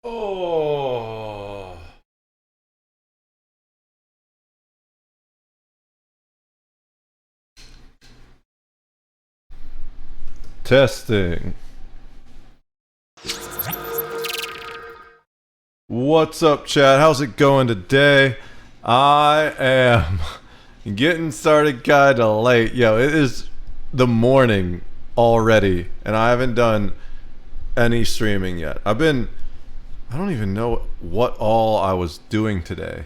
Oh. Testing. What's up, Chad? How's it going today? I am getting started kind of late. Yo, it is the morning already, and I haven't done any streaming yet. I don't even know what all I was doing today.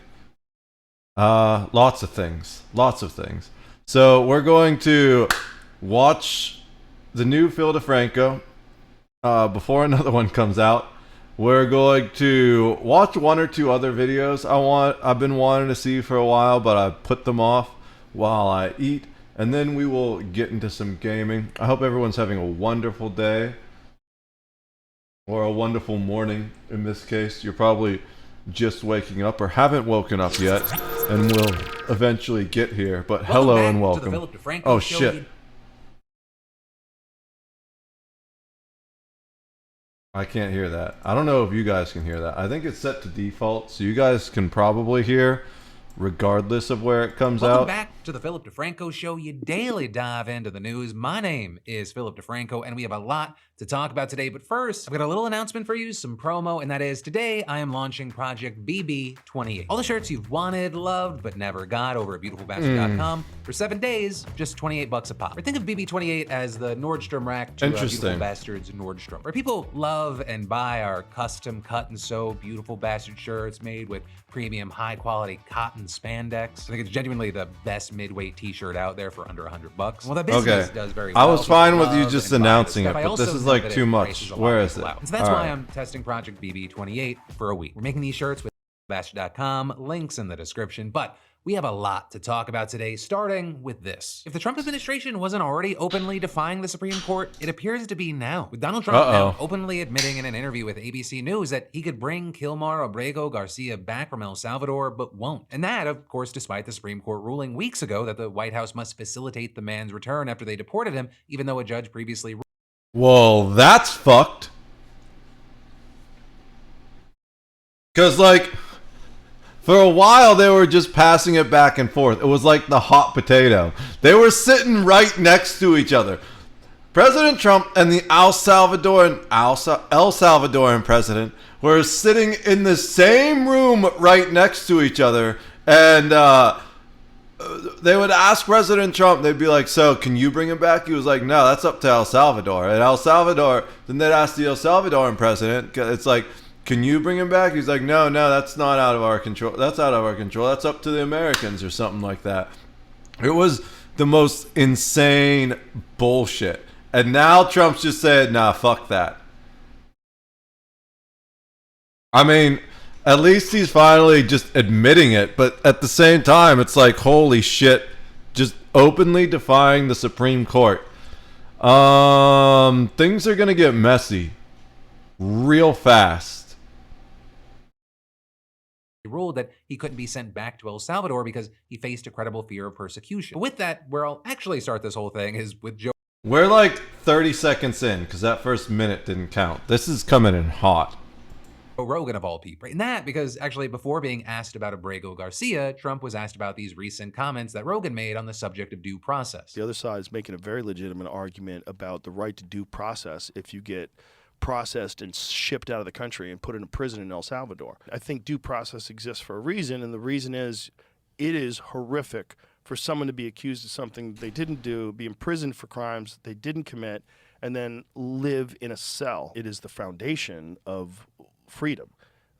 Lots of things. Lots of things. So we're going to watch the new Phil DeFranco before another one comes out. We're going to watch one or two other videos I've been wanting to see for a while, but I put them off while I eat. And then we will get into some gaming. I hope everyone's having a wonderful day. Or a wonderful morning in this case. You're probably just waking up or haven't woken up yet and will eventually get here. But hello and welcome. Oh shit. I can't hear that. I don't know if you guys can hear that. I think it's set to default, so you guys can probably hear regardless of where it comes Welcome out. back to the Philip DeFranco Show. You daily dive into the news. My name is Philip DeFranco, and we have a lot to talk about today. But first, I've got a little announcement for you, some promo, and that is today I am launching Project BB28. All the shirts you've wanted, loved, but never got over at beautifulbastard.com for 7 days, just 28 bucks a pop. Or think of BB28 as the Nordstrom rack to Beautiful Bastards Nordstrom, where people love and buy our custom cut and sew Beautiful Bastard shirts made with premium high quality cotton spandex. I think it's genuinely the best mid-weight t-shirt out there for under 100 bucks. Well, that business does very well. I was fine with you just announcing it, but this is like too much. Where is it? So that's why I'm testing Project BB28 for a week. We're making these shirts with bastard.com, links in the description, but we have a lot to talk about today, starting with this. If the Trump administration wasn't already openly defying the Supreme Court, it appears to be now. With Donald Trump now openly admitting in an interview with ABC News that he could bring Kilmar Abrego Garcia back from El Salvador, but won't. And that, of course, despite the Supreme Court ruling weeks ago that the White House must facilitate the man's return after they deported him, even though a judge previously ruled. Well, that's fucked. Because, like, for a while, they were just passing it back and forth. It was like the hot potato. They were sitting right next to each other. President Trump and the El Salvadoran president were sitting in the same room right next to each other. And they would ask President Trump, they'd be like, so can you bring him back? He was like, no, that's up to El Salvador. And El Salvador, then they'd ask the El Salvadoran president, it's like, can you bring him back? He's like, no, that's not out of our control. That's out of our control. That's up to the Americans or something like that. It was the most insane bullshit. And now Trump's just said, nah, fuck that. I mean, at least he's finally just admitting it. But at the same time, it's like, holy shit, just openly defying the Supreme Court. Things are going to get messy real fast. He ruled that he couldn't be sent back to El Salvador because he faced a credible fear of persecution. But with that, where I'll actually start this whole thing is with Joe. We're like 30 seconds in because that first minute didn't count. This is coming in hot. Rogan of all people. And that because actually before being asked about Abrego Garcia, Trump was asked about these recent comments that Rogan made on the subject of due process. The other side is making a very legitimate argument about the right to due process if you get processed and shipped out of the country and put in a prison in El Salvador. I think due process exists for a reason, and the reason is it is horrific for someone to be accused of something they didn't do, be imprisoned for crimes they didn't commit, and then live in a cell. It is the foundation of freedom.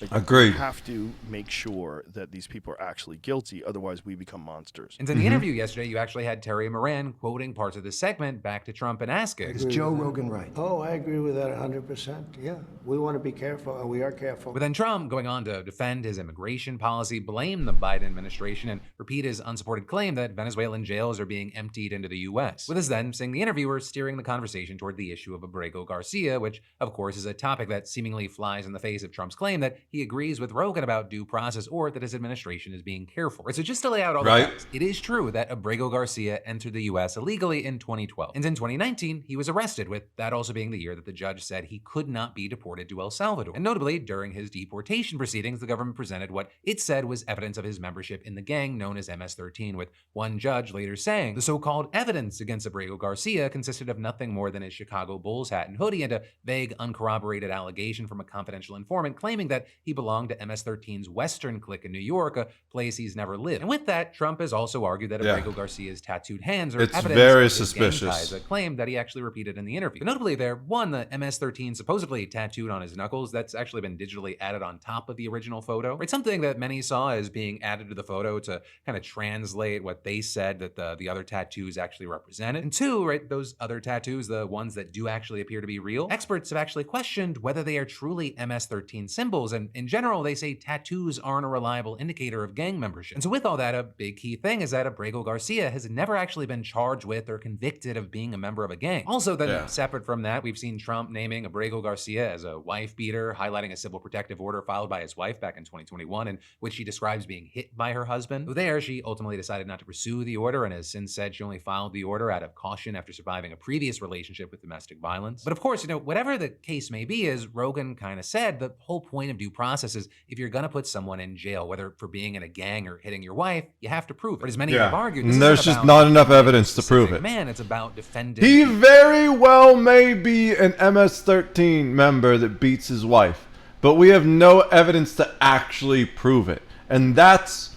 Agreed. We have to make sure that these people are actually guilty, otherwise we become monsters. And in the interview yesterday, you actually had Terry Moran quoting parts of the segment back to Trump and asking, is Joe Rogan right? Oh, I agree with that 100%. Yeah, we want to be careful, and we are careful. But then Trump, going on to defend his immigration policy, blame the Biden administration, and repeat his unsupported claim that Venezuelan jails are being emptied into the U.S. With us then seeing the interviewer steering the conversation toward the issue of Abrego Garcia, which, of course, is a topic that seemingly flies in the face of Trump's claim that he agrees with Rogan about due process or that his administration is being careful. Right, so just to lay out all the Right. facts, it is true that Abrego Garcia entered the US illegally in 2012. And in 2019, he was arrested, with that also being the year that the judge said he could not be deported to El Salvador. And notably, during his deportation proceedings, the government presented what it said was evidence of his membership in the gang known as MS-13, with one judge later saying the so-called evidence against Abrego Garcia consisted of nothing more than his Chicago Bulls hat and hoodie and a vague, uncorroborated allegation from a confidential informant claiming that he belonged to MS-13's Western clique in New York, a place he's never lived. And with that, Trump has also argued that Abrego Garcia's tattooed hands are It's evidence very of his suspicious. gang ties, a claim that he actually repeated in the interview. But notably there, one, the MS-13 supposedly tattooed on his knuckles, that's actually been digitally added on top of the original photo. Right, something that many saw as being added to the photo to kind of translate what they said that the other tattoos actually represented. And two, right, those other tattoos, the ones that do actually appear to be real, experts have actually questioned whether they are truly MS-13 symbols, and in general, they say tattoos aren't a reliable indicator of gang membership. And so with all that, a big key thing is that Abrego Garcia has never actually been charged with or convicted of being a member of a gang. Also, then separate from that, we've seen Trump naming Abrego Garcia as a wife beater, highlighting a civil protective order filed by his wife back in 2021, in which she describes being hit by her husband. There, she ultimately decided not to pursue the order and has since said she only filed the order out of caution after surviving a previous relationship with domestic violence. But of course, whatever the case may be, as Rogan kind of said, the whole point of due process is if you're gonna put someone in jail, whether for being in a gang or hitting your wife, you have to prove it. But as many have argued, this there's isn't just about not enough evidence to prove it. Man, it's about defending. He very well may be an MS-13 member that beats his wife, but we have no evidence to actually prove it. And that's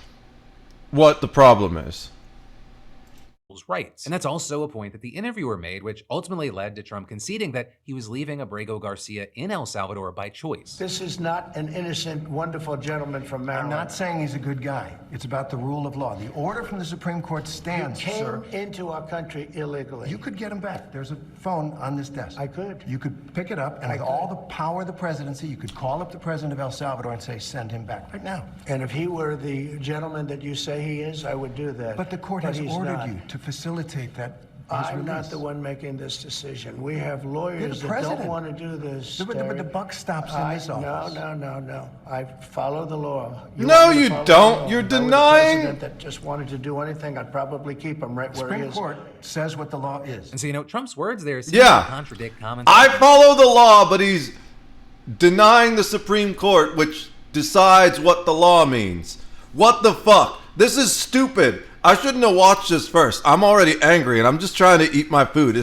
what the problem is. Rights. And that's also a point that the interviewer made, which ultimately led to Trump conceding that he was leaving Abrego Garcia in El Salvador by choice. This is not an innocent, wonderful gentleman from Maryland. I'm not saying he's a good guy. It's about the rule of law. The order from the Supreme Court stands, sir. Came into our country illegally. You could get him back. There's a phone on this desk. I could. You could pick it up, and with all the power of the presidency, you could call up the president of El Salvador and say, send him back right now. And if he were the gentleman that you say he is, I would do that. But the court has ordered you to facilitate that. I'm not the one making this decision. We have lawyers that don't want to do this. But the buck stops in this office. No. I follow the law. No, you don't. You're denying. If I were the president that just wanted to do anything, I'd probably keep him right where he Supreme is. Court says what the law is. And so, Trump's words there seem to contradict comments. I follow the law, but he's denying the Supreme Court, which decides what the law means. What the fuck? This is stupid. I shouldn't have watched this first. I'm already angry and I'm just trying to eat my food.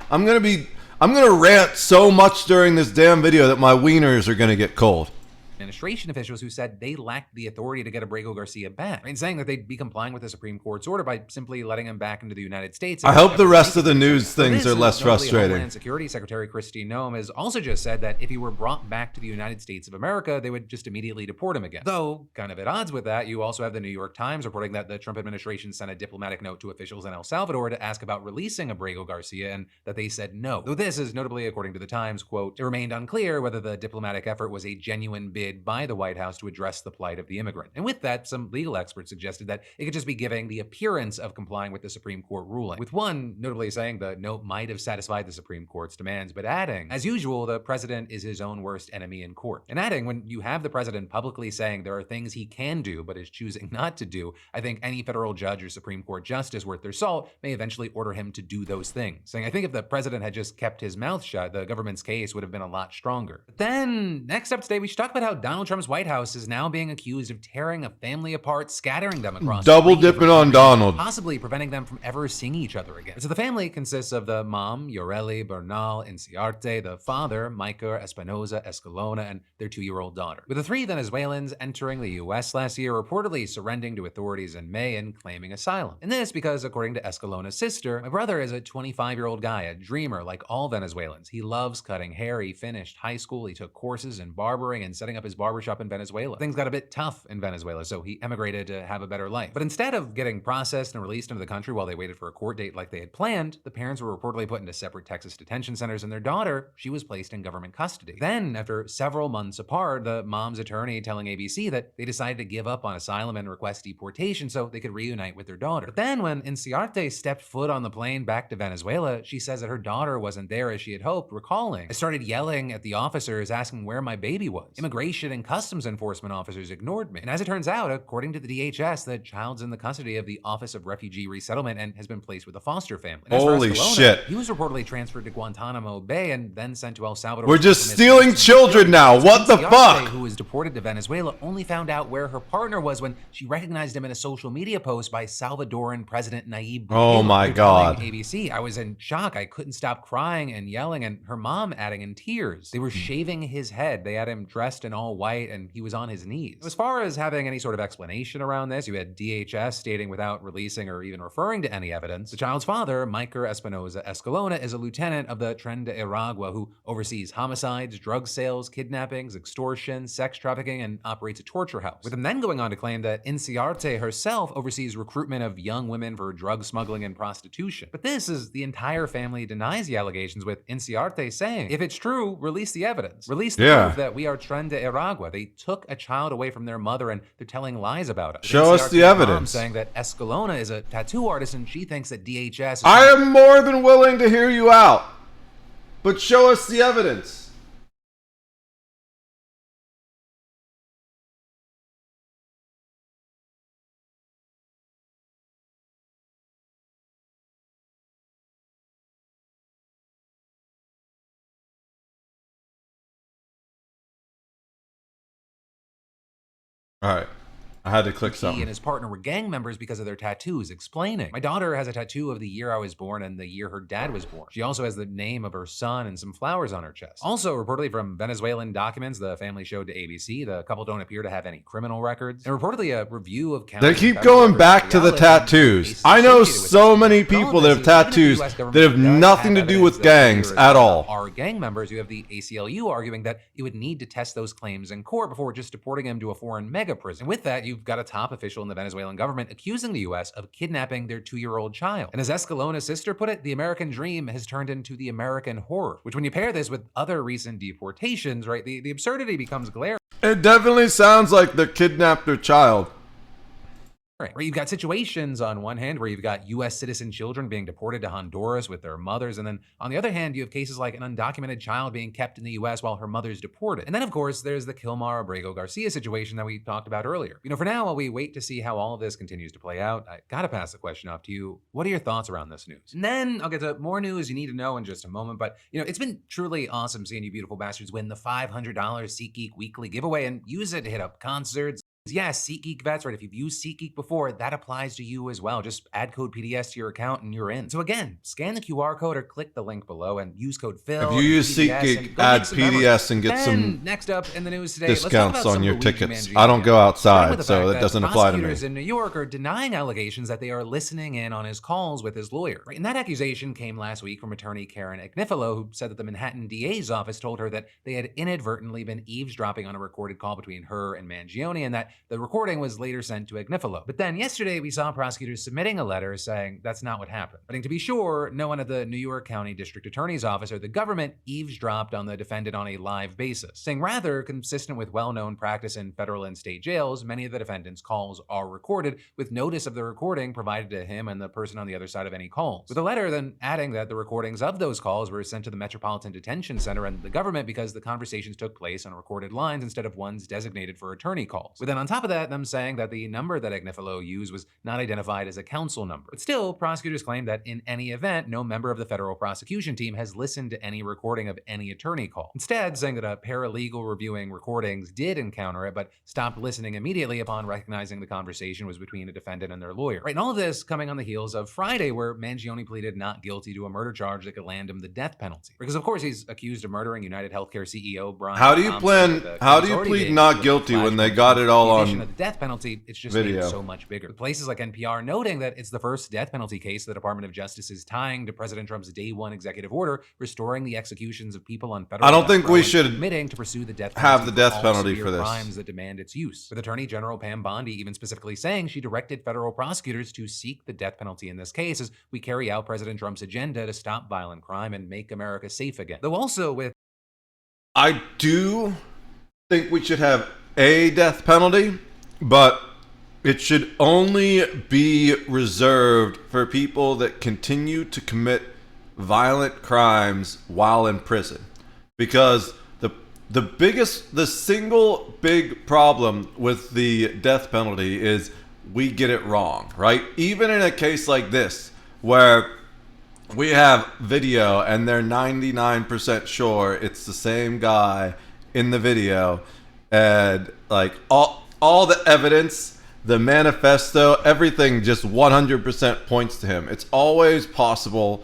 I'm gonna rant so much during this damn video that my wieners are gonna get cold. Administration officials who said they lacked the authority to get Abrego Garcia back, and saying that they'd be complying with the Supreme Court's order by simply letting him back into the United States. I hope the rest of the news things are less frustrating. Homeland Security Secretary Kristi Noem has also just said that if he were brought back to the United States of America, they would just immediately deport him again. Though, kind of at odds with that, you also have the New York Times reporting that the Trump administration sent a diplomatic note to officials in El Salvador to ask about releasing Abrego Garcia, and that they said no. Though this is notably, according to the Times, quote, it remained unclear whether the diplomatic effort was a genuine bid by the White House to address the plight of the immigrant. And with that, some legal experts suggested that it could just be giving the appearance of complying with the Supreme Court ruling, with one notably saying the note might have satisfied the Supreme Court's demands, but adding, as usual, the president is his own worst enemy in court. And adding, when you have the president publicly saying there are things he can do but is choosing not to do, I think any federal judge or Supreme Court justice worth their salt may eventually order him to do those things. Saying, I think if the president had just kept his mouth shut, the government's case would have been a lot stronger. But then, next up today, we should talk about how Donald Trump's White House is now being accused of tearing a family apart, scattering them across double dipping on Donald, possibly preventing them from ever seeing each other again. So the family consists of the mom, Yoreli Bernal Inciarte, the father, Micah Espinoza Escalona, and their 2-year-old daughter. With the 3 Venezuelans entering the U.S. last year, reportedly surrendering to authorities in May and claiming asylum. And this because, according to Escalona's sister, my brother is a 25-year-old guy, a dreamer like all Venezuelans. He loves cutting hair. He finished high school. He took courses in barbering and setting up his barbershop in Venezuela. Things got a bit tough in Venezuela, so he emigrated to have a better life. But instead of getting processed and released into the country while they waited for a court date like they had planned, the parents were reportedly put into separate Texas detention centers, and their daughter, she was placed in government custody. Then, after several months apart, the mom's attorney telling ABC that they decided to give up on asylum and request deportation so they could reunite with their daughter. But then when Inciarte stepped foot on the plane back to Venezuela, she says that her daughter wasn't there as she had hoped, recalling, I started yelling at the officers asking where my baby was. Immigration immigration and customs enforcement officers ignored me. And as it turns out, according to the DHS, the child's in the custody of the Office of Refugee Resettlement and has been placed with a foster family. And as for Holy Escalona, shit. he was reportedly transferred to Guantanamo Bay and then sent to El Salvador. We're just stealing children now. What the fuck? Who was deported to Venezuela only found out where her partner was when she recognized him in a social media post by Salvadoran President Nayib Bukele. Oh my They're telling God. ABC, I was in shock. I couldn't stop crying and yelling, and her mom adding in tears. They were shaving his head. They had him dressed in all white, and he was on his knees. As far as having any sort of explanation around this, you had DHS stating without releasing or even referring to any evidence, the child's father, Miker Espinoza Escalona, is a lieutenant of the Tren de Aragua who oversees homicides, drug sales, kidnappings, extortion, sex trafficking, and operates a torture house. With him then going on to claim that Inciarte herself oversees recruitment of young women for drug smuggling and prostitution. But this is the entire family denies the allegations, with Inciarte saying, if it's true, release the evidence. Release the proof that we are Tren de Aragua. They took a child away from their mother and they're telling lies about us. Show us the Inciarte's mom evidence. saying that Escalona is a tattoo artist and she thinks that DHS is I am more than willing to hear you out, but show us the evidence. All right. I had to click He something. and his partner were gang members because of their tattoos, explaining, my daughter has a tattoo of the year I was born and the year her dad was born. She also has the name of her son and some flowers on her chest. Also, reportedly from Venezuelan documents the family showed to ABC, the couple don't appear to have any criminal records. And reportedly a review of county They keep federal going records back to the reality and tattoos. cases I know associated with so this. many But all people of that this have is even if the tattoos US government that have does nothing to have do evidence with that gangs there at all. are gang members. You have the ACLU arguing that it would need to test those claims in court before just deporting him to a foreign mega prison. And with that, you've got a top official in the Venezuelan government accusing the US of kidnapping their 2-year-old child. And as Escalona's sister put it, the American dream has turned into the American horror, which when you pair this with other recent deportations, right, the absurdity becomes glaring. It definitely sounds like they kidnapped their child. Where you've got situations on one hand where you've got US citizen children being deported to Honduras with their mothers, and then on the other hand, you have cases like an undocumented child being kept in the US while her mother's deported. And then of course, there's the Kilmar Abrego Garcia situation that we talked about earlier. You know, for now, while we wait to see how all of this continues to play out, I gotta pass the question off to you. What are your thoughts around this news? And then I'll get to more news you need to know in just a moment, but you know, it's been truly awesome seeing you beautiful bastards win the $500 SeatGeek weekly giveaway and use it to hit up concerts. Yeah, SeatGeek vets, right? If you've used SeatGeek before, that applies to you as well. Just add code PDS to your account and you're in. So again, scan the QR code or click the link below and use code Phil. If you use SeatGeek, add PDS and get some next up in the news today, let's talk discounts about on some your Luigi tickets. Mangione. I don't go Starting with outside, the so fact that doesn't apply to me. prosecutors in New York are denying allegations that they are listening in on his calls with his lawyer. Right? And that accusation came last week from attorney Karen Agnifilo, who said that the Manhattan DA's office told her that they had inadvertently been eavesdropping on a recorded call between her and Mangione, and that the recording was later sent to Agnifilo. But then yesterday we saw prosecutors submitting a letter saying that's not what happened. But to be sure, no one at the New York County District Attorney's Office or the government eavesdropped on the defendant on a live basis, saying rather, consistent with well-known practice in federal and state jails, many of the defendant's calls are recorded with notice of the recording provided to him and the person on the other side of any calls. With a letter then adding that the recordings of those calls were sent to the Metropolitan Detention Center and the government because the conversations took place on recorded lines instead of ones designated for attorney calls. But then on top of that, them saying that the number that Agnifilo used was not identified as a counsel number. But still, prosecutors claim that in any event, no member of the federal prosecution team has listened to any recording of any attorney call. Instead, saying that a paralegal reviewing recordings did encounter it, but stopped listening immediately upon recognizing the conversation was between a defendant and their lawyer. Right, and all of this coming on the heels of Friday, where Mangione pleaded not guilty to a murder charge that could land him the death penalty. Because of course he's accused of murdering United Healthcare CEO Brian How do you Thompson, plead not guilty when they got it all the on of the death penalty? It's just video? made so much bigger. With places like NPR noting that it's the first death penalty case the Department of Justice is tying to President Trump's day one executive order restoring the executions of people on federal I don't death think row we and should admitting to pursue the death have penalty the death all penalty severe for this. crimes that demand its use. With Attorney General Pam Bondi even specifically saying she directed federal prosecutors to seek the death penalty in this case as we carry out President Trump's agenda to stop violent crime and make America safe again. Though also with I do think we should have a death penalty, but it should only be reserved for people that continue to commit violent crimes while in prison. Because the single big problem with the death penalty is we get it wrong, right? Even in a case like this, where we have video and they're 99% sure it's the same guy in the video, and like all the evidence, the manifesto, everything just 100% points to him. It's always possible.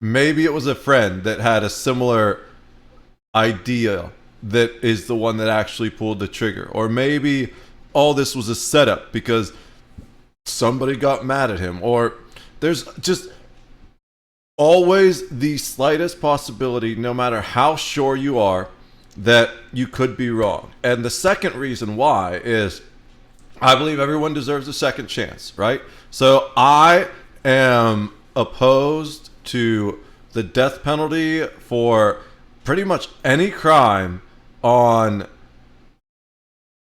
Maybe it was a friend that had a similar idea that is the one that actually pulled the trigger. Or maybe all this was a setup because somebody got mad at him. Or there's just always the slightest possibility, no matter how sure you are, that you could be wrong. And the second reason why is I believe everyone deserves a second chance, right? So I am opposed to the death penalty for pretty much any crime on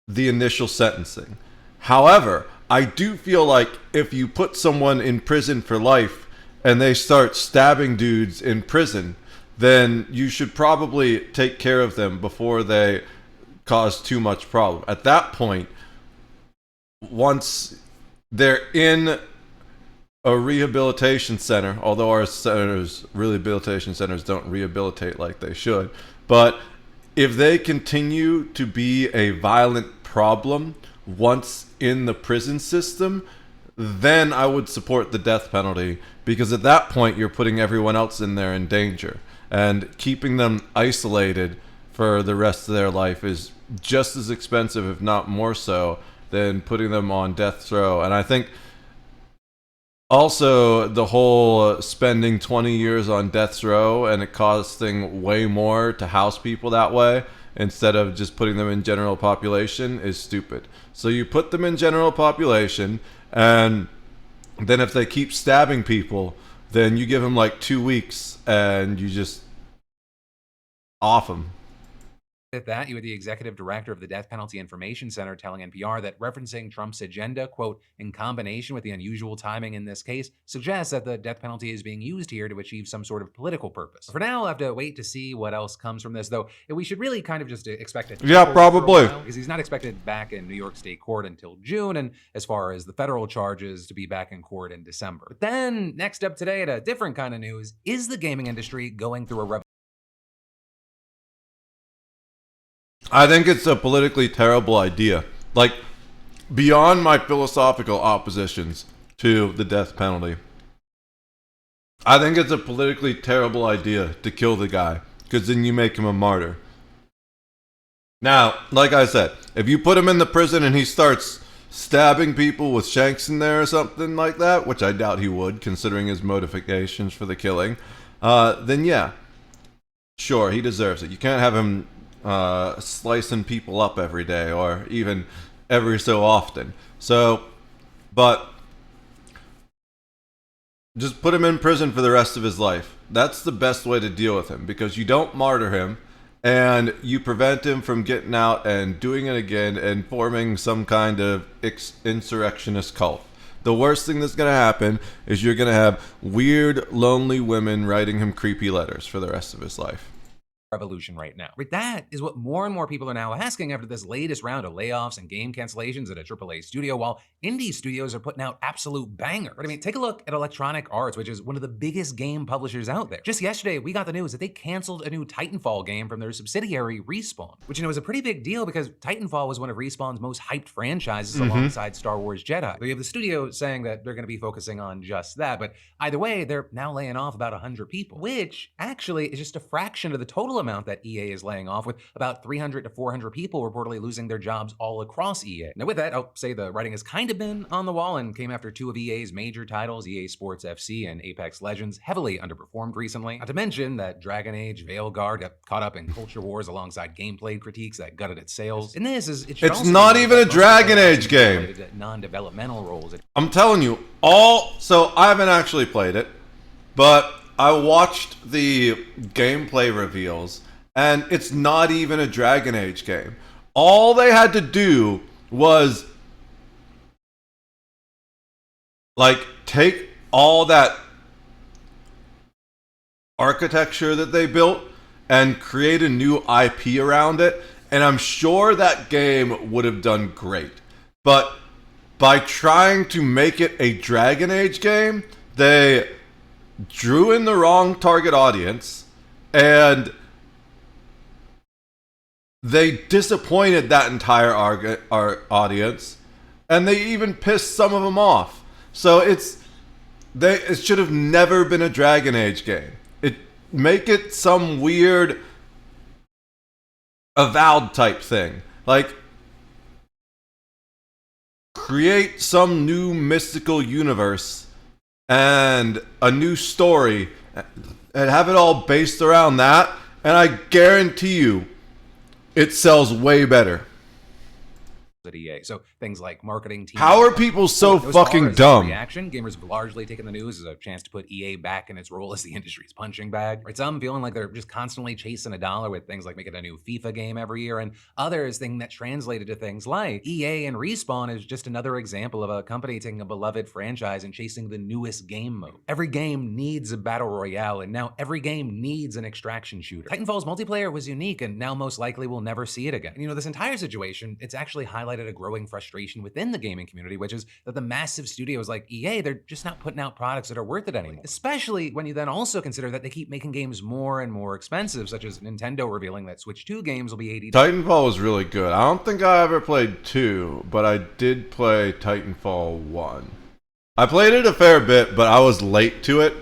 the initial sentencing. However, I do feel like if you put someone in prison for life and they start stabbing dudes in prison, then you should probably take care of them before they cause too much problem. At that point, once they're in a rehabilitation center, although our centers, rehabilitation centers, don't rehabilitate like they should, but if they continue to be a violent problem once in the prison system, then I would support the death penalty, because at that point you're putting everyone else in there in danger, and keeping them isolated for the rest of their life is just as expensive, if not more so, than putting them on death row. And I think also the whole spending 20 years on death row and it costing way more to house people that way instead of just putting them in general population is stupid. So you put them in general population, and then if they keep stabbing people, then you give them like 2 weeks and you just off them. At that, you had the executive director of the Death Penalty Information Center telling NPR that referencing Trump's agenda, quote, in combination with the unusual timing in this case, suggests that the death penalty is being used here to achieve some sort of political purpose. For now, we'll have to wait to see what else comes from this, though we should really kind of just expect it. Yeah, probably. Because he's not expected back in New York State court until June, and as far as the federal charges, to be back in court in December. But then, next up today at a different kind of news, is the gaming industry going through a revolution? I think it's a politically terrible idea. Like, beyond my philosophical oppositions to the death penalty, I think it's a politically terrible idea to kill the guy, because then you make him a martyr. Now, like I said, if you put him in the prison and he starts stabbing people with shanks in there or something like that, which I doubt he would, considering his motivations for the killing, then yeah, sure, he deserves it. You can't have him slicing people up every day or even every so often. So, but just put him in prison for the rest of his life. That's the best way to deal with him, because you don't martyr him and you prevent him from getting out and doing it again and forming some kind of insurrectionist cult. The worst thing that's going to happen is you're going to have weird, lonely women writing him creepy letters for the rest of his life. Revolution right now. But that is what more and more people are now asking after this latest round of layoffs and game cancellations at a AAA studio, while indie studios are putting out absolute bangers. But I mean, take a look at Electronic Arts, which is one of the biggest game publishers out there. Just yesterday, we got the news that they canceled a new Titanfall game from their subsidiary Respawn, which, you know, is a pretty big deal because Titanfall was one of Respawn's most hyped franchises alongside Star Wars Jedi. We have the studio saying that they're going to be focusing on just that, but either way, they're now laying off about 100 people, which actually is just a fraction of the total amount that EA is laying off, with about 300 to 400 people reportedly losing their jobs all across EA. Now with that, I'll say the writing has kind of been on the wall and came after two of EA's major titles, EA Sports FC and Apex Legends, heavily underperformed recently. Not to mention that Dragon Age Veilguard got caught up in culture wars alongside gameplay critiques that gutted its sales. And this is, it's not even a Dragon Age game. Non-developmental roles. I'm telling you, so I haven't actually played it, but I watched the gameplay reveals, and it's not even a Dragon Age game. All they had to do was like take all that architecture that they built and create a new IP around it, and I'm sure that game would have done great. But by trying to make it a Dragon Age game, they drew in the wrong target audience, and they disappointed that entire audience, and they even pissed some of them off. So it should have never been a Dragon Age game. Make it some weird Avowed type thing. Like, create some new mystical universe and a new story and have it all based around that, and I guarantee you it sells way better. at EA. So things like marketing teams. How are people so As far fucking as dumb? Reaction, gamers have largely taken the news as a chance to put EA back in its role as the industry's punching bag. Right, some feeling like they're just constantly chasing a dollar with things like making a new FIFA game every year, and others thinking that translated to things like EA and Respawn is just another example of a company taking a beloved franchise and chasing the newest game mode. Every game needs a battle royale, and now every game needs an extraction shooter. Titanfall's multiplayer was unique, and now most likely we'll never see it again. And, this entire situation, it's actually highlighted a growing frustration within the gaming community, which is that the massive studios like EA, they're just not putting out products that are worth it anymore. Especially when you then also consider that they keep making games more and more expensive, such as Nintendo revealing that Switch 2 games will be $80. Titanfall was really good. I don't think I ever played 2, but I did play Titanfall 1. I played it a fair bit, but I was late to it.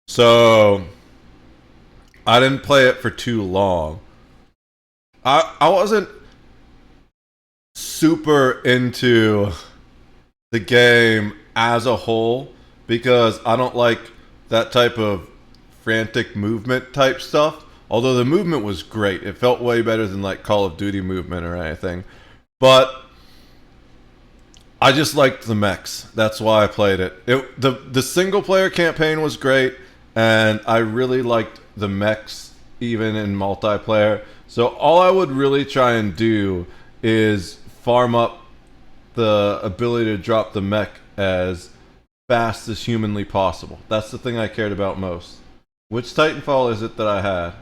So I didn't play it for too long. I wasn't super into the game as a whole because I don't like that type of frantic movement type stuff. Although the movement was great. It felt way better than like Call of Duty movement or anything. But I just liked the mechs. That's why I played it. The single player campaign was great, and I really liked the mechs even in multiplayer. So all I would really try and do is farm up the ability to drop the mech as fast as humanly possible. That's the thing I cared about most. Which Titanfall is it that I had?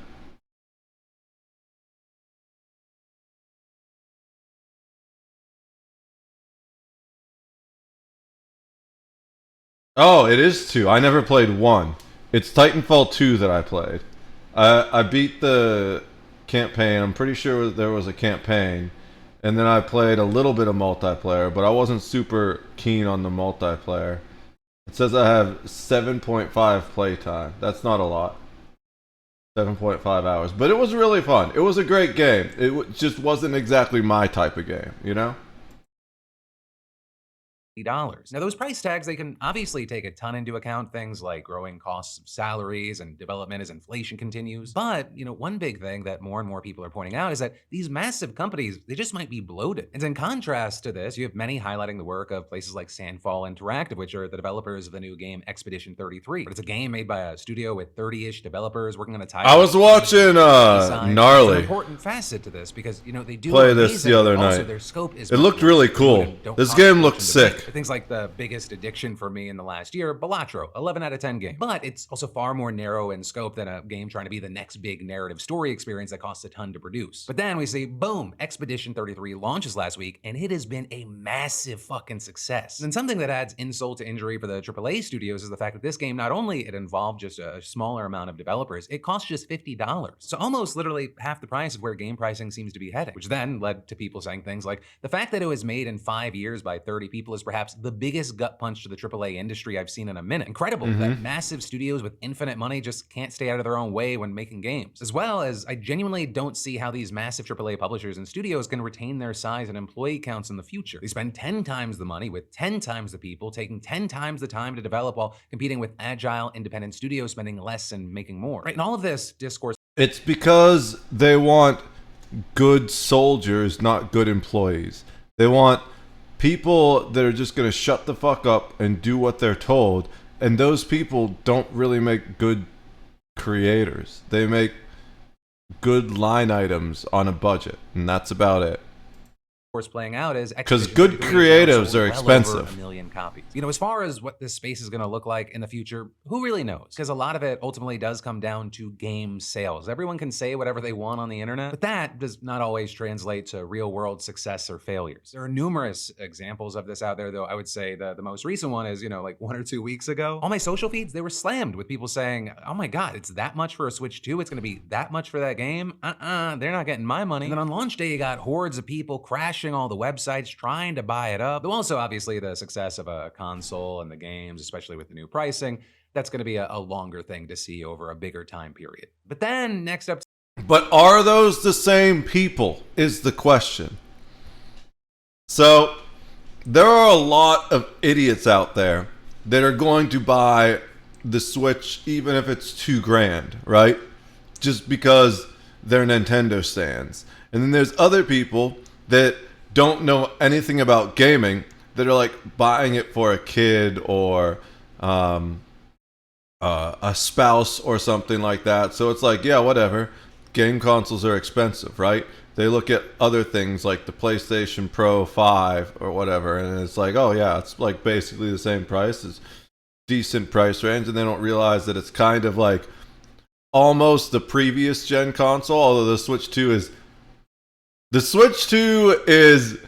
Oh, it is 2. I never played 1. It's Titanfall 2 that I played. I beat the campaign. I'm pretty sure there was a campaign. And then I played a little bit of multiplayer, but I wasn't super keen on the multiplayer. It says I have 7.5 playtime. That's not a lot. 7.5 hours. But it was really fun. It was a great game. It just wasn't exactly my type of game, you know? Now, those price tags, they can obviously take a ton into account, things like growing costs of salaries and development as inflation continues. But, one big thing that more and more people are pointing out is that these massive companies, they just might be bloated. And in contrast to this, you have many highlighting the work of places like Sandfall Interactive, which are the developers of the new game Expedition 33. But it's a game made by a studio with 30-ish developers working on a title. I was watching Gnarly. It's an important facet to this because, they do play this the other night. Their scope is it looked really cool. This game looked sick. Things like the biggest addiction for me in the last year, Balatro, 11 out of 10 game. But it's also far more narrow in scope than a game trying to be the next big narrative story experience that costs a ton to produce. But then we see, boom, Expedition 33 launches last week, and it has been a massive fucking success. And something that adds insult to injury for the AAA studios is the fact that this game, not only it involved just a smaller amount of developers, it cost just $50. So almost literally half the price of where game pricing seems to be headed, which then led to people saying things like, the fact that it was made in 5 years by 30 people is perhaps the biggest gut punch to the AAA industry I've seen in a minute. Incredible that massive studios with infinite money just can't stay out of their own way when making games. As well as, I genuinely don't see how these massive AAA publishers and studios can retain their size and employee counts in the future. They spend 10 times the money with 10 times the people, taking 10 times the time to develop while competing with agile, independent studios spending less and making more. Right? And all of this discourse. It's because they want good soldiers, not good employees. They want people that are just going to shut the fuck up and do what they're told, and those people don't really make good creators. They make good line items on a budget, and that's about it. course playing out is 'Cause Expedition good 33 creatives sold are well expensive. over 1 million copies. You know, as far as what this space is going to look like in the future, who really knows? Because a lot of it ultimately does come down to game sales. Everyone can say whatever they want on the internet, but that does not always translate to real world success or failures. There are numerous examples of this out there, though I would say the most recent one is, you know, like 1 or 2 weeks ago. All my social feeds, they were slammed with people saying, oh my God, it's that much for a Switch 2? It's going to be that much for that game? They're not getting my money. And then on launch day, you got hordes of people crashing all the websites trying to buy it up. Though also, obviously, the success of a console and the games, especially with the new pricing, that's going to be a longer thing to see over a bigger time period. But then next up, But are those the same people is the question. So there are a lot of idiots out there that are going to buy the Switch even if it's $2,000, right? Just because they're Nintendo stands. And then there's other people that don't know anything about gaming that are like buying it for a kid or a spouse or something like that. So it's like, yeah, whatever. Game consoles are expensive, right? They look at other things like the PlayStation Pro 5 or whatever, and it's like, oh yeah, it's like basically the same price, it's decent price range, and they don't realize that it's kind of like almost the previous gen console, although the Switch 2 is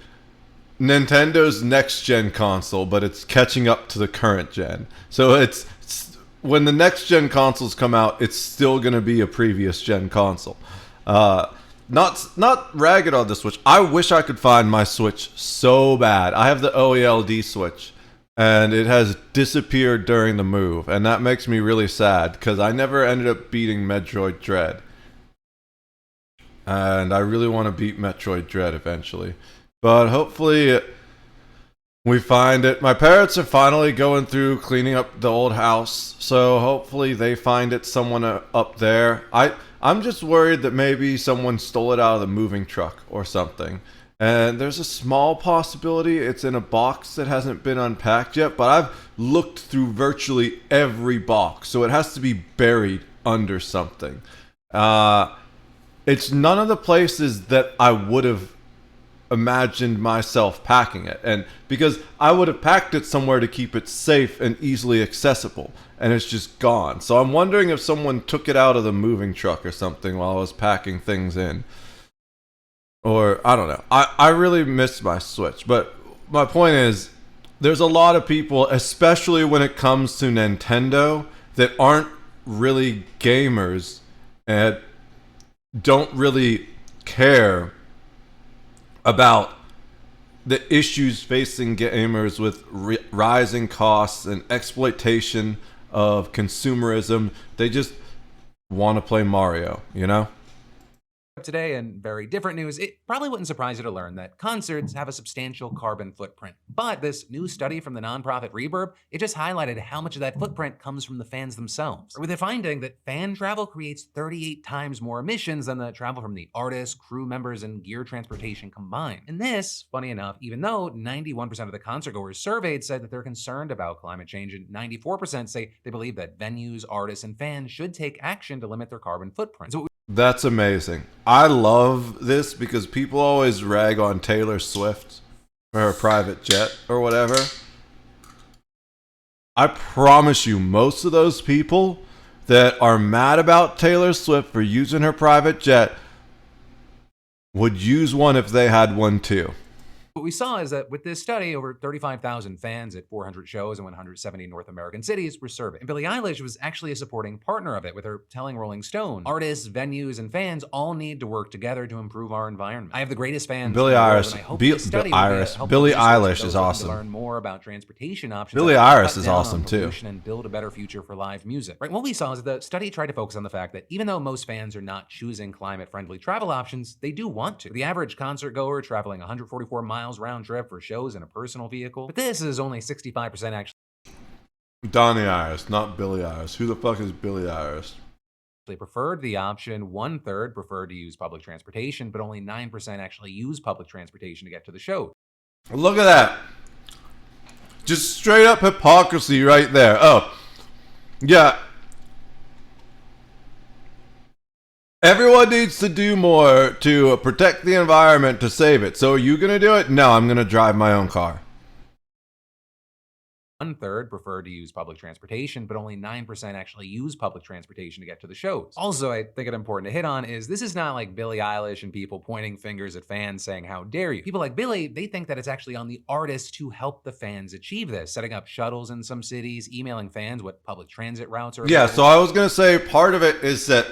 Nintendo's next gen console, but it's catching up to the current gen. So it's when the next gen consoles come out, it's still going to be a previous gen console. Not ragged on the Switch. I wish I could find my Switch so bad. I have the OELD Switch, and it has disappeared during the move, and that makes me really sad because I never ended up beating Metroid Dread. And I really want to beat Metroid Dread eventually. But hopefully we find it. My parents are finally going through cleaning up the old house, so hopefully they find it someone up there. I'm just worried that maybe someone stole it out of the moving truck or something. And there's a small possibility it's in a box that hasn't been unpacked yet, but I've looked through virtually every box, so it has to be buried under something. It's none of the places that I would have imagined myself packing it, and because I would have packed it somewhere to keep it safe and easily accessible, and it's just gone. So I'm wondering if someone took it out of the moving truck or something while I was packing things in, or I don't know. I really miss my Switch, but my point is there's a lot of people, especially when it comes to Nintendo, that aren't really gamers and don't really care about the issues facing gamers with rising costs and exploitation of consumerism. They just want to play Mario, you know? today, in very different news, it probably wouldn't surprise you to learn that concerts have a substantial carbon footprint. But this new study from the nonprofit Reverb, it just highlighted how much of that footprint comes from the fans themselves, with a finding that fan travel creates 38 times more emissions than the travel from the artists, crew members, and gear transportation combined. And this, funny enough, even though 91% of the concertgoers surveyed said that they're concerned about climate change, and 94% say they believe that venues, artists, and fans should take action to limit their carbon footprint. So that's amazing. I love this because people always rag on Taylor Swift for her private jet or whatever. I promise you, most of those people that are mad about Taylor Swift for using her private jet would use one if they had one too. what we saw is that with this study, over 35,000 fans at 400 shows in 170 North American cities were surveyed. And Billie Eilish was actually a supporting partner of it, with her telling Rolling Stone, artists, venues, and fans all need to work together to improve our environment. I have the greatest fans Billie in the world, Eilish, and I hope this study will be a helpful Billie resource Eilish for is those looking awesome. to learn more about transportation options. Billie that Eilish cut is down on awesome too. pollution and build a better future for live music. Right? What we saw is that the study tried to focus on the fact that even though most fans are not choosing climate-friendly travel options, they do want to. The average concert goer traveling 144 miles round trip for shows in a personal vehicle, but this is only 65% actually Donnie Iris, not Billie Eilish. Who the fuck is Billie Eilish? preferred the option. 1/3 preferred to use public transportation, but only 9% actually use public transportation to get to the show. Look at that. Just straight up hypocrisy right there. Oh, yeah. Everyone needs to do more to protect the environment to save it. So are you going to do it? No, I'm going to drive my own car. 1/3 prefer to use public transportation, but only 9% actually use public transportation to get to the shows. Also, I think it's important to hit on is this is not like Billie Eilish and people pointing fingers at fans saying, how dare you? People like Billie, they think that it's actually on the artists to help the fans achieve this, setting up shuttles in some cities, emailing fans what public transit routes are Yeah, available. so I was going to say part of it is that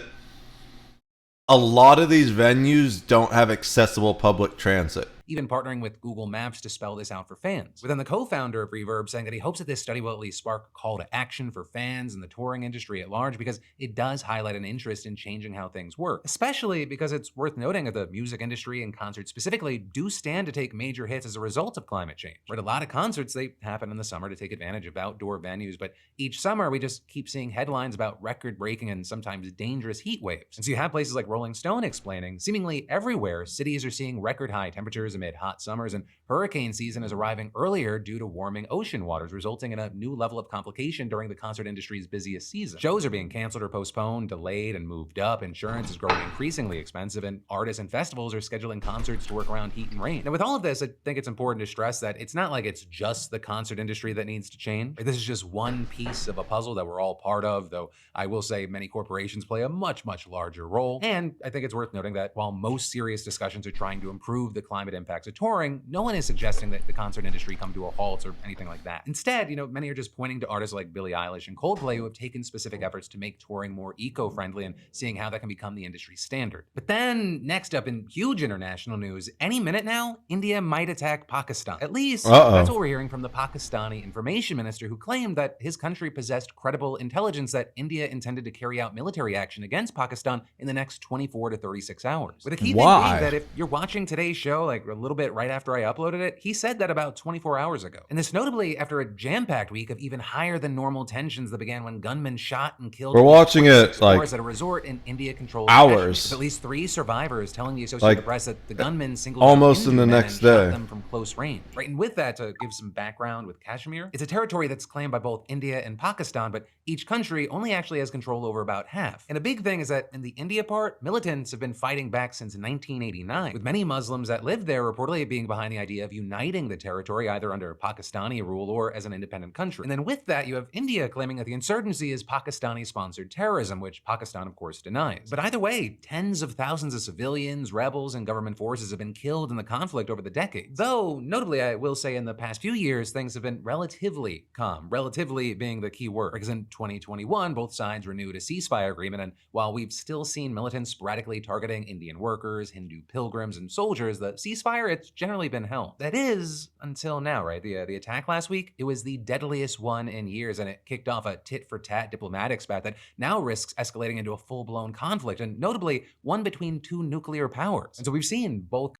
a lot of these venues don't have accessible public transit. Even partnering with Google Maps to spell this out for fans. But then the co-founder of Reverb saying that he hopes that this study will at least spark a call to action for fans and the touring industry at large because it does highlight an interest in changing how things work. Especially because it's worth noting that the music industry and concerts specifically do stand to take major hits as a result of climate change. Right, a lot of concerts, they happen in the summer to take advantage of outdoor venues, but each summer we just keep seeing headlines about record-breaking and sometimes dangerous heat waves. And so you have places like Rolling Stone explaining, seemingly everywhere, cities are seeing record-high temperatures amid hot summers, and hurricane season is arriving earlier due to warming ocean waters, resulting in a new level of complication during the concert industry's busiest season. Shows are being canceled or postponed, delayed, and moved up. Insurance is growing increasingly expensive, and artists and festivals are scheduling concerts to work around heat and rain. Now, with all of this, I think it's important to stress that it's not like it's just the concert industry that needs to change. This is just one piece of a puzzle that we're all part of, though I will say many corporations play a much, much larger role. And I think it's worth noting that while most serious discussions are trying to improve the climate impacts of touring, no one is suggesting that the concert industry come to a halt or anything like that. Instead, many are just pointing to artists like Billie Eilish and Coldplay who have taken specific efforts to make touring more eco-friendly and seeing how that can become the industry standard. But then, next up in huge international news, any minute now, India might attack Pakistan. At least, that's what we're hearing from the Pakistani information minister who claimed that his country possessed credible intelligence that India intended to carry out military action against Pakistan in the next 24 to 36 hours. With a key thing being that if you're watching today's show, like a little bit right after I uploaded it, he said that about 24 hours ago. And this notably after a jam-packed week of even higher than normal tensions that began when gunmen shot and killed. We're watching it like at a resort in India-controlled hours. With at least 3 survivors telling the Associated Press that the gunmen singled almost out in the men next and day. shot them from close range. Right, and with that, to give some background with Kashmir, it's a territory that's claimed by both India and Pakistan, but each country only actually has control over about half. And a big thing is that in the India part, militants have been fighting back since 1989, with many Muslims that lived there reportedly being behind the idea of uniting the territory either under Pakistani rule or as an independent country. And then with that, you have India claiming that the insurgency is Pakistani-sponsored terrorism, which Pakistan, of course, denies. But either way, tens of thousands of civilians, rebels, and government forces have been killed in the conflict over the decades. Though, notably, I will say in the past few years, things have been relatively calm, relatively being the key word, because in 2021, both sides renewed a ceasefire agreement, and while we've still seen militants sporadically targeting Indian workers, Hindu pilgrims, and soldiers, the ceasefire, it's generally been held. That is, until now, right? The attack last week, it was the deadliest one in years, and it kicked off a tit-for-tat diplomatic spat that now risks escalating into a full-blown conflict, and notably, one between 2 nuclear powers. And so we've seen both.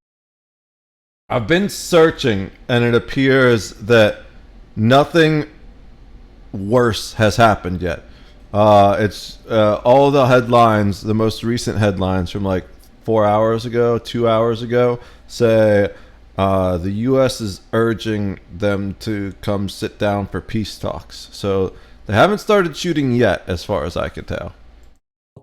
I've been searching, and it appears that nothing worse has happened yet. It's all the headlines, the most recent headlines from like 4 hours ago, 2 hours ago, say the U.S. is urging them to come sit down for peace talks. So they haven't started shooting yet, as far as I can tell.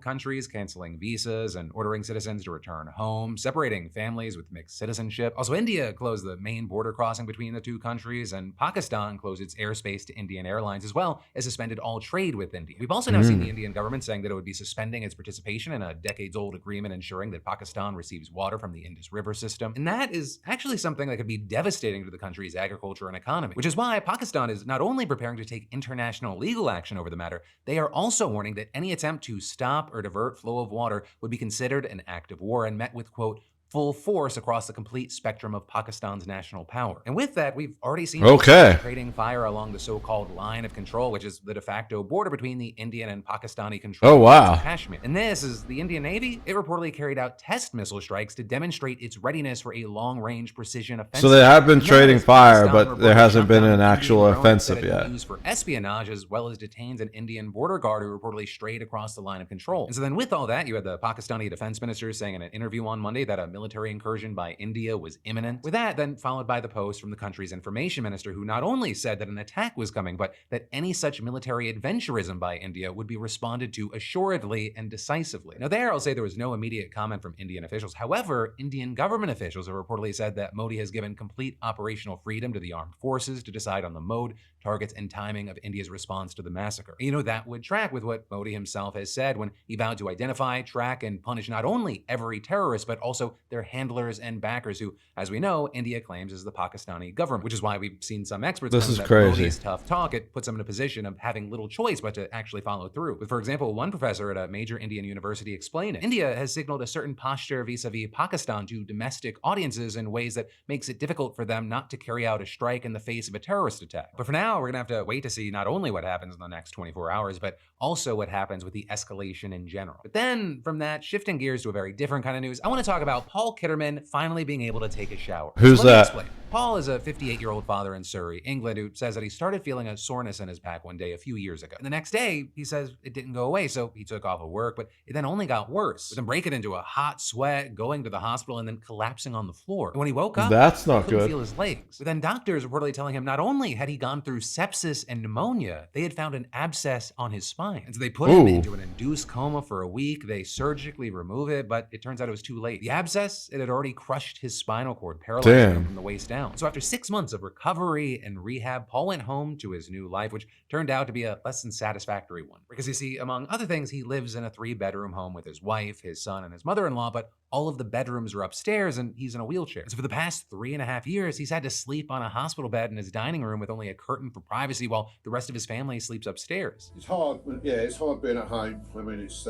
Countries canceling visas and ordering citizens to return home, separating families with mixed citizenship. Also, India closed the main border crossing between the two countries, and Pakistan closed its airspace to Indian airlines, as well as suspended all trade with India. We've also now seen the Indian government saying that it would be suspending its participation in a decades-old agreement ensuring that Pakistan receives water from the Indus River system. And that is actually something that could be devastating to the country's agriculture and economy, which is why Pakistan is not only preparing to take international legal action over the matter, they are also warning that any attempt to stop or divert flow of water would be considered an act of war and met with, quote, full force across the complete spectrum of Pakistan's national power. And with that, we've already seen trading fire along the so-called line of control, which is the de facto border between the Indian and Pakistani control of Kashmir. And this is the Indian Navy. It reportedly carried out test missile strikes to demonstrate its readiness for a long-range precision offensive. So they have been trading fire, but there hasn't been an actual offensive yet. Used for espionage, as well as detains an Indian border guard who reportedly strayed across the line of control. And so then with all that, you had the Pakistani defense minister saying in an interview on Monday that a military incursion by India was imminent. With that, then followed by the post from the country's information minister, who not only said that an attack was coming, but that any such military adventurism by India would be responded to assuredly and decisively. Now there, I'll say there was no immediate comment from Indian officials. However, Indian government officials have reportedly said that Modi has given complete operational freedom to the armed forces to decide on the mode, targets, and timing of India's response to the massacre. You know, that would track with what Modi himself has said when he vowed to identify, track, and punish not only every terrorist, but also their handlers and backers who, as we know, India claims is the Pakistani government, which is why we've seen some experts This claim is that crazy. Modi's tough talk, it puts him in a position of having little choice but to actually follow through. With, for example, one professor at a major Indian university explaining, India has signaled a certain posture vis-a-vis Pakistan to domestic audiences in ways that makes it difficult for them not to carry out a strike in the face of a terrorist attack. But for now, we're gonna have to wait to see not only what happens in the next 24 hours, but also what happens with the escalation in general. But then, from that, shifting gears to a very different kind of news, I want to talk about Paul Kitterman finally being able to take a shower. Who's So let me that? explain. Paul is a 58-year-old father in Surrey, England, who says that he started feeling a soreness in his back one day a few years ago. And the next day, he says it didn't go away, so he took off of work, but it then only got worse, with him breaking into a hot sweat, going to the hospital, and then collapsing on the floor. And when he woke up, That's he not couldn't good. feel his legs. But then doctors reportedly telling him not only had he gone through sepsis and pneumonia, they had found an abscess on his spine. And so they put him Ooh. into an induced coma for a week. They surgically remove it, but it turns out it was too late. The abscess, it had already crushed his spinal cord, paralyzing him Damn. from the waist down. So after 6 months of recovery and rehab, Paul went home to his new life, which turned out to be a less than satisfactory one. Because you see, among other things, he lives in a 3-bedroom home with his wife, his son, and his mother-in-law, but all of the bedrooms are upstairs and he's in a wheelchair. So for the past 3.5 years, he's had to sleep on a hospital bed in his dining room with only a curtain for privacy while the rest of his family sleeps upstairs. It's hard, yeah, it's hard being at home. I mean, it's,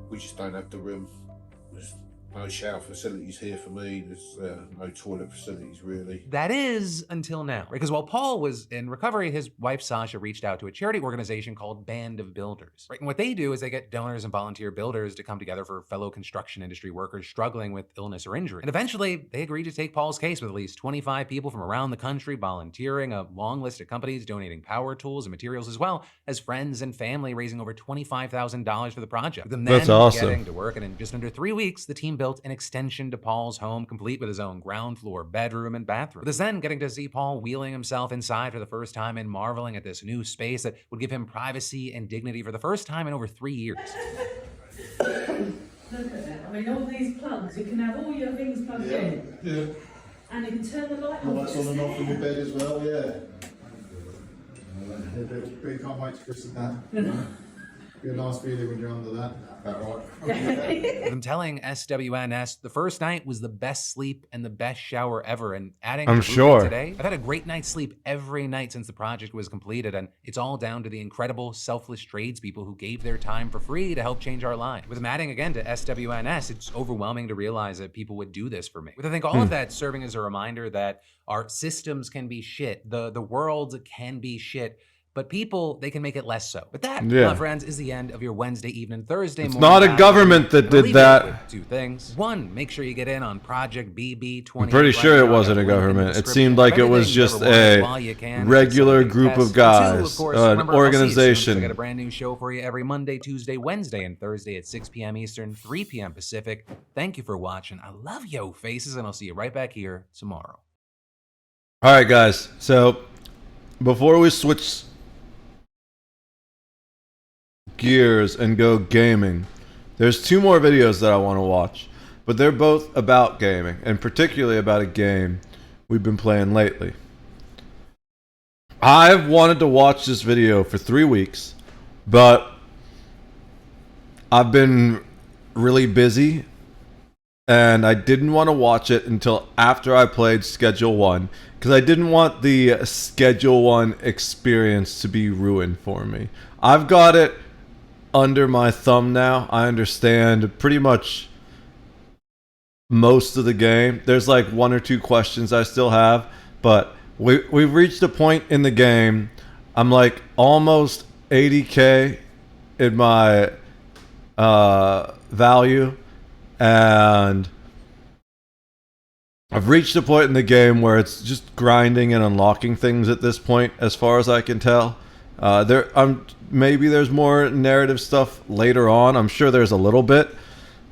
we just don't have the room. There's no shower facilities here for me. There's no toilet facilities really. That is until now, right? Because while Paul was in recovery, his wife Sasha reached out to a charity organization called Band of Builders, right? And what they do is they get donors and volunteer builders to come together for fellow construction industry workers struggling with illness or injury. And eventually, they agreed to take Paul's case with at least 25 people from around the country volunteering, a long list of companies donating power tools and materials, as well as friends and family raising over $25,000 for the project. With them That's then awesome. getting to work, and in just under 3 weeks, the team built an extension to Paul's home, complete with his own ground floor bedroom and bathroom. With us then getting to see Paul wheeling himself inside for the first time and marveling at this new space that would give him privacy and dignity for the first time in over 3 years. Look at that. I mean, all these plugs, you can have all your things plugged in. Yeah. And you can turn the light The on. lights on and off in your bed as well, yeah. We can't wait to christen that. Be a nice feeling when you're under that. With him telling SWNS the first night was the best sleep and the best shower ever, and adding I'm to boot sure. today, I've had a great night's sleep every night since the project was completed, and it's all down to the incredible selfless tradespeople who gave their time for free to help change our lives. With him adding again to SWNS, it's overwhelming to realize that people would do this for me. With I think all of that serving as a reminder that our systems can be shit, the world can be shit, but people, they can make it less so. But that, Yeah. my friends, is the end of your Wednesday evening, Thursday It's morning. not a dive. government that And I'll did leave you that. with 2 things. 1, make sure you get in on Project BB20. I'm pretty sure it wasn't a government. It seemed like it was just a regular group of guys, an organization. I got a brand new show for you every Monday, Tuesday, Wednesday, and Thursday at 6 p.m. Eastern, 3 p.m. Pacific. Thank you for watching. I love yo faces, and I'll see you right back here tomorrow. All right, guys. So before we switch gears and go gaming, there's 2 more videos that I want to watch, but they're both about gaming, and particularly about a game we've been playing lately. I've wanted to watch this video for 3 weeks, but I've been really busy, and I didn't want to watch it until after I played Schedule 1, because I didn't want the Schedule 1 experience to be ruined for me. I've got it under my thumb now. I understand pretty much most of the game. There's like 1 or 2 questions I still have, but we've reached a point in the game. I'm like almost 80k in my value, and I've reached a point in the game where it's just grinding and unlocking things at this point, as far as I can tell. Maybe there's more narrative stuff later on. I'm sure there's a little bit,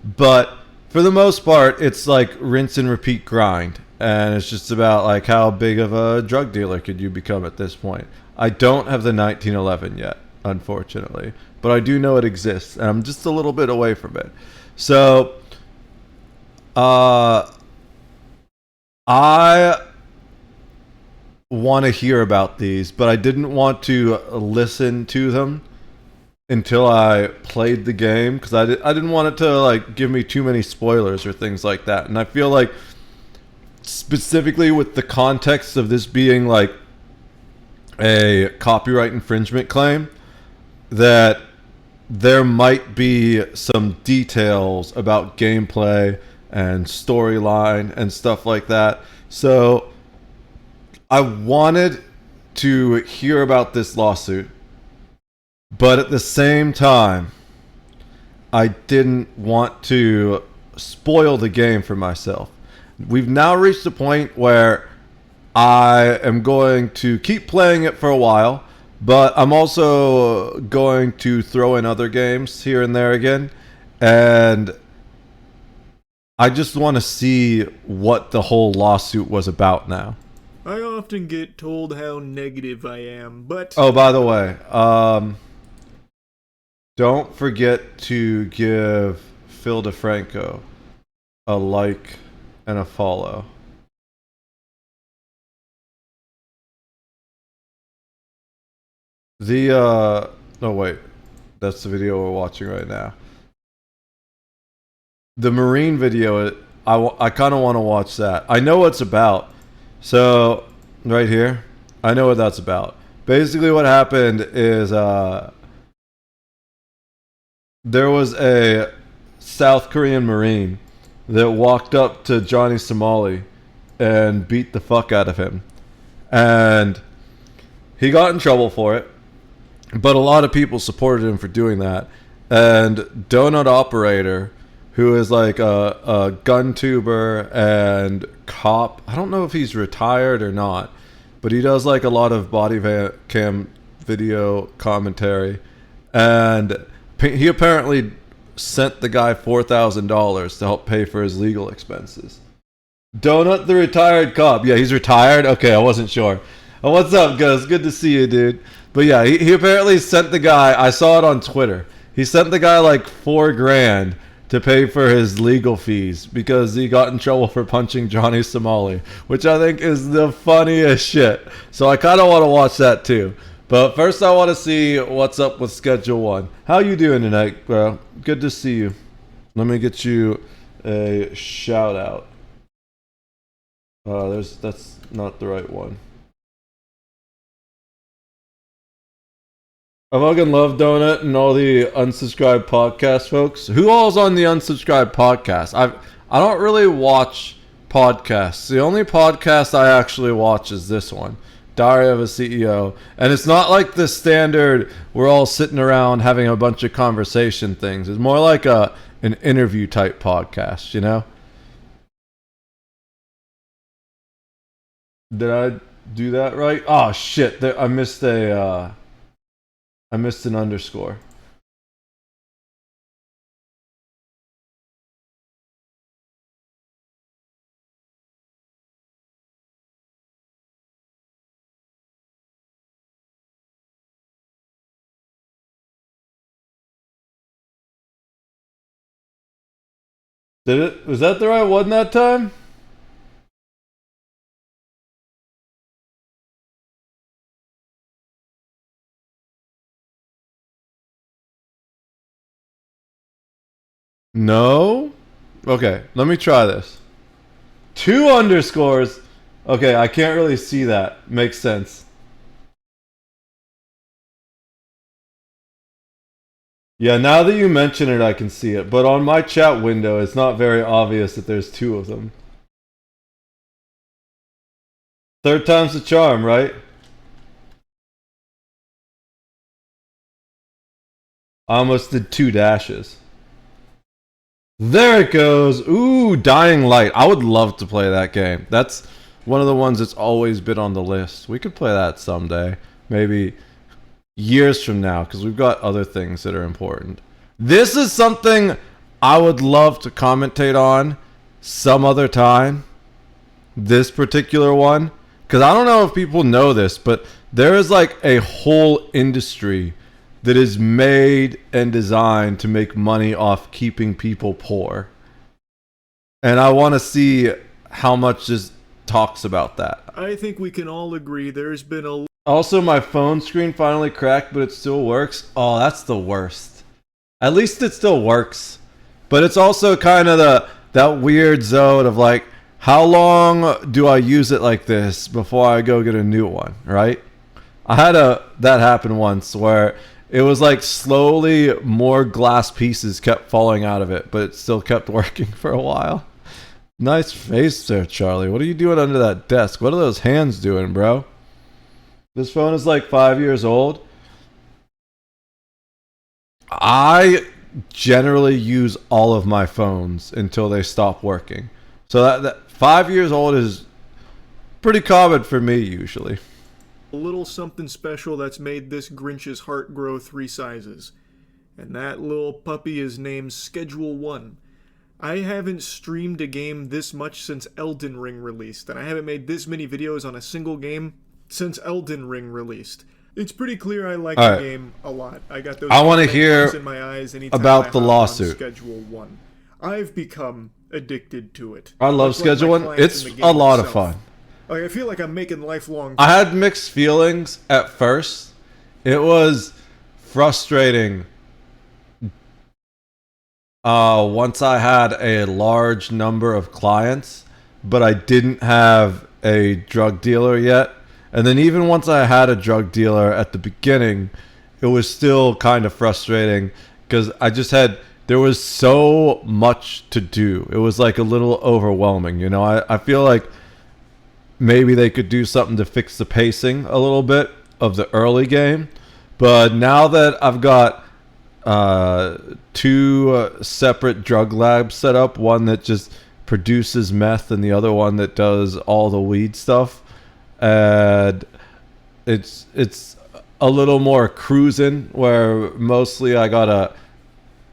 but for the most part, it's like rinse and repeat grind. And it's just about like how big of a drug dealer could you become at this point. I don't have the 1911 yet, unfortunately, but I do know it exists, and I'm just a little bit away from it. So, I want to hear about these, but I didn't want to listen to them until I played the game, because I didn't want it to like give me too many spoilers or things like that. And I feel like specifically with the context of this being like a copyright infringement claim, that there might be some details about gameplay and storyline and stuff like that. So I wanted to hear about this lawsuit, but at the same time, I didn't want to spoil the game for myself. We've now reached a point where I am going to keep playing it for a while, but I'm also going to throw in other games here and there again. And I just want to see what the whole lawsuit was about now. I often get told how negative I am, but... Oh, by the way, don't forget to give Phil DeFranco a like and a follow. Oh wait, that's the video we're watching right now. The Marine video, I kind of want to watch that. I know what it's about. So, right here, I know what that's about. Basically what happened is there was a South Korean Marine that walked up to Johnny Somali and beat the fuck out of him. And he got in trouble for it, but a lot of people supported him for doing that. And Donut Operator, who is like a gun tuber and cop, I don't know if he's retired or not, but he does like a lot of body cam video commentary. And he apparently sent the guy $4,000 to help pay for his legal expenses. Donut, the retired cop. Yeah, he's retired? Okay, I wasn't sure. Oh, what's up, Gus? Good to see you, dude. But yeah, he apparently sent the guy, I saw it on Twitter, he sent the guy like $4,000 to pay for his legal fees because he got in trouble for punching Johnny Somali, which I think is the funniest shit. So I kind of want to watch that too. But first I want to see what's up with Schedule 1. How you doing tonight, bro? Good to see you. Let me get you a shout out. That's not the right one. I fucking love Donut and all the unsubscribed podcast folks. Who all's on the unsubscribed podcast? I don't really watch podcasts. The only podcast I actually watch is this one, Diary of a CEO. And it's not like the standard we're all sitting around having a bunch of conversation things. It's more like an interview type podcast, you know? Did I do that right? Oh shit, I missed an underscore. Did it? Was that the right one that time? No? Okay, let me try this. 2 underscores. Okay, I can't really see that. Makes sense. Yeah, now that you mention it, I can see it. But on my chat window, it's not very obvious that there's 2 of them. Third time's the charm, right? I almost did 2 dashes. There it goes. Ooh, Dying Light. I would love to play that game. That's one of the ones that's always been on the list. We could play that someday. Maybe years from now, because we've got other things that are important. This is something I would love to commentate on some other time this particular one, because I don't know if people know this, but there is like a whole industry that is made and designed to make money off keeping people poor. And I want to see how much this talks about that. I think we can all agree there's been a Also, my phone screen finally cracked, but it still works. Oh, that's the worst. At least it still works. But it's also kind of that weird zone of like, how long do I use it like this before I go get a new one, right? I had that happen once where it was like slowly more glass pieces kept falling out of it, but it still kept working for a while. Nice face there, Charlie. What are you doing under that desk? What are those hands doing, bro? This phone is like 5 years old. I generally use all of my phones until they stop working. So that 5 years old is pretty common for me usually. A little something special that's made this Grinch's heart grow 3 sizes. And that little puppy is named Schedule 1. I haven't streamed a game this much since Elden Ring released, and I haven't made this many videos on a single game since Elden Ring released. It's pretty clear I like the game a lot. I got those. I want to hear in my eyes anytime about the hop on lawsuit. Schedule 1. I've become addicted to it. I love Schedule 1. It's a lot of fun. Like, I feel like I'm making lifelong. I had mixed feelings at first. It was frustrating. Once I had a large number of clients, but I didn't have a drug dealer yet. And then even once I had a drug dealer at the beginning, it was still kind of frustrating because there was so much to do. It was like a little overwhelming, you know. I feel like maybe they could do something to fix the pacing a little bit of the early game. But now that I've got 2 separate drug labs set up, one that just produces meth and the other one that does all the weed stuff, and it's a little more cruising, where mostly I gotta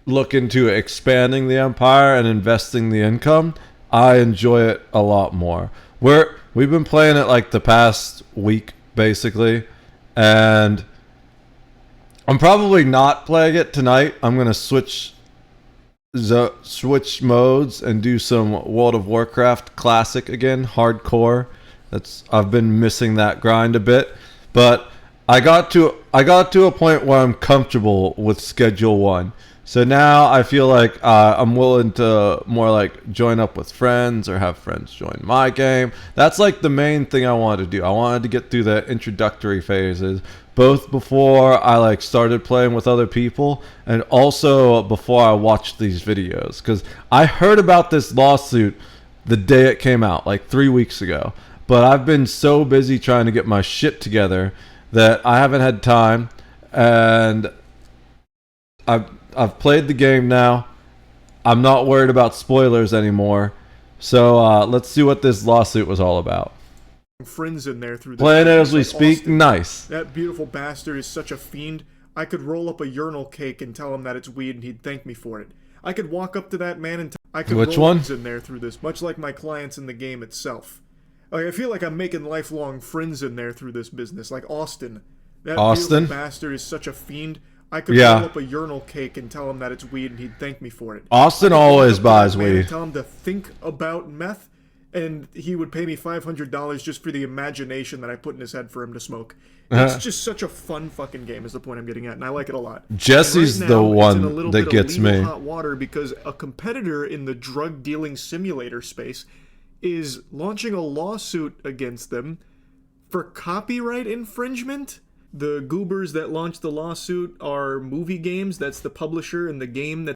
look into expanding the empire and investing the income. I enjoy it a lot more. We've been playing it like the past week basically, and I'm probably not playing it tonight. I'm gonna switch modes and do some World of Warcraft Classic again, hardcore. I've been missing that grind a bit, but I got to a point where I'm comfortable with Schedule 1. So now I feel like I'm willing to more like join up with friends or have friends join my game. That's like the main thing I wanted to do. I wanted to get through the introductory phases, both before I like started playing with other people and also before I watched these videos. Because I heard about this lawsuit the day it came out, like 3 weeks ago. But I've been so busy trying to get my shit together that I haven't had time, and I've played the game now. I'm not worried about spoilers anymore. So let's see what this lawsuit was all about. Friends in there through the playing it as we speak. Austin, nice. That beautiful bastard is such a fiend. I could roll up a urinal cake and tell him that it's weed, and he'd thank me for it. I could walk up to that man and I could Which roll one? in there through this, much like my clients in the game itself. Like, I feel like I'm making lifelong friends in there through this business, like Austin. That beautiful bastard is such a fiend. I could roll up a urinal cake and tell him that it's weed, and he'd thank me for it. Austin always buys weed. And tell him to think about meth, and he would pay me $500 just for the imagination that I put in his head for him to smoke. It's just such a fun fucking game is the point I'm getting at, and I like it a lot. Jesse's right now, the one that gets me. Hot water because a competitor in the drug dealing simulator space is launching a lawsuit against them for copyright infringement. The goobers that launched the lawsuit are Movie Games. That's the publisher in the game that.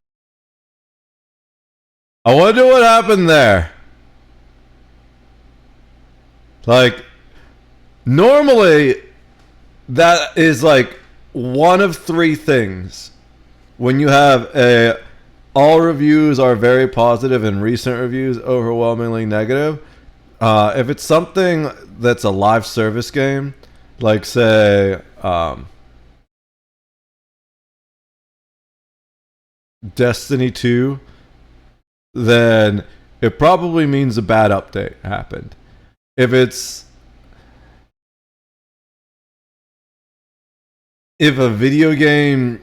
I wonder what happened there. Like, normally, that is like one of 3 things. When you have all reviews are very positive and recent reviews overwhelmingly negative. If it's something that's a live service game, like say Destiny 2, then it probably means a bad update happened. If a video game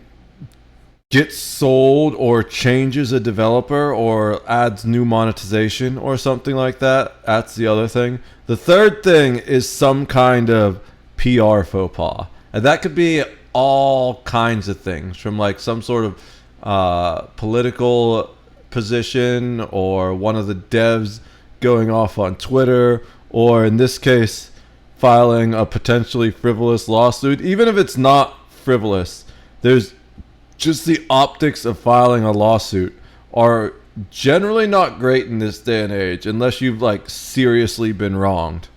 gets sold or changes a developer or adds new monetization or something like that, that's the other thing. The third thing is some kind of PR faux pas. And that could be all kinds of things, from like some sort of political position, or one of the devs going off on Twitter, or in this case, filing a potentially frivolous lawsuit. Even if it's not frivolous, there's just the optics of filing a lawsuit are generally not great in this day and age, unless you've like seriously been wronged.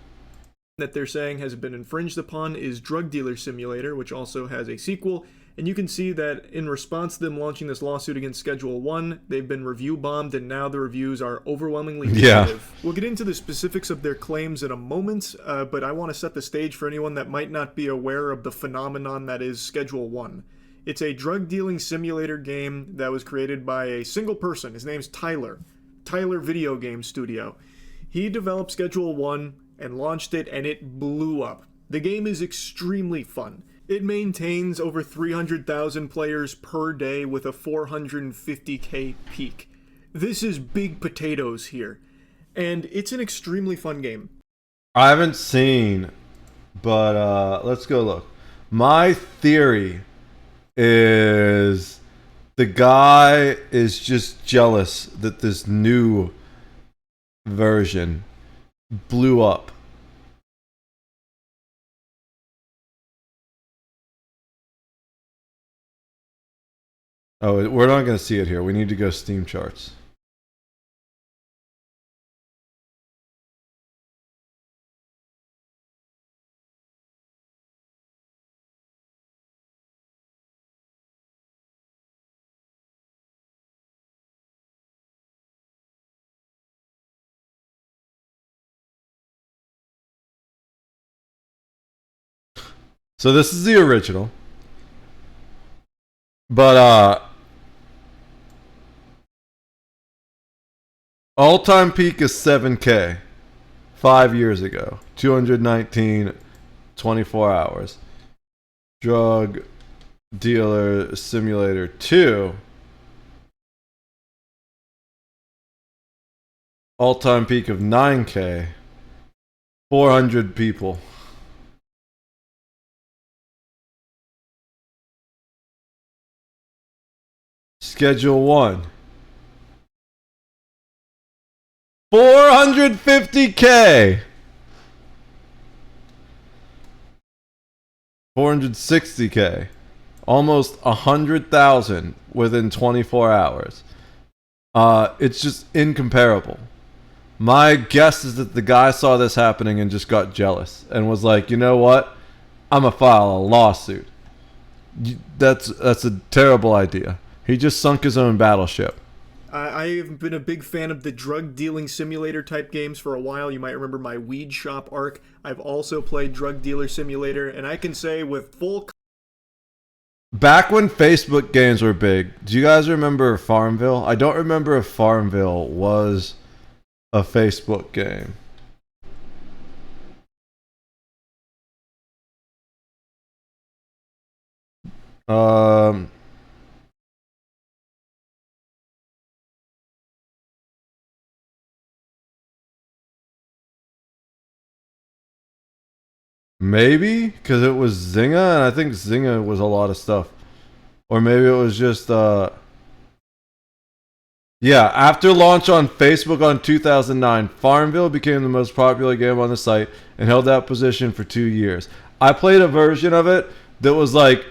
That they're saying has been infringed upon is Drug Dealer Simulator, which also has a sequel. And you can see that in response to them launching this lawsuit against Schedule 1, they've been review bombed, and now the reviews are overwhelmingly negative. We'll get into the specifics of their claims in a moment, but I want to set the stage for anyone that might not be aware of the phenomenon that is Schedule 1. It's a drug dealing simulator game that was created by a single person. His name's Tyler Video Game Studio. He developed Schedule 1 and launched it, and it blew up. The game is extremely fun. It maintains over 300,000 players per day with a 450k peak. This is big potatoes here, and it's an extremely fun game. I haven't seen, but let's go look. My theory is the guy is just jealous that this new version blew up. Oh, we're not going to see it here. We need to go Steam charts. So this is the original. But all-time peak is 7K 5 years ago. 219 24 hours. Drug Dealer Simulator 2. All-time peak of 9K 400 people. Schedule 1. 450K. 460K. Almost 100,000 within 24 hours. It's just incomparable. My guess is that the guy saw this happening and just got jealous and was like, you know what? I'm gonna file a lawsuit. That's a terrible idea. He just sunk his own battleship. I've been a big fan of the drug dealing simulator type games for a while. You might remember my Weed Shop arc. I've also played Drug Dealer Simulator, and I can say with full... Back when Facebook games were big, do you guys remember Farmville? I don't remember if Farmville was a Facebook game. Maybe because it was Zynga, and I think Zynga was a lot of stuff. Or maybe it was just yeah, after launch on Facebook on 2009, Farmville became the most popular game on the site and held that position for 2 years. I played a version of it that was like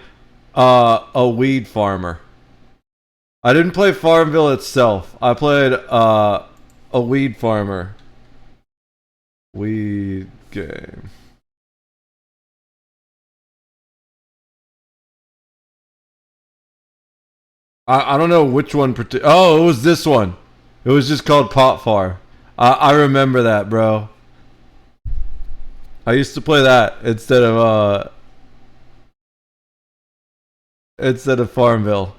a weed farmer. I didn't play Farmville itself. I played a weed farmer. Weed game. I don't know which one. Oh, it was this one. It was just called Pot Far. I remember that, bro. I used to play that instead of Farmville.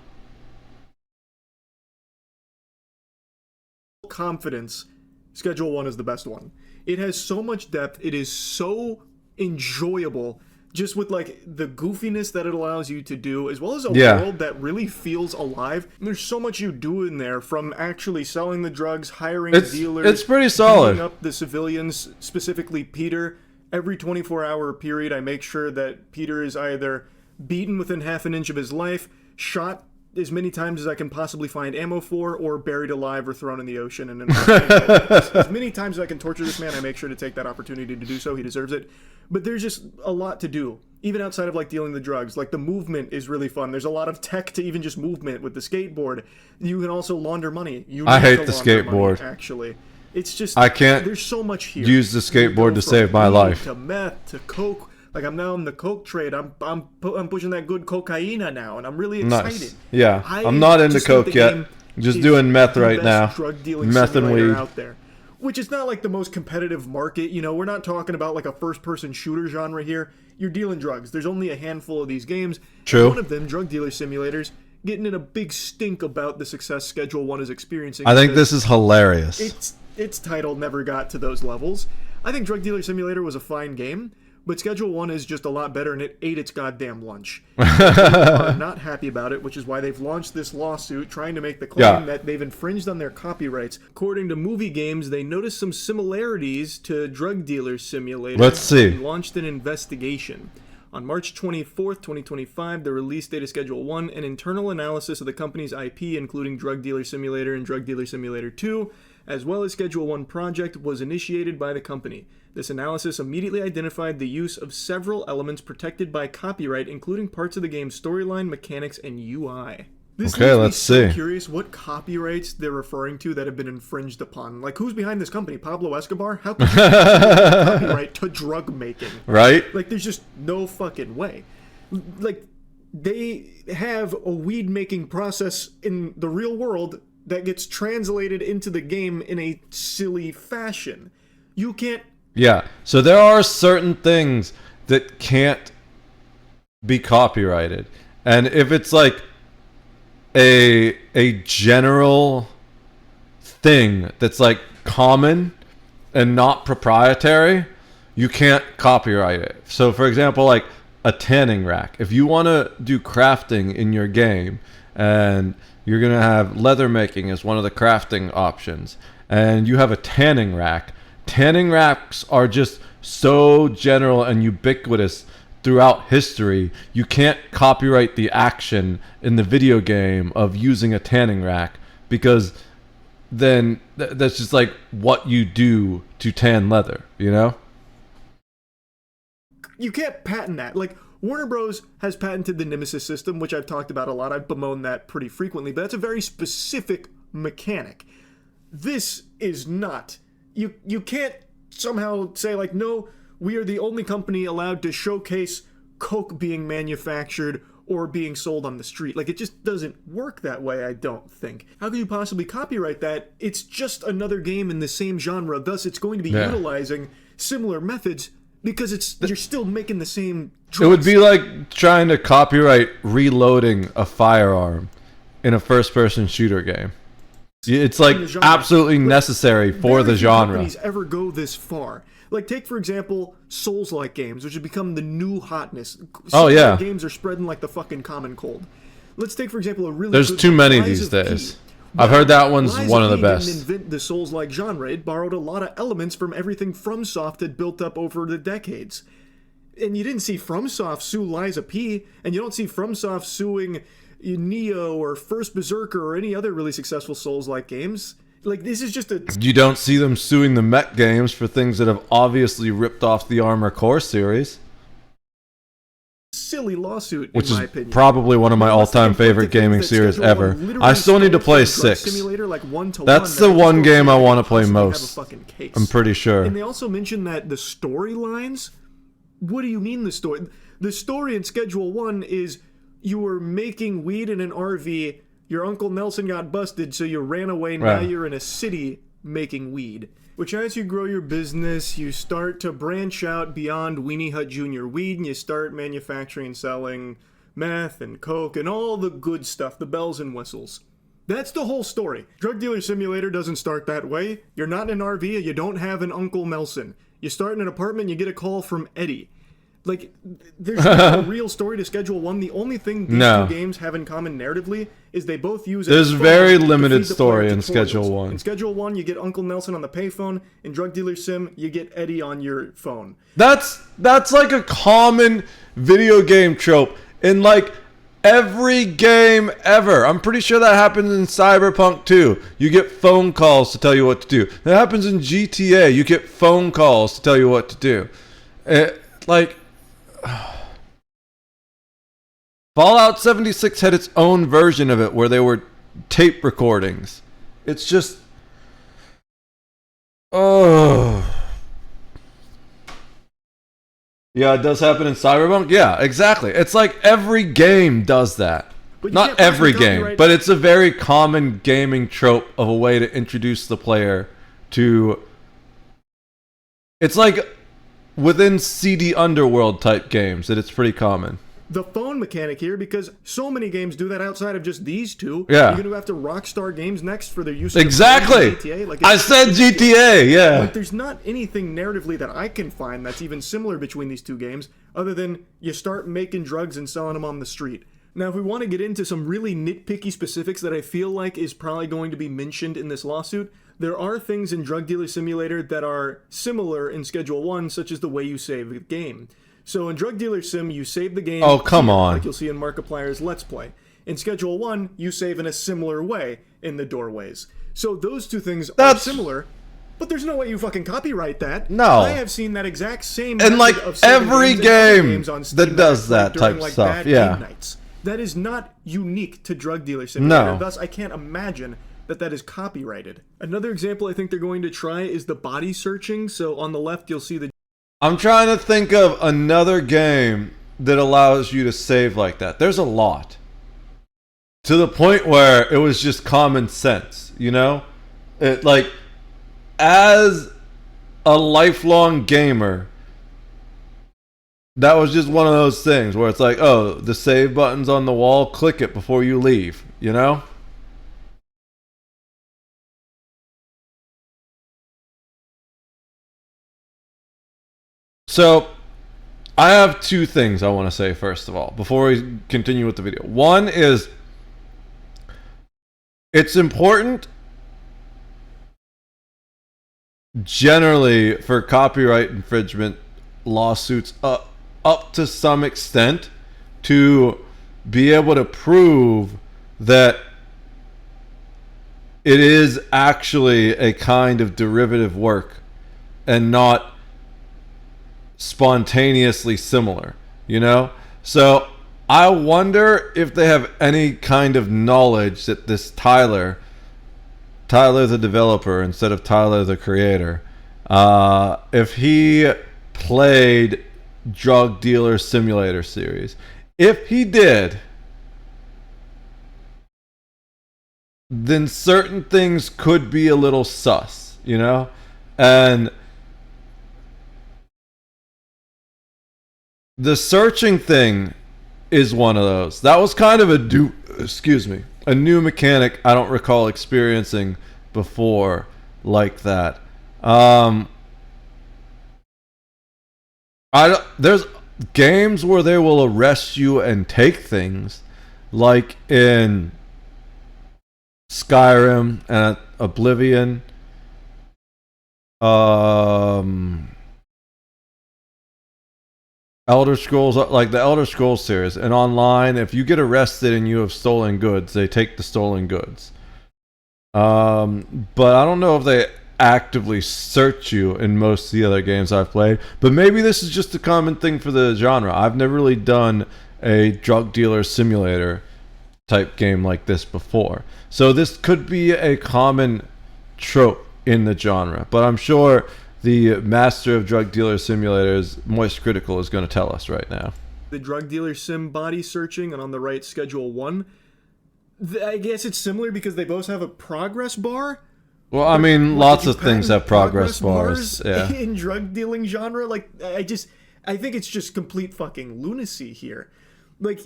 confidence, Schedule 1 is the best one. It has so much depth. It is so enjoyable, just with like the goofiness that it allows you to do, as well as a world that really feels alive. There's so much you do in there, from actually selling the drugs, hiring dealers. It's pretty solid. Beating up the civilians, specifically Peter. Every 24-hour period, I make sure that Peter is either beaten within half an inch of his life, shot as many times as I can possibly find ammo for, or buried alive or thrown in the ocean. And as many times as I can torture this man, I make sure to take that opportunity to do so. He deserves it. But there's just a lot to do, even outside of like dealing the drugs. Like the movement is really fun. There's a lot of tech to even just movement with the skateboard. You can also launder money. I hate the skateboard. Money, actually. It's just, I can't there's so much here. use the skateboard to save my life. To meth, to coke. Like I'm now in the coke trade. I'm pushing that good cocaina now, and I'm really excited. Nice. Yeah, I'm not into coke yet. Just doing meth right now. Drug dealing meth and weed out there, which is not like the most competitive market. You know, we're not talking about like a first-person shooter genre here. You're dealing drugs. There's only a handful of these games. True. One of them, Drug Dealer Simulators, getting in a big stink about the success Schedule 1 is experiencing. I think this is hilarious. Its title never got to those levels. I think Drug Dealer Simulator was a fine game, but Schedule 1 is just a lot better, and it ate its goddamn lunch. People are not happy about it, which is why they've launched this lawsuit trying to make the claim that they've infringed on their copyrights. According to Movie Games, they noticed some similarities to Drug Dealer Simulator. Let's see. And launched an investigation. On March 24th, 2025, the release date of Schedule 1, an internal analysis of the company's IP, including Drug Dealer Simulator and Drug Dealer Simulator 2, as well as Schedule 1 project, was initiated by the company. This analysis immediately identified the use of several elements protected by copyright, including parts of the game's storyline, mechanics, and UI. This okay, let's see. see. Curious what copyrights they're referring to that have been infringed upon. Like, who's behind this company? Pablo Escobar? How can you copyright to drug making? Right? Like, there's just no fucking way. Like, they have a weed making process in the real world that gets translated into the game in a silly fashion. You can't. Yeah. So there are certain things that can't be copyrighted. And if it's like a general thing that's like common and not proprietary, you can't copyright it. So for example, like a tanning rack. If you want to do crafting in your game and you're going to have leather making as one of the crafting options, and you have a tanning rack. Tanning racks are just so general and ubiquitous throughout history. You can't copyright the action in the video game of using a tanning rack, because then that's just like what you do to tan leather, you know? You can't patent that. Like, Warner Bros. Has patented the Nemesis system, which I've talked about a lot. I've bemoaned that pretty frequently, but that's a very specific mechanic. This is not. You can't somehow say, like, no, we are the only company allowed to showcase coke being manufactured or being sold on the street. Like, it just doesn't work that way, I don't think. How could you possibly copyright that? It's just another game in the same genre, thus it's going to be utilizing similar methods, because you're still making the same drugs. It would be like trying to copyright reloading a firearm in a first-person shooter game. It's like absolutely necessary for the genre. Companies ever go this far? Like, take for example Souls-like games, which have become the new hotness. Souls-like games are spreading like the fucking common cold. Let's take for example a really. There's too many these days. I've heard that one's one of the best. Didn't invent the Souls-like genre. It borrowed a lot of elements from everything FromSoft had built up over the decades. And you didn't see FromSoft sue Liza P, and you don't see FromSoft suing Neo or First Berserker or any other really successful Souls-like games. Like, this is just a... You don't see them suing the mech games for things that have obviously ripped off the Armored Core series. Silly lawsuit, which in my is opinion. Probably one of my all-time favorite gaming series ever. I still need to play 6. Like That's the one game I want to play most. I'm pretty sure. And they also mentioned that the storylines... What do you mean the story? The story in Schedule 1 is you were making weed in an RV, your Uncle Nelson got busted, so you ran away, now you're in a city making weed. Which, as you grow your business, you start to branch out beyond Weenie Hut Jr. weed, and you start manufacturing and selling meth and coke and all the good stuff, the bells and whistles. That's the whole story. Drug Dealer Simulator doesn't start that way. You're not in an RV and you don't have an Uncle Nelson. You start in an apartment and you get a call from Eddie. Like, there's not a real story to Schedule 1. The only thing these two games have in common narratively is they both use There's very limited to story in tutorials. Schedule 1. In Schedule 1, you get Uncle Nelson on the payphone. In Drug Dealer Sim, you get Eddie on your phone. That's like a common video game trope in like every game ever. I'm pretty sure that happens in Cyberpunk too. You get phone calls to tell you what to do. That happens in GTA. You get phone calls to tell you what to do. Fallout 76 had its own version of it where they were tape recordings. It's just... Oh... Yeah, it does happen in Cyberpunk. Yeah, exactly. It's like every game does that. Not every game, but it's a very common gaming trope of a way to introduce the player to... It's like within CD Underworld type games that it's pretty common. The phone mechanic here, because so many games do that outside of just these two. Yeah. You're going to have to Rockstar Games next for their use of Exactly. GTA. Like, I said GTA, yeah. Like, there's not anything narratively that I can find that's even similar between these two games, other than you start making drugs and selling them on the street. Now, if we want to get into some really nitpicky specifics that I feel like is probably going to be mentioned in this lawsuit, there are things in Drug Dealer Simulator that are similar in Schedule 1, such as the way you save the game. So in Drug Dealer Sim, you save the game... Oh, come on. Like you'll see in Markiplier's Let's Play. In Schedule 1, you save in a similar way in the doorways. So those two things are similar, but there's no way you fucking copyright that. No. I have seen that exact same And like method of saving every games game on Steam that does that during, type like, stuff, bad yeah. game nights. That is not unique to Drug Dealer Simulator. No. Thus, I can't imagine that is copyrighted. Another example I think they're going to try is the body searching. So on the left, you'll see the... I'm trying to think of another game that allows you to save like that. There's a lot. To the point where it was just common sense, you know? It, like, as a lifelong gamer, that was just one of those things where it's like, oh, the save button's on the wall, click it before you leave, you know? So, I have two things I want to say first of all, before we continue with the video. One is, it's important generally for copyright infringement lawsuits up to some extent to be able to prove that it is actually a kind of derivative work and not spontaneously similar, you know? So I wonder if they have any kind of knowledge that this Tyler the developer instead of Tyler the creator, if he played Drug Dealer Simulator series. If he did, then certain things could be a little sus, you know? And the searching thing is one of those. That was kind of a new mechanic I don't recall experiencing before like that. There's games where they will arrest you and take things, like in Skyrim and Oblivion. Elder Scrolls, like the Elder Scrolls series, and online, if you get arrested and you have stolen goods, they take the stolen goods. But I don't know if they actively search you in most of the other games I've played. But maybe this is just a common thing for the genre. I've never really done a Drug Dealer Simulator type game like this before. So this could be a common trope in the genre. But I'm sure the master of Drug Dealer Simulators, Moist Critical, is going to tell us right now. The Drug Dealer Sim body searching, and on the right, Schedule 1. I guess it's similar because they both have a progress bar. Well, I mean, lots of things have progress bars. Yeah. In drug dealing genre, like, I think it's just complete fucking lunacy here. Like,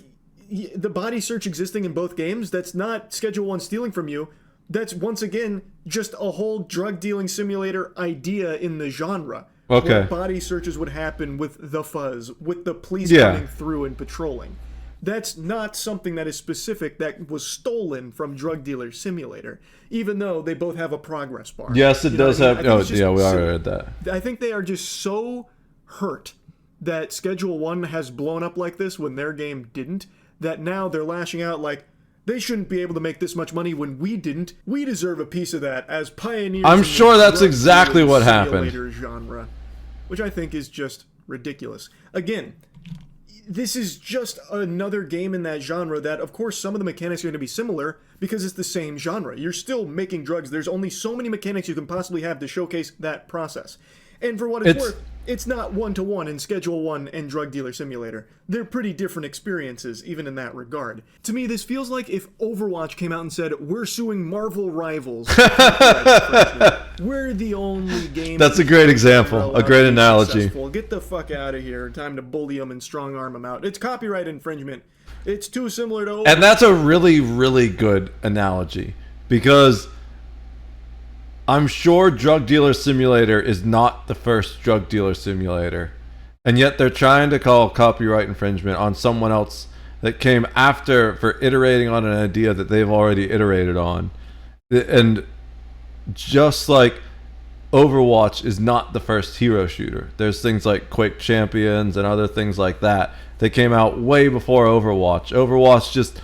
the body search existing in both games, that's not Schedule 1 stealing from you. That's, once again, just a whole drug dealing simulator idea in the genre. Okay. Where body searches would happen with the fuzz, with the police Yeah. coming through and patrolling. That's not something that is specific that was stolen from Drug Dealer Simulator, even though they both have a progress bar. Yes, it You know does what I mean? have. I think Oh, it's just yeah, we silly. already read that. I think they are just so hurt that Schedule 1 has blown up like this when their game didn't, that now they're lashing out like, they shouldn't be able to make this much money when we didn't. We deserve a piece of that as pioneers. I'm in the sure that's drug exactly dealing what happened. simulator genre, which I think is just ridiculous. Again, this is just another game in that genre that, of course, some of the mechanics are going to be similar because it's the same genre. You're still making drugs. There's only so many mechanics you can possibly have to showcase that process. And for what it's worth, it's not one-to-one in Schedule 1 and Drug Dealer Simulator. They're pretty different experiences, even in that regard. To me, this feels like if Overwatch came out and said, we're suing Marvel Rivals. We're the only game... That's a great example, a great analogy. Successful. Get the fuck out of here. Time to bully them and strong-arm them out. It's copyright infringement. It's too similar to Overwatch. And that's a really, really good analogy. Because I'm sure Drug Dealer Simulator is not the first Drug Dealer Simulator. And yet they're trying to call copyright infringement on someone else that came after for iterating on an idea that they've already iterated on. And just like Overwatch is not the first hero shooter. There's things like Quake Champions and other things like that. They came out way before Overwatch. Overwatch just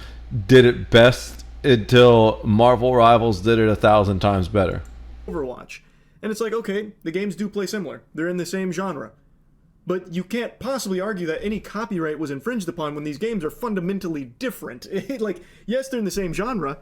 did it best until Marvel Rivals did it 1,000 times better. Overwatch. And it's like, okay, the games do play similar. They're in the same genre. But you can't possibly argue that any copyright was infringed upon when these games are fundamentally different. Like, yes, they're in the same genre,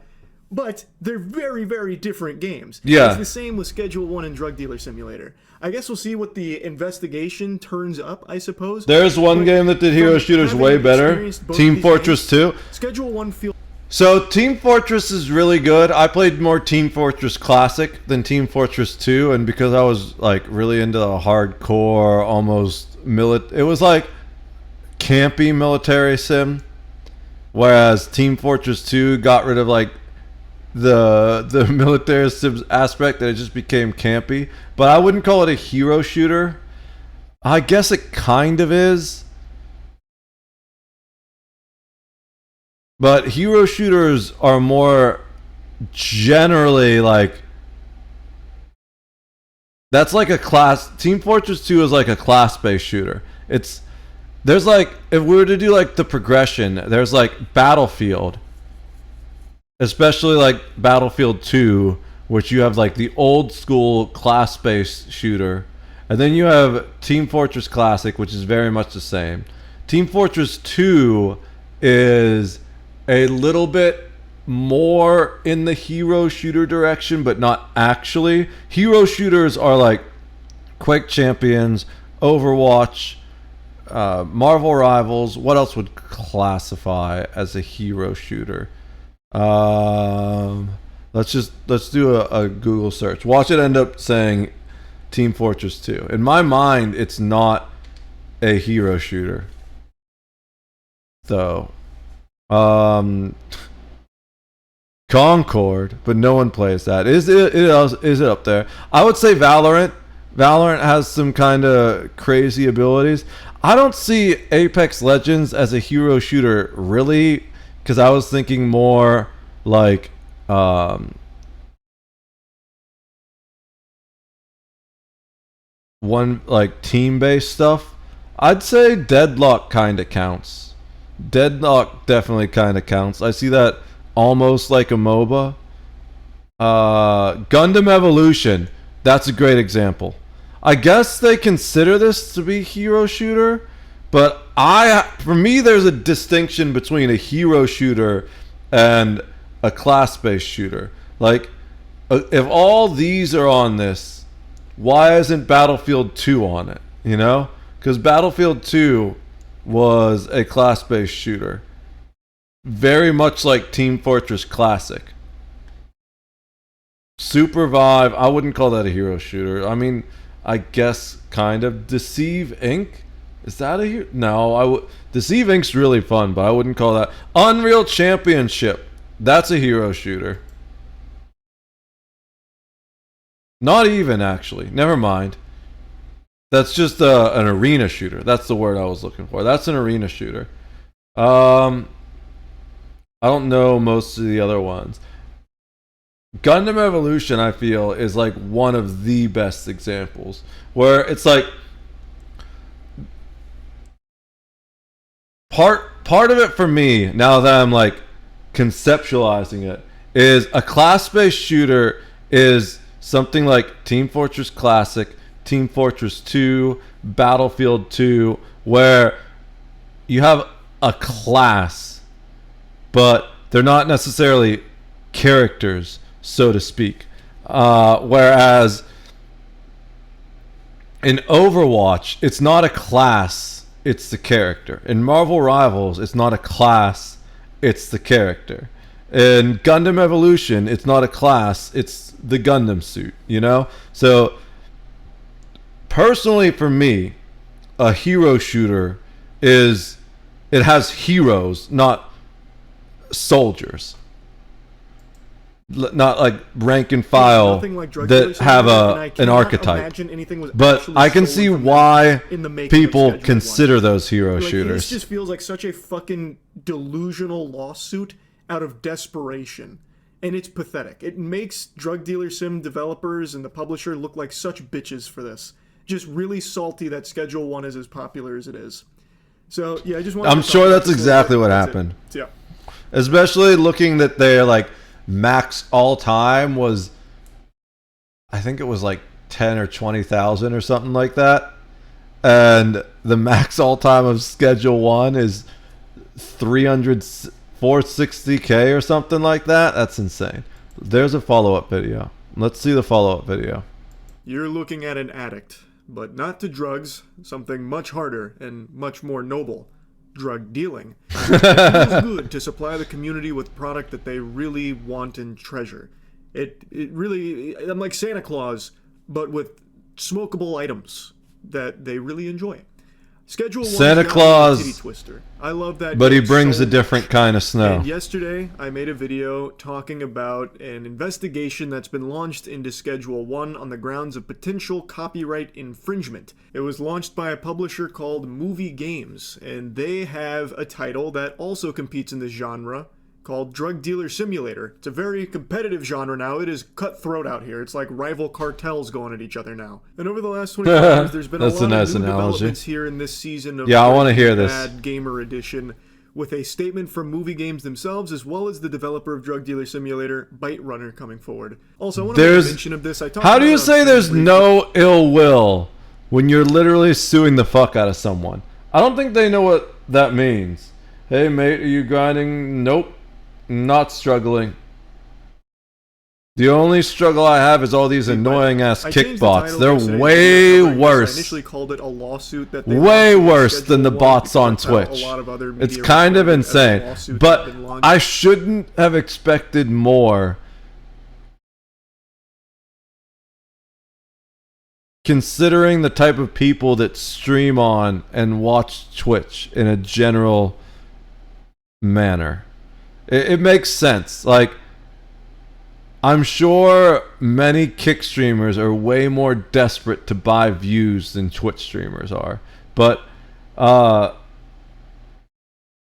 but they're very, very different games. Yeah. It's the same with Schedule 1 and Drug Dealer Simulator. I guess we'll see what the investigation turns up, I suppose. There's one But game that did hero shooters way better. experienced both Team these Fortress games, 2. Schedule 1 feels... So Team Fortress is really good. I played more Team Fortress Classic than Team Fortress 2, and because I was like really into the hardcore, almost it was like campy military sim, whereas Team Fortress 2 got rid of like the military sim aspect, and it just became campy. But I wouldn't call it a hero shooter. I guess it kind of is. But hero shooters are more generally like... That's like a class... Team Fortress 2 is like a class-based shooter. There's like... If we were to do like the progression, there's like Battlefield. Especially like Battlefield 2, which you have like the old school class-based shooter. And then you have Team Fortress Classic, which is very much the same. Team Fortress 2 is a little bit more in the hero shooter direction, but not actually. Hero shooters are like Quake Champions, Overwatch, Marvel Rivals. What else would classify as a hero shooter? Let's do a Google search. Watch it end up saying Team Fortress 2. In my mind, it's not a hero shooter. So, Concord, but no one plays that. Is it up there? I would say Valorant. Valorant has some kind of crazy abilities. I don't see Apex Legends as a hero shooter really, because I was thinking more like one like team-based stuff. I'd say Deadlock kind of counts. Deadlock definitely kind of counts. I see that almost like a MOBA. Gundam Evolution, that's a great example. I guess they consider this to be hero shooter, but for me there's a distinction between a hero shooter and a class-based shooter. Like, if all these are on this, why isn't Battlefield 2 on it? You know? Because Battlefield 2 was a class-based shooter. Very much like Team Fortress Classic. Supervive, I wouldn't call that a hero shooter. I mean, I guess kind of. Deceive Inc. Is that a hero? No, I would. Deceive Inc.'s really fun, but I wouldn't call that. Unreal Championship. That's a hero shooter. Not even, actually. Never mind. That's just an arena shooter. That's the word I was looking for. That's an arena shooter. I don't know most of the other ones. Gundam Evolution, I feel, is like one of the best examples. Where it's like... Part of it for me, now that I'm like conceptualizing it, is a class-based shooter is something like Team Fortress Classic, Team Fortress 2, Battlefield 2, where you have a class, but they're not necessarily characters, so to speak. Whereas in Overwatch, it's not a class, it's the character. In Marvel Rivals, it's not a class, it's the character. In Gundam Evolution, it's not a class, it's the Gundam suit, you know? So, personally for me, a hero shooter is... It has heroes, not soldiers. Not like rank and file that have an archetype. But I can see why people consider those hero shooters. This just feels like such a fucking delusional lawsuit out of desperation. And it's pathetic. It makes drug dealer sim developers and the publisher look like such bitches for this. Just really salty that Schedule 1 is as popular as it is. So, yeah, I just want I'm sure that's exactly what happened. Yeah. Especially looking that they're like max all time was, I think it was like 10 or 20,000 or something like that, and the max all time of Schedule 1 is 460k or something like that. That's insane. There's a follow-up video. Let's see the follow-up video. You're looking at an addict, but not to drugs, something much harder and much more noble. Drug dealing. It feels good to supply the community with product that they really want and treasure. It really... I'm like Santa Claus, but with smokable items that they really enjoy. Schedule 1 Santa Claus, titty twister. I love that. But he brings a different kind of snow. And yesterday, I made a video talking about an investigation that's been launched into Schedule 1 on the grounds of potential copyright infringement. It was launched by a publisher called Movie Games, and they have a title that also competes in this genre called Drug Dealer Simulator. It's a very competitive genre now. It is cutthroat out here. It's like rival cartels going at each other now. And over the last 24 hours, there's been a lot of new developments here in this season of I want to hear Bad Gamer Edition, with a statement from Movie Games themselves, as well as the developer of Drug Dealer Simulator, Bite Runner, coming forward. Also, I want to make a mention of this. How do you say there's no ill will when you're literally suing the fuck out of someone? I don't think they know what that means. Hey, mate, are you grinding? Nope. Not struggling. The only struggle I have is all these annoying ass kickbots. They're way worse. I initially called it a lawsuit that way worse than the bots on Twitch. It's kind of insane. But I shouldn't have expected more, considering the type of people that stream on and watch Twitch in a general manner. It makes sense. Like, I'm sure many Kick streamers are way more desperate to buy views than Twitch streamers are. But I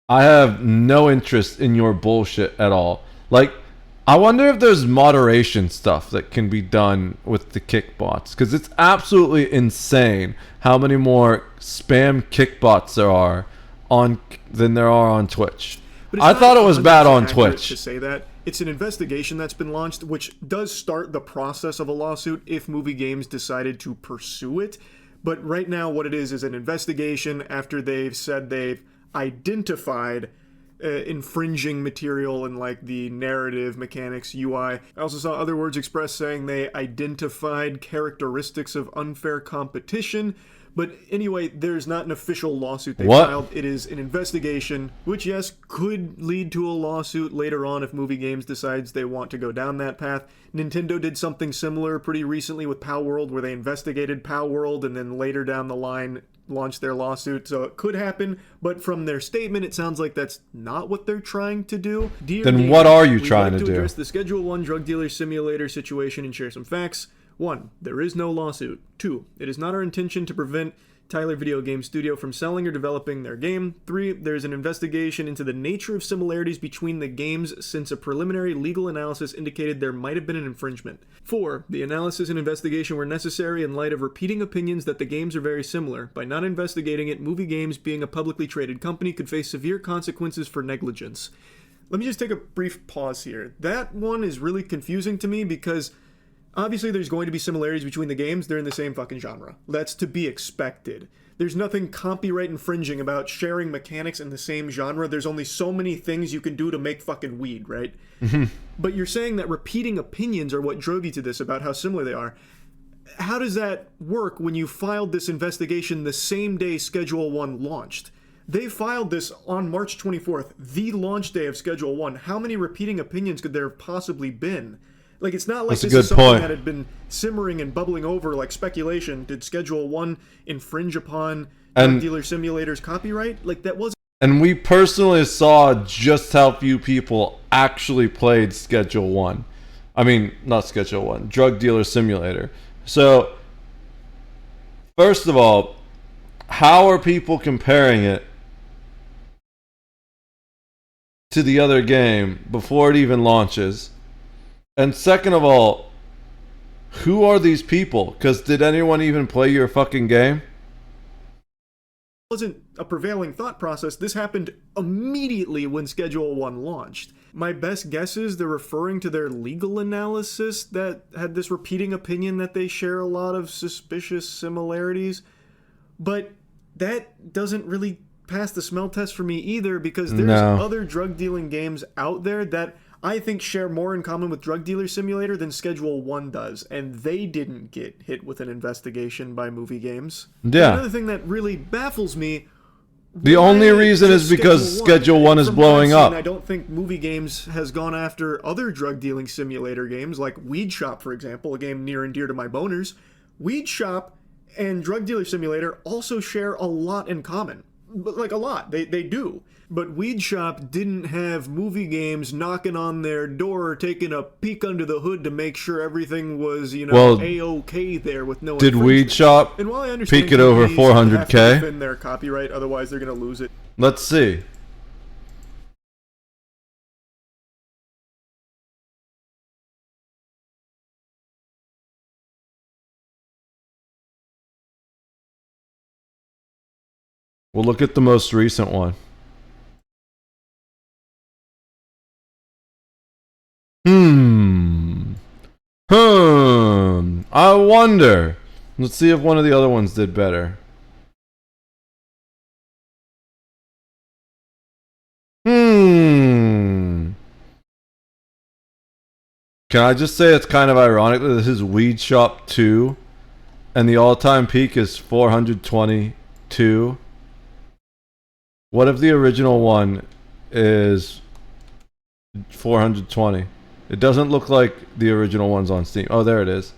have no interest in your bullshit at all. Like, I wonder if there's moderation stuff that can be done with the Kick bots, because it's absolutely insane how many more spam Kick bots there are than there are on Twitch. I thought it was bad on Twitch. To say that, it's an investigation that's been launched, which does start the process of a lawsuit if Movie Games decided to pursue it. But right now, what it is an investigation after they've said they've identified infringing material in like the narrative, mechanics, UI. I also saw other words expressed saying they identified characteristics of unfair competition. But anyway, there's not an official lawsuit they filed. It is an investigation, which, yes, could lead to a lawsuit later on if Movie Games decides they want to go down that path. Nintendo did something similar pretty recently with Pow World, where they investigated Pow World and then later down the line launch their lawsuit, so it could happen, but from their statement, it sounds like that's not what they're trying to do. Then what are you trying to do? Address the Schedule 1 drug dealer simulator situation and share some facts. 1. There is no lawsuit. 2. It is not our intention to prevent Tyler Video Game Studio from selling or developing their game. 3. There's an investigation into the nature of similarities between the games since a preliminary legal analysis indicated there might have been an infringement. 4. The analysis and investigation were necessary in light of repeating opinions that the games are very similar. By not investigating it, Movie Games, being a publicly traded company, could face severe consequences for negligence. Let me just take a brief pause here. That one is really confusing to me because obviously there's going to be similarities between the games. They're in the same fucking genre. That's to be expected. There's nothing copyright infringing about sharing mechanics in the same genre. There's only so many things you can do to make fucking weed, right? But you're saying that repeating opinions are what drove you to this about how similar they are. How does that work when you filed this investigation the same day Schedule 1 launched? They filed this on March 24th, the launch day of Schedule 1. How many repeating opinions could there have possibly been? Like, it's not like this is something that had been simmering and bubbling over like speculation. Did Schedule 1 infringe upon Drug Dealer Simulator's copyright? Like, that wasn't... And we personally saw just how few people actually played Schedule 1. I mean, not Schedule 1, Drug Dealer Simulator. So, first of all, how are people comparing it to the other game before it even launches? And second of all, who are these people? Because did anyone even play your fucking game? Wasn't a prevailing thought process. This happened immediately when Schedule 1 launched. My best guess is they're referring to their legal analysis that had this repeating opinion that they share a lot of suspicious similarities. But that doesn't really pass the smell test for me either, because there's other drug dealing games out there that I think share more in common with Drug Dealer Simulator than Schedule 1 does, and they didn't get hit with an investigation by Movie Games. Yeah. Another thing that really baffles me, the only reason is because Schedule 1 is blowing up. I don't think Movie Games has gone after other drug dealing simulator games like Weed Shop, for example, a game near and dear to my boners. Weed Shop and Drug Dealer Simulator also share a lot in common. Like, a lot. They do. But Weed Shop didn't have Movie Games knocking on their door, taking a peek under the hood to make sure everything was, A-OK there with no Did Weed Shop and while I understand peek it over companies have to $400K? defend their copyright, otherwise they're going to lose it. Let's see. We'll look at the most recent one. I wonder. Let's see if one of the other ones did better. Can I just say it's kind of ironic that this is Weed Shop 2 and the all-time peak is 422? What if the original one is 420? It doesn't look like the original one's on Steam. Oh, there it is.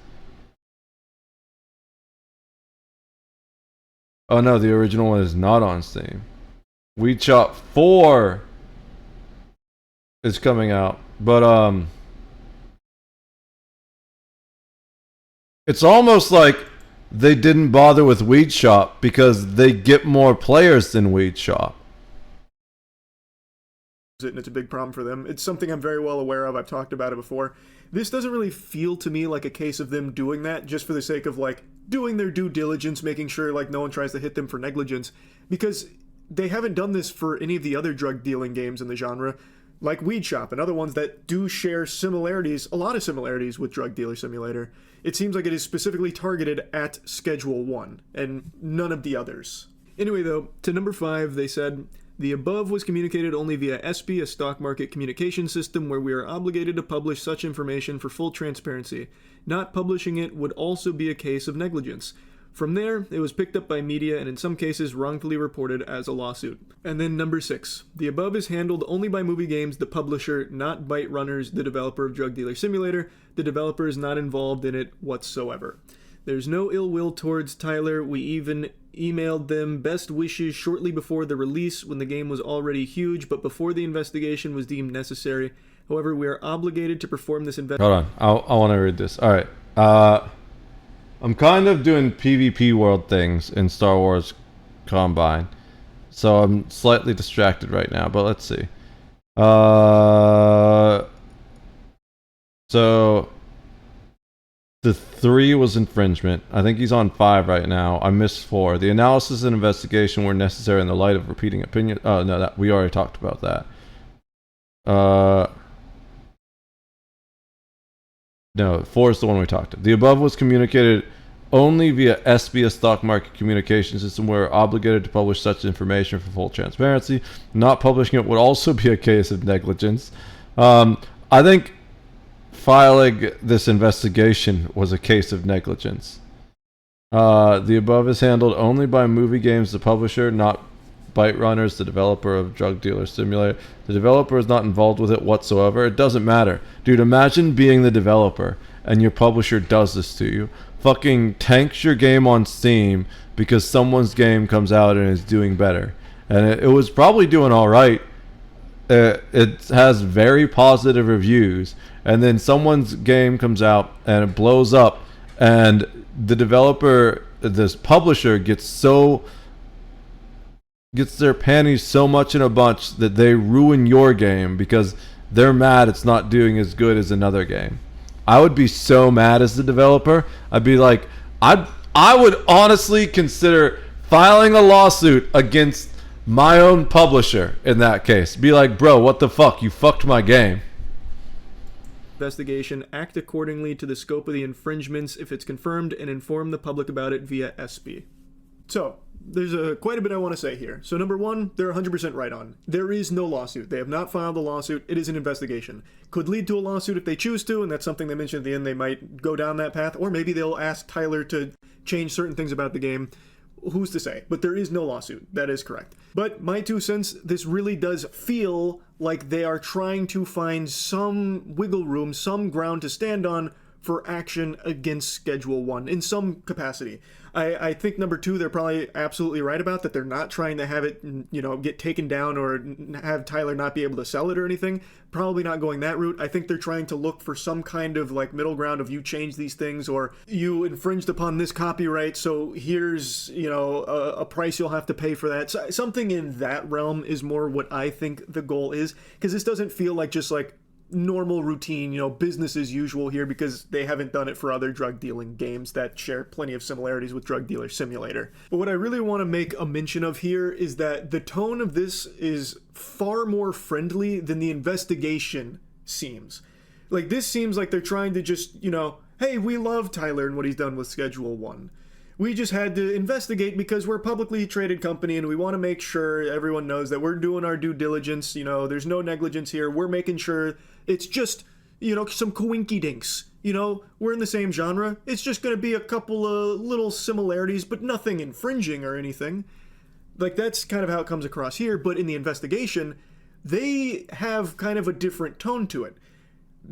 Oh no, the original one is not on Steam. Weed Shop 4 is coming out. But it's almost like they didn't bother with Weed Shop because they get more players than Weed Shop. And it's a big problem for them. It's something I'm very well aware of. I've talked about it before. This doesn't really feel to me like a case of them doing that just for the sake of like doing their due diligence, making sure like no one tries to hit them for negligence, because they haven't done this for any of the other drug dealing games in the genre, like Weed Shop and other ones that do share similarities, a lot of similarities with Drug Dealer Simulator. It seems like it is specifically targeted at Schedule 1 and none of the others. Anyway though, to number 5, they said, the above was communicated only via SB, a stock market communication system where we are obligated to publish such information for full transparency. Not publishing it would also be a case of negligence. From there, it was picked up by media and in some cases wrongfully reported as a lawsuit. And then number 6. The above is handled only by Movie Games, the publisher, not Byte Runners, the developer of Drug Dealer Simulator. The developer is not involved in it whatsoever. There's no ill will towards Tyler. We even emailed them best wishes shortly before the release when the game was already huge, but before the investigation was deemed necessary. However, we are obligated to perform this investigation. Hold on. I want to read this. All right. I'm kind of doing PvP world things in Star Wars Combine. So I'm slightly distracted right now, but let's see. So the 3 was infringement. I think he's on 5 right now. I missed 4. The analysis and investigation were necessary in the light of repeating opinion. Oh no, that we already talked about that. No, 4 is the one we talked about. The above was communicated only via SB, a stock market communication system. We're obligated to publish such information for full transparency. Not publishing it would also be a case of negligence. I think filing this investigation was a case of negligence. The above is handled only by Movie Games, the publisher, not Byte Runners, the developer of Drug Dealer Simulator. The developer is not involved with it whatsoever. It doesn't matter. Dude, imagine being the developer and your publisher does this to you. Fucking tanks your game on Steam because someone's game comes out and is doing better. And it was probably doing alright. It has very positive reviews. And then someone's game comes out and it blows up. And the developer, this publisher, gets their panties so much in a bunch that they ruin your game because they're mad it's not doing as good as another game. I would be so mad as the developer. I'd be like, I would honestly consider filing a lawsuit against my own publisher in that case. Be like, bro, what the fuck? You fucked my game. Investigation, act accordingly to the scope of the infringements if it's confirmed, and inform the public about it via SB. So, there's quite a bit I want to say here. So number one, they're 100% right on. There is no lawsuit. They have not filed a lawsuit. It is an investigation. Could lead to a lawsuit if they choose to, and that's something they mentioned at the end. They might go down that path, or maybe they'll ask Tyler to change certain things about the game. Who's to say? But there is no lawsuit. That is correct. But my 2 cents, this really does feel like they are trying to find some wiggle room, some ground to stand on for action against Schedule 1 in some capacity. I think number 2, they're probably absolutely right about that. They're not trying to have it, get taken down or have Tyler not be able to sell it or anything. Probably not going that route. I think they're trying to look for some kind of like middle ground of you change these things or you infringed upon this copyright, so here's, a price you'll have to pay for that. So something in that realm is more what I think the goal is, because this doesn't feel like just like normal routine, business as usual here, because they haven't done it for other drug dealing games that share plenty of similarities with Drug Dealer Simulator. But what I really want to make a mention of here is that the tone of this is far more friendly than the investigation seems. Like, this seems like they're trying to just, hey, we love Tyler and what he's done with Schedule 1. We just had to investigate because we're a publicly traded company and we want to make sure everyone knows that we're doing our due diligence. There's no negligence here. We're making sure it's just, some coinky dinks. We're in the same genre. It's just going to be a couple of little similarities, but nothing infringing or anything. Like, that's kind of how it comes across here. But in the investigation, they have kind of a different tone to it.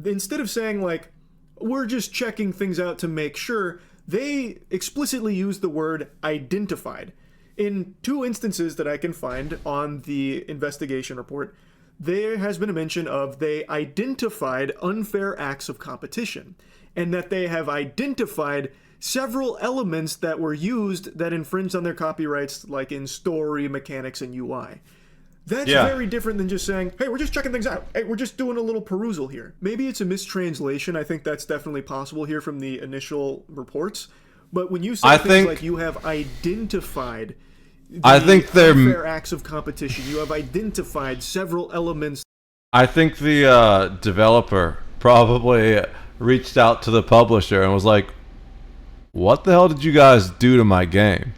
Instead of saying, like, we're just checking things out to make sure, they explicitly use the word identified. In 2 instances that I can find on the investigation report, there has been a mention of they identified unfair acts of competition, and that they have identified several elements that were used that infringed on their copyrights, like in story, mechanics, and UI. That's very different than just saying, hey, we're just checking things out. Hey, we're just doing a little perusal here. Maybe it's a mistranslation. I think that's definitely possible here from the initial reports. But when you say things like you have identified unfair acts of competition, you have identified several elements. I think the developer probably reached out to the publisher and was like, what the hell did you guys do to my game?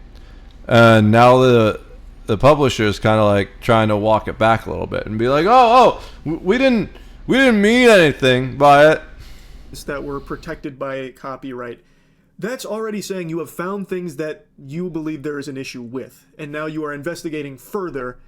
And now the publisher is kind of like trying to walk it back a little bit and be like, we didn't mean anything by it. That were protected by copyright. That's already saying you have found things that you believe there is an issue with, and now you are investigating further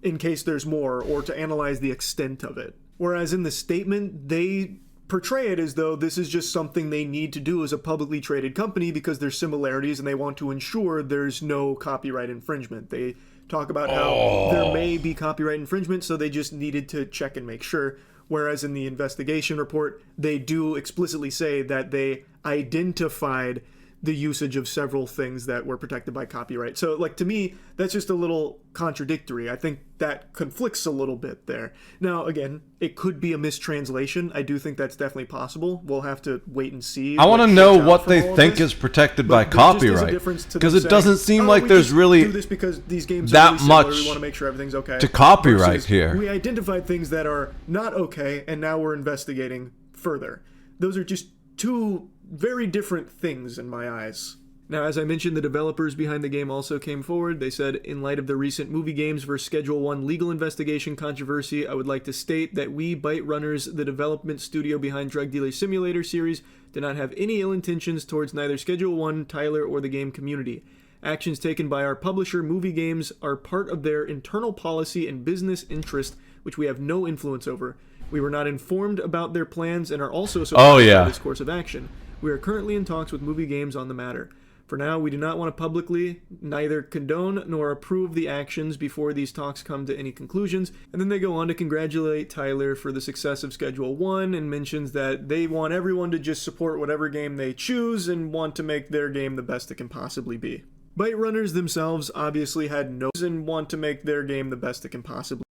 in case there's more, or to analyze the extent of it. Whereas in the statement, they portray it as though this is just something they need to do as a publicly traded company because there's similarities and they want to ensure there's no copyright infringement. They talk about how there may be copyright infringement, so they just needed to check and make sure. Whereas in the investigation report, they do explicitly say that they identified the usage of several things that were protected by copyright. So, like, to me, that's just a little contradictory. I think that conflicts a little bit there. Now, again, it could be a mistranslation. I do think that's definitely possible. We'll have to wait and see. I want to know what they think is protected by copyright, because it doesn't seem like there's really do this because these games that are really much similar. We want to make sure everything's okay to copyright versus here. We identified things that are not okay, and now we're investigating further. Those are just two very different things in my eyes. Now, as I mentioned, the developers behind the game also came forward. They said, in light of the recent movie games vs. Schedule 1 legal investigation controversy, I would like to state that we, Byte Runners, the development studio behind Drug Dealer Simulator series, do not have any ill intentions towards neither Schedule 1, Tyler, or the game community. Actions taken by our publisher, Movie Games, are part of their internal policy and business interest, which we have no influence over. We were not informed about their plans and are also surprised by this course of action. We are currently in talks with Movie Games on the matter. For now, we do not want to publicly neither condone nor approve the actions before these talks come to any conclusions. And then they go on to congratulate Tyler for the success of Schedule 1 and mentions that they want everyone to just support whatever game they choose and want to make their game the best it can possibly be. Byte Runners themselves obviously had no and want to make their game the best it can possibly.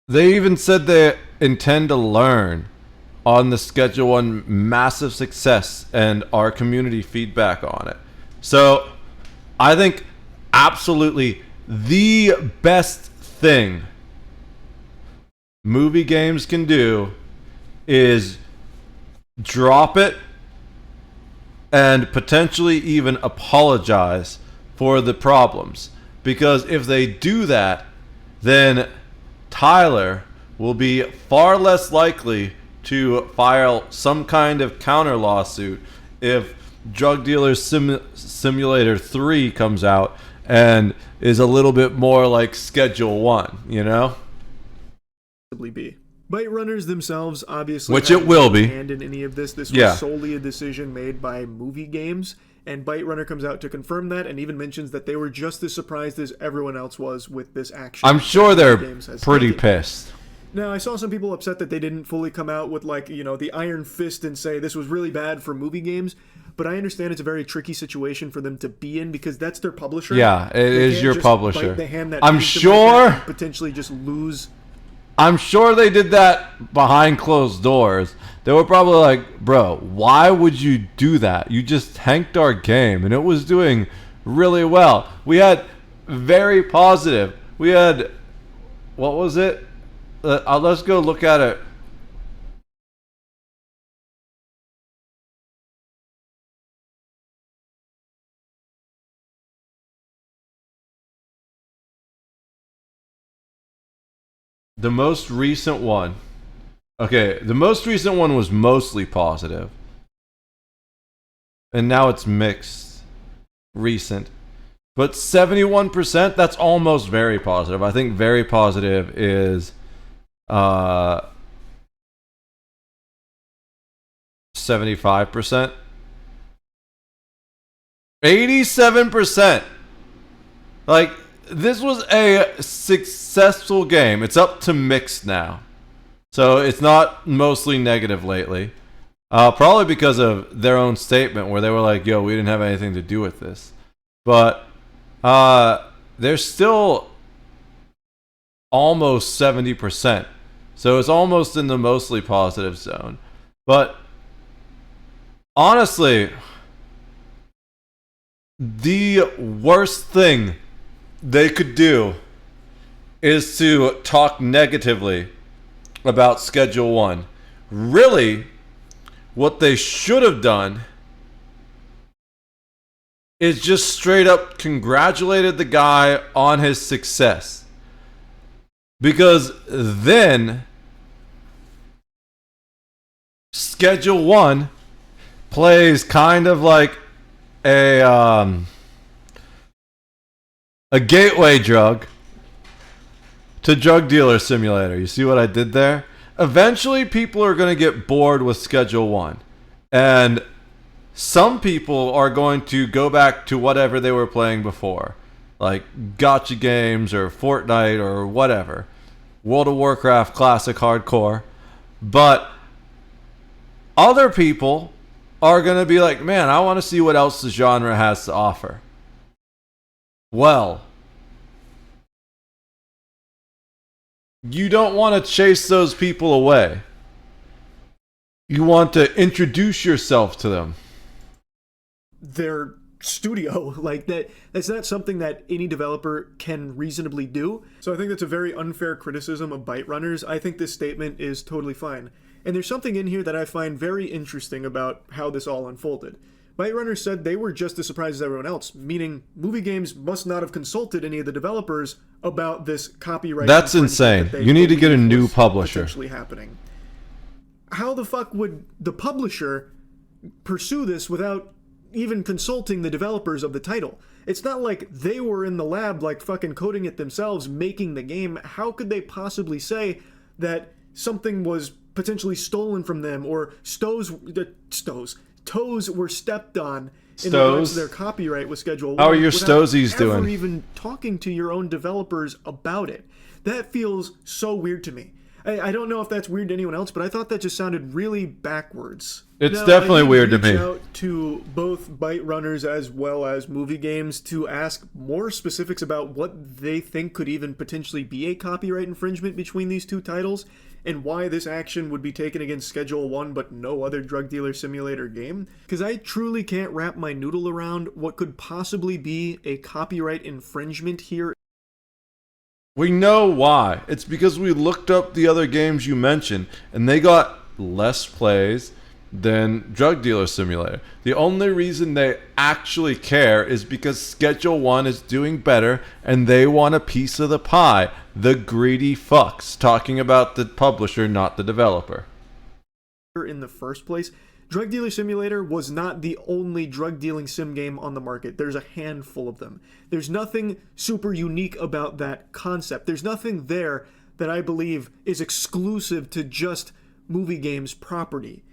They even said they intend to learn on the Schedule 1 massive success and our community feedback on it. So I think absolutely the best thing movie games can do is drop it and potentially even apologize for the problems. Because if they do that, then Tyler will be far less likely to file some kind of counter lawsuit if Drug Dealer Simulator 3 comes out and is a little bit more like Schedule 1, you know? Be. Byte Runners themselves obviously which it will be. And in any of this was solely a decision made by Movie Games, and Byte Runner comes out to confirm that and even mentions that they were just as surprised as everyone else was with this action. I'm sure they're pretty pissed. Now, I saw some people upset that they didn't fully come out with, like, you know, the iron fist and say this was really bad for Movie Games, but I understand it's a very tricky situation for them to be in because that's their publisher. Yeah, it is your publisher. Bite the hand that I'm sure potentially just lose. I'm sure they did that behind closed doors. They were probably like, bro, why would you do that? You just tanked our game, and it was doing really well. We had very positive. We had, what was it? Let's go look at it. The most recent one. Okay, the most recent one was mostly positive. And now it's mixed. Recent. But 71%, that's almost very positive. I think very positive is 75%. 87%. Like, this was a successful game. It's up to mixed now. So it's not mostly negative lately. Probably because of their own statement where they were like, yo, we didn't have anything to do with this. But they're still almost 70%. So it's almost in the mostly positive zone. But honestly, the worst thing they could do is to talk negatively about Schedule 1. Really, what they should have done is just straight up congratulated the guy on his success. Because then Schedule 1 plays kind of like a gateway drug to Drug Dealer Simulator. You see what I did there? eventually people are going to get bored with Schedule 1. And some people are going to go back to whatever they were playing before, like gacha games or Fortnite or whatever. World of Warcraft Classic Hardcore. But other people are going to be like, man, I want to see what else the genre has to offer. Well, you don't want to chase those people away. You want to introduce yourself to them. Their studio, like that's not something that any developer can reasonably do. So I think that's a very unfair criticism of Byte Runners. I think this statement is totally fine. And there's something in here that I find very interesting about how this all unfolded. Byte Runners said they were just as surprised as everyone else, meaning Movie Games must not have consulted any of the developers about this copyright. That's insane. You need to get a new publisher. Potentially happening. How the fuck would the publisher pursue this without even consulting the developers of the title? It's not like they were in the lab like fucking coding it themselves, making the game. How could they possibly say that something was potentially stolen from them, or toes were stepped on in regards to their copyright with Schedule 1? How are your Stosies doing? Ever even talking to your own developers about it? That feels so weird to me. I don't know if that's weird to anyone else, but I thought that just sounded really backwards. It's definitely weird to me. I out to both Byte Runners as well as Movie Games to ask more specifics about what they think could even potentially be a copyright infringement between these two titles, and why this action would be taken against Schedule 1 but no other drug dealer simulator game. Because I truly can't wrap my noodle around what could possibly be a copyright infringement here. We know why. It's because we looked up the other games you mentioned, and they got less plays than Drug Dealer Simulator. The only reason they actually care is because Schedule 1 is doing better, and they want a piece of the pie. The greedy fucks, talking about the publisher, not the developer. In the first place, Drug Dealer Simulator was not the only drug dealing sim game on the market. There's a handful of them. There's nothing super unique about that concept. There's nothing there that I believe is exclusive to just Movie Games property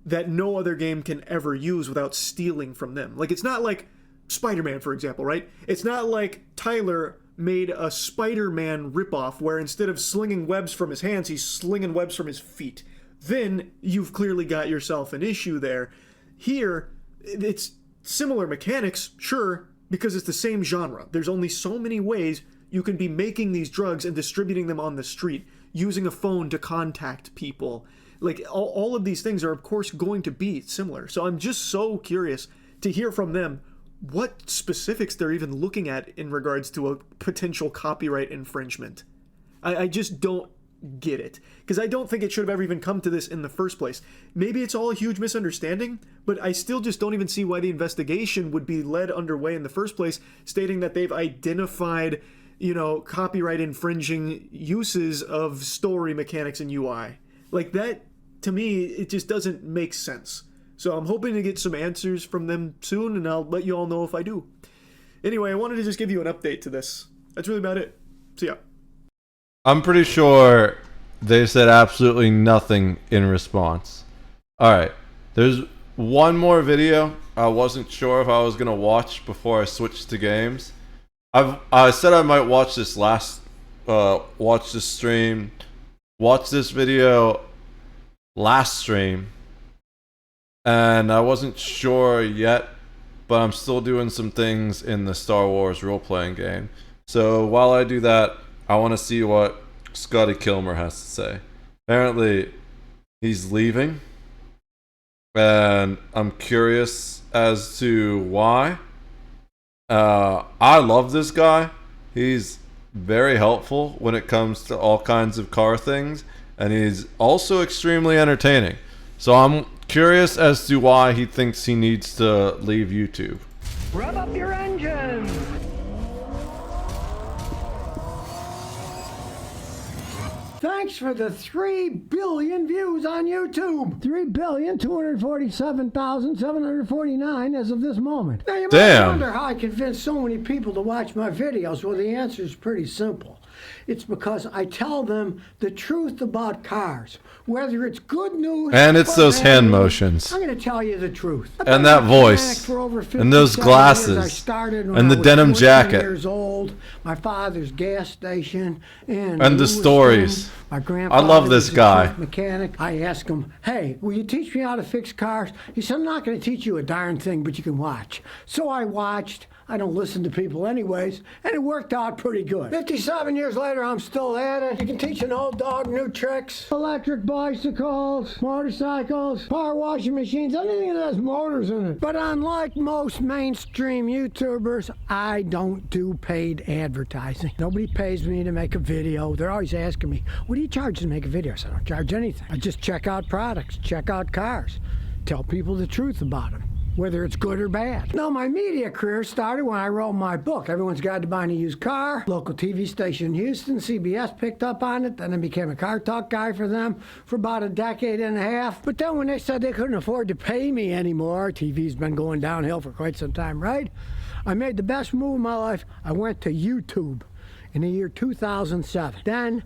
that no other game can ever use without stealing from them. Like, it's not like Spider-Man, for example, right? It's not like Tyler made a Spider-Man ripoff where instead of slinging webs from his hands, he's slinging webs from his feet. Then you've clearly got yourself an issue there. Here, it's similar mechanics, sure, because it's the same genre. There's only so many ways you can be making these drugs and distributing them on the street, using a phone to contact people. Like, all of these things are, of course, going to be similar. So I'm just so curious to hear from them what specifics they're even looking at in regards to a potential copyright infringement. I just don't get it, because I don't think it should have ever even come to this in the first place. Maybe it's all a huge misunderstanding, but I still just don't even see why the investigation would be led underway in the first place, stating that they've identified, copyright infringing uses of story mechanics and UI. Like, that, to me, it just doesn't make sense. So I'm hoping to get some answers from them soon, and I'll let you all know if I do. Anyway, I wanted to just give you an update to this. That's really about it. See ya. I'm pretty sure they said absolutely nothing in response. Alright, there's one more video I wasn't sure if I was going to watch before I switched to games. I said I might watch this watch this stream, watch this video last stream, and I wasn't sure yet, but I'm still doing some things in the Star Wars role-playing game. So while I do that, I want to see what Scotty Kilmer has to say. Apparently, he's leaving, and I'm curious as to why. I love this guy. He's very helpful when it comes to all kinds of car things, and he's also extremely entertaining. So I'm curious as to why he thinks he needs to leave YouTube. Rev up your engine! Thanks for the 3 billion views on YouTube. 3,247,749 as of this moment. Now you might wonder how I convinced so many people to watch my videos. Well, the answer is pretty simple. It's because I tell them the truth about cars, whether it's good news And it's or those bad hand news. motions. I'm going to tell you the truth. I've And been that a voice. mechanic for over And those 57 glasses. years. I started when And I the was denim 14 jacket. years old. My father's gas station in And the Lewiston. stories. My I grandfather love this was a guy. chief mechanic. I asked him, "Hey, will you teach me how to fix cars?" He said, "I'm not going to teach you a darn thing, but you can watch." So I watched. I don't listen to people anyways, and it worked out pretty good. 57 years later, I'm still at it. You can teach an old dog new tricks. Electric bicycles, motorcycles, power washing machines, anything that has motors in it. But unlike most mainstream YouTubers, I don't do paid advertising. Nobody pays me to make a video. They're always asking me, "What do you charge to make a video?" I said, "I don't charge anything. I just check out products, check out cars, tell people the truth about them, whether it's good or bad." Now, my media career started when I wrote my book, Everyone's Guide to Buying a Used Car. Local TV station in Houston, CBS, picked up on it. Then I became a car talk guy for them for about a decade and a half. But then when they said they couldn't afford to pay me anymore, TV's been going downhill for quite some time, right? I made the best move of my life. I went to YouTube in the year 2007. Then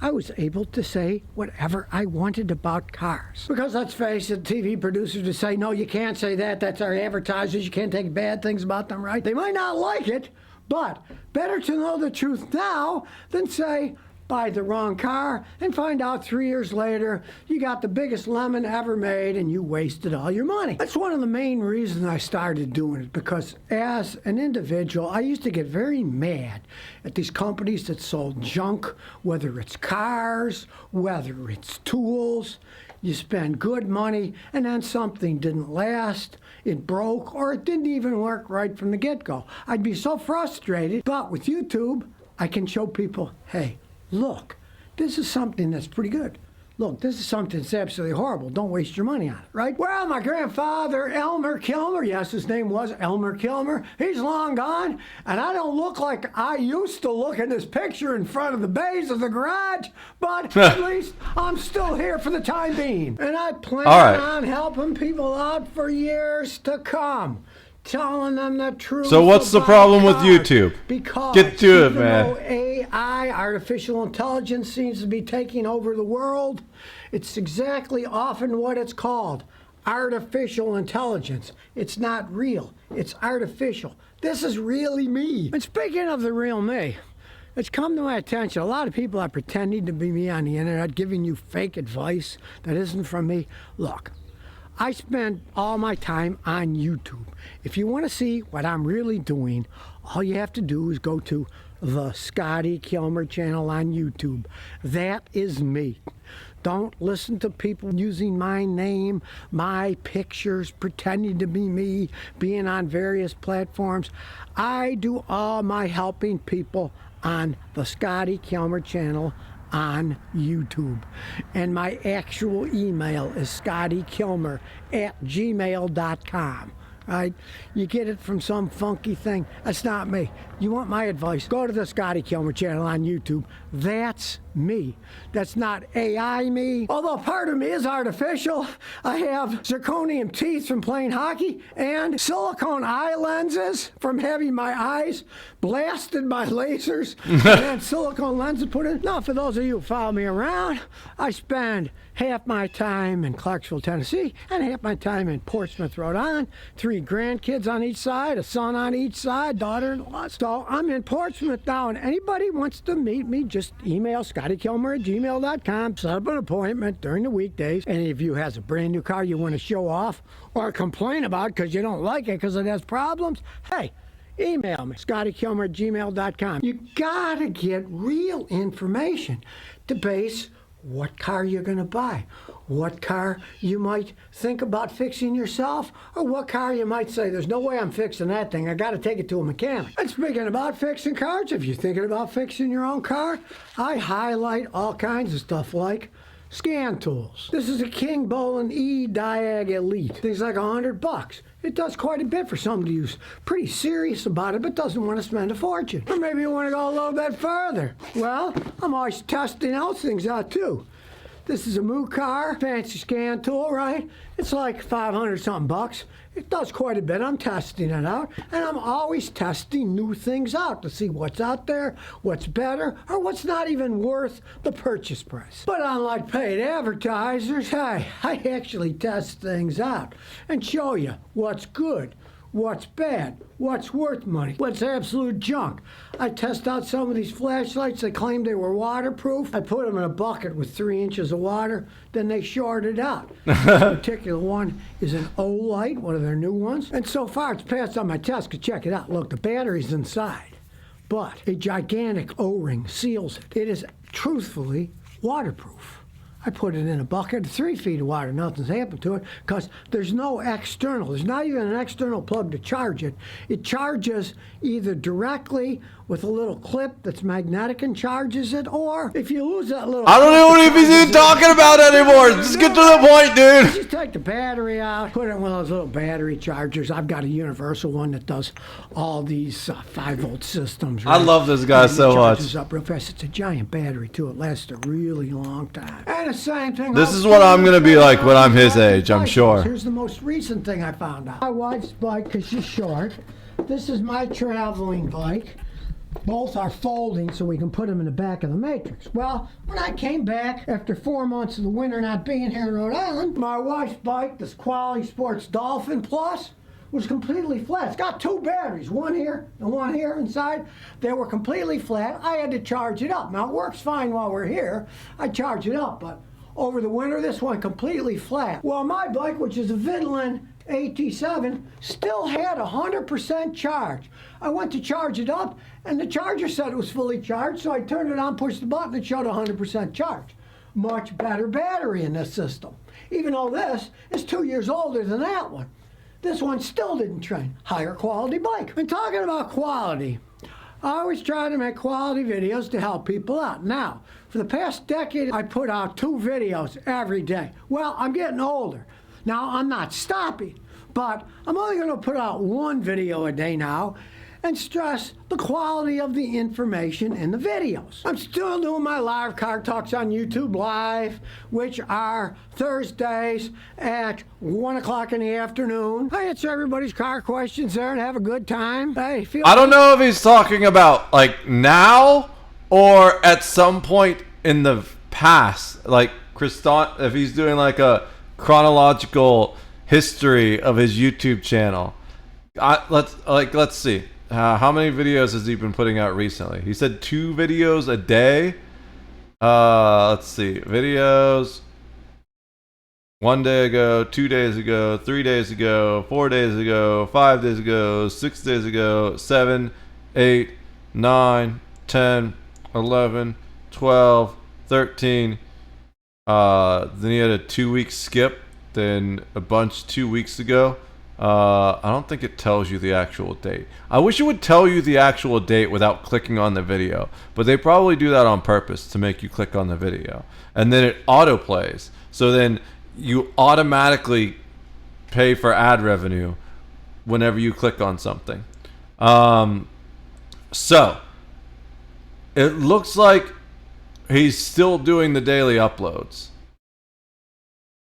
I was able to say whatever I wanted about cars. Because let's face it, TV producers would say, "No, you can't say that. That's our advertisers. You can't take bad things about them," right? They might not like it, but better to know the truth now than say, buy the wrong car and find out 3 years later you got the biggest lemon ever made and you wasted all your money. That's one of the main reasons I started doing it, because as an individual, I used to get very mad at these companies that sold junk, whether it's cars, whether it's tools. You spend good money and then something didn't last, it broke, or it didn't even work right from the get-go. I'd be so frustrated, but with YouTube, I can show people, hey, look, this is something that's pretty good. Look, this is something that's absolutely horrible. Don't waste your money on it, right? Well, my grandfather, Elmer Kilmer, yes, his name was Elmer Kilmer, he's long gone, and I don't look like I used to look in this picture in front of the bays of the garage, but at least I'm still here for the time being. And I plan on helping people out for years to come. Telling them the truth. So what's the problem with YouTube? Because get to it, even man. though AI, artificial intelligence, seems to be taking over the world, it's exactly often what it's called. Artificial intelligence. It's not real. It's artificial. This is really me. And speaking of the real me, it's come to my attention. A lot of people are pretending to be me on the internet, giving you fake advice that isn't from me. Look, I spend all my time on YouTube. If you want to see what I'm really doing, all you have to do is go to the Scotty Kilmer channel on YouTube. That is me. Don't listen to people using my name, my pictures, pretending to be me, being on various platforms. I do all my helping people on the Scotty Kilmer channel on YouTube. And my actual email is scottykilmer@gmail.com. Right? You get it from some funky thing. That's not me. You want my advice? Go to the Scotty Kilmer channel on YouTube. That's me. That's not AI me. Although part of me is artificial. I have zirconium teeth from playing hockey and silicone eye lenses from having my eyes blasted by lasers and then silicone lenses put in. Now, for those of you who follow me around, I spend half my time in Clarksville, Tennessee, and half my time in Portsmouth, Rhode Island. 3 grandkids on each side, a son on each side, daughter-in-law. So I'm in Portsmouth now, and anybody wants to meet me, just email scottykilmer@gmail.com, set up an appointment during the weekdays. Any of you has a brand new car you want to show off or complain about because you don't like it because it has problems, hey, email me, scottykilmer@gmail.com. You gotta get real information to base what car you're going to buy, what car you might think about fixing yourself, or what car you might say, there's no way I'm fixing that thing, I got to take it to a mechanic. And speaking about fixing cars, if you're thinking about fixing your own car, I highlight all kinds of stuff like scan tools. This is a King Bolin E-Diag Elite. Things like $100. It does quite a bit for somebody who's pretty serious about it but doesn't want to spend a fortune. Or maybe you want to go a little bit further. Well, I'm always testing out things out too. This is a Moo car, fancy scan tool, right? It's like 500 something bucks. It does quite a bit. I'm testing it out, and I'm always testing new things out to see what's out there, what's better, or what's not even worth the purchase price. But unlike paid advertisers, hey, I actually test things out and show you what's good, what's bad, what's worth money, what's absolute junk. I test out some of these flashlights. They claimed they were waterproof. I put them in a bucket with 3 inches of water, then they shorted out. This particular one is an O-light, one of their new ones. And so far it's passed on my test, 'cause check it out. Look, the battery's inside, but a gigantic O-ring seals it. It is truthfully waterproof. I put it in a bucket, 3 feet of water, nothing's happened to it, because there's no external. There's not even an external plug to charge it. It charges either directly with a little clip that's magnetic and charges it, or if you lose that little... I don't know if he's even talking about anymore. Just get to the point, dude. Just take the battery out, put it in one of those little battery chargers. I've got a universal one that does all these 5-volt systems. I love this guy so much. It charges up real fast. It's a giant battery, too. It lasts a really long time. And the same thing... This is what I'm going to be like when I'm his age, I'm sure. Here's the most recent thing I found out. My wife's bike, because she's short. This is my traveling bike. Both are folding so we can put them in the back of the Matrix. Well, when I came back after 4 months of the winter not being here in Rhode Island, my wife's bike, this Quality Sports Dolphin Plus, was completely flat. It's got 2 batteries, one here and one here inside. They were completely flat. I had to charge it up. Now, it works fine while we're here. I charge it up, but over the winter, this one completely flat. Well, my bike, which is a Vidlin AT7, still had 100% charge. I went to charge it up, and the charger said it was fully charged, so I turned it on, pushed the button, it showed 100% charge. Much better battery in this system, even though this is 2 years older than that one. This one still didn't train. Higher quality bike. And talking about quality, I always try to make quality videos to help people out. Now, for the past decade, I put out 2 videos every day. Well, I'm getting older. Now, I'm not stopping, but I'm only going to put out 1 video a day now and stress the quality of the information in the videos. I'm still doing my live car talks on YouTube Live, which are Thursdays at 1 o'clock in the afternoon. I answer everybody's car questions there and have a good time. Hey, I don't know if he's talking about like now or at some point in the past, like if he's doing like a chronological history of his YouTube channel. Let's see. How many videos has he been putting out recently? He said 2 videos a day. Let's see. Videos 1 day ago, 2 days ago, 3 days ago, 4 days ago, 5 days ago, 6 days ago, 7, 8, 9, 10, 11, 12, 13. Then he had a 2-week skip. Then a bunch 2 weeks ago. I don't think it tells you the actual date. I wish it would tell you the actual date without clicking on the video, but they probably do that on purpose to make you click on the video. And then it autoplays. So then you automatically pay for ad revenue whenever you click on something. So it looks like he's still doing the daily uploads.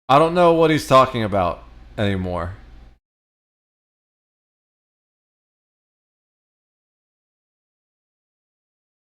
I don't know what he's talking about anymore.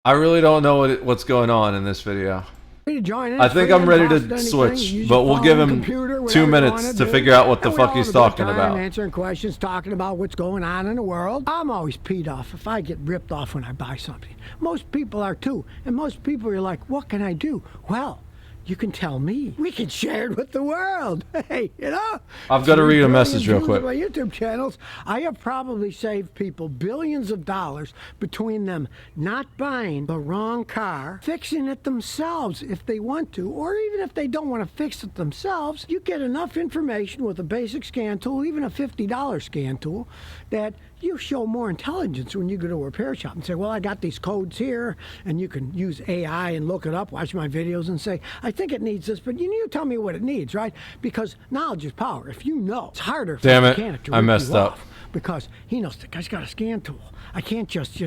I really don't know what's going on in this video. I think I'm ready to switch, but we'll give him 2 minutes to figure out what the fuck he's talking about. Answering questions, talking about what's going on in the world. I'm always peed off if I get ripped off when I buy something. Most people are too, and most people are like, what can I do? Well, you can tell me. We can share it with the world. Hey, you know? I've got to read a message real quick. My YouTube channels, I have probably saved people billions of dollars between them not buying the wrong car, fixing it themselves if they want to, or even if they don't want to fix it themselves. You get enough information with a basic scan tool, even a $50 scan tool, that you show more intelligence when you go to a repair shop and say, well, I got these codes here, and you can use AI and look it up, watch my videos and say, I think it needs this, but you tell me what it needs, right? Because knowledge is power. If you know, it's harder for the mechanic to rip you off, because he knows the guy's got a scan tool. I can't just,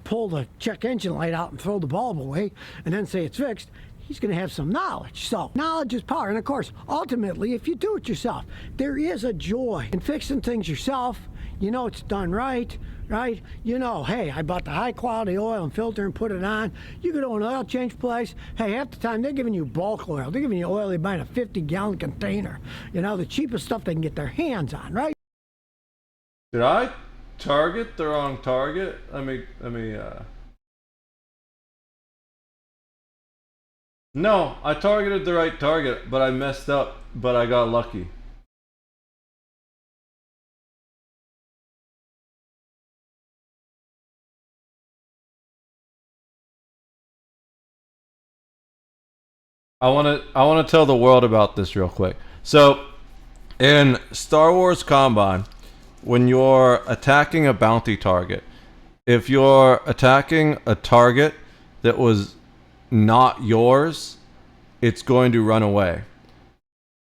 pull the check engine light out and throw the bulb away and then say it's fixed. he's going to have some knowledge. So knowledge is power. And of course, ultimately, if you do it yourself, there is a joy in fixing things yourself. You know it's done right? You know, hey, I bought the high quality oil and filter and put it on. You go to an oil change place, hey, half the time they're giving you bulk oil. They're giving you oil they buy in a 50-gallon container. You know, the cheapest stuff they can get their hands on, right? Did I target the wrong target? No, I targeted the right target, but I messed up, but I got lucky. I want to tell the world about this real quick. So, in Star Wars Combine, when you're attacking a bounty target, if you're attacking a target that was not yours, it's going to run away.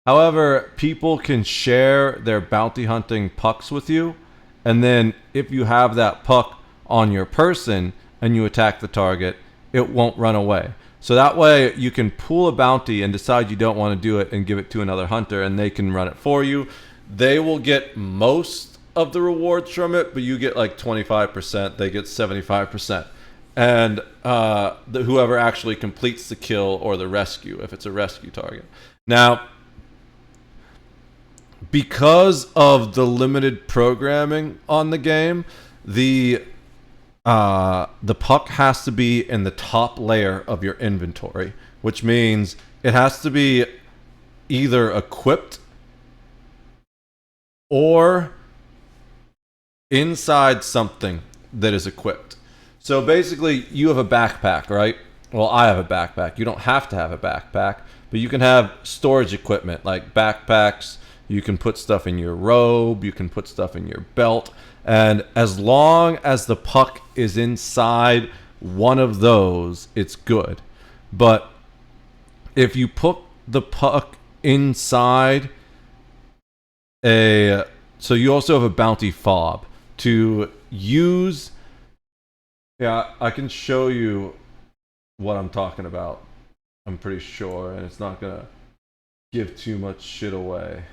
However, people can share their bounty hunting pucks with you, and then if you have that puck on your person and you attack the target, it won't run away. So that way you can pool a bounty and decide you don't want to do it and give it to another hunter, and they can run it for you. They will get most of the rewards from it, but you get like 25%, they get 75%. And whoever actually completes the kill or the rescue, if it's a rescue target. Now, because of the limited programming on the game, the puck has to be in the top layer of your inventory, which means it has to be either equipped or inside something that is equipped. So basically, you have a backpack, right? Well, I have a backpack. You don't have to have a backpack, but you can have storage equipment like backpacks. You can put stuff in your robe. You can put stuff in your belt. And as long as the puck is inside one of those, it's good. But if you put the puck inside so you also have a bounty fob to use. Yeah, I can show you what I'm talking about. I'm pretty sure, and it's not gonna give too much shit away.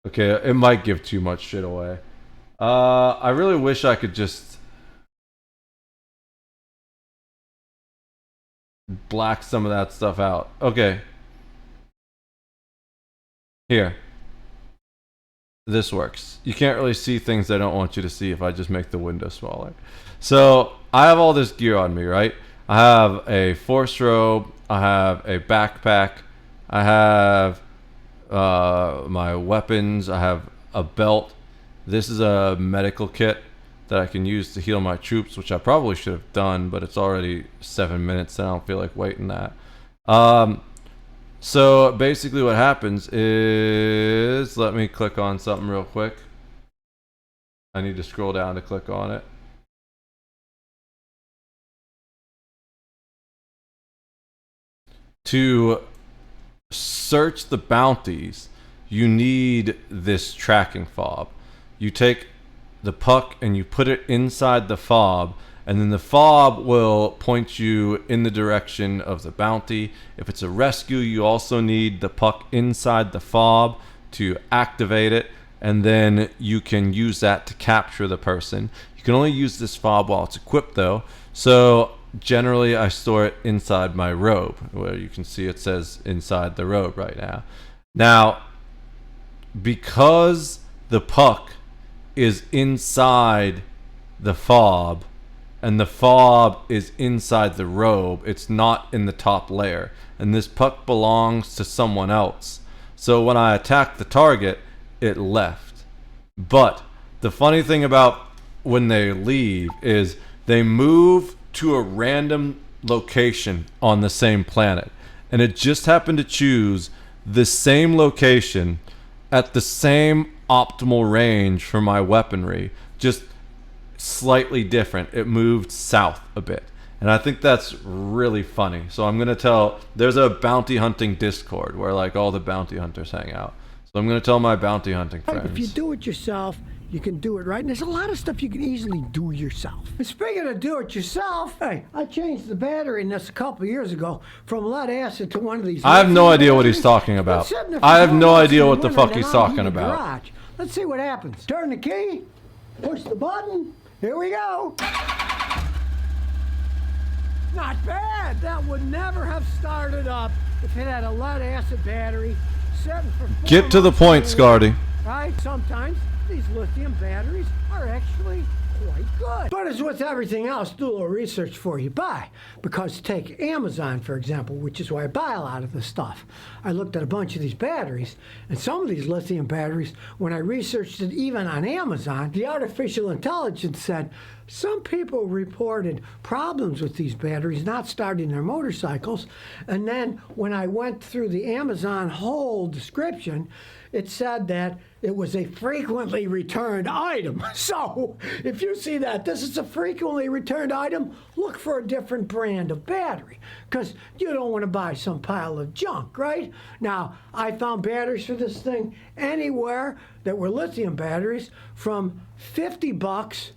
Okay, it might give too much shit away. I really wish I could just black some of that stuff out. Okay. Here. This works. You can't really see things I don't want you to see if I just make the window smaller. So, I have all this gear on me, right? I have a force robe, I have a backpack, I have my weapons, I have a belt. This is a medical kit that I can use to heal my troops, which I probably should have done, but it's already 7 minutes and I don't feel like waiting that. So basically what happens is, let me click on something real quick. I need to scroll down to click on it. To search the bounties, you need this tracking fob. You take the puck and you put it inside the fob, and then the fob will point you in the direction of the bounty. If it's a rescue, you also need the puck inside the fob to activate it, and then you can use that to capture the person. You can only use this fob while it's equipped though, so generally I store it inside my robe, where you can see it says inside the robe right now. Now, because the puck is inside the fob and the fob is inside the robe, it's not in the top layer, and this puck belongs to someone else. So when I attacked the target, it left. But the funny thing about when they leave is they move to a random location on the same planet, and it just happened to choose the same location at the same optimal range for my weaponry, just slightly different. It moved south a bit, and I think that's really funny. So I'm gonna tell, there's a bounty hunting Discord where like all the bounty hunters hang out, so I'm gonna tell my bounty hunting friends. If you do it yourself, you can do it right. And there's a lot of stuff you can easily do yourself. And speaking of do it yourself, hey, I changed the battery in this a couple of years ago from lead acid to one of these. I have no idea what he's talking about. I have no idea what the fuck he's talking about. Garage. Let's see what happens. Turn the key, push the button, here we go. Not bad. That would never have started up if it had a lead acid battery sitting for 4 Get to the months point, in the Scardy. Right? Sometimes these lithium batteries are actually quite good. But as with everything else, do a little research before you buy. Because take Amazon, for example, which is where I buy a lot of this stuff. I looked at a bunch of these batteries, and some of these lithium batteries, when I researched it even on Amazon, the artificial intelligence said some people reported problems with these batteries not starting their motorcycles. And then when I went through the Amazon whole description, it said that it was a frequently returned item. So if you see that this is a frequently returned item, look for a different brand of battery, because you don't want to buy some pile of junk, right? Now, I found batteries for this thing anywhere that were lithium batteries from $50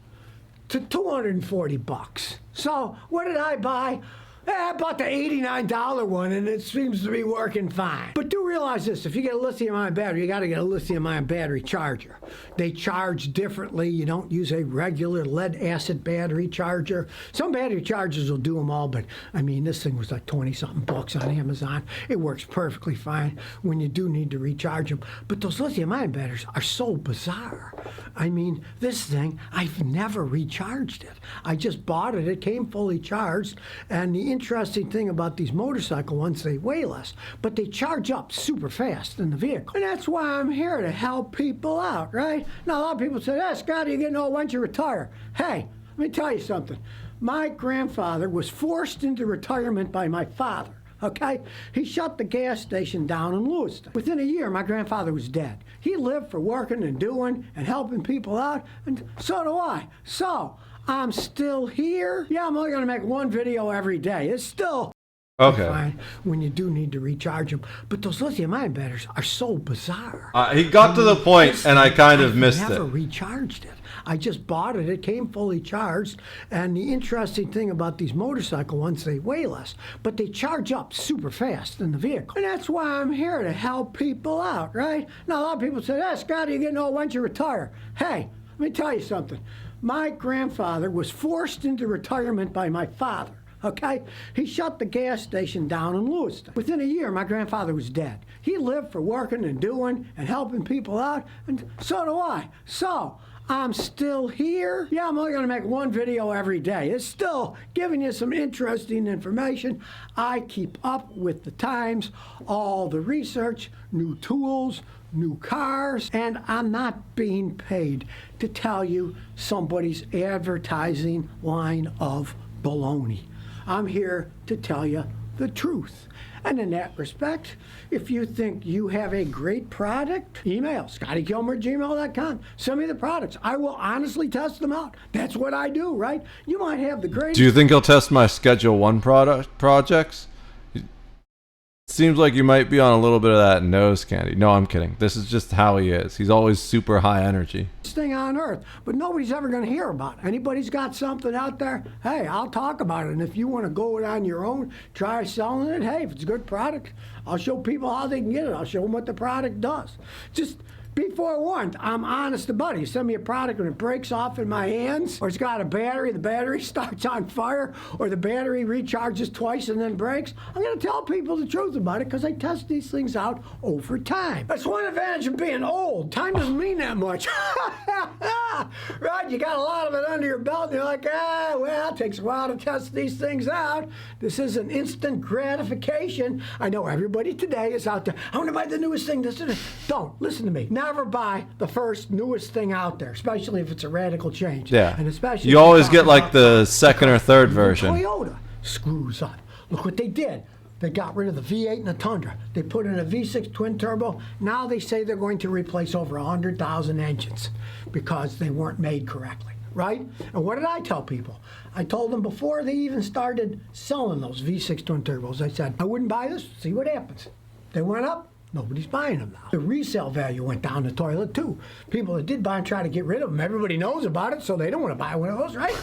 to $240. So what did I buy? I bought the $89 one, and it seems to be working fine. But do realize this, if you get a lithium-ion battery, you got to get a lithium-ion battery charger. They charge differently. You don't use a regular lead-acid battery charger. Some battery chargers will do them all, but, I mean, this thing was like 20-something bucks on Amazon. It works perfectly fine when you do need to recharge them. But those lithium-ion batteries are so bizarre. I mean, this thing, I've never recharged it. I just bought it. It came fully charged, and the interesting thing about these motorcycle ones, they weigh less, but they charge up super fast in the vehicle. And that's why I'm here, to help people out, right? Now, a lot of people say, hey, Scott, you're getting old, why don't you retire? Hey, let me tell you something. My grandfather was forced into retirement by my father, okay? He shut the gas station down in Lewiston. Within a year, my grandfather was dead. He lived for working and doing and helping people out, and so do I. So, I'm still here. Yeah, I'm only going to make one video every day. It's still fine when you do need to recharge them. But those lithium-ion batteries are so bizarre. He got to the point, and I kind of missed it. I never recharged it. I just bought it. It came fully charged. And the interesting thing about these motorcycle ones, they weigh less, but they charge up super fast in the vehicle. And that's why I'm here, to help people out, right? Now, a lot of people say, hey, Scott, you're getting old, why don't you retire? Hey, let me tell you something. My grandfather was forced into retirement by my father, okay? He shut the gas station down in Lewiston. Within a year, my grandfather was dead. He lived for working and doing and helping people out, and so do I. So, I'm still here. Yeah, I'm only going to make one video every day. It's still giving you some interesting information. I keep up with the times, all the research, new tools, new cars, and I'm not being paid to tell you somebody's advertising line of baloney. I'm here to tell you the truth. And in that respect, if you think you have a great product, email ScottyKilmer@gmail.com. Send me the products. I will honestly test them out. That's what I do, right? You might have the greatest... Do you think he'll test my Schedule 1 projects? Seems like you might be on a little bit of that nose candy. No, I'm kidding. This is just how he is. He's always super high energy. Thing on earth, but nobody's ever going to hear about it. Anybody's got something out there, hey, I'll talk about it. And if you want to go it on your own, try selling it, hey, if it's a good product, I'll show people how they can get it. I'll show them what the product does. Just be forewarned, I'm honest about it. You send me a product and it breaks off in my hands, or it's got a battery, the battery starts on fire, or the battery recharges twice and then breaks, I'm going to tell people the truth about it, because I test these things out over time. That's one advantage of being old. Time doesn't mean that much. Right? You got a lot of it under your belt, and you're like, well, it takes a while to test these things out. This is an instant gratification. I know everybody today is out there, I want to buy the newest thing. Don't. Listen to me. Never buy the first newest thing out there, especially if it's a radical change. Yeah. And especially you always get like the second or third version. Toyota screws up. Look what they did. They got rid of the V8 and the Tundra. They put in a V6 twin turbo. Now they say they're going to replace over 100,000 engines because they weren't made correctly, right? And what did I tell people? I told them before they even started selling those V6 twin turbos, I said, I wouldn't buy this, see what happens. They went up, Nobody's buying them now. The resale value went down the toilet too. People that did buy them try to get rid of them. Everybody knows about it, so they don't want to buy one of those, right?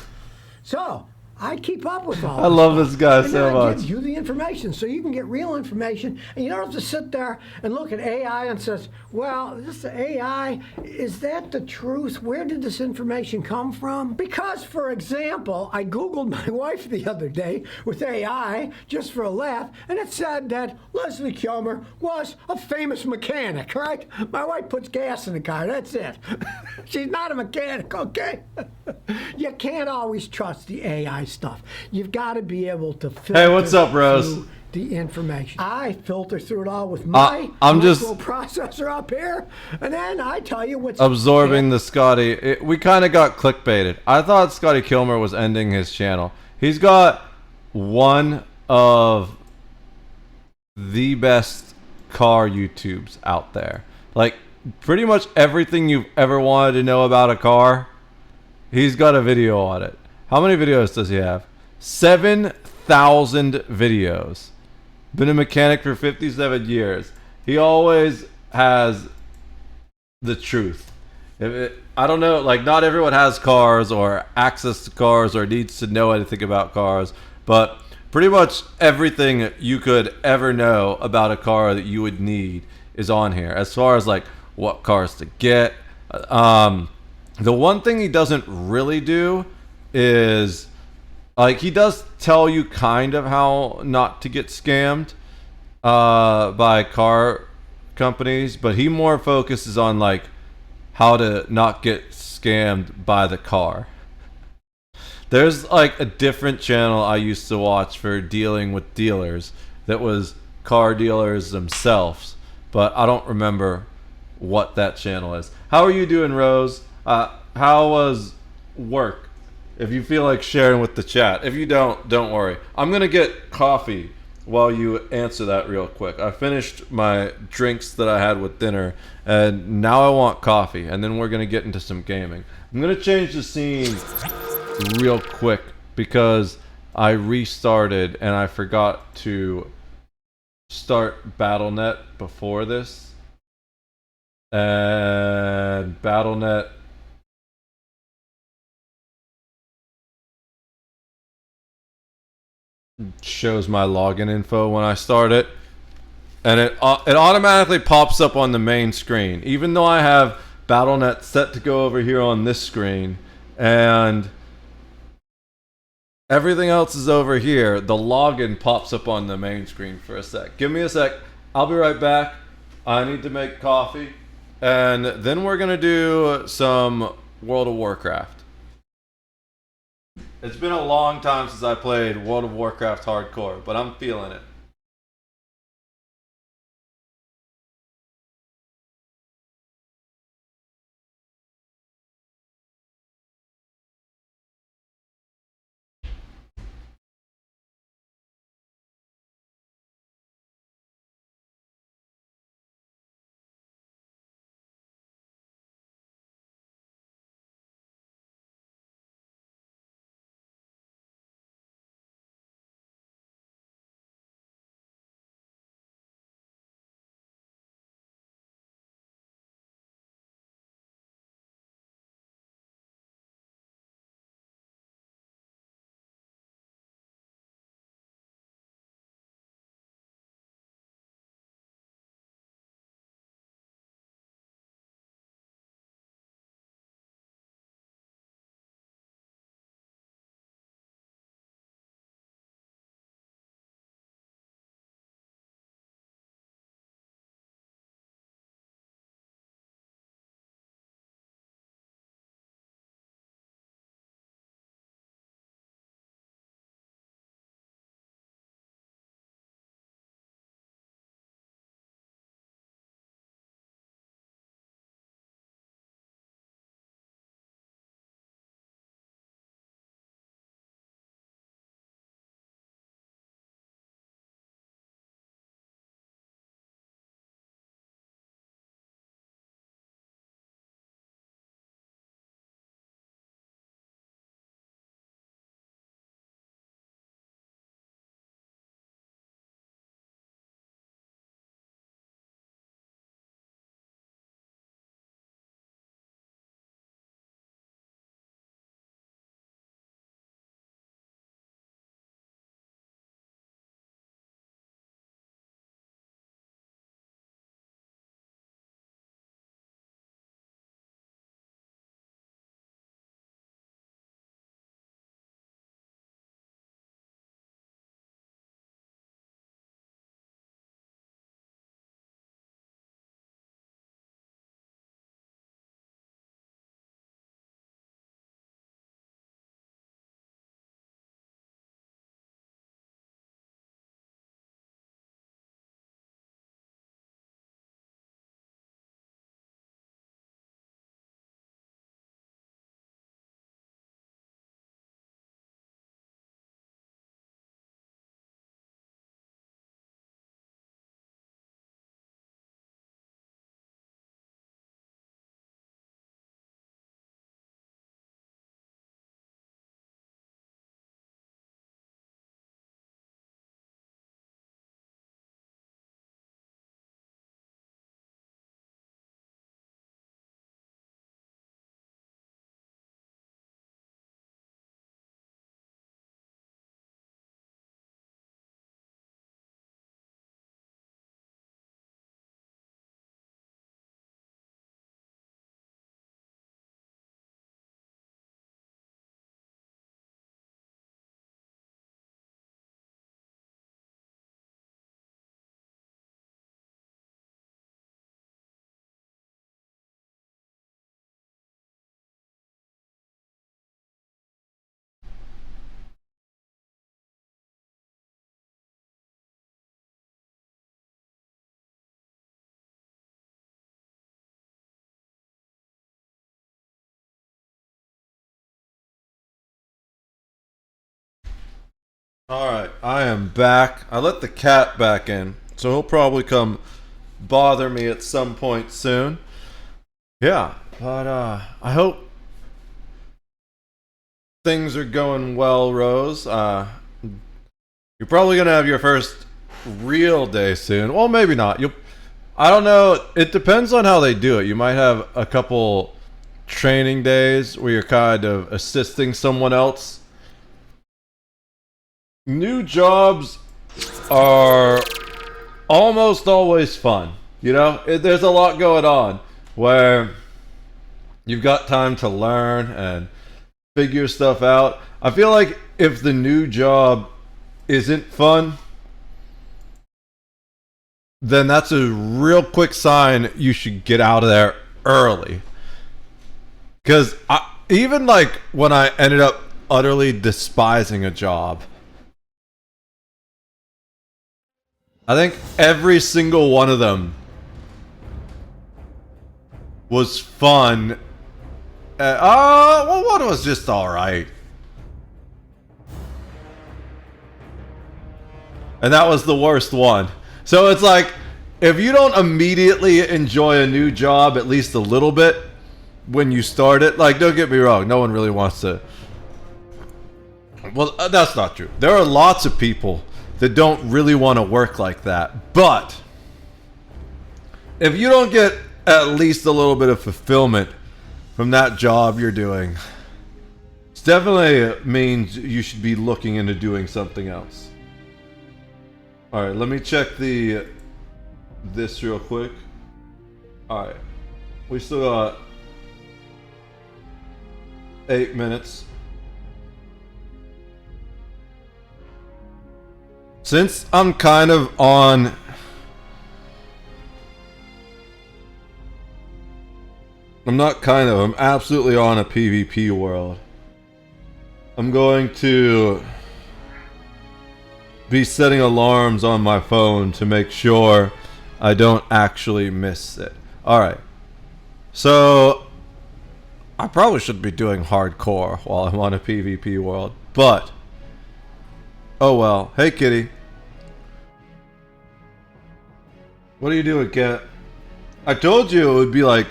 So I keep up with all I love this guy and so then I much. give you the information so you can get real information, and you don't have to sit there and look at AI and says, well, this AI, is that the truth? Where did this information come from? Because, for example, I Googled my wife the other day with AI just for a laugh, and it said that Leslie Kilmer was a famous mechanic, right? My wife puts gas in the car, that's it. She's not a mechanic, okay? You can't always trust the AI stuff. You've got to be able to filter Hey, what's up, Rose? through the information. I filter through it all with my I'm just microprocessor up here, and then I tell you what's absorbing the Scotty. We kind of got clickbaited. I thought Scotty Kilmer was ending his channel. He's got one of the best car YouTubes out there. Like, pretty much everything you've ever wanted to know about a car, he's got a video on it. How many videos does he have? 7,000 videos. Been a mechanic for 57 years. He always has the truth. I don't know, like, not everyone has cars or access to cars or needs to know anything about cars, but pretty much everything you could ever know about a car that you would need is on here. As far as like what cars to get, the one thing he doesn't really do is, like, he does tell you kind of how not to get scammed by car companies, but he more focuses on like how to not get scammed by the car. There's like a different channel I used to watch for dealing with dealers that was car dealers themselves, but I don't remember what that channel is. How are you doing, Rose? How was work? If you feel like sharing with the chat. If you don't worry. I'm gonna get coffee while you answer that real quick. I finished my drinks that I had with dinner, and now I want coffee, and then we're gonna get into some gaming. I'm gonna change the scene real quick because I restarted and I forgot to start BattleNet before this. And BattleNet shows my login info when I start it, and it automatically pops up on the main screen, even though I have BattleNet set to go over here on this screen, and everything else is over here. The login pops up on the main screen for a sec. Give me a sec. I'll be right back. I need to make coffee, and then we're gonna do some World of Warcraft. It's been a long time since I played World of Warcraft hardcore, but I'm feeling it. Alright, I am back. I let the cat back in, so he'll probably come bother me at some point soon. Yeah, but I hope things are going well, Rose. You're probably gonna have your first real day soon. Well, maybe not. I don't know. It depends on how they do it. You might have a couple training days where you're kind of assisting someone else. New jobs are almost always fun. You know, there's a lot going on where you've got time to learn and figure stuff out. I feel like if the new job isn't fun, then that's a real quick sign you should get out of there early. Because even like when I ended up utterly despising a job, I think every single one of them was fun. Well, one was just alright. And that was the worst one. So it's like, if you don't immediately enjoy a new job at least a little bit when you start it, like, don't get me wrong, no one really wants to. Well, that's not true. There are lots of people that don't really want to work like that. But if you don't get at least a little bit of fulfillment from that job you're doing, it definitely means you should be looking into doing something else. Alright, let me check this real quick. Alright. We still got 8 minutes. Since I'm kind of on... I'm not kind of, I'm absolutely on a PvP world. I'm going to be setting alarms on my phone to make sure I don't actually miss it. Alright. So, I probably should be doing hardcore while I'm on a PvP world, but... oh well. Hey, kitty. What are you doing, cat? I told you it would be like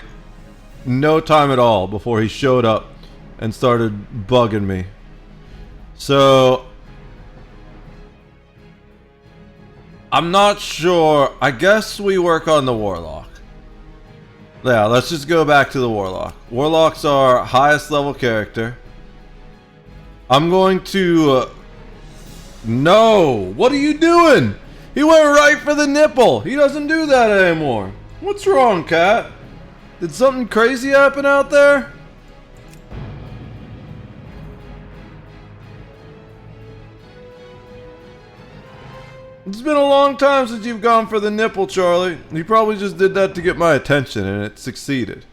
no time at all before he showed up and started bugging me. So... I'm not sure. I guess we work on the Warlock. Yeah, let's just go back to the Warlock. Warlock's our highest level character. I'm going to... No! What are you doing? He went right for the nipple! He doesn't do that anymore. What's wrong, cat? Did something crazy happen out there? It's been a long time since you've gone for the nipple, Charlie. You probably just did that to get my attention, and it succeeded.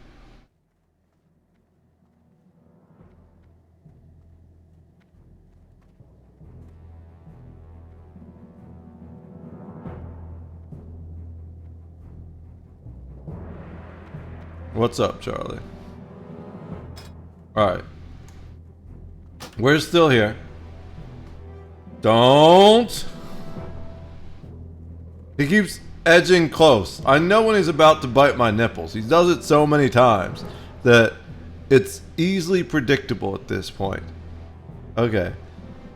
What's up, Charlie? Alright. We're still here. Don't... He keeps edging close. I know when he's about to bite my nipples. He does it so many times that it's easily predictable at this point. Okay.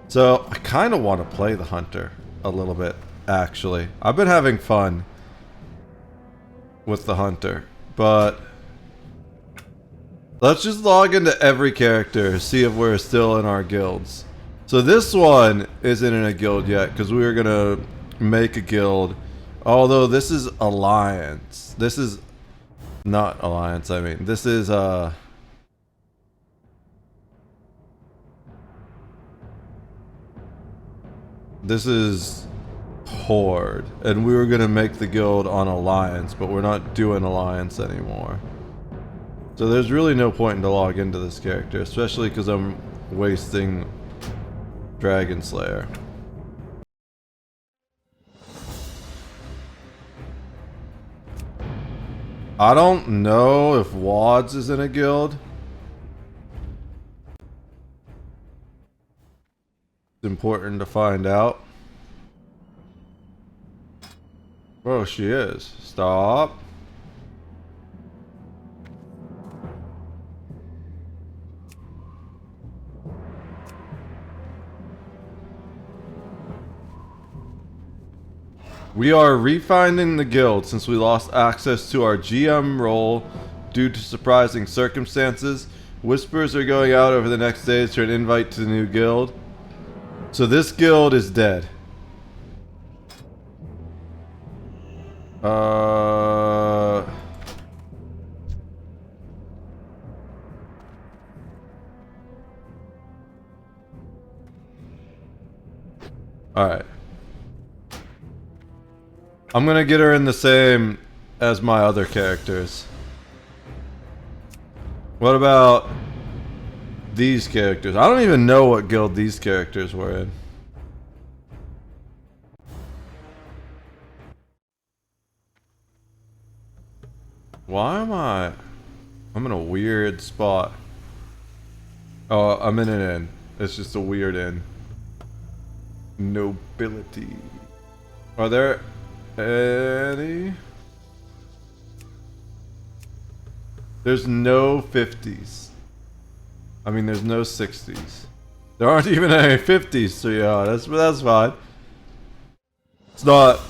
So, I kind of want to play the Hunter a little bit, actually. I've been having fun with the Hunter, but... let's just log into every character, see if we're still in our guilds. So this one isn't in a guild yet, because we were going to make a guild. Although this is Alliance. This is not Alliance, I mean. This is this is Horde. And we were gonna make the guild on Alliance, but we're not doing Alliance anymore. So there's really no point to log into this character, especially because I'm wasting Dragon Slayer. I don't know if Wads is in a guild. important to find out. Oh, she is. Stop. We are refining the guild since we lost access to our GM role due to surprising circumstances. Whispers are going out over the next days to an invite to the new guild. So this guild is dead. Alright. I'm gonna get her in the same as my other characters. What about these characters? I don't even know what guild these characters were in. Why am I'm in a weird spot. Oh, I'm in an inn. It's just a weird inn. Nobility. Are there any? There's no 50s. I mean, there's no 60s. There aren't even any 50s, so yeah, that's fine. It's not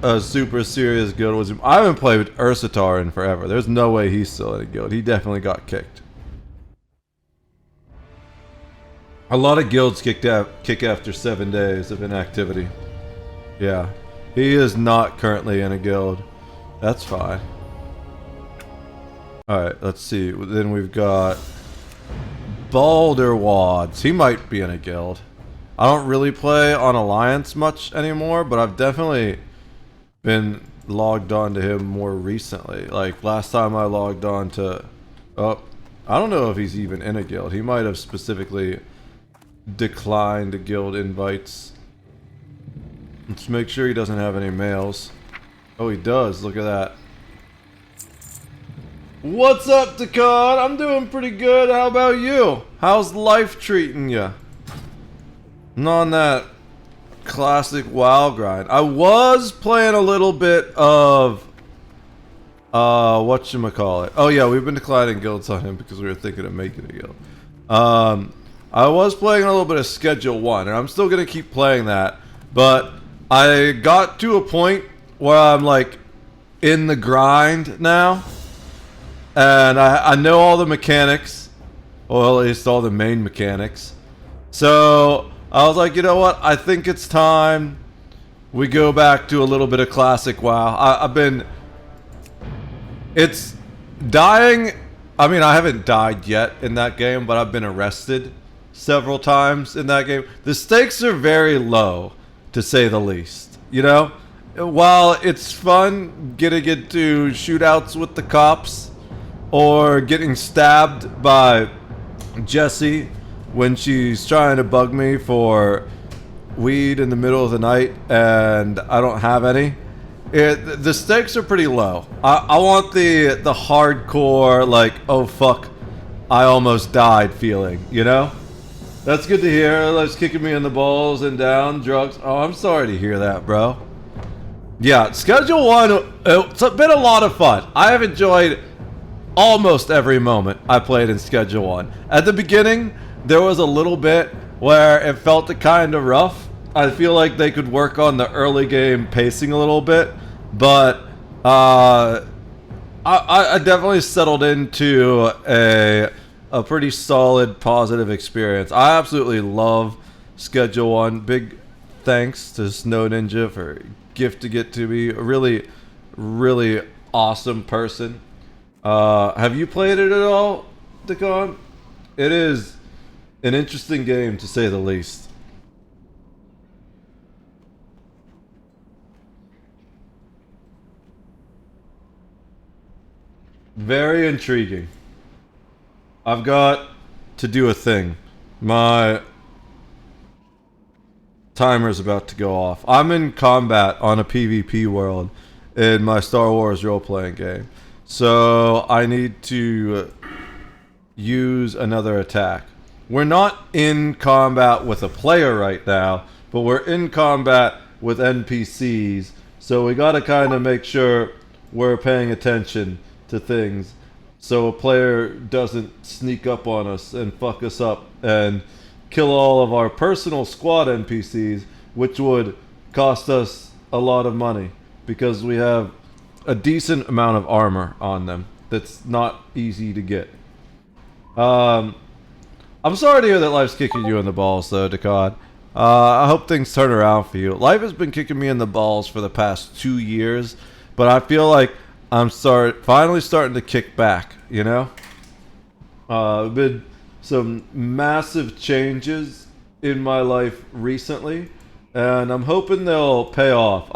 a super serious guild. I haven't played with Ursatar in forever. There's no way he's still in a guild. He definitely got kicked. A lot of guilds kick after 7 days of inactivity. Yeah. He is not currently in a guild. That's fine. Alright, let's see. Then we've got Balder Wads. He might be in a guild. I don't really play on Alliance much anymore, but I've definitely been logged on to him more recently. Like, last time I logged on to... Oh, I don't know if he's even in a guild. He might have specifically declined guild invites. Let's make sure he doesn't have any mails. Oh, he does. Look at that. What's up, Takon? I'm doing pretty good. How about you? How's life treating you? I'm on that classic WoW grind. I was playing a little bit of whatchamacallit. Oh yeah, we've been declining guilds on him because we were thinking of making a guild. I was playing a little bit of Schedule 1, and I'm still gonna keep playing that, but I got to a point where I'm like in the grind now, and I know all the mechanics, or at least all the main mechanics. So I was like, you know what? I think it's time we go back to a little bit of classic WoW. It's dying. I mean, I haven't died yet in that game, but I've been arrested several times in that game. The stakes are very low, to say the least. You know? While it's fun getting into shootouts with the cops, or getting stabbed by Jessie when she's trying to bug me for weed in the middle of the night and I don't have any. The stakes are pretty low. I want the hardcore, like, oh fuck, I almost died feeling, you know? That's good to hear. That's kicking me in the balls and down, drugs. Oh, I'm sorry to hear that, bro. Yeah, Schedule 1, it's been a lot of fun. I have enjoyed almost every moment I played in Schedule 1. At the beginning, there was a little bit where it felt kind of rough. I feel like they could work on the early game pacing a little bit, but I definitely settled into a pretty solid, positive experience. I absolutely love Schedule 1. Big thanks to Snow Ninja for gifting it to me. A really, really awesome person. Have you played it at all, Dakon? It is an interesting game, to say the least. Very intriguing. I've got to do a thing. My timer's about to go off. I'm in combat on a PvP world in my Star Wars role-playing game. So I need to use another attack. we're not in combat with a player right now, but we're in combat with NPCs. So we got to kind of make sure we're paying attention to things, so a player doesn't sneak up on us and fuck us up and kill all of our personal squad NPCs, which would cost us a lot of money because we have a decent amount of armor on them that's not easy to get. I'm sorry to hear that life's kicking you in the balls, though, Dakad. I hope things turn around for you. Life has been kicking me in the balls for the past 2 years, but I feel like I'm finally starting to kick back, you know? Been some massive changes in my life recently, and I'm hoping they'll pay off.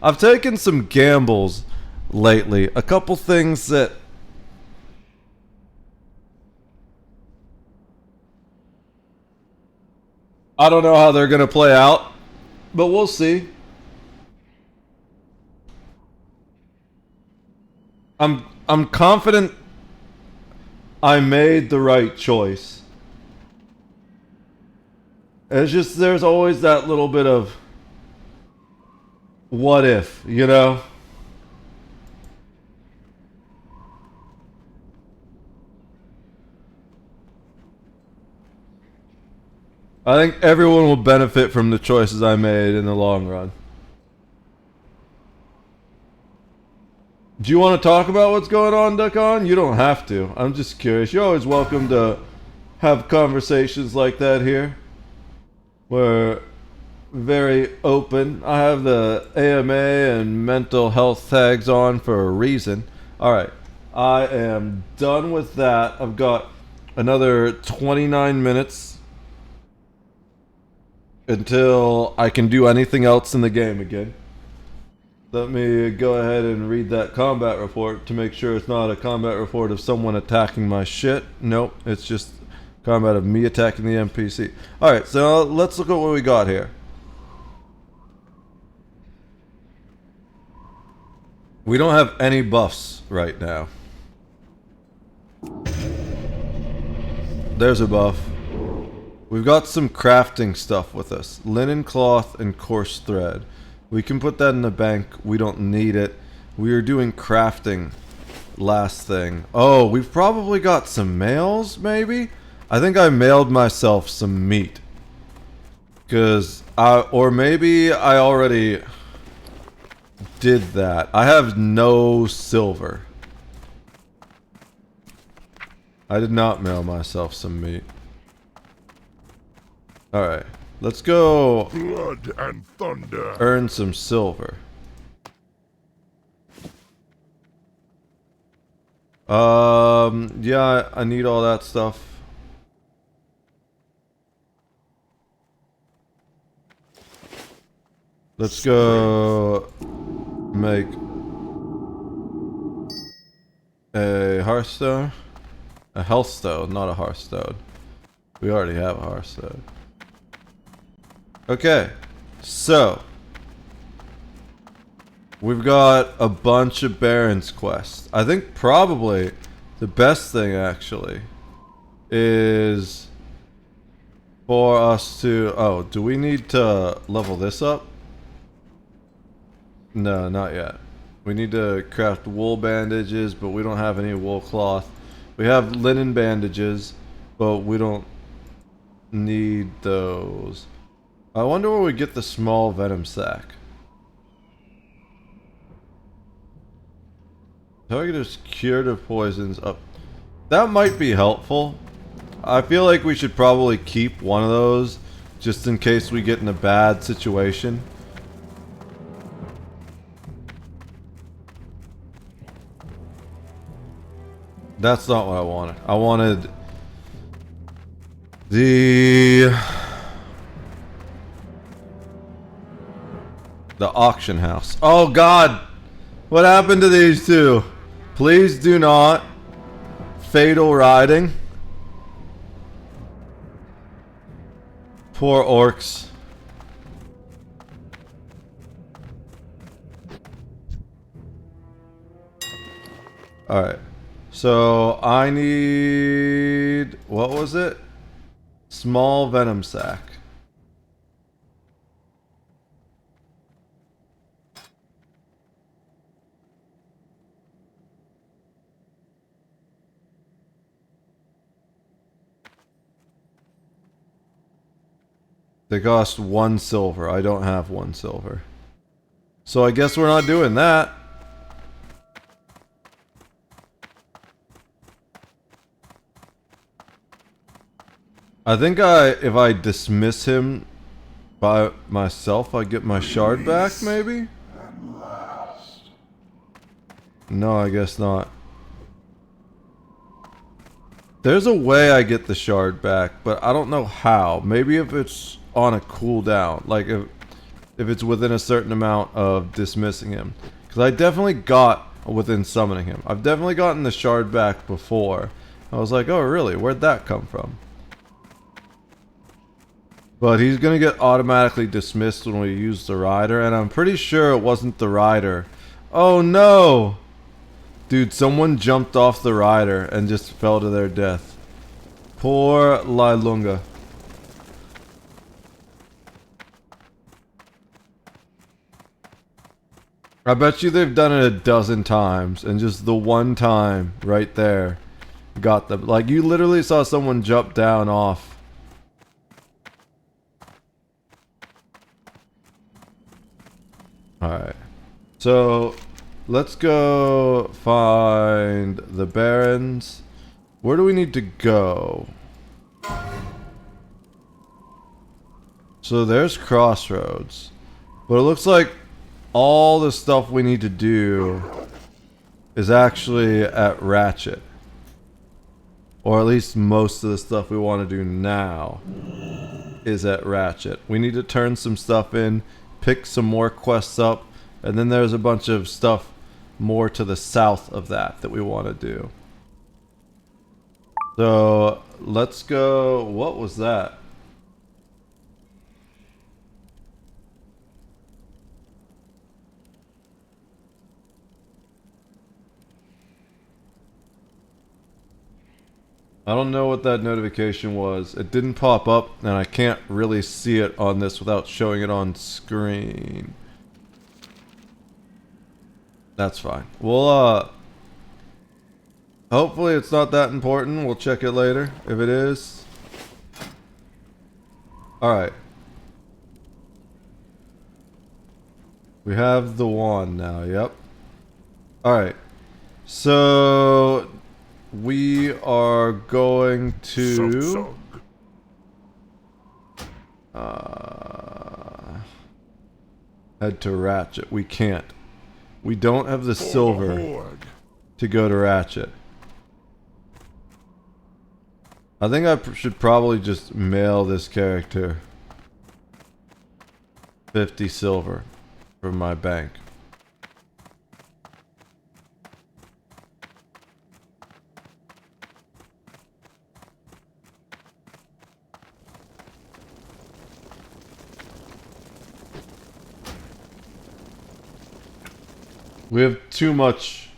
I've taken some gambles lately. A couple things that I don't know how they're going to play out, but we'll see. I'm confident I made the right choice. It's just there's always that little bit of what if, you know? I think everyone will benefit from the choices I made in the long run. Do you want to talk about what's going on, Duckon? You don't have to. I'm just curious. You're always welcome to have conversations like that here. We're very open. I have the AMA and mental health tags on for a reason. Alright. I am done with that. I've got another 29 minutes until I can do anything else in the game again. Let me go ahead and read that combat report to make sure it's not a combat report of someone attacking my shit. Nope, it's just combat of me attacking the NPC. Alright, so let's look at what we got here. We don't have any buffs right now. There's a buff. We've got some crafting stuff with us. Linen cloth and coarse thread. We can put that in the bank. We don't need it. We are doing crafting last thing. Oh, we've probably got some mails, maybe? I think I mailed myself some meat. Or maybe I already did that. I have no silver. I did not mail myself some meat. Alright. Let's go blood and thunder. Earn some silver. Yeah, I need all that stuff. Let's go make a hearthstone. A healthstone, not a hearthstone. We already have a hearthstone. Okay, so we've got a bunch of Baron's quests. I think probably the best thing actually is for us to... Oh, do we need to level this up? No, not yet. We need to craft wool bandages, but we don't have any wool cloth. We have linen bandages, but we don't need those. I wonder where we get the small venom sac. Target's curative poisons up. That might be helpful. I feel like we should probably keep one of those just in case we get in a bad situation. That's not what I wanted. I wanted the auction house. Oh God! What happened to these two? Please do not. Fatal riding. Poor orcs. Alright. So I need... what was it? small venom sac. They cost 1 silver. I don't have 1 silver. So I guess we're not doing that. I think if I dismiss him by myself, I get my shard back, maybe? No, I guess not. There's a way I get the shard back, but I don't know how. Maybe if it's on a cooldown, like if it's within a certain amount of dismissing him. Because I definitely got within summoning him. I've definitely gotten the shard back before. I was like, oh really? Where'd that come from? But he's gonna get automatically dismissed when we use the rider, and I'm pretty sure it wasn't the rider. Oh no! Dude, someone jumped off the rider and just fell to their death. Poor Lailunga. I bet you they've done it a dozen times, and just the one time right there got them. Like, you literally saw someone jump down off. Alright. So, let's go find the barons. Where do we need to go? So there's Crossroads. But it looks like all the stuff we need to do is actually at Ratchet. Or at least most of the stuff we want to do now is at Ratchet. We need to turn some stuff in, pick some more quests up, and then there's a bunch of stuff more to the south of that we want to do. So let's go. What was that? I don't know what that notification was. It didn't pop up, and I can't really see it on this without showing it on screen. That's fine. We'll, hopefully it's not that important. We'll check it later, if it is. Alright. We have the wand now, yep. Alright. So we are going to head to Ratchet. We can't. We don't have the silver to go to Ratchet. I think I should probably just mail this character 50 silver from my bank. We have too much.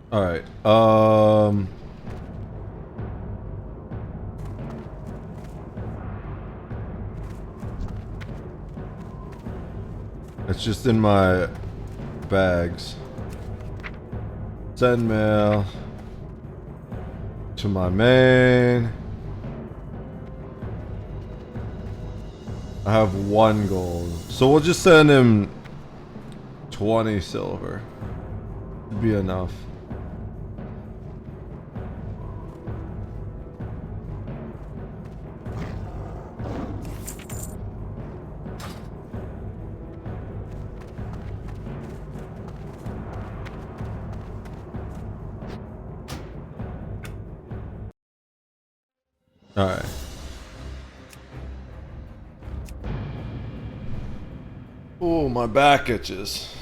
All right. It's just in my bags. Send mail to my main. I have 1 gold. So we'll just send him 20 silver. Should be enough. Alright. Oh, my back itches.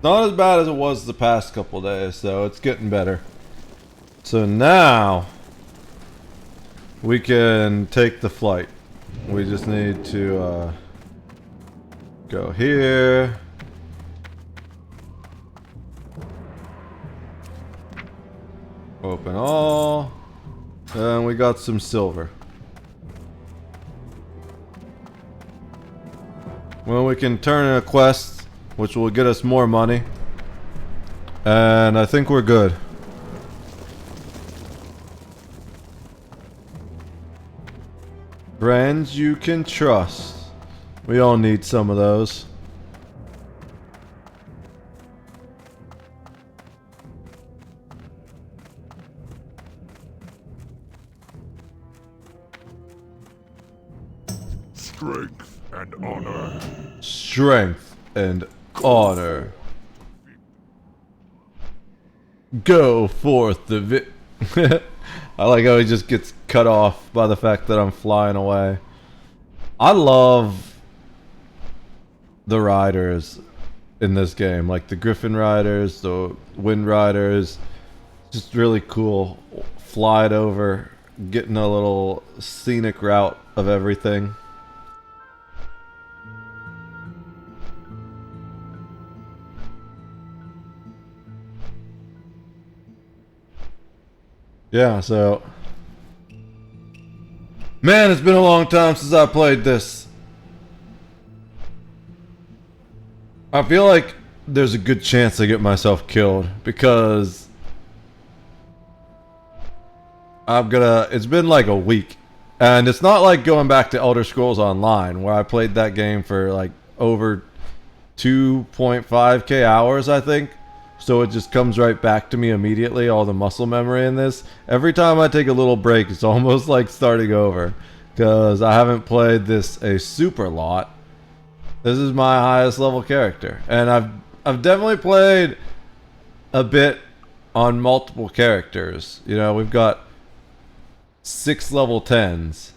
Not as bad as it was the past couple days, so it's getting better. So now we can take the flight. We just need to go here. Open all. And we got some silver. Well, we can turn in a quest, which will get us more money. And I think we're good. Friends you can trust. We all need some of those. Strength and honor. Strength and honor. Go forth the I like how he just gets cut off by the fact that I'm flying away. I love the riders in this game, like the Griffin riders, the Wind riders. Just really cool. Fly it over, getting a little scenic route of everything. Yeah, so... Man, it's been a long time since I played this. I feel like there's a good chance I get myself killed because it's been like a week. And it's not like going back to Elder Scrolls Online where I played that game for like over 2.5k hours, I think. So it just comes right back to me immediately, all the muscle memory in this. Every time I take a little break, it's almost like starting over. Because I haven't played this a super lot. This is my highest level character. And I've definitely played a bit on multiple characters. You know, we've got 6 level 10s.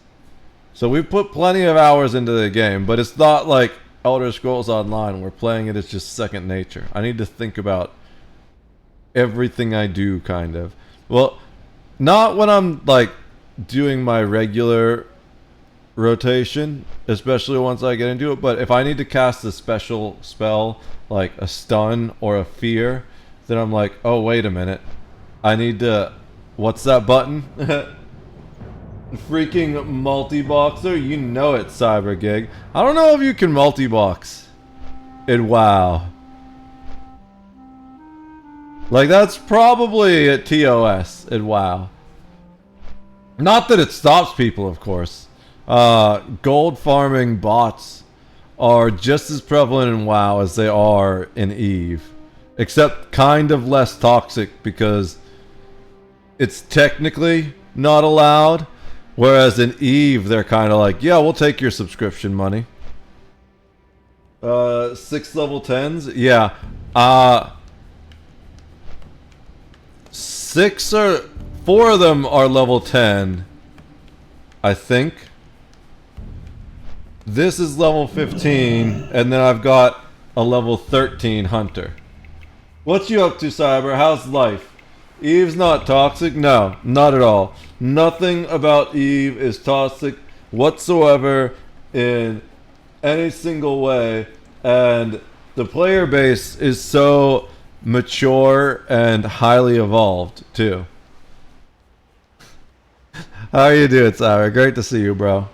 So we've put plenty of hours into the game, but it's not like Elder Scrolls Online where playing it is just second nature. I need to think about everything I do, kind of. Well, not when I'm like doing my regular rotation, especially once I get into it, but if I need to cast a special spell like a stun or a fear, then I'm like, oh wait a minute, I need to, what's that button? Freaking multi-boxer, you know it, CyberGig. I don't know if you can multi-box in WoW. Like, that's probably at TOS in WoW. Not that it stops people, of course. Gold farming bots are just as prevalent in WoW as they are in EVE. Except kind of less toxic because it's technically not allowed. Whereas in EVE, they're kind of like, yeah, we'll take your subscription money. 6 level 10s? Yeah. 4 of them are level 10, I think. This is level 15, and then I've got a level 13 hunter. What you up to, Cyber? How's life? Eve's not toxic? No, not at all. Nothing about Eve is toxic whatsoever in any single way, and the player base is so mature and highly evolved too. How you doing, Cyber? Great to see you, bro.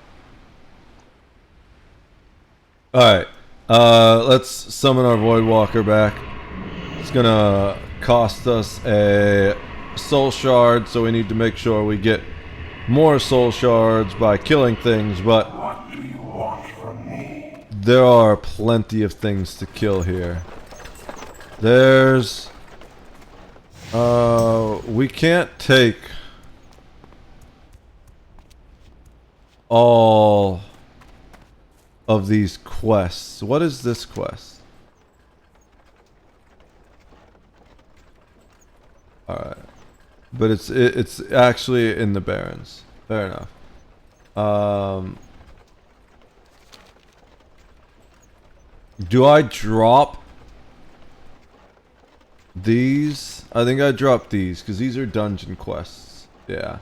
Alright, let's summon our Voidwalker back. It's gonna cost us a soul shard, so we need to make sure we get more soul shards by killing things, but What do you want from me? there are plenty of things to kill here. There's... we can't take all of these quests. What is this quest? Alright. But it's actually in the Barrens. Fair enough. Do I drop these? I think I dropped these because these are dungeon quests. Yeah.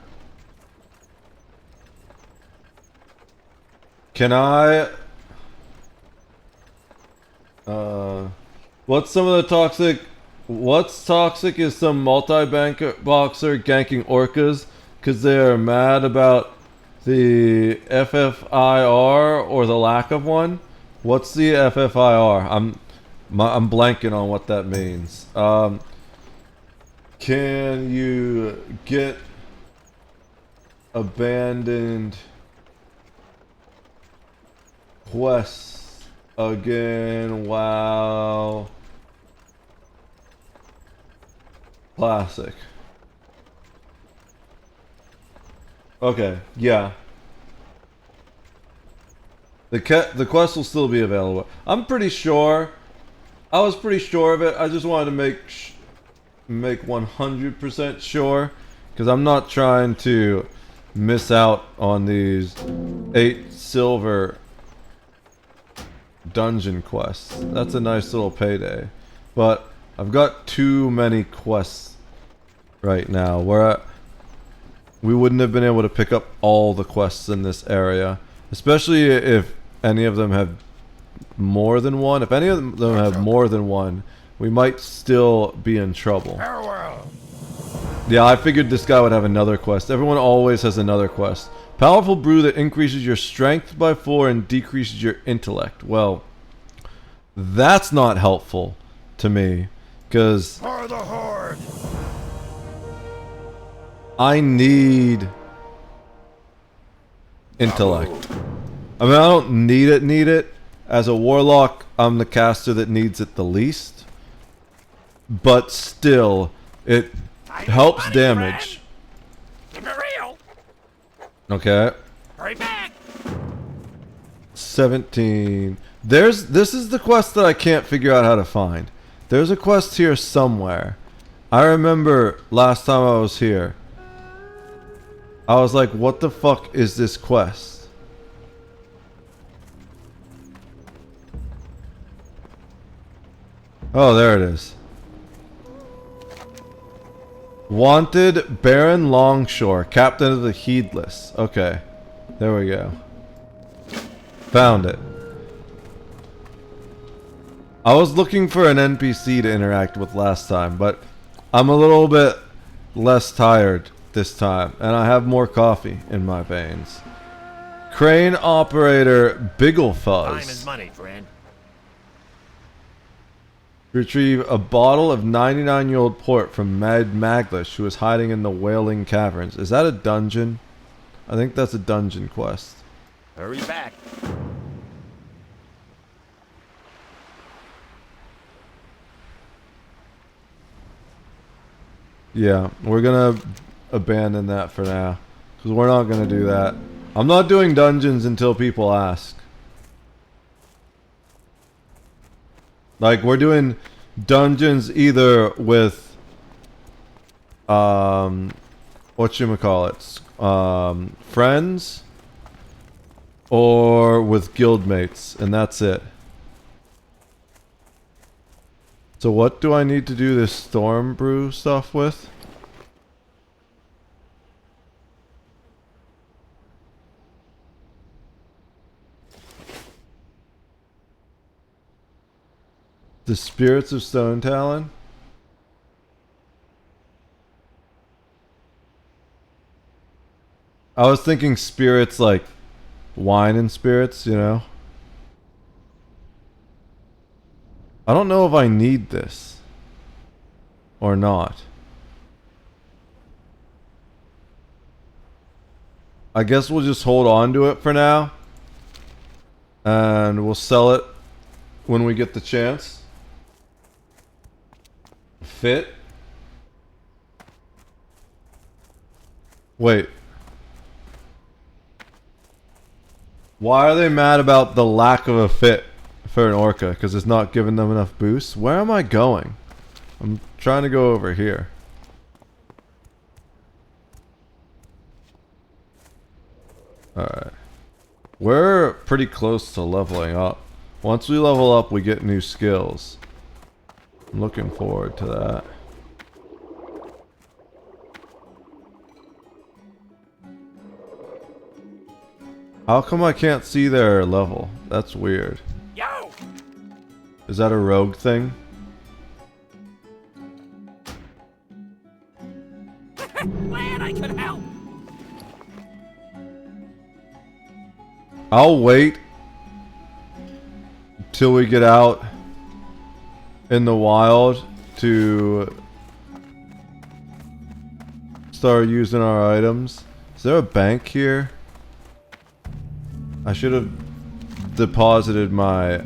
Can I... What's some of the toxic... What's toxic is some multi-boxer ganking orcas because they are mad about the FFIR or the lack of one. What's the FFIR? I'm blanking on what that means. Can you get abandoned quests again? Wow. Classic. Okay, yeah. The quest will still be available. I'm pretty sure. I was pretty sure of it. I just wanted to make 100% sure, because I'm not trying to miss out on these 8 silver dungeon quests. That's a nice little payday, but I've got too many quests right now where we wouldn't have been able to pick up all the quests in this area, especially if any of them have more than one. If any of them have more than one, we might still be in trouble. Farewell. Yeah, I figured this guy would have another quest. Everyone always has another quest. Powerful brew that increases your strength by 4 and decreases your intellect. Well, that's not helpful to me, because For the Horde. I need intellect. I mean, I don't need it. As a warlock, I'm the caster that needs it the least. But still, it helps damage. Keep it real. Okay. Hurry back. 17. This is the quest that I can't figure out how to find. There's a quest here somewhere. I remember last time I was here, I was like, what the fuck is this quest? Oh, there it is. Wanted Baron Longshore, Captain of the Heedless. Okay. There we go. Found it. I was looking for an NPC to interact with last time, but I'm a little bit less tired this time, and I have more coffee in my veins. Crane Operator Bigglefuzz. Time is money, friend. Retrieve a bottle of 99-year-old port from Mad Maglish, who is hiding in the Wailing Caverns. Is that a dungeon? I think that's a dungeon quest. Hurry back. Yeah, we're gonna abandon that for now, because we're not gonna do that. I'm not doing dungeons until people ask. Like, we're doing dungeons either with whatchamacallit, friends or with guildmates, and that's it. So what do I need to do this storm brew stuff with? The Spirits of Stone Talon? I was thinking spirits like wine and spirits, you know? I don't know if I need this or not. I guess we'll just hold on to it for now, and we'll sell it when we get the chance. Fit? Wait. Why are they mad about the lack of a fit for an orca? Because it's not giving them enough boosts? Where am I going? I'm trying to go over here. Alright. We're pretty close to leveling up. Once we level up, we get new skills. I'm looking forward to that. How come I can't see their level? That's weird. Yo! Is that a rogue thing? Glad I could help. I'll wait till we get out in the wild to start using our items. Is there a bank here? I should have deposited my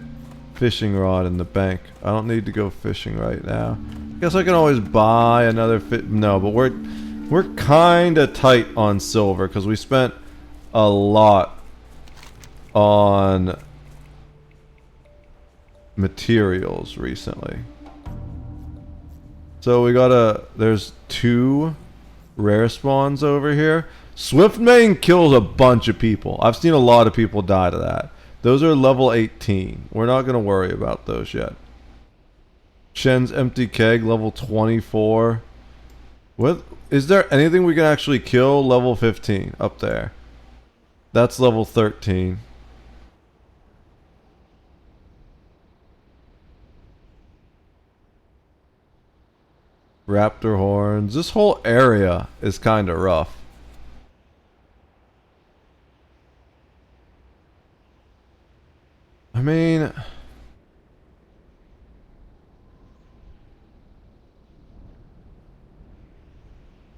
fishing rod in the bank. I don't need to go fishing right now. Guess I can always buy another no, but we're kind of tight on silver because we spent a lot on materials recently. So we there's 2 rare spawns over here. Swiftmane kills a bunch of people. I've seen a lot of people die to that. Those are level 18. We're not going to worry about those yet. Shen's empty keg, level 24. What? Is there anything we can actually kill? Level 15 up there. That's level 13. Raptor horns. This whole area is kind of rough. I mean,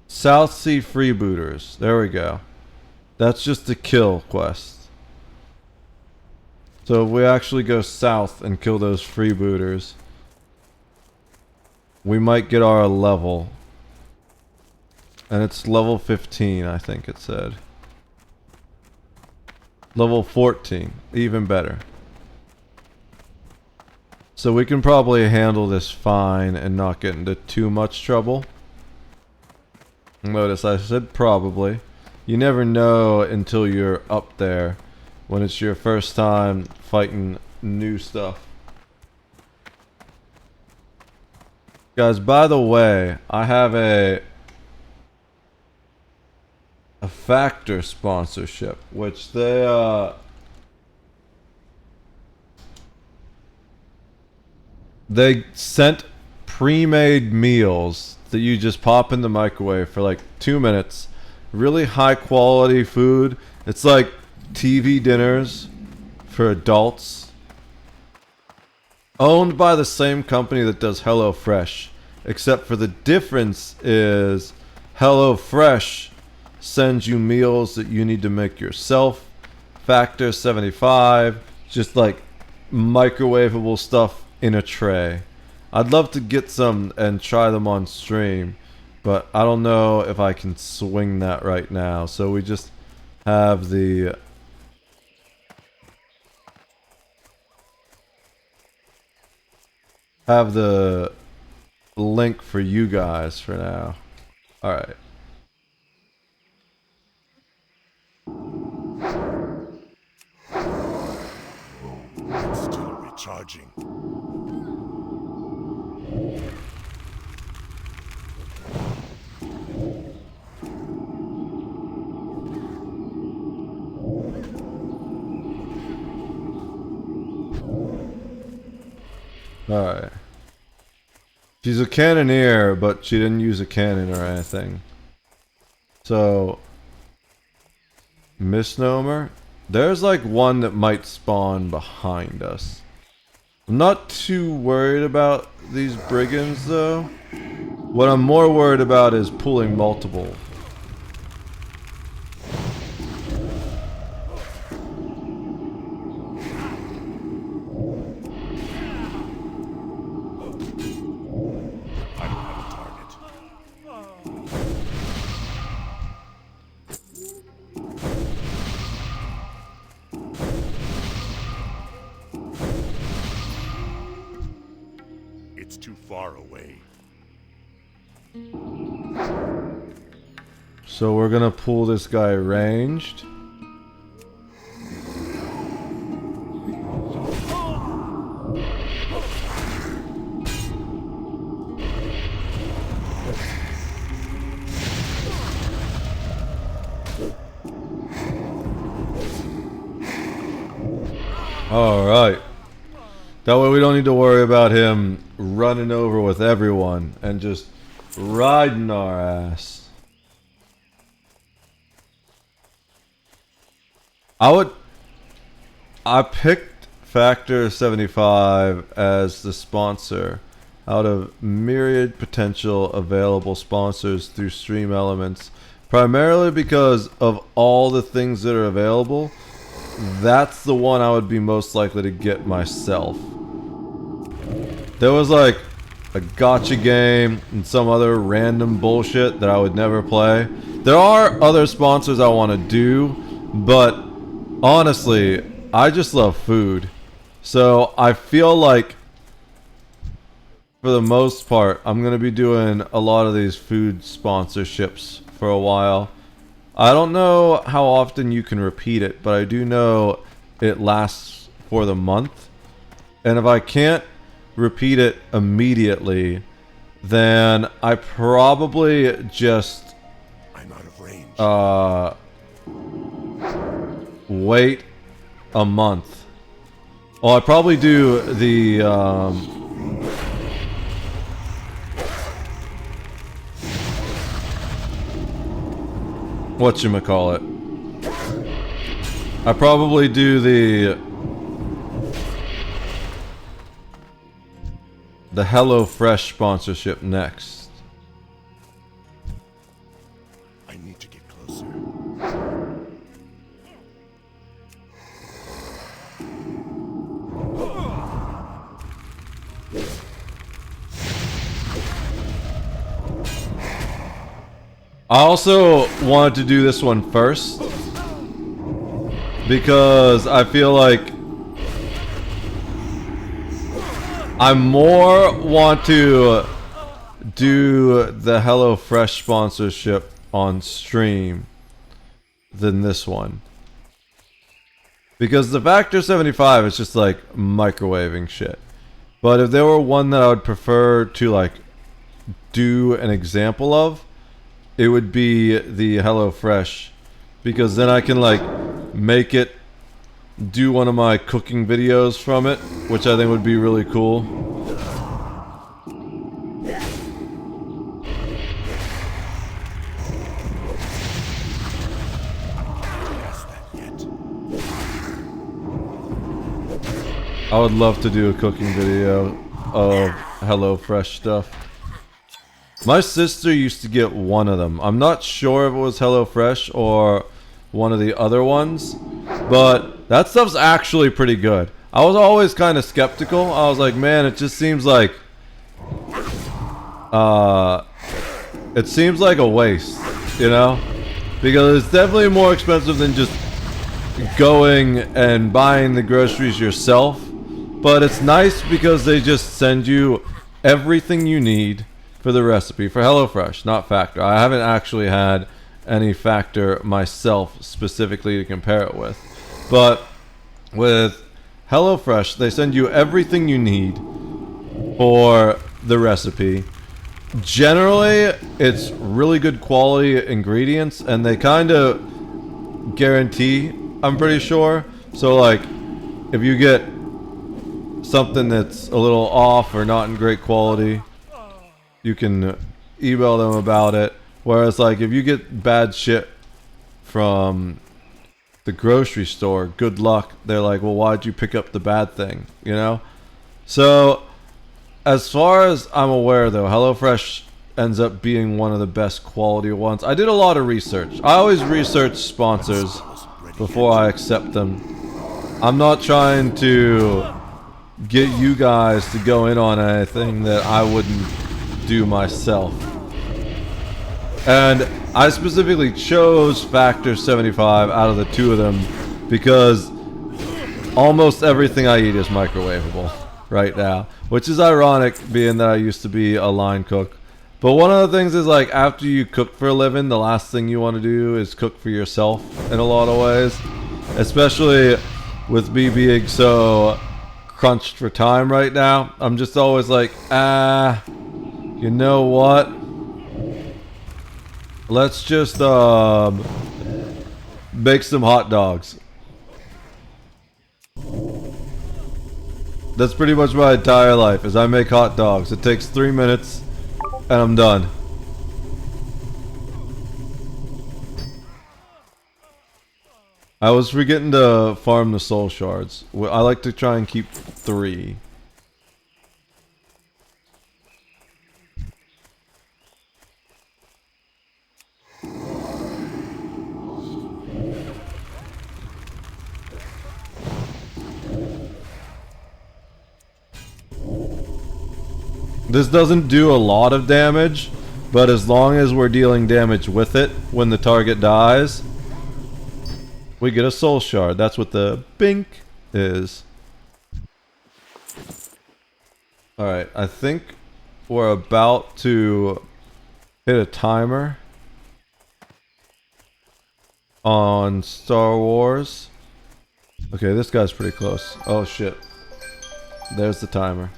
South Sea Freebooters. There we go. That's just the kill quest. So if we actually go south and kill those freebooters, we might get our level. And it's level 15, I think it said. Level 14. Even better. So we can probably handle this fine and not get into too much trouble. Notice I said probably. You never know until you're up there when it's your first time fighting new stuff. Guys, by the way, I have a Factor sponsorship, which they sent pre-made meals that you just pop in the microwave for like 2 minutes. Really high quality food. It's like TV dinners for adults. Owned by the same company that does HelloFresh. Except for the difference is HelloFresh sends you meals that you need to make yourself. Factor 75. Just like microwavable stuff in a tray. I'd love to get some and try them on stream, but I don't know if I can swing that right now. So we just have the link for you guys for now. Alright. Still recharging. Alright. She's a cannoneer, but she didn't use a cannon or anything. So, misnomer? There's like one that might spawn behind us. I'm not too worried about these brigands though. What I'm more worried about is pulling multiple. It's too far away. So we're gonna pull this guy ranged. Alright. That way we don't need to worry about him running over with everyone and just riding our ass. I picked Factor 75 as the sponsor out of myriad potential available sponsors through Stream Elements, primarily because of all the things that are available. That's the one I would be most likely to get myself. There was like a gacha game and some other random bullshit that I would never play. There are other sponsors I want to do, but honestly, I just love food. So I feel like, for the most part, I'm going to be doing a lot of these food sponsorships for a while. I don't know how often you can repeat it, but I do know it lasts for the month. And if I can't repeat it immediately, then I probably just I'm out of range. Wait a month. Oh, I probably do the whatchamacallit. I probably do the HelloFresh sponsorship next. I need to get closer. I also wanted to do this one first because I feel like I more want to do the HelloFresh sponsorship on stream than this one. Because the Factor 75 is just like microwaving shit. But if there were one that I would prefer to like do an example of, it would be the HelloFresh, because then I can like make it, do one of my cooking videos from it, which I think would be really cool. I would love to do a cooking video of HelloFresh stuff. My sister used to get one of them. I'm not sure if it was HelloFresh or one of the other ones, but that stuff's actually pretty good. I was always kind of skeptical. I was like, man, it just seems like it seems like a waste, you know? Because it's definitely more expensive than just going and buying the groceries yourself. But it's nice because they just send you everything you need for the recipe for HelloFresh, not Factor. I haven't actually had any Factor myself specifically to compare it with. But with HelloFresh, they send you everything you need for the recipe. Generally, it's really good quality ingredients, and they kind of guarantee, I'm pretty sure. So like, if you get something that's a little off or not in great quality, you can email them about it. Whereas like, if you get bad shit from the grocery store, good luck. They're like, well, why'd you pick up the bad thing, you know? So as far as I'm aware though, HelloFresh ends up being one of the best quality ones. I did a lot of research. I always research sponsors before I accept them. I'm not trying to get you guys to go in on anything that I wouldn't do myself. And I specifically chose Factor 75 out of the two of them because almost everything I eat is microwavable right now, which is ironic being that I used to be a line cook. But one of the things is like, after you cook for a living, the last thing you want to do is cook for yourself in a lot of ways, especially with me being so crunched for time right now. I'm just always like, you know what? Let's just make some hot dogs. That's pretty much my entire life, is I make hot dogs. It takes 3 minutes, and I'm done. I was forgetting to farm the soul shards. I like to try and keep 3. This doesn't do a lot of damage, but as long as we're dealing damage with it when the target dies, we get a soul shard. That's what the bink is. Alright, I think we're about to hit a timer on Star Wars. Okay, this guy's pretty close. Oh shit. There's the timer.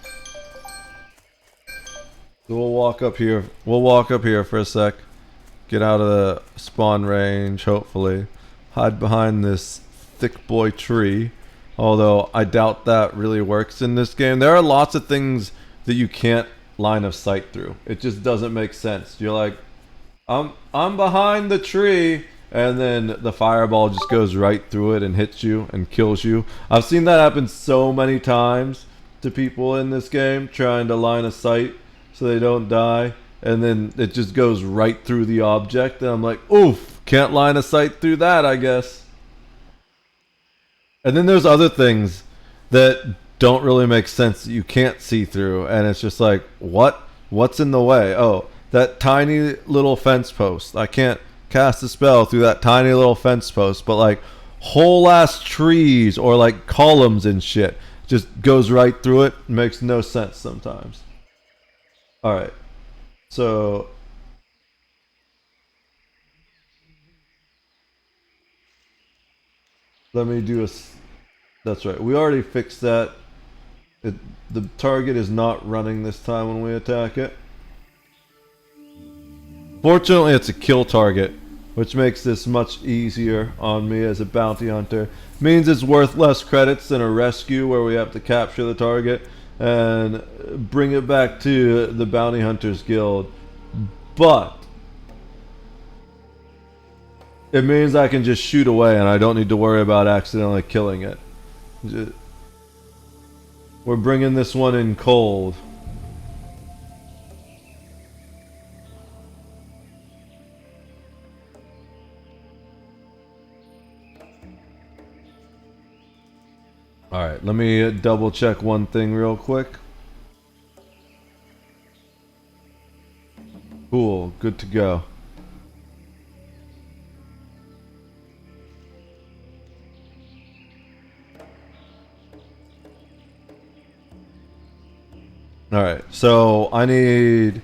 So we'll walk up here. We'll walk up here for a sec. Get out of the spawn range, hopefully. Hide behind this thick boy tree. Although I doubt that really works in this game. There are lots of things that you can't line of sight through. It just doesn't make sense. You're like, I'm behind the tree, and then the fireball just goes right through it and hits you and kills you. I've seen that happen so many times to people in this game trying to line of sight so they don't die, and then it just goes right through the object, and I'm like, oof, can't line of sight through that, I guess. And then there's other things that don't really make sense that you can't see through, and it's just like, what's in the way? Oh, that tiny little fence post. I can't cast a spell through that tiny little fence post, but like whole ass trees or like columns and shit just goes right through it. Makes no sense sometimes. Alright, so let me do that's right, we already fixed that. The target is not running this time when we attack it. Fortunately, it's a kill target, which makes this much easier on me as a bounty hunter. Means it's worth less credits than a rescue where we have to capture the target and bring it back to the Bounty Hunters Guild. But it means I can just shoot away and I don't need to worry about accidentally killing it. We're bringing this one in cold. Alright, let me double check one thing real quick. Cool, good to go. Alright, so I need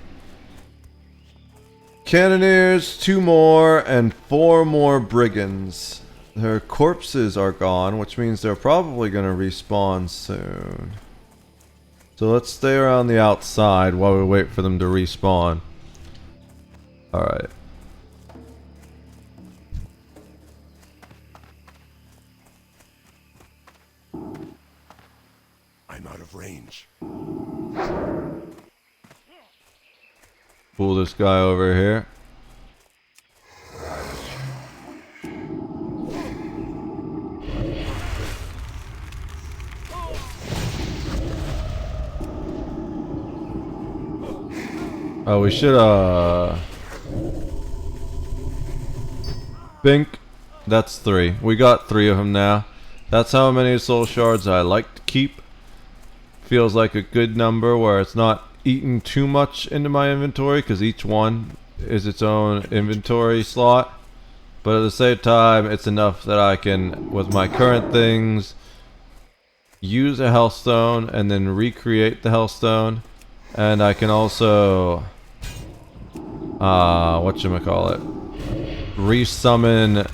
cannoneers, 2 more, and 4 more brigands. Their corpses are gone, which means they're probably going to respawn soon. So let's stay around the outside while we wait for them to respawn. Alright. I'm out of range. Pull this guy over here. Oh, we should, Bink. That's 3. We got 3 of them now. That's how many soul shards I like to keep. Feels like a good number where it's not eating too much into my inventory, because each one is its own inventory slot. But at the same time, it's enough that I can, with my current things, use a Hellstone and then recreate the Hellstone. And I can also, whatchamacallit, resummon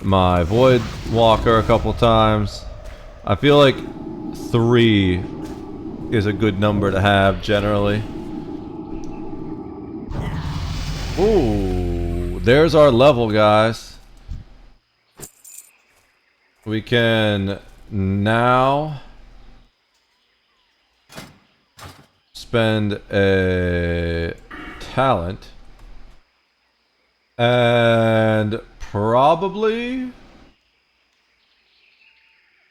my Void Walker a couple times. I feel like 3 is a good number to have generally. Ooh, there's our level, guys. We can now spend a talent. And probably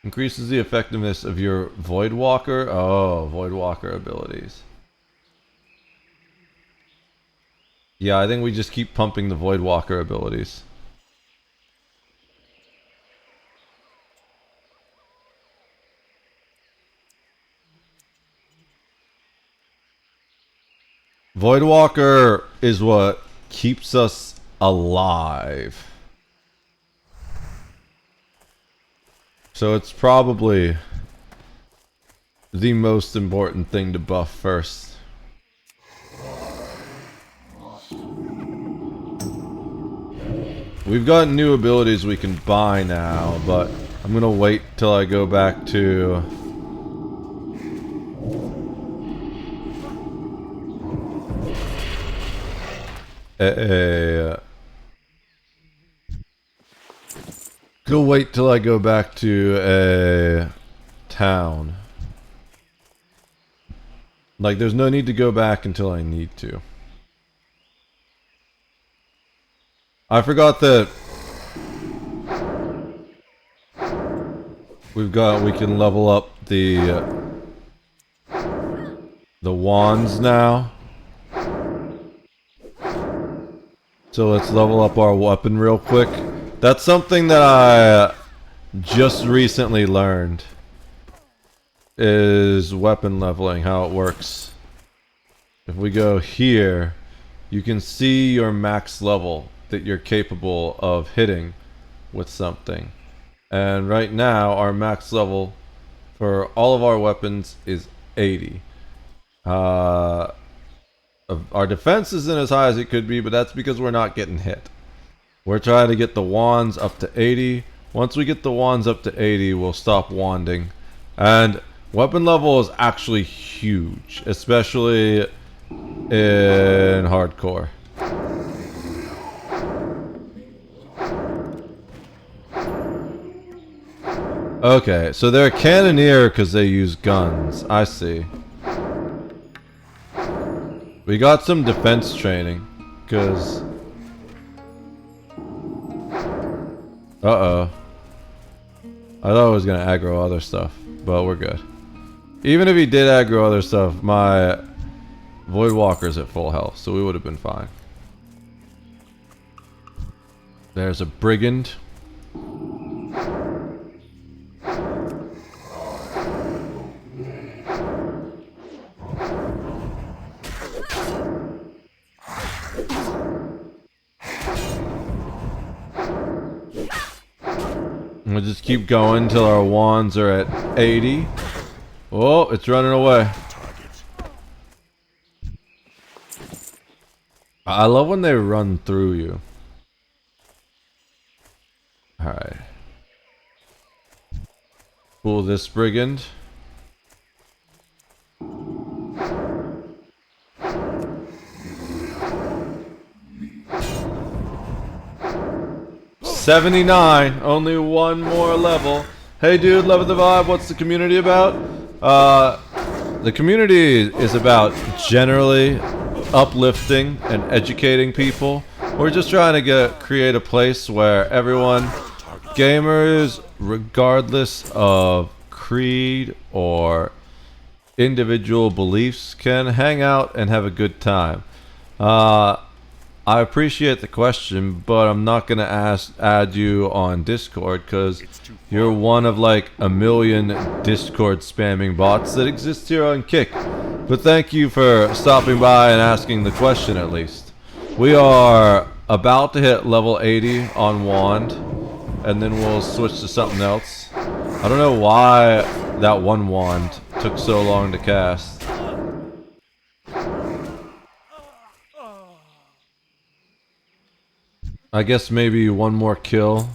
increases the effectiveness of your Voidwalker. Oh, Voidwalker abilities. Yeah, I think we just keep pumping the Voidwalker abilities. Voidwalker is what keeps us alive. So it's probably the most important thing to buff first. We've got new abilities we can buy now, but I'm gonna wait till I go back to wait till I go back to a town. Like, there's no need to go back until I need to. I forgot that we can level up the wands now. So let's level up our weapon real quick. That's something that I just recently learned. Is weapon leveling, how it works. If we go here, you can see your max level that you're capable of hitting with something. And right now, our max level for all of our weapons is 80. Our defense isn't as high as it could be, but that's because we're not getting hit. We're trying to get the wands up to 80. Once we get the wands up to 80, we'll stop wanding. And weapon level is actually huge, especially in hardcore. Okay, so they're a cannoneer because they use guns. I see. We got some defense training, because... Uh-oh. I thought I was going to aggro other stuff, but we're good. Even if he did aggro other stuff, my Voidwalker's at full health, so we would have been fine. There's a brigand. We'll just keep going till our wands are at 80. Oh, it's running away. I love when they run through you. Alright. Pull this brigand. $79, only one more level. Hey dude, love the vibe. What's the community about? The community is about generally uplifting and educating people. We're just trying to create a place where everyone, gamers, regardless of creed or individual beliefs, can hang out and have a good time. I appreciate the question, but I'm not gonna add you on Discord because you're one of like a million Discord spamming bots that exist here on Kick. But thank you for stopping by and asking the question at least. We are about to hit level 80 on Wand, and then we'll switch to something else. I don't know why that one wand took so long to cast. I guess maybe one more kill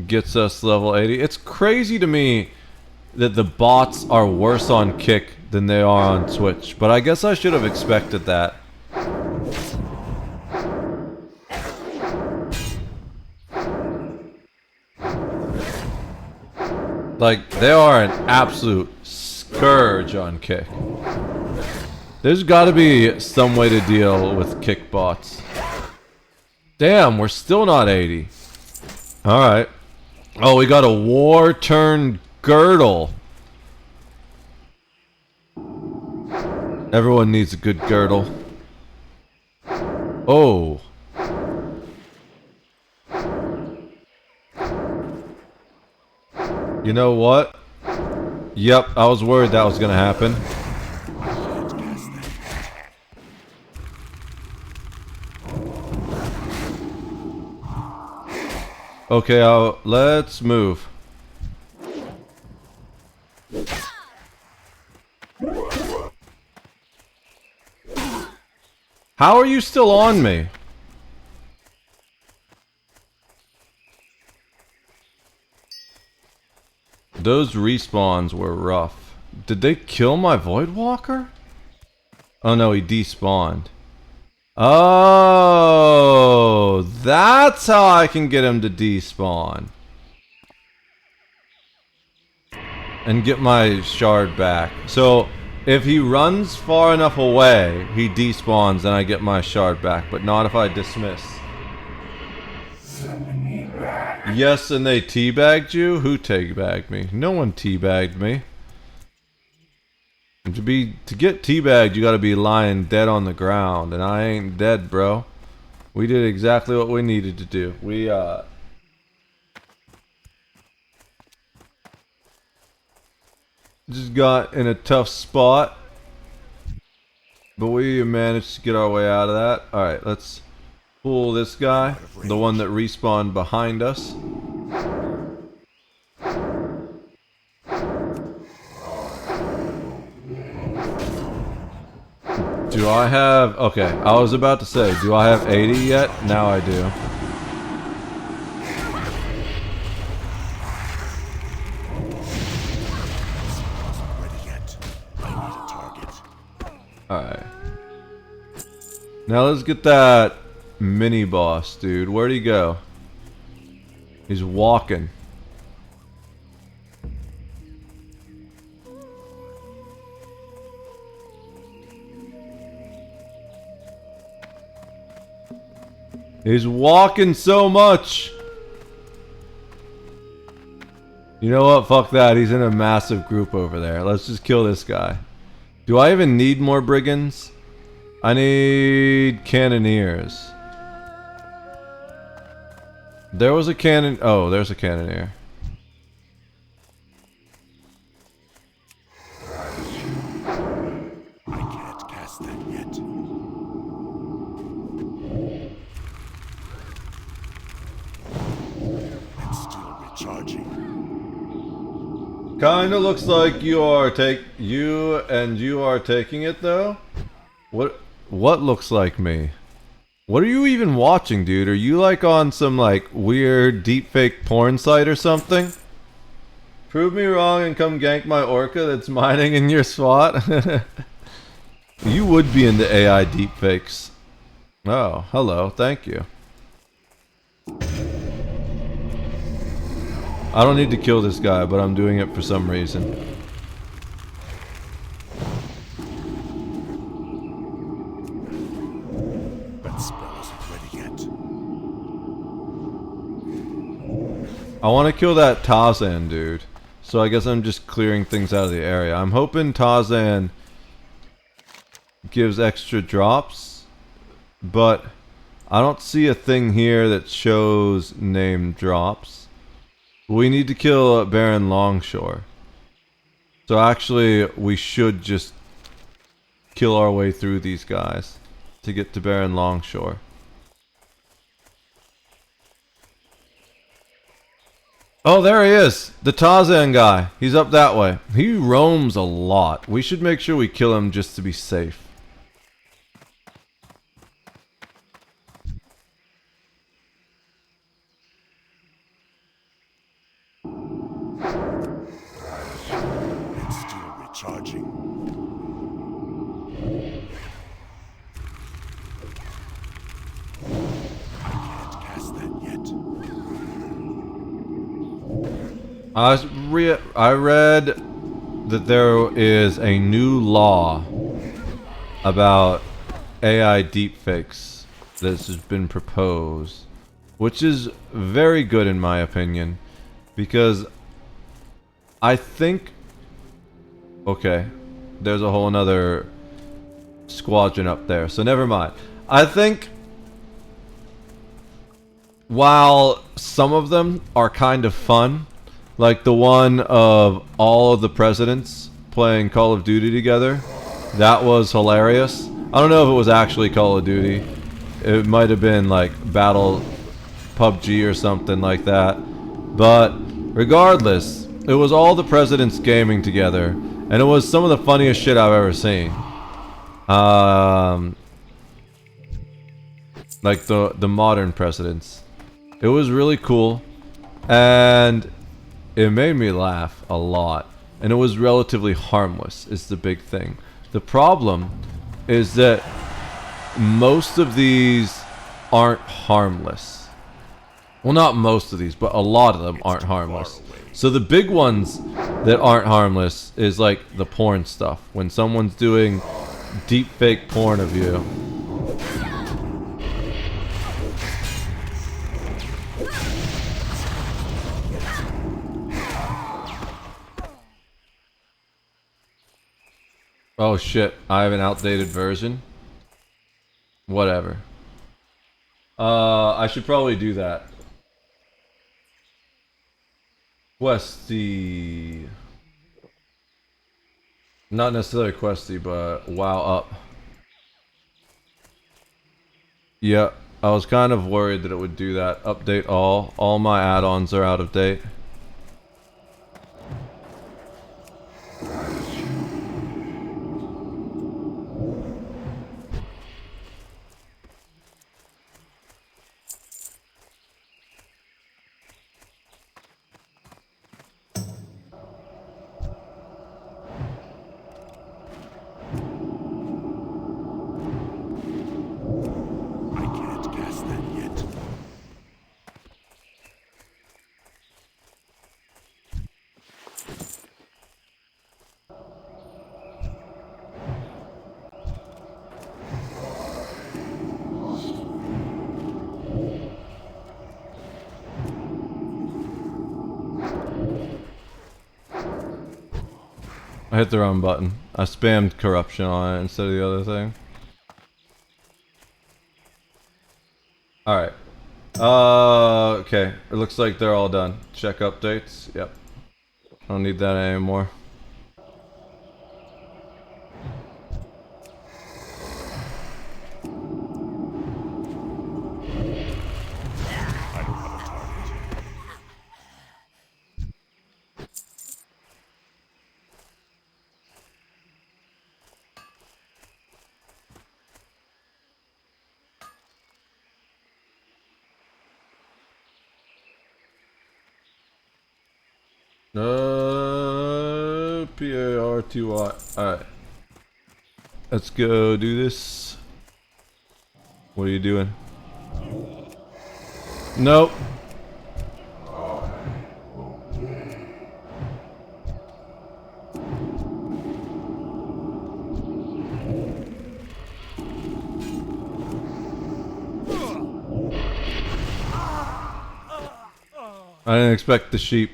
gets us level 80. It's crazy to me that the bots are worse on Kick than they are on Twitch, but I guess I should have expected that. Like, they are an absolute Scourge on kick. There's gotta be some way to deal with kick bots. Damn, we're still not 80. Alright. Oh, we got a war turn girdle. Everyone needs a good girdle. Oh. You know what? Yep, I was worried that was gonna happen. Okay, let's move. How are you still on me? Those respawns were rough. Did they kill my Voidwalker? Oh no, he despawned. Oh, that's how I can get him to despawn. And get my shard back. So, if he runs far enough away, he despawns and I get my shard back. But not if I dismiss. Yes, and they teabagged you? Who teabagged me? No one teabagged me. And to get teabagged, you gotta be lying dead on the ground. And I ain't dead, bro. We did exactly what we needed to do. We, just got in a tough spot. But we managed to get our way out of that. Alright, let's pull this guy. The one that respawned behind us. Do I have... Okay, I was about to say, do I have 80 yet? Now I do. Alright. Now let's get that mini boss, dude. Where'd he go? He's walking. He's walking so much. You know what? Fuck that. He's in a massive group over there. Let's just kill this guy. Do I even need more brigands? I need cannoneers. There was a cannon. Oh, there's a cannoneer. I can't cast that yet. It's still recharging. Kinda looks like you are taking it though. What looks like me? What are you even watching, dude? Are you like on some like weird deepfake porn site or something? Prove me wrong and come gank my orca that's mining in your spot. You would be into AI deepfakes. Oh, hello, thank you. I don't need to kill this guy, but I'm doing it for some reason. That spell isn't ready yet. I want to kill that Tarzan dude. So I guess I'm just clearing things out of the area. I'm hoping Tarzan gives extra drops, but I don't see a thing here that shows name drops. We need to kill Baron Longshore. So actually, we should just kill our way through these guys to get to Baron Longshore. Oh, there he is! The Tarzan guy. He's up that way. He roams a lot. We should make sure we kill him just to be safe. It's still recharging. I can't cast that yet. I read that there is a new law about AI deepfakes that has been proposed, which is very good in my opinion, because I think, okay, there's a whole nother squadron up there, so never mind. I think while some of them are kind of fun, like the one of all of the presidents playing Call of Duty together, that was hilarious. I don't know if it was actually Call of Duty. It might have been like Battle PUBG or something like that. But regardless, it was all the presidents gaming together, and it was some of the funniest shit I've ever seen. Like the modern presidents. It was really cool, and it made me laugh a lot, and it was relatively harmless is the big thing. The problem is that most of these aren't harmless. Well, not most of these, but a lot of them aren't harmless. So the big ones that aren't harmless is like the porn stuff. When someone's doing deep fake porn of you. Oh shit, I have an outdated version. Whatever. I should probably do that. Questy. Not necessarily Questy, but WoW up. Yeah, I was kind of worried that it would do that. Update all. All my add-ons are out of date. I can't cast that yet. I hit the wrong button. I spammed corruption on it instead of the other thing. Alright. Okay. It looks like they're all done. Check updates. Yep. I don't need that anymore. I don't have a target. P-A-R-T-Y. Alright. Let's go do this. What are you doing? Nope. I didn't expect the sheep.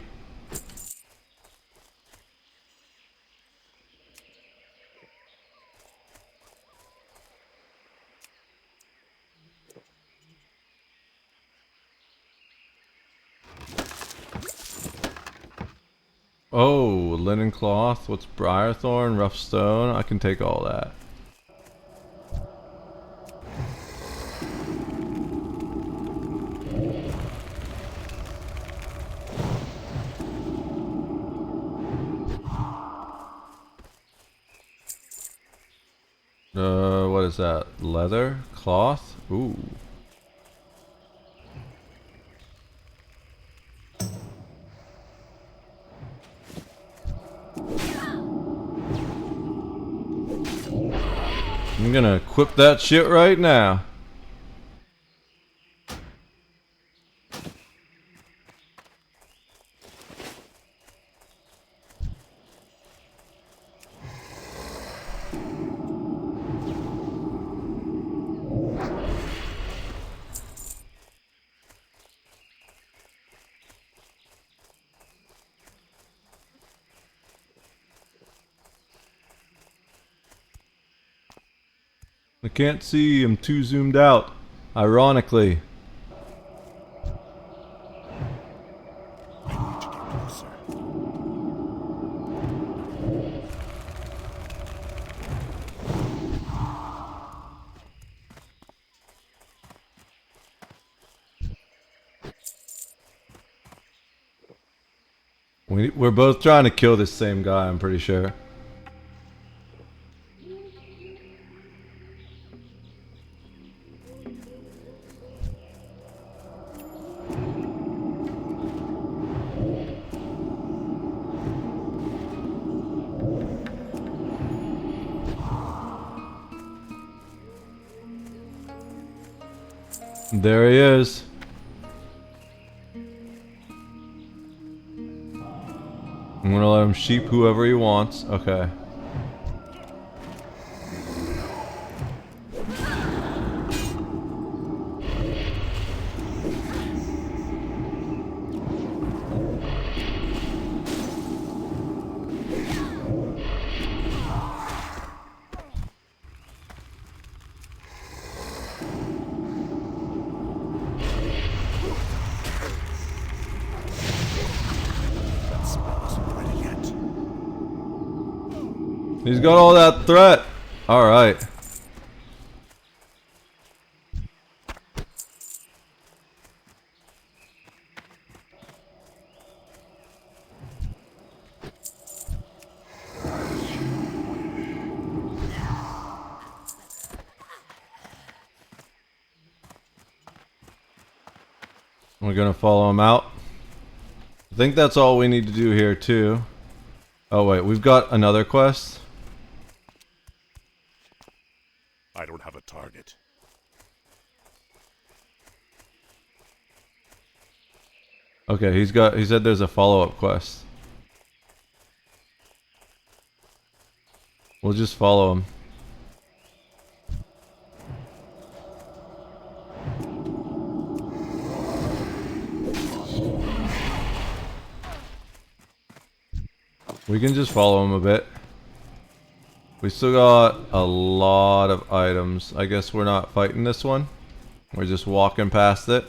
Oh, linen cloth. What's briarthorn, rough stone? I can take all that. What is that? Leather? Cloth? Ooh. I'm gonna equip that shit right now. I can't see. I'm too zoomed out. Ironically. I need to get closer. We're both trying to kill this same guy, I'm pretty sure. There he is. I'm gonna let him sheep whoever he wants. Okay. That smell isn't ready yet. He's got all that threat. Alright. We're gonna follow him out. I think that's all we need to do here too. Oh wait, we've got another quest. I don't have a target. Okay, he said there's a follow-up quest. We'll just follow him. We can just follow him a bit. We still got a lot of items. I guess we're not fighting this one. We're just walking past it.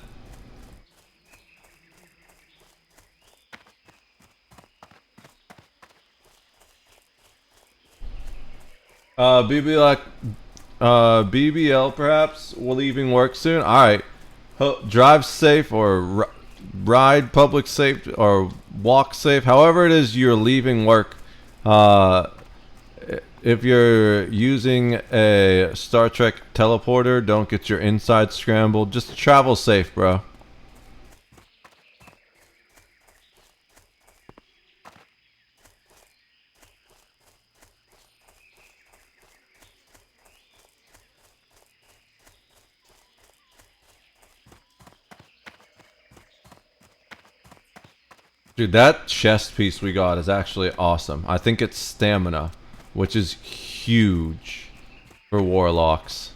BBL perhaps. We're leaving work soon. Alright. Drive safe or ride public safe or walk safe. However it is you're leaving work. If you're using a Star Trek teleporter, don't get your insides scrambled. Just travel safe, bro. Dude, that chest piece we got is actually awesome. I think it's stamina, which is huge for warlocks.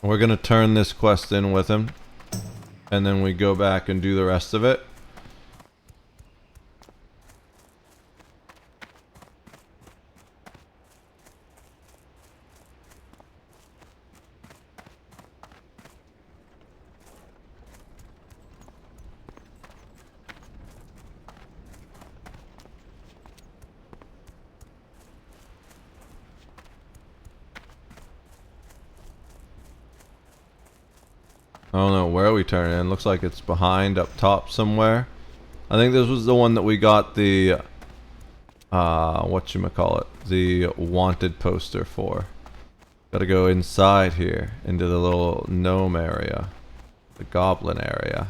We're gonna turn this quest in with him, and then we go back and do the rest of it. I don't know where we turn in. Looks like it's behind up top somewhere. I think this was the one that we got the whatchamacallit, the wanted poster for. Gotta go inside here into the little gnome area, the goblin area.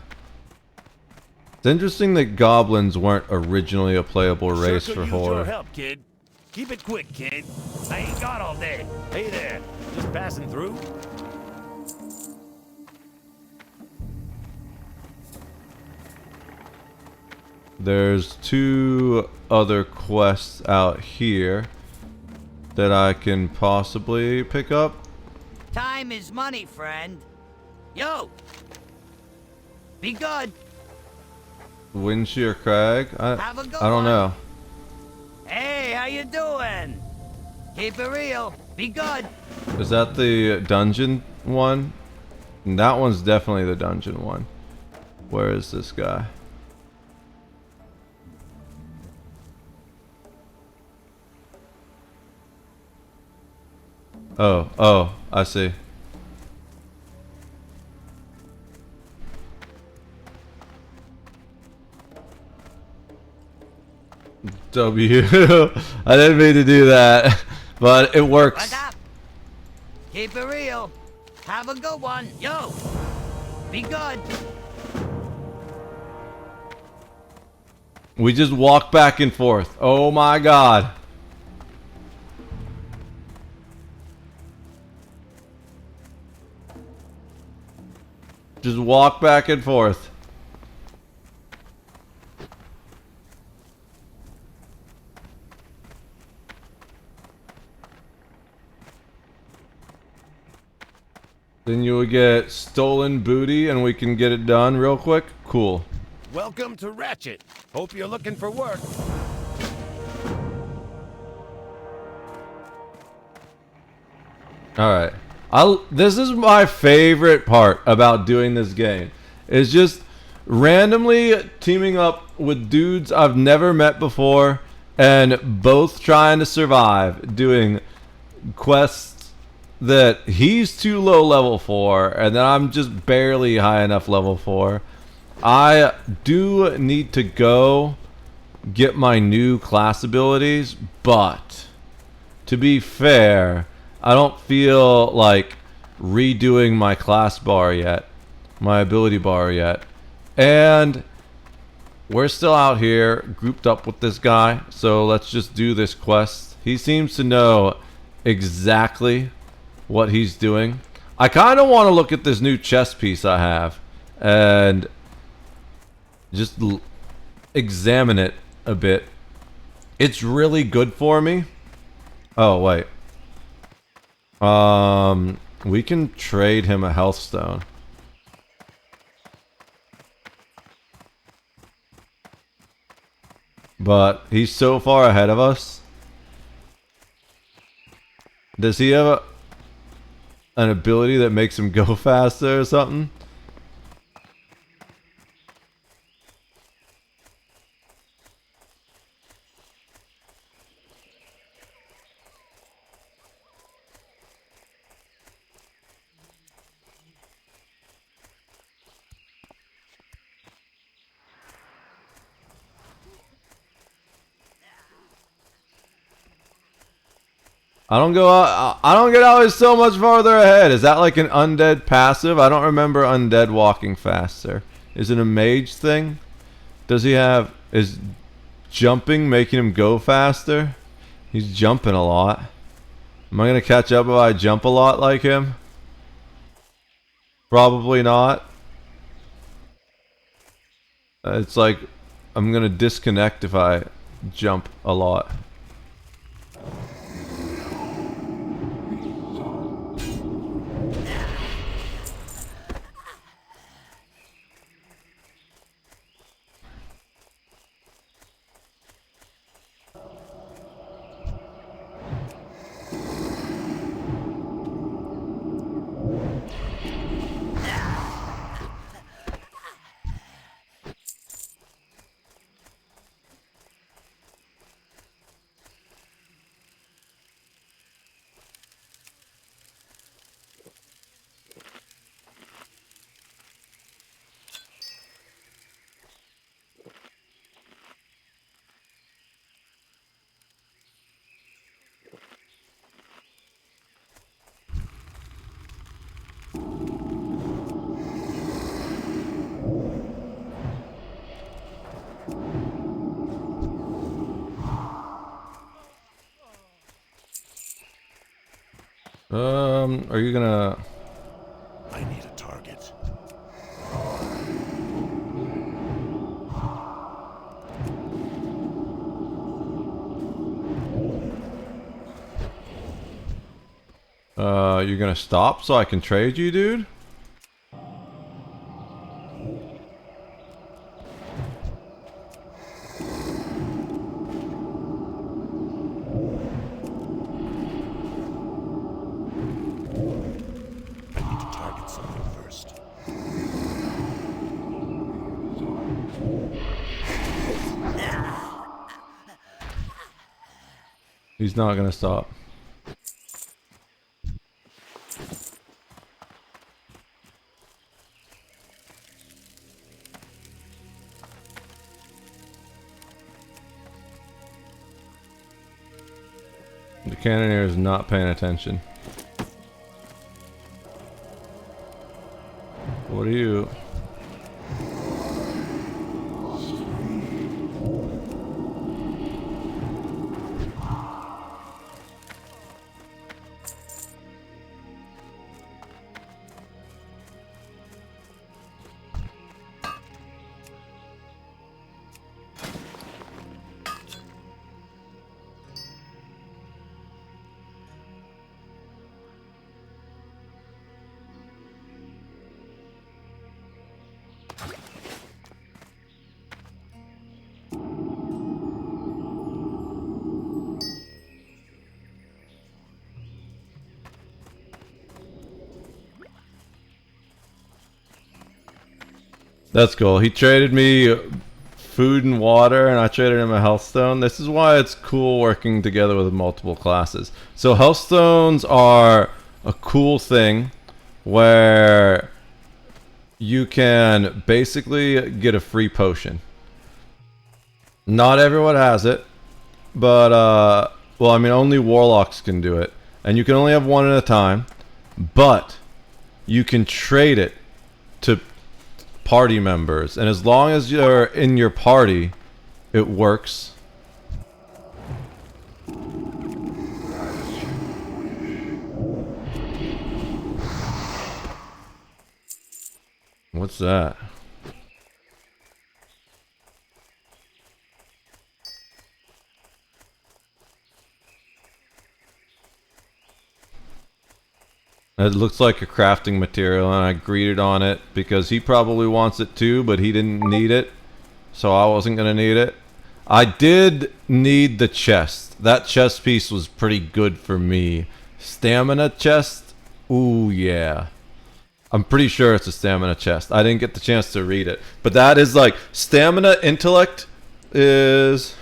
It's interesting that goblins weren't originally a playable race Sure for could use your horror. help, kid. Keep it quick, kid. I ain't got all day. Hey there, just passing through. There's two other quests out here that I can possibly pick up. Time is money, friend. Yo! Be good! Windshear Crag? Have a good I don't one. know. Hey, how you doing? Keep it real. Be good. Is that the dungeon one? That one's definitely the dungeon one. Where is this guy? Oh, I see. W. I didn't mean to do that, but it works. What's up? Keep it real. Have a good one. Yo! Be good. We just walk back and forth. Oh my god. Just walk back and forth. Then you will get stolen booty and we can get it done real quick. Cool. Welcome to Ratchet. Hope you're looking for work. Alright. This is my favorite part about doing this game. Is just randomly teaming up with dudes I've never met before and both trying to survive doing quests that he's too low level for and that I'm just barely high enough level for. I do need to go get my new class abilities, but to be fair, I don't feel like redoing my class bar yet, my ability bar yet. And we're still out here grouped up with this guy, so let's just do this quest. He seems to know exactly what he's doing. I kind of want to look at this new chess piece I have and just examine it a bit. It's really good for me. Oh, wait. We can trade him a health stone. But he's so far ahead of us. Does he have an ability that makes him go faster or something? I don't get always so much farther ahead. Is that like an undead passive? I don't remember undead walking faster. Is it a mage thing? Does he have... Is jumping making him go faster? He's jumping a lot. Am I going to catch up if I jump a lot like him? Probably not. It's like I'm going to disconnect if I jump a lot. Are you gonna... I need a target. You're gonna stop so I can trade you, dude? He's not gonna stop. The cannoneer is not paying attention. What are you? That's cool. He traded me food and water, and I traded him a health stone. This is why it's cool working together with multiple classes. So health stones are a cool thing where you can basically get a free potion. Not everyone has it, but well, I mean, only warlocks can do it, and you can only have one at a time. But you can trade it to party members, and as long as you're in your party, it works. What's that? It looks like a crafting material, and I greeted on it because he probably wants it too, but he didn't need it, so I wasn't gonna need it. I did need the chest. That chest piece was pretty good for me. Stamina chest? Ooh, yeah. I'm pretty sure it's a stamina chest. I didn't get the chance to read it, but that is like stamina intellect is...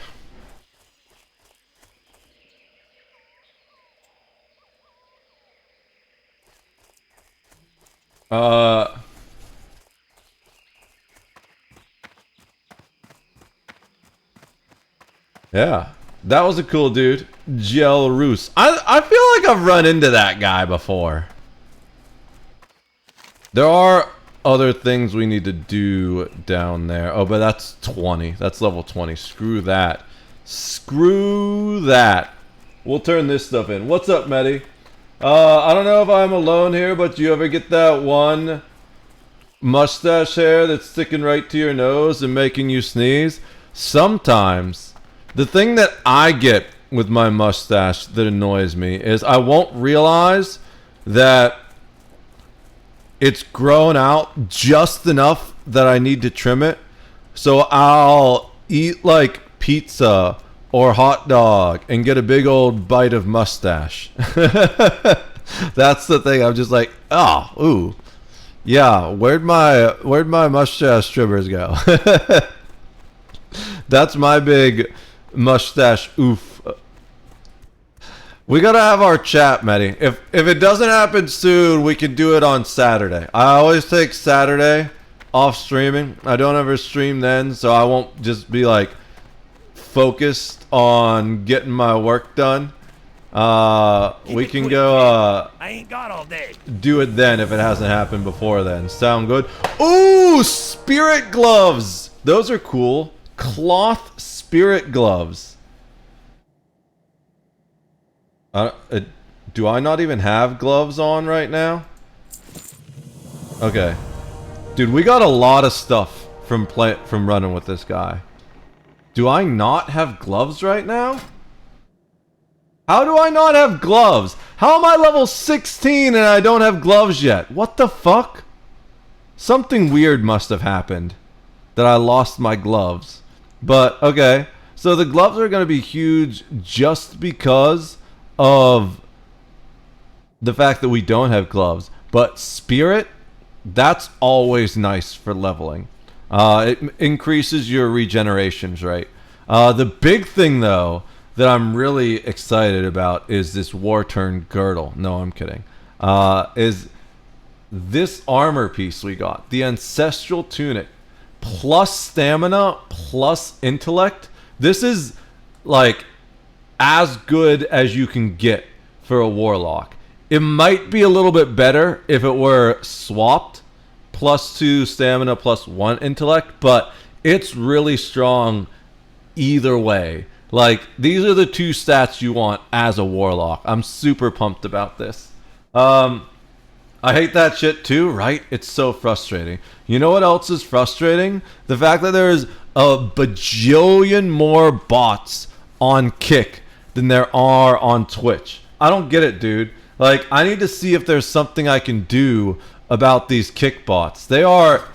Yeah, that was a cool dude. Gel Roos. I feel like I've run into that guy before. There are other things we need to do down there. Oh, but that's 20. That's level 20. Screw that. Screw that. We'll turn this stuff in. What's up, Medi? I don't know if I'm alone here, but do you ever get that one mustache hair that's sticking right to your nose and making you sneeze? Sometimes. The thing that I get with my mustache that annoys me is I won't realize that it's grown out just enough that I need to trim it. So I'll eat like pizza or hot dog and get a big old bite of mustache. That's the thing. I'm just like, oh, ooh. Yeah, where'd my mustache trimmers go? That's my big mustache oof. We gotta have our chat, Medi. If it doesn't happen soon, we can do it on Saturday. I always take Saturday off streaming. I don't ever stream then, so I won't just be like focused on getting my work done. We can go I ain't got all day. do it then if it hasn't happened before then. Sound good? Ooh, spirit gloves. Those are cool. Cloth spirit gloves. Do I not even have gloves on right now? Okay. Dude, we got a lot of stuff from running with this guy. Do I not have gloves right now? How do I not have gloves? How am I level 16 and I don't have gloves yet? What the fuck? Something weird must have happened that I lost my gloves. But, okay. So the gloves are going to be huge just because of the fact that we don't have gloves. But spirit, that's always nice for leveling. It increases your regenerations rate. The big thing, though, that I'm really excited about is this War-Turn girdle. No, I'm kidding. Is this armor piece we got. The Ancestral Tunic. Plus stamina, plus intellect. This is, like, as good as you can get for a Warlock. It might be a little bit better if it were swapped. +2 stamina, +1 intellect. But it's really strong either way. Like, these are the two stats you want as a Warlock. I'm super pumped about this. I hate that shit too, right? It's so frustrating. You know what else is frustrating? The fact that there's a bajillion more bots on Kick than there are on Twitch. I don't get it, dude. Like, I need to see if there's something I can do about these Kick bots. They are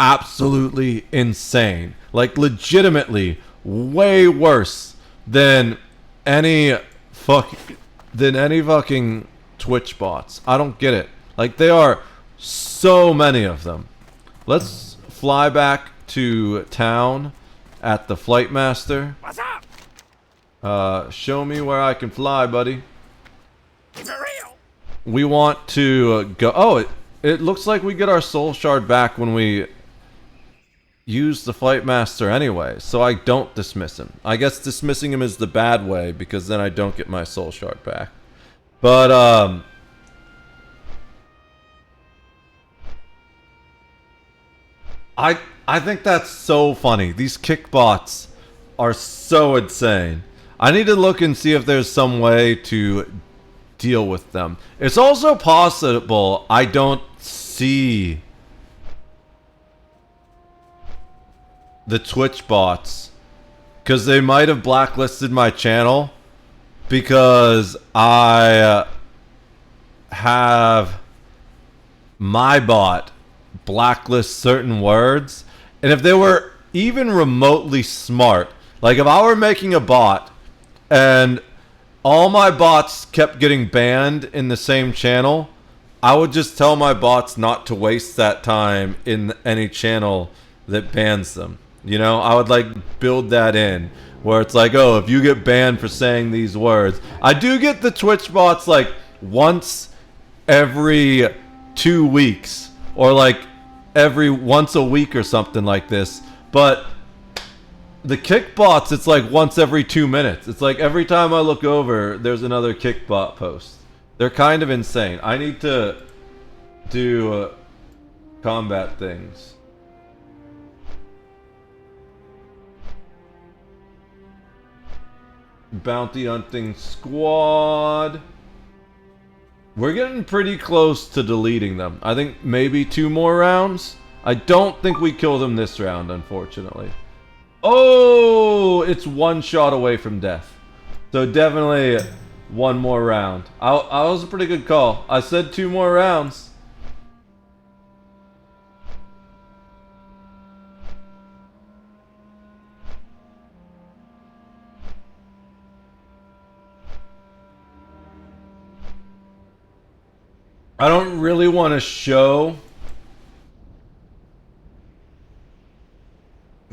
absolutely insane. Like, legitimately way worse than any fucking Twitch bots. I don't get it. Like, there are so many of them. Let's fly back to town at the Flight Master. What's up? Show me where I can fly, buddy. Keep it real. We want to go... Oh, it looks like we get our soul shard back when we use the Flight Master anyway, so I don't dismiss him. I guess dismissing him is the bad way, because then I don't get my soul shard back. But, I think that's so funny. These Kick bots are so insane. I need to look and see if there's some way to deal with them. It's also possible I don't see the Twitch bots because they might have blacklisted my channel because I have my bot blacklist certain words. And if they were even remotely smart, like if I were making a bot and all my bots kept getting banned in the same channel, I would just tell my bots not to waste that time in any channel that bans them. You know, I would like build that in where it's like, oh, if you get banned for saying these words. I do get the Twitch bots like once every 2 weeks or like every once a week or something like this. But the Kick bots, it's like once every 2 minutes. It's like every time I look over, there's another Kick bot post. They're kind of insane. I need to do combat things. Bounty hunting squad. We're getting pretty close to deleting them. I think maybe 2 more rounds. I don't think we kill them this round, unfortunately. Oh, it's 1 shot away from death. So definitely 1 more round. I was a pretty good call. I said 2 more rounds. I don't really want to show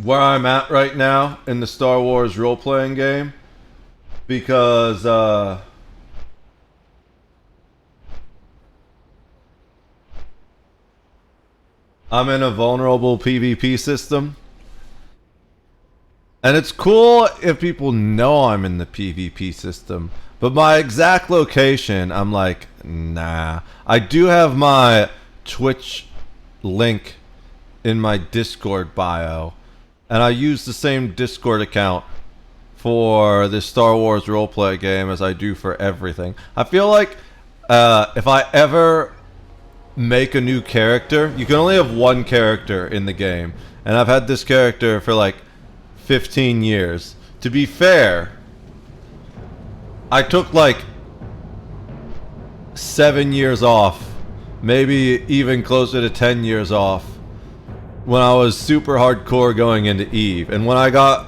where I'm at right now in the Star Wars role-playing game because I'm in a vulnerable PvP system. And it's cool if people know I'm in the PvP system. But my exact location, I'm like, nah. I do have my Twitch link in my Discord bio. And I use the same Discord account for this Star Wars roleplay game as I do for everything. I feel like if I ever make a new character, you can only have 1 character in the game. And I've had this character for like 15 years. To be fair, I took like 7 years off, maybe even closer to 10 years off when I was super hardcore going into Eve. And when I got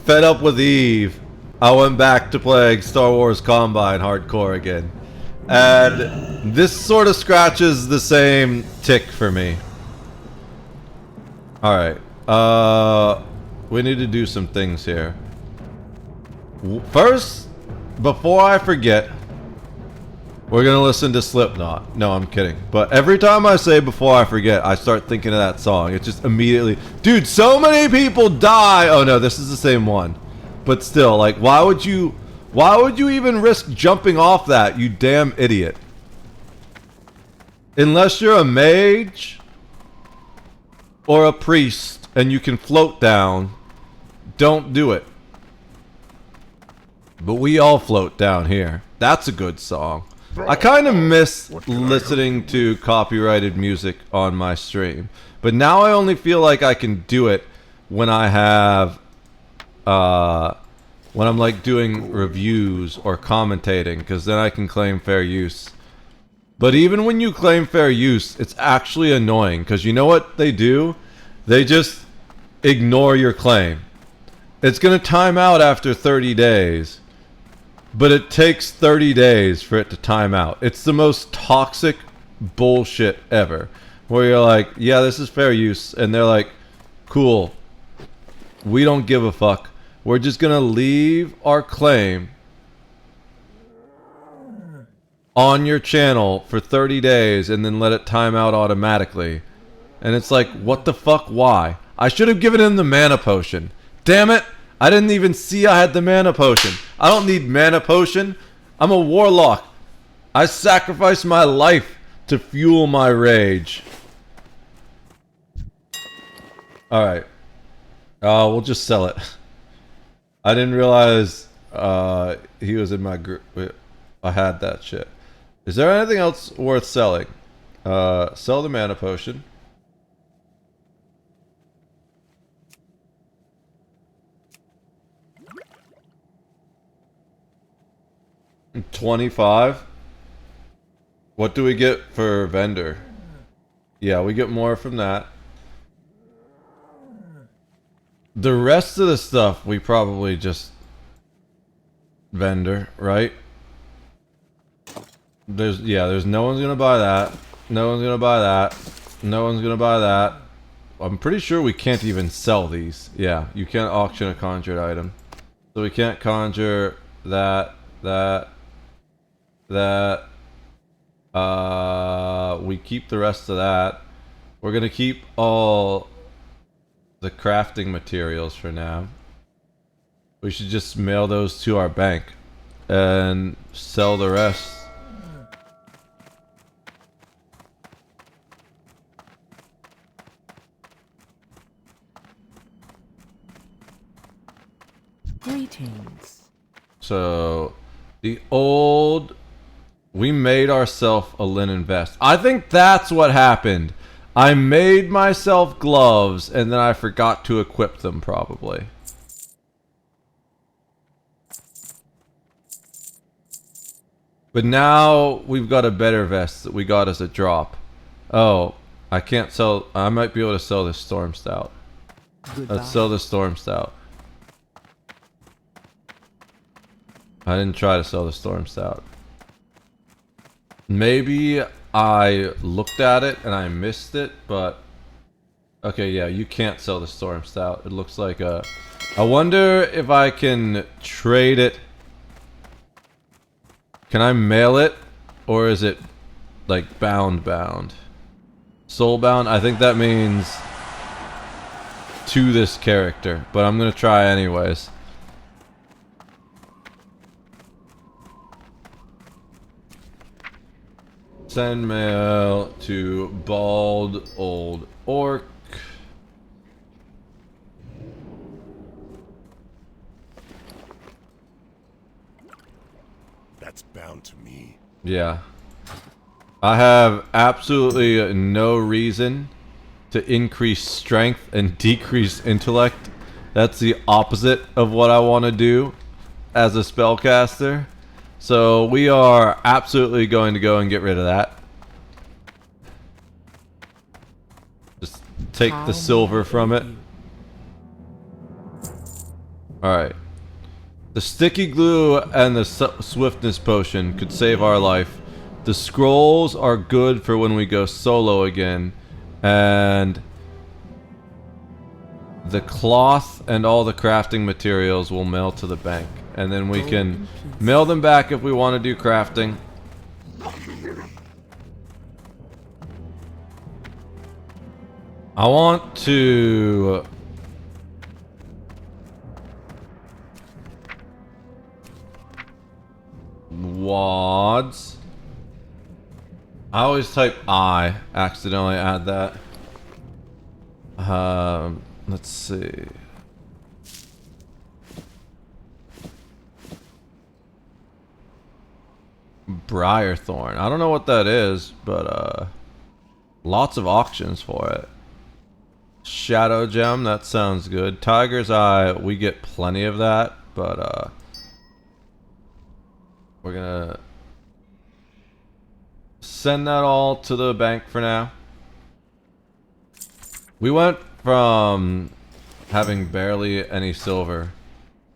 fed up with Eve, I went back to playing Star Wars Combine hardcore again. And this sort of scratches the same tick for me. Alright, we need to do some things here. First, before I forget, we're gonna listen to Slipknot. No, I'm kidding. But every time I say before I forget, I start thinking of that song. It just immediately... Dude, so many people die! Oh no, this is the same one. But still, like, why would you even risk jumping off that, you damn idiot? Unless you're a mage or a priest and you can float down, don't do it. But we all float down here. That's a good song. I kind of miss listening to copyrighted music on my stream. But now I only feel like I can do it when I have... when I'm like doing reviews or commentating, because then I can claim fair use. But even when you claim fair use, it's actually annoying, because you know what they do? They just ignore your claim. It's going to time out after 30 days. But it takes 30 days for it to time out. It's the most toxic bullshit ever. Where you're like, yeah, this is fair use. And they're like, cool. We don't give a fuck. We're just gonna leave our claim on your channel for 30 days and then let it time out automatically. And it's like, what the fuck? Why? I should have given him the mana potion. Damn it! I didn't even see I had the mana potion. I don't need mana potion. I'm a warlock. I sacrifice my life to fuel my rage. Alright. We'll just sell it. I didn't realize he was in my group. I had that shit. Is there anything else worth selling? Sell the mana potion. $25. What do we get for vendor? Yeah, we get more from that. The rest of the stuff we probably just vendor, right? There's no one's gonna buy that. No one's gonna buy that. No one's gonna buy that. I'm pretty sure we can't even sell these. Yeah, you can't auction a conjured item. So we can't conjure that. We keep the rest of that. We're gonna keep all the crafting materials for now. We should just mail those to our bank and sell the rest. Greetings. So, we made ourselves a linen vest. I think that's what happened. I made myself gloves and then I forgot to equip them probably. But now we've got a better vest that we got as a drop. Oh, I can't sell. I might be able to sell this storm stout. Let's sell the storm stout. I didn't try to sell the storm stout. Maybe I looked at it and I missed it, but... Okay, yeah, you can't sell the storm stout. It looks like a... I wonder if I can trade it. Can I mail it? Or is it, like, bound? Soulbound? I think that means to this character, but I'm gonna try anyways. Send mail to bald old orc. That's bound to me. Yeah. I have absolutely no reason to increase strength and decrease intellect. That's the opposite of what I want to do as a spellcaster. So we are absolutely going to go and get rid of that. Just take the silver from it. Alright. The sticky glue and the swiftness potion could save our life. The scrolls are good for when we go solo again. And the cloth and all the crafting materials will mail to the bank. and then we can mail them back if we want to do crafting. I want to... Wads. I always type I, accidentally add that. Let's see. Briarthorn. I don't know what that is, but lots of auctions for it. Shadow Gem, that sounds good. Tiger's Eye, we get plenty of that, but we're gonna send that all to the bank for now. We went from having barely any silver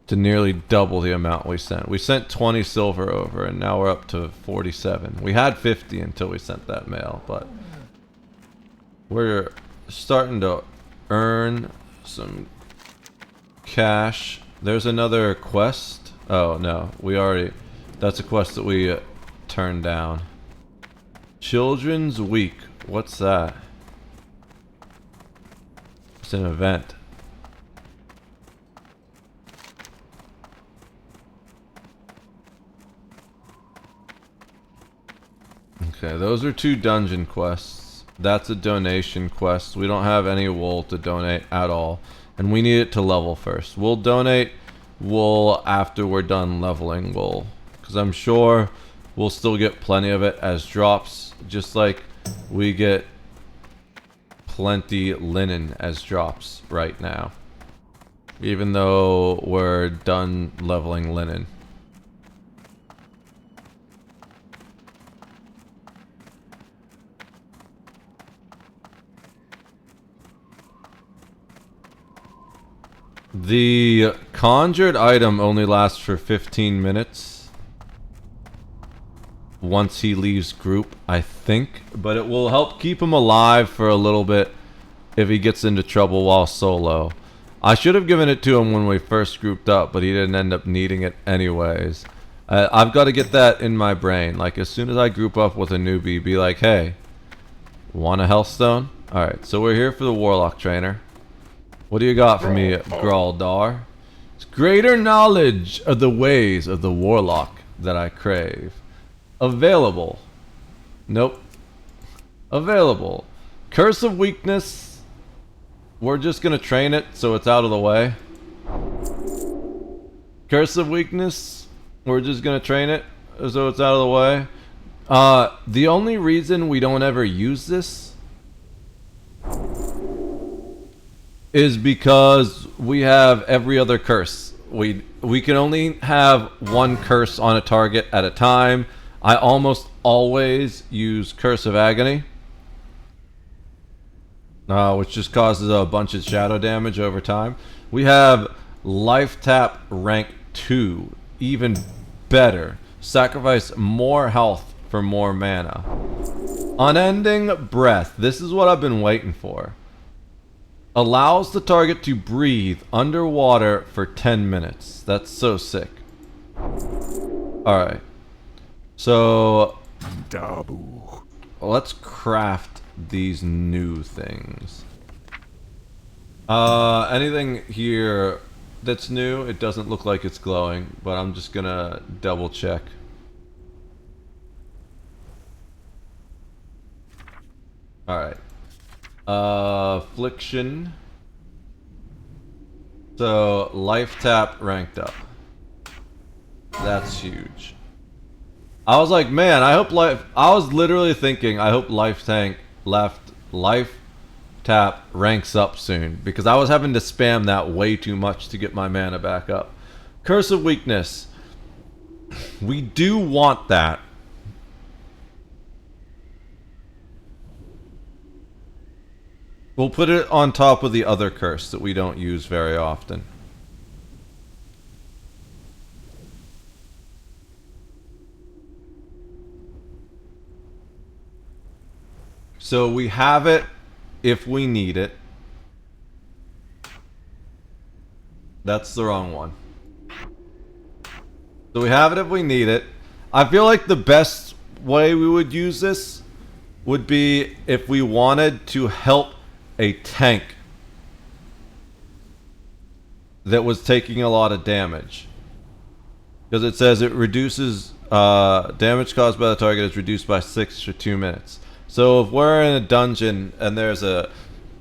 to nearly double the amount we sent. We sent 20 silver over, and now we're up to 47. We had 50 until we sent that mail, but we're starting to earn some cash. There's another quest. Oh, no. We already... That's a quest that we turned down. Children's Week. What's that? It's an event. Okay, those are 2 dungeon quests. That's a donation quest. We don't have any wool to donate at all. And we need it to level first. We'll donate wool after we're done leveling wool. Because I'm sure we'll still get plenty of it as drops. Just like we get plenty linen as drops right now. Even though we're done leveling linen. The conjured item only lasts for 15 minutes. Once he leaves group, I think. But it will help keep him alive for a little bit if he gets into trouble while solo. I should have given it to him when we first grouped up, but he didn't end up needing it anyways. I've got to get that in my brain. Like, as soon as I group up with a newbie, be like, hey, want a Healthstone? Alright, so we're here for the Warlock Trainer. What do you got for me, Graldar? It's greater knowledge of the ways of the Warlock that I crave. Available. Nope. Available. Curse of Weakness. We're just gonna train it so it's out of the way. Curse of Weakness. We're just gonna train it so it's out of the way. The only reason we don't ever use this is because we have every other curse. We can only have one curse on a target at a time. I almost always use Curse of Agony, which just causes a bunch of shadow damage over time. We have Life Tap rank 2, even better. Sacrifice more health for more mana. Unending Breath. This is what I've been waiting for. Allows the target to breathe underwater for 10 minutes. That's so sick. Alright. So... let's craft these new things. Anything here that's new? It doesn't look like it's glowing, but I'm just gonna double check. Alright. Affliction. So, Life Tap ranked up. That's huge. I was like, man, I hope I was literally thinking, I hope Life Tap ranks up soon. Because I was having to spam that way too much to get my mana back up. Curse of Weakness. We do want that. We'll put it on top of the other curse that we don't use very often. So we have it if we need it. That's the wrong one. So we have it if we need it. I feel like the best way we would use this would be if we wanted to help a tank that was taking a lot of damage. Because it says it reduces damage caused by the target is reduced by 6 for 2 minutes. So if we're in a dungeon and there's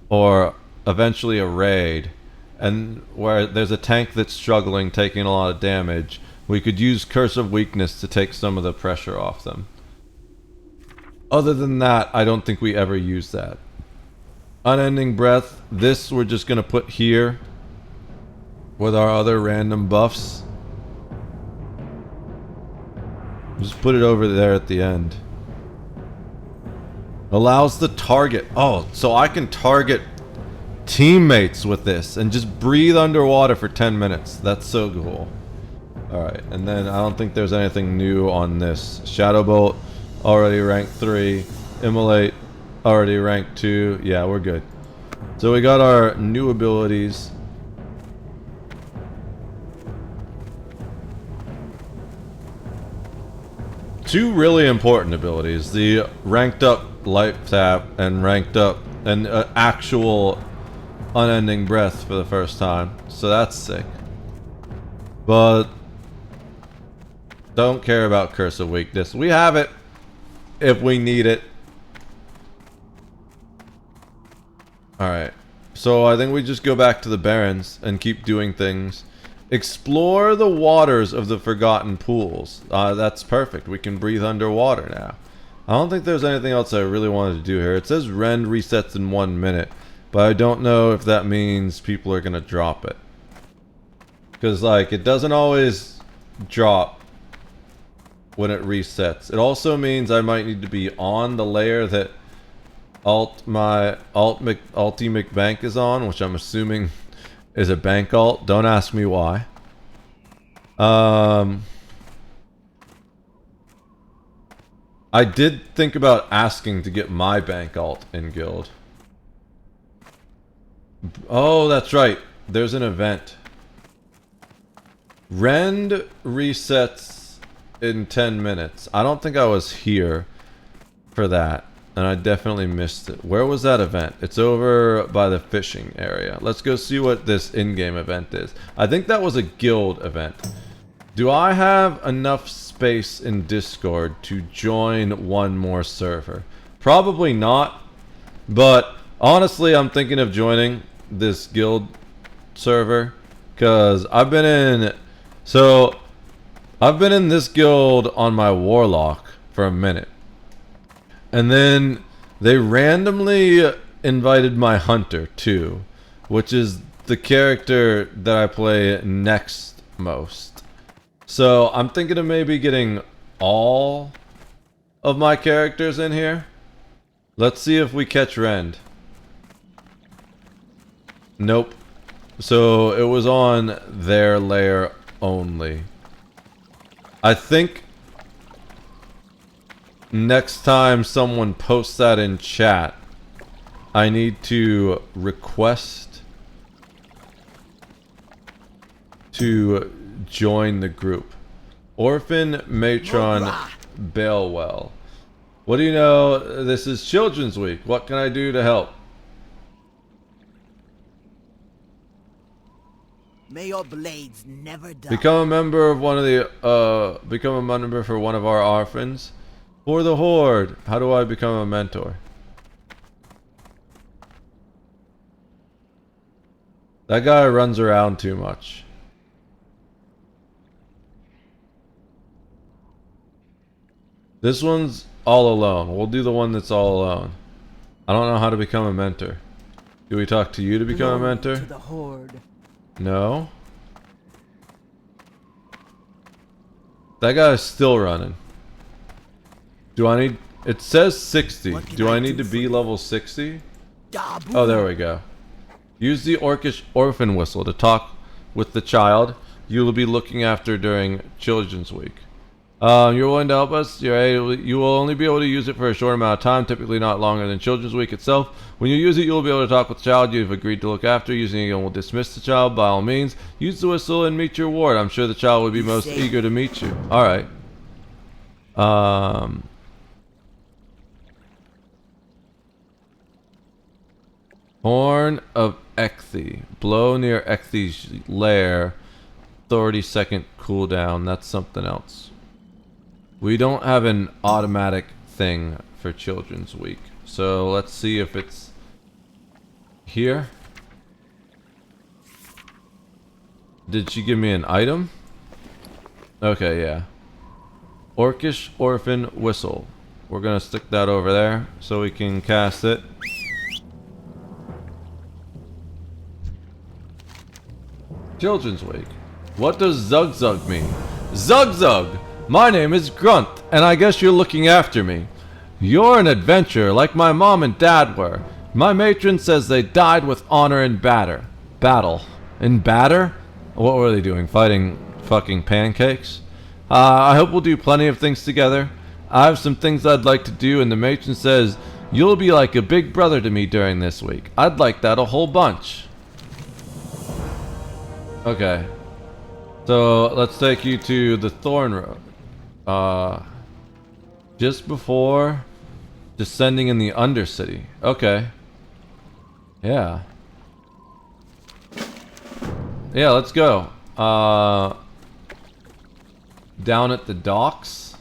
or eventually a raid, and where there's a tank that's struggling, taking a lot of damage, we could use Curse of Weakness to take some of the pressure off them. Other than that, I don't think we ever use that. Unending Breath, this we're just going to put here with our other random buffs. Just put it over there at the end. Allows the target. Oh, so I can target teammates with this and just breathe underwater for 10 minutes. That's so cool. Alright, and then I don't think there's anything new on this. Shadowbolt, already rank 3. Immolate, already rank 2. Yeah, we're good. So we got our new abilities. Two really important abilities. The ranked up life tap and ranked up and actual unending breath for the first time. So that's sick. But don't care about Curse of Weakness. We have it if we need it. Alright. So I think we just go back to the Barrens and keep doing things. Explore the waters of the Forgotten Pools. That's perfect. We can breathe underwater now. I don't think there's anything else I really wanted to do here. It says Rend resets in 1 minute, but I don't know if that means people are gonna drop it. Because, like, it doesn't always drop when it resets. It also means I might need to be on the layer that Alti McBank is on, which I'm assuming is a bank alt. Don't ask me why. I did think about asking to get my bank alt in guild. Oh, that's right. There's an event. Rend resets in 10 minutes. I don't think I was here for that. And I definitely missed it. Where was that event? It's over by the fishing area. Let's go see what this in-game event is. I think that was a guild event. Do I have enough space in Discord to join one more server? Probably not. But honestly, I'm thinking of joining this guild server. Because I've been in... So, I've been in this guild on my warlock for a minute. And then they randomly invited my hunter too, which is the character that I play next most. So I'm thinking of maybe getting all of my characters in here. Let's see if we catch Rend. Nope. So it was on their layer only. I think next time someone posts that in chat, I need to request to join the group. Orphan Matron Balewell. What do you know? This is Children's Week. What can I do to help? May your blades never die. Become a member of one of the become a member for one of our orphans. For the Horde. How do I become a mentor? That guy runs around too much. This one's all alone. We'll do the one that's all alone. I don't know how to become a mentor. Do we talk to you to become a mentor? To the Horde. No. That guy's still running. Do I need... It says 60. Do I need to be level 60? Oh, there we go. Use the orcish orphan whistle to talk with the child you will be looking after during Children's Week. You're willing to help us? You will only be able to use it for a short amount of time, typically not longer than Children's Week itself. When you use it, you'll be able to talk with the child you've agreed to look after. Using it again will dismiss the child. By all means, use the whistle and meet your reward. I'm sure the child would be most eager to meet you. Alright. Horn of Ecthi. Blow near Ecthi's lair. 30-second cooldown. That's something else. We don't have an automatic thing for Children's Week. So let's see if it's here. Did she give me an item? Okay, yeah. Orcish Orphan Whistle. We're gonna stick that over there so we can cast it. Children's Week. What does Zug Zug mean? Zug Zug! My name is Grunt, and I guess you're looking after me. You're an adventurer like my mom and dad were. My matron says they died with honor in battle. In batter? What were they doing? Fighting fucking pancakes? I hope we'll do plenty of things together. I have some things I'd like to do, and the matron says you'll be like a big brother to me during this week. I'd like that a whole bunch. Okay. So, let's take you to the Thorn Road. Just before descending in the Undercity. Okay. Yeah. Yeah, let's go. Down at the docks.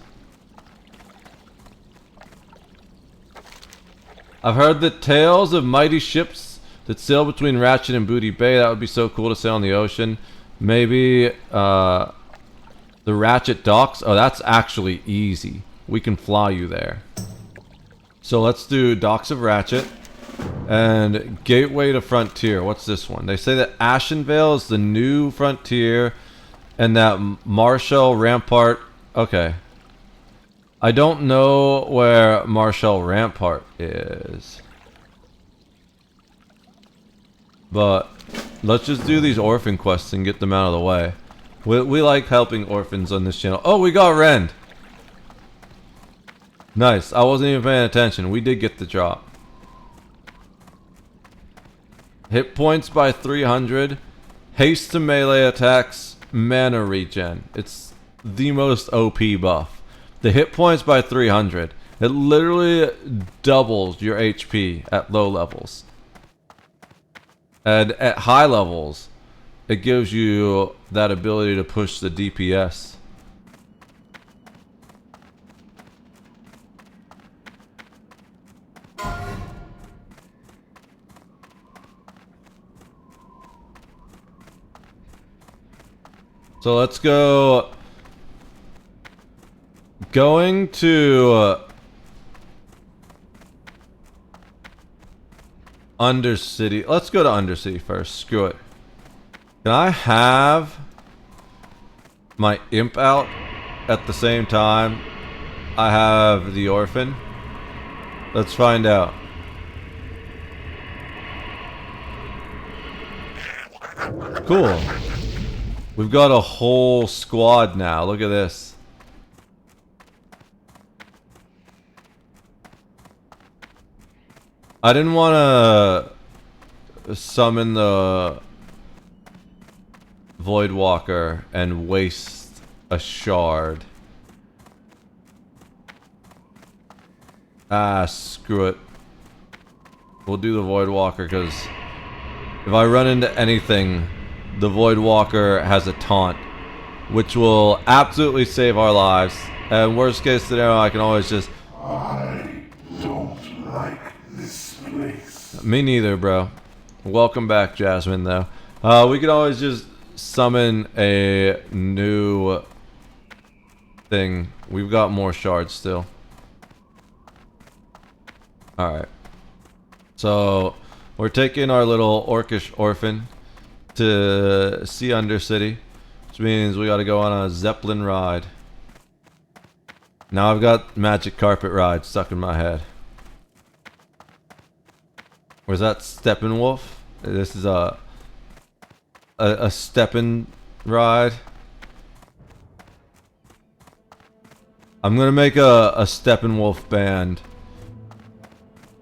I've heard the tales of mighty ships that sail between Ratchet and Booty Bay. That would be so cool to sail on the ocean. Maybe, the Ratchet docks. Oh, that's actually easy. We can fly you there. So let's do Docks of Ratchet. And Gateway to Frontier. What's this one? They say that Ashenvale is the new frontier. And that Marshall Rampart. Okay. I don't know where Marshall Rampart is. But let's just do these orphan quests and get them out of the way. We like helping orphans on this channel. Oh, we got Rend. Nice. I wasn't even paying attention. We did get the drop. Hit points by 300. Haste to melee attacks. Mana regen. It's the most OP buff. The hit points by 300. It literally doubles your HP at low levels. And at high levels, it gives you that ability to push the DPS. So let's go. Going to Undercity. Let's go to Undercity first. Screw it. Can I have my imp out at the same time I have the orphan? Let's find out. Cool. We've got a whole squad now. Look at this. I didn't want to summon the Voidwalker and waste a shard. Ah, screw it. We'll do the Voidwalker because if I run into anything, the Voidwalker has a taunt, which will absolutely save our lives. And worst case scenario, I can always just... I don't like this place. Me neither, bro. Welcome back, Jasmine, though. We could always just summon a new thing. We've got more shards still. Alright. So, we're taking our little orcish orphan to see Undercity, which means we gotta go on a Zeppelin ride. Now I've got Magic Carpet Ride stuck in my head. Where's that Steppenwolf? This is a Steppen ride. I'm gonna make a Steppenwolf band.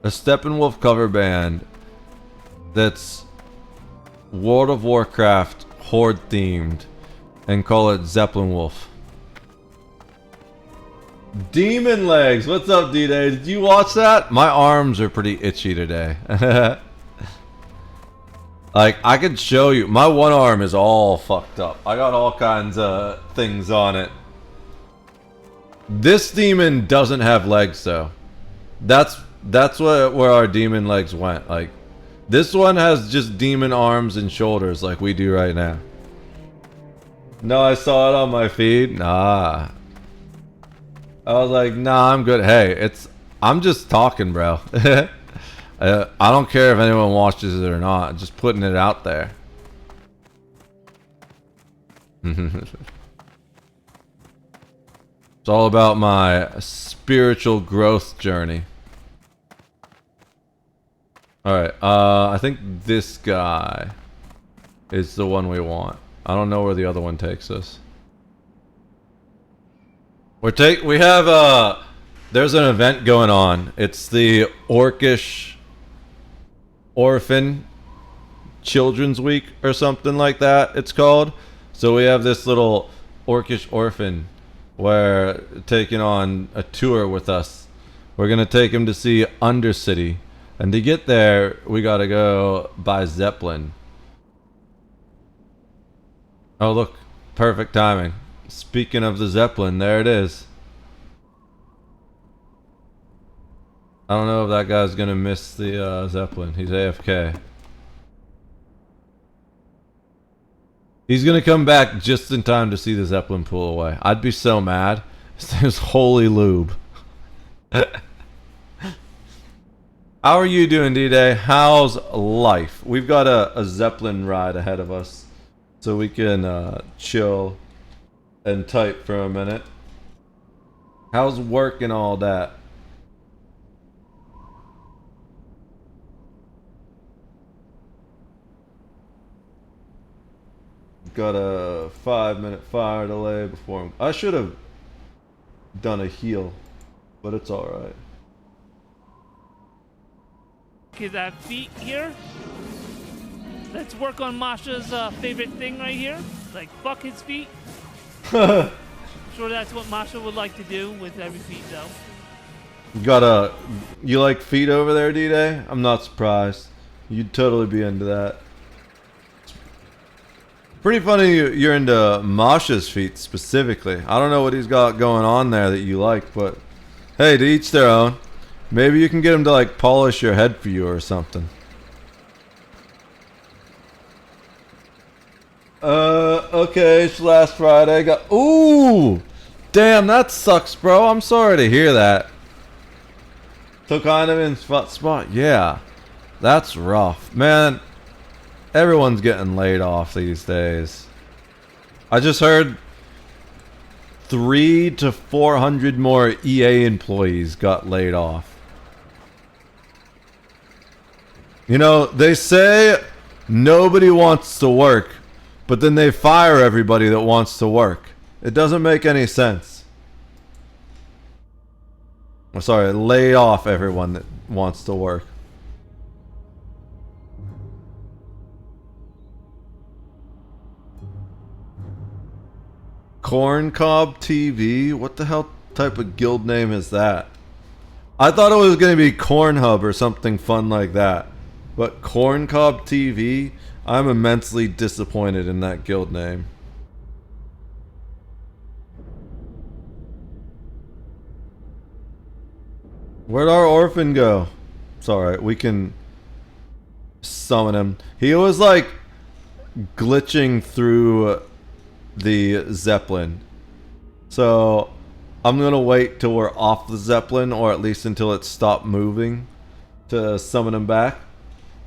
A Steppenwolf cover band that's World of Warcraft Horde themed and call it Zeppelin Wolf. Demon Legs, what's up, D-Day? Did you watch that? My arms are pretty itchy today. Like, I could show you. My one arm is all fucked up. I got all kinds of things on it. This demon doesn't have legs, though. That's where our demon legs went. Like, this one has just demon arms and shoulders like we do right now. No, I saw it on my feed. Nah. I was like, nah, I'm good. Hey, I'm just talking, bro. I don't care if anyone watches it or not. I'm just putting it out there. It's all about my spiritual growth journey. Alright, I think this guy is the one we want. I don't know where the other one takes us. We have there's an event going on. It's the Orcish Orphan Children's Week or something like that it's called. So we have this little Orcish Orphan where taking on a tour with us. We're gonna take him to see Undercity. And to get there, we gotta go by Zeppelin. Oh look, perfect timing. Speaking of the Zeppelin, there it is. I don't know if that guy's gonna miss the Zeppelin. He's AFK. He's gonna come back just in time to see the Zeppelin pull away. I'd be so mad. His name's Holy Lube. How are you doing, D-Day? How's life? We've got a Zeppelin ride ahead of us, so we can chill and type for a minute. How's work and all that? Got a 5-minute fire delay before I should have done a heal, but it's alright. Is that feet here? Let's work on Masha's favorite thing right here. Like, fuck his feet. I'm sure that's what Masha would like to do with every feet, though. You like feet over there, D-Day? I'm not surprised. You'd totally be into that. Pretty funny you're into Masha's feet specifically. I don't know what he's got going on there that you like, but hey, to each their own. Maybe you can get him to like polish your head for you or something. Okay, it's last Friday. Ooh! Damn, that sucks, bro. I'm sorry to hear that. So kind of in spot. Yeah. That's rough. Man, everyone's getting laid off these days. I just heard 300 to 400 more EA employees got laid off. You know, they say nobody wants to work, but then they fire everybody that wants to work. It doesn't make any sense. I'm sorry, lay off everyone that wants to work. Corncob TV? What the hell type of guild name is that? I thought it was going to be Cornhub or something fun like that. But Corncob TV? I'm immensely disappointed in that guild name. Where'd our orphan go? It's alright, we can summon him. He was like glitching through the Zeppelin. So I'm gonna wait till we're off the Zeppelin, or at least until it stopped moving, to summon him back.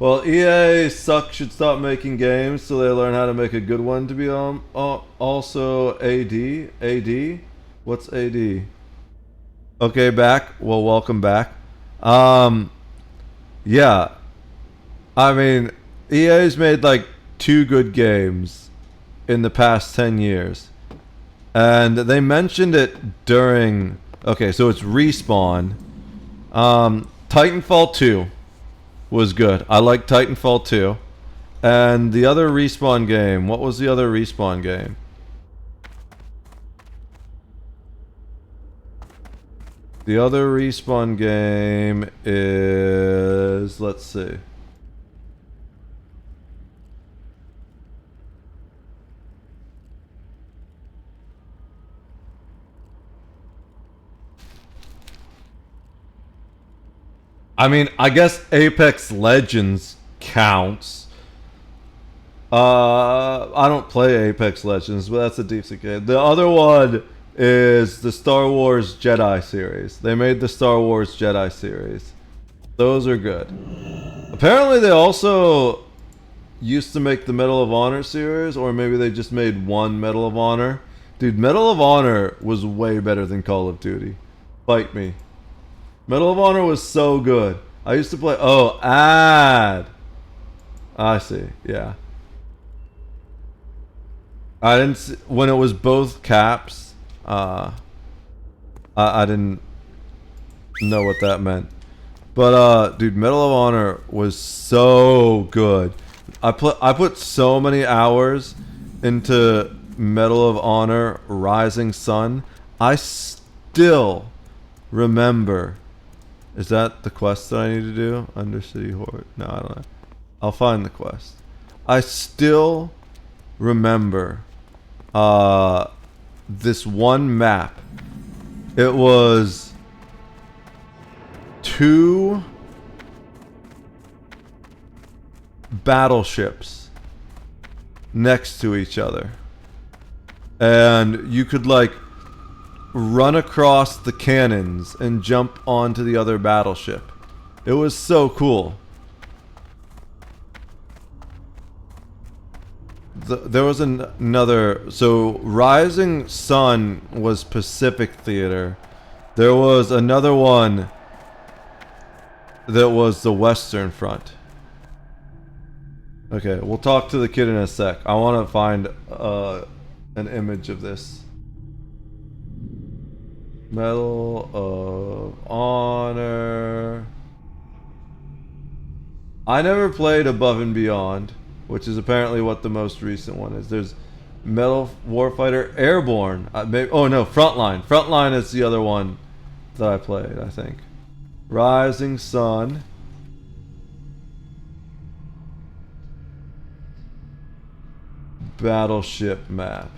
Well, EA should stop making games so they learn how to make a good one to be also AD? AD? What's AD? Okay, back. Well, welcome back. Yeah. I mean, EA's made like 2 good games in the past 10 years. And they mentioned it during Okay, so it's Respawn. Titanfall 2 was good. I like Titanfall 2. And the other Respawn game, what was the other Respawn game? The other Respawn game is, let's see. I mean, I guess Apex Legends counts. I don't play Apex Legends, but that's a decent game. The other one is the Star Wars Jedi series. They made the Star Wars Jedi series. Those are good. Apparently they also used to make the Medal of Honor series, or maybe they just made one Medal of Honor. Dude, Medal of Honor was way better than Call of Duty. Fight me. Medal of Honor was so good. I used to play... Oh, ad. I see. Yeah. I didn't see... When it was both caps, I didn't know what that meant. But, dude, Medal of Honor was so good. I put so many hours into Medal of Honor Rising Sun. I still remember... Is that the quest that I need to do? Undercity Horde? No, I don't know. I'll find the quest. I still remember this one map. It was 2 battleships next to each other. And you could like run across the cannons and jump onto the other battleship. It was so cool. There was another... So, Rising Sun was Pacific Theater. There was another one that was the Western Front. Okay, we'll talk to the kid in a sec. I want to find an image of this. Medal of Honor. I never played Above and Beyond, which is apparently what the most recent one is. There's Medal Warfighter Airborne. Oh no, Frontline. Frontline is the other one that I played, I think. Rising Sun. Battleship map.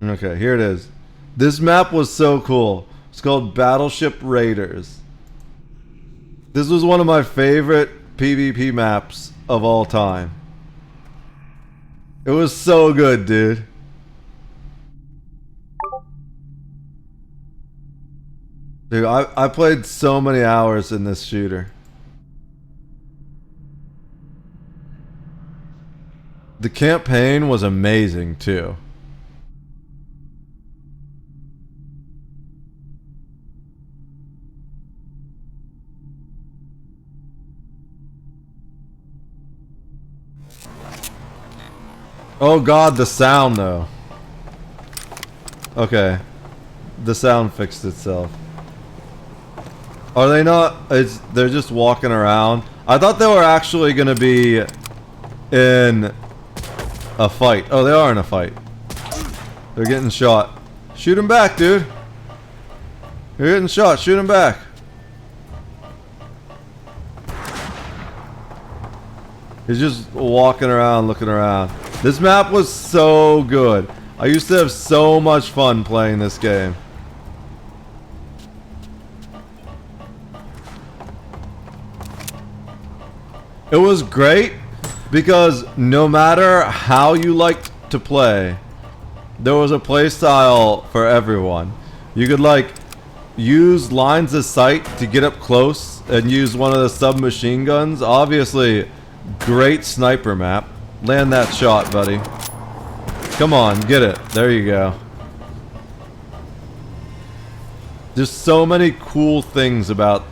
Okay, here it is. This map was so cool. It's called Battleship Raiders. This was one of my favorite PvP maps of all time. It was so good, dude. Dude, I played so many hours in this shooter. The campaign was amazing, too. Oh god, the sound though. Okay. The sound fixed itself. Are they not? They're just walking around. I thought they were actually gonna be in a fight. Oh, they are in a fight. They're getting shot. Shoot him back, dude. You're getting shot. Shoot him back. He's just walking around, looking around. This map was so good. I used to have so much fun playing this game. It was great because no matter how you liked to play, there was a play style for everyone. You could like use lines of sight to get up close and use one of the submachine guns. Obviously, great sniper map. Land that shot, buddy. Come on, get it. There you go. There's so many cool things about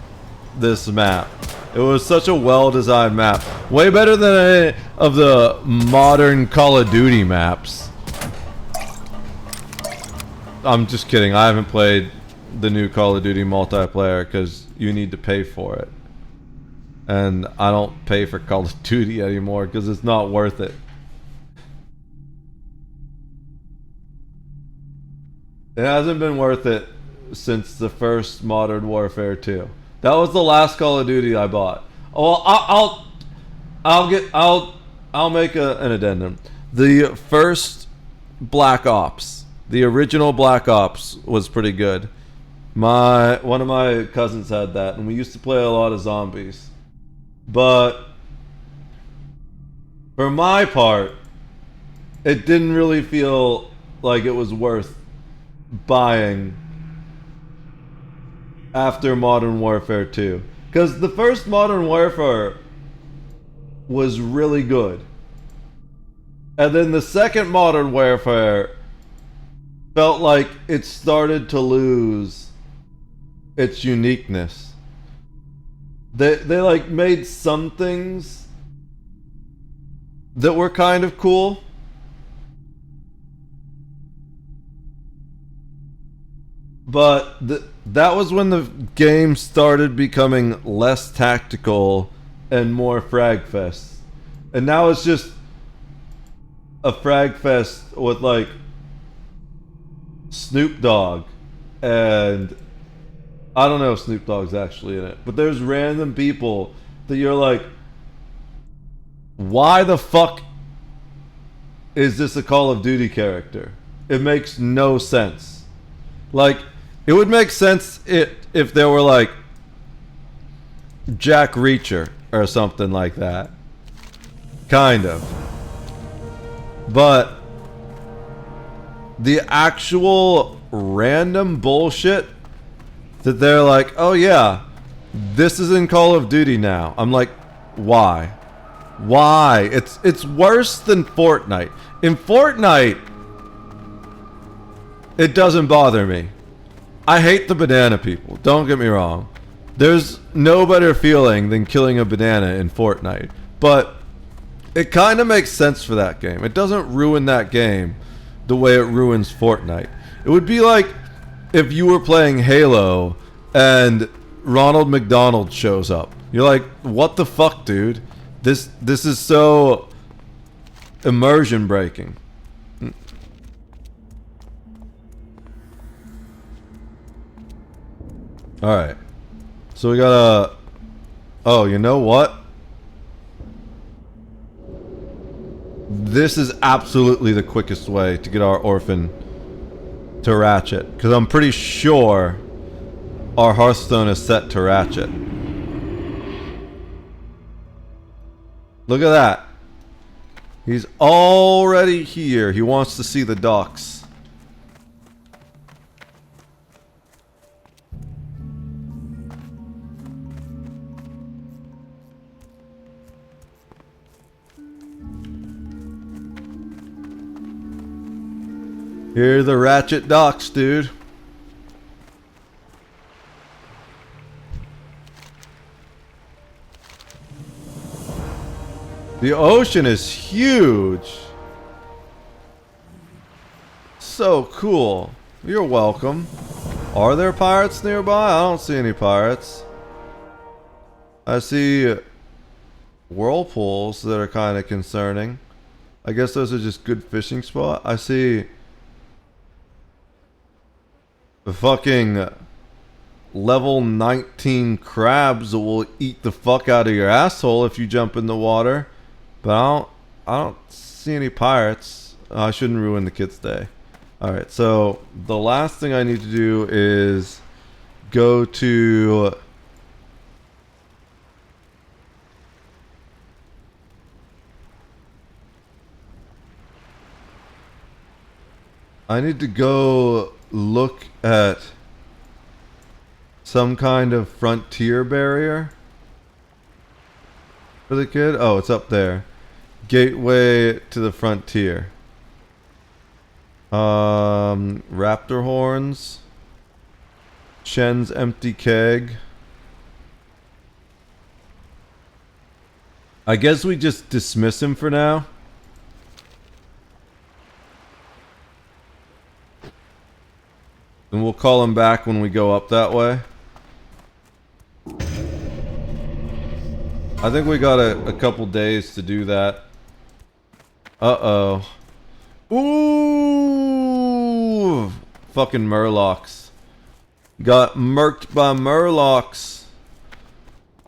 this map. It was such a well-designed map. Way better than any of the modern Call of Duty maps. I'm just kidding. I haven't played the new Call of Duty multiplayer because you need to pay for it. And I don't pay for Call of Duty anymore because it's not worth it. It hasn't been worth it since the first Modern Warfare 2. That was the last Call of Duty I bought. Oh, I'll make an addendum. The first Black Ops, the original Black Ops, was pretty good. One of my cousins had that, and we used to play a lot of zombies. But for my part, it didn't really feel like it was worth buying after Modern Warfare 2. Because the first Modern Warfare was really good. And then the second Modern Warfare felt like it started to lose its uniqueness. They like made some things that were kind of cool. But that was when the game started becoming less tactical and more frag fest. And now it's just a frag fest with like Snoop Dogg, and I don't know if Snoop Dogg's actually in it, but there's random people that you're like, why the fuck is this a Call of Duty character? It makes no sense. Like, it would make sense if there were like Jack Reacher or something like that. Kind of. But the actual random bullshit that they're like, oh yeah, this is in Call of Duty now. I'm like, why? Why? It's worse than Fortnite. In Fortnite, it doesn't bother me. I hate the banana people. Don't get me wrong. There's no better feeling than killing a banana in Fortnite. But it kind of makes sense for that game. It doesn't ruin that game the way it ruins Fortnite. It would be like if you were playing Halo and Ronald McDonald shows up. You're like, what the fuck, dude? This is so immersion breaking. Alright. So we gotta... Oh, you know what? This is absolutely the quickest way to get our orphan to Ratchet. Because I'm pretty sure our Hearthstone is set to Ratchet. Look at that. He's already here. He wants to see the docks. Here are the Ratchet docks, dude. The ocean is huge. So cool. You're welcome. Are there pirates nearby? I don't see any pirates. I see whirlpools that are kind of concerning. I guess those are just good fishing spots. I see the fucking level 19 crabs that will eat the fuck out of your asshole if you jump in the water. But I don't see any pirates. I shouldn't ruin the kid's day. Alright, so the last thing I need to do is go to... I need to go look at some kind of frontier barrier for the kid. Oh, it's up there. Gateway to the frontier. Raptor horns. Shen's empty keg. I guess we just dismiss him for now. And we'll call him back when we go up that way. I think we got a couple days to do that. Uh-oh. Ooh! Fucking Murlocs. Got murked by Murlocs.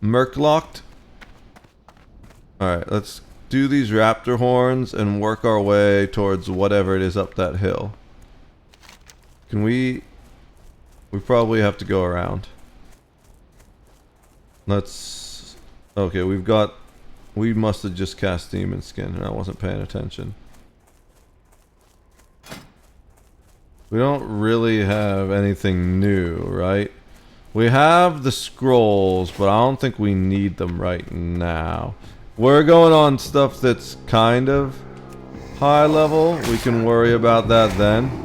Murklocked? Alright, let's do these raptor horns and work our way towards whatever it is up that hill. Can we... We probably have to go around. Let's... Okay, we've got... We must have just cast Demon Skin and I wasn't paying attention. We don't really have anything new, right? We have the scrolls, but I don't think we need them right now. We're going on stuff that's kind of high level. We can worry about that then.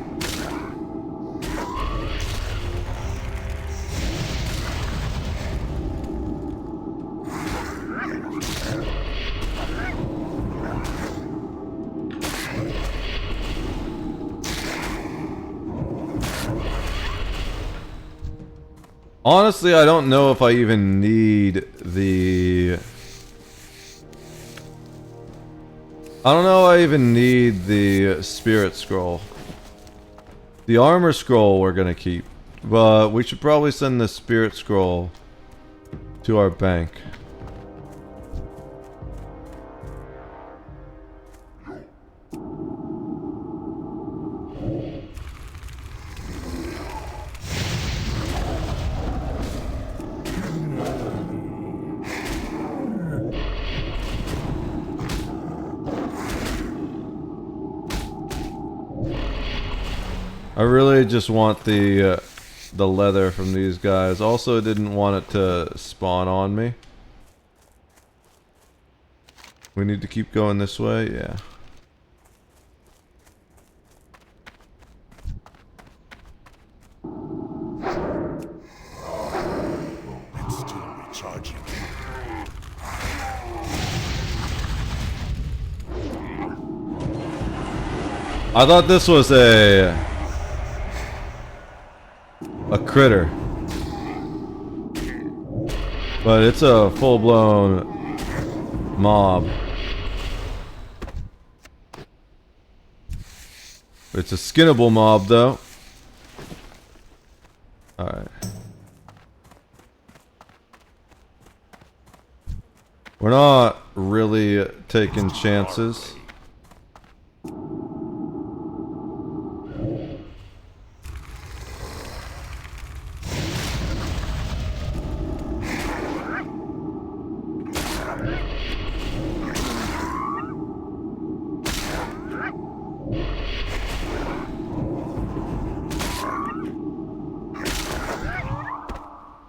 Honestly, I don't know if I even need the... I don't know if I even need the Spirit Scroll. The Armor Scroll we're gonna keep. But we should probably send the Spirit Scroll to our bank. I really just want the leather from these guys. Also, didn't want it to spawn on me. We need to keep going this way, yeah. It's still recharging. I thought this was a critter, but it's a full-blown mob. It's a skinnable mob, though. Alright. We're not really taking chances.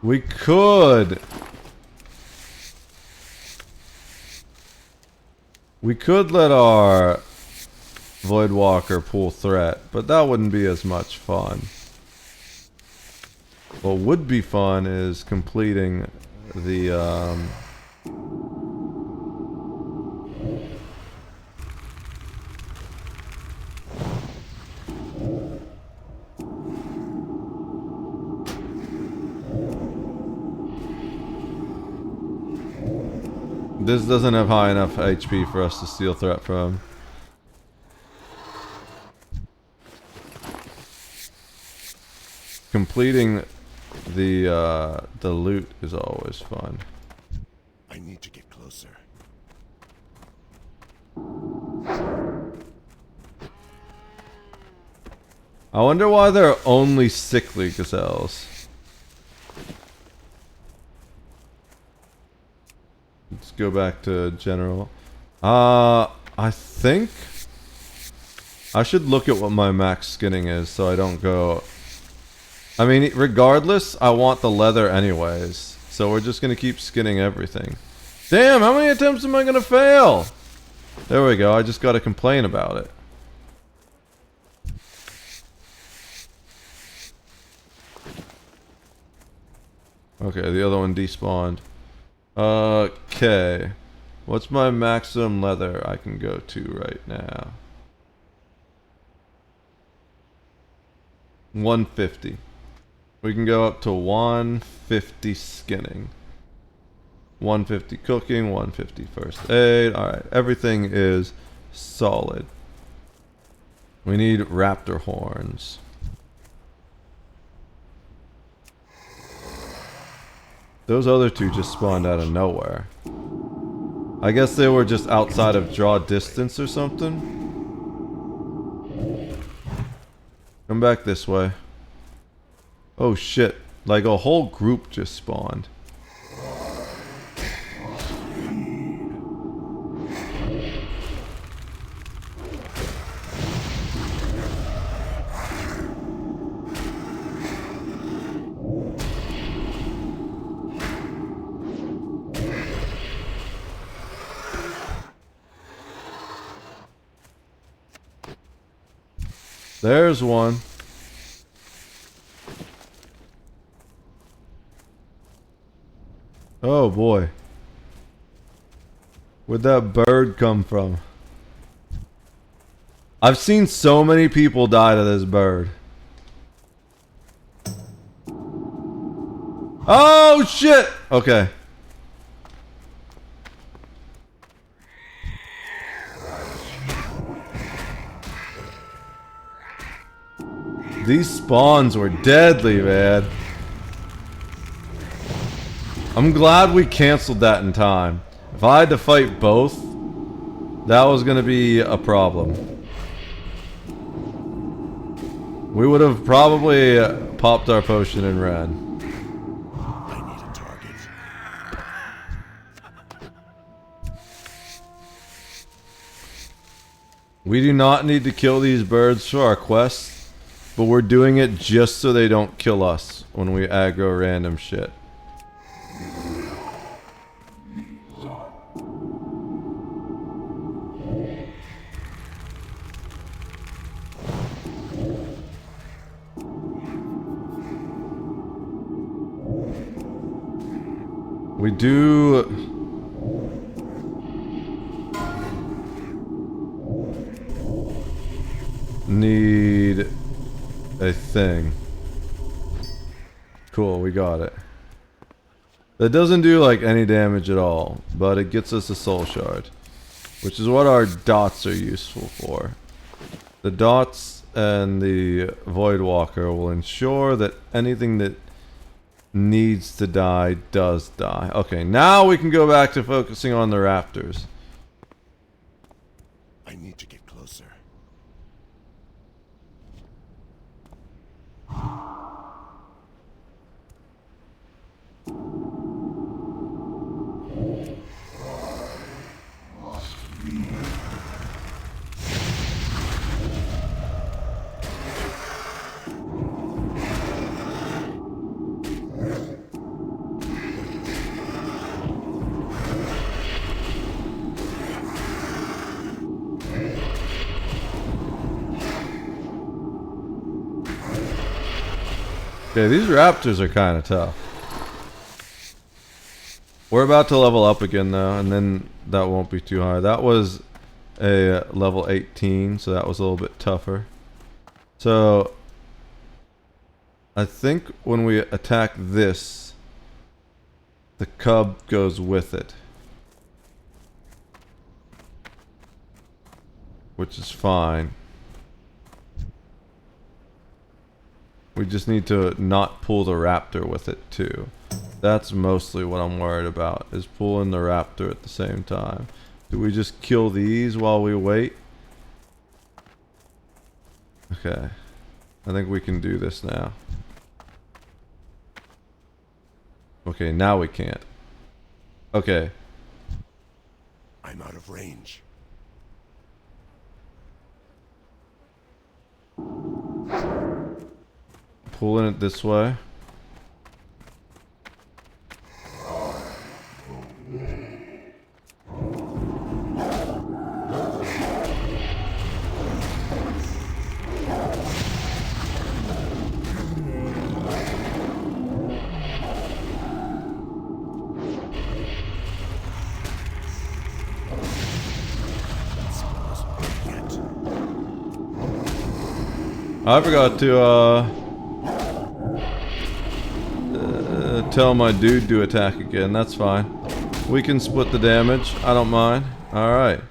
We could. We could let our Voidwalker pull threat, but that wouldn't be as much fun. What would be fun is completing the This doesn't have high enough HP for us to steal threat from. Completing the loot is always fun. I need to get closer. I wonder why they're only sickly gazelles. Let's go back to general. I think I should look at what my max skinning is so I don't go... I mean, regardless, I want the leather anyways. So we're just gonna keep skinning everything. Damn, how many attempts am I gonna fail? There we go, I just gotta complain about it. Okay, the other one despawned. Okay. What's my maximum leather I can go to right now? 150. We can go up to 150 skinning. 150 cooking, 150 first aid. Alright, everything is solid. We need raptor horns. Those other two just spawned out of nowhere. I guess they were just outside of draw distance or something. Come back this way. Oh shit, like a whole group just spawned. There's one. Oh boy. Where'd that bird come from? I've seen so many people die to this bird. Oh shit! Okay. These spawns were deadly, man. I'm glad we canceled that in time. If I had to fight both, that was gonna be a problem. We would have probably popped our potion and ran. I need a target. We do not need to kill these birds for our quests, but we're doing it just so they don't kill us when we aggro random shit. We do need a thing. Cool, we got it. That doesn't do like any damage at all, but it gets us a soul shard, which is what our dots are useful for. The dots and the Void Walker will ensure that anything that needs to die does die. Okay, now we can go back to focusing on the raptors. I need to get closer. Okay, these raptors are kind of tough. We're about to level up again though, and then that won't be too hard. That was a level 18, so that was a little bit tougher. So I think when we attack this, the cub goes with it, which is fine. We just need to not pull the raptor with it too. That's mostly what I'm worried about, is pulling the raptor at the same time. Do we just kill these while we wait? Okay. I think we can do this now. Okay, now we can't. Okay. I'm out of range. Pulling it this way. I forgot to tell my dude to attack again. That's fine. We can split the damage. I don't mind. Alright.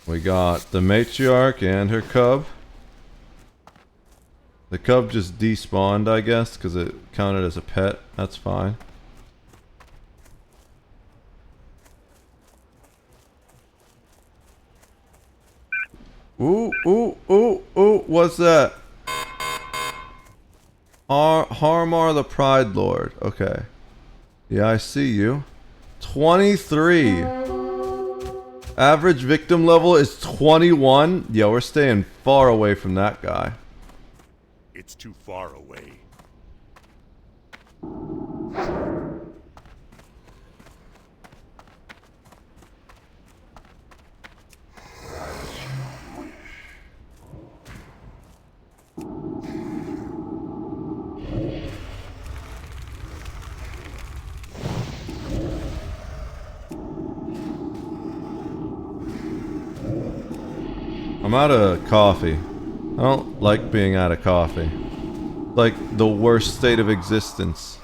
We got the matriarch and her cub. The cub just despawned, I guess, because it counted as a pet. That's fine. Ooh, ooh, ooh, ooh, what's that? Harmar the Pride Lord. Okay. Yeah, I see you. 23. Average victim level is 21. Yeah, we're staying far away from that guy. It's too far away. I'm out of coffee. I don't like being out of coffee. Like the worst state of existence.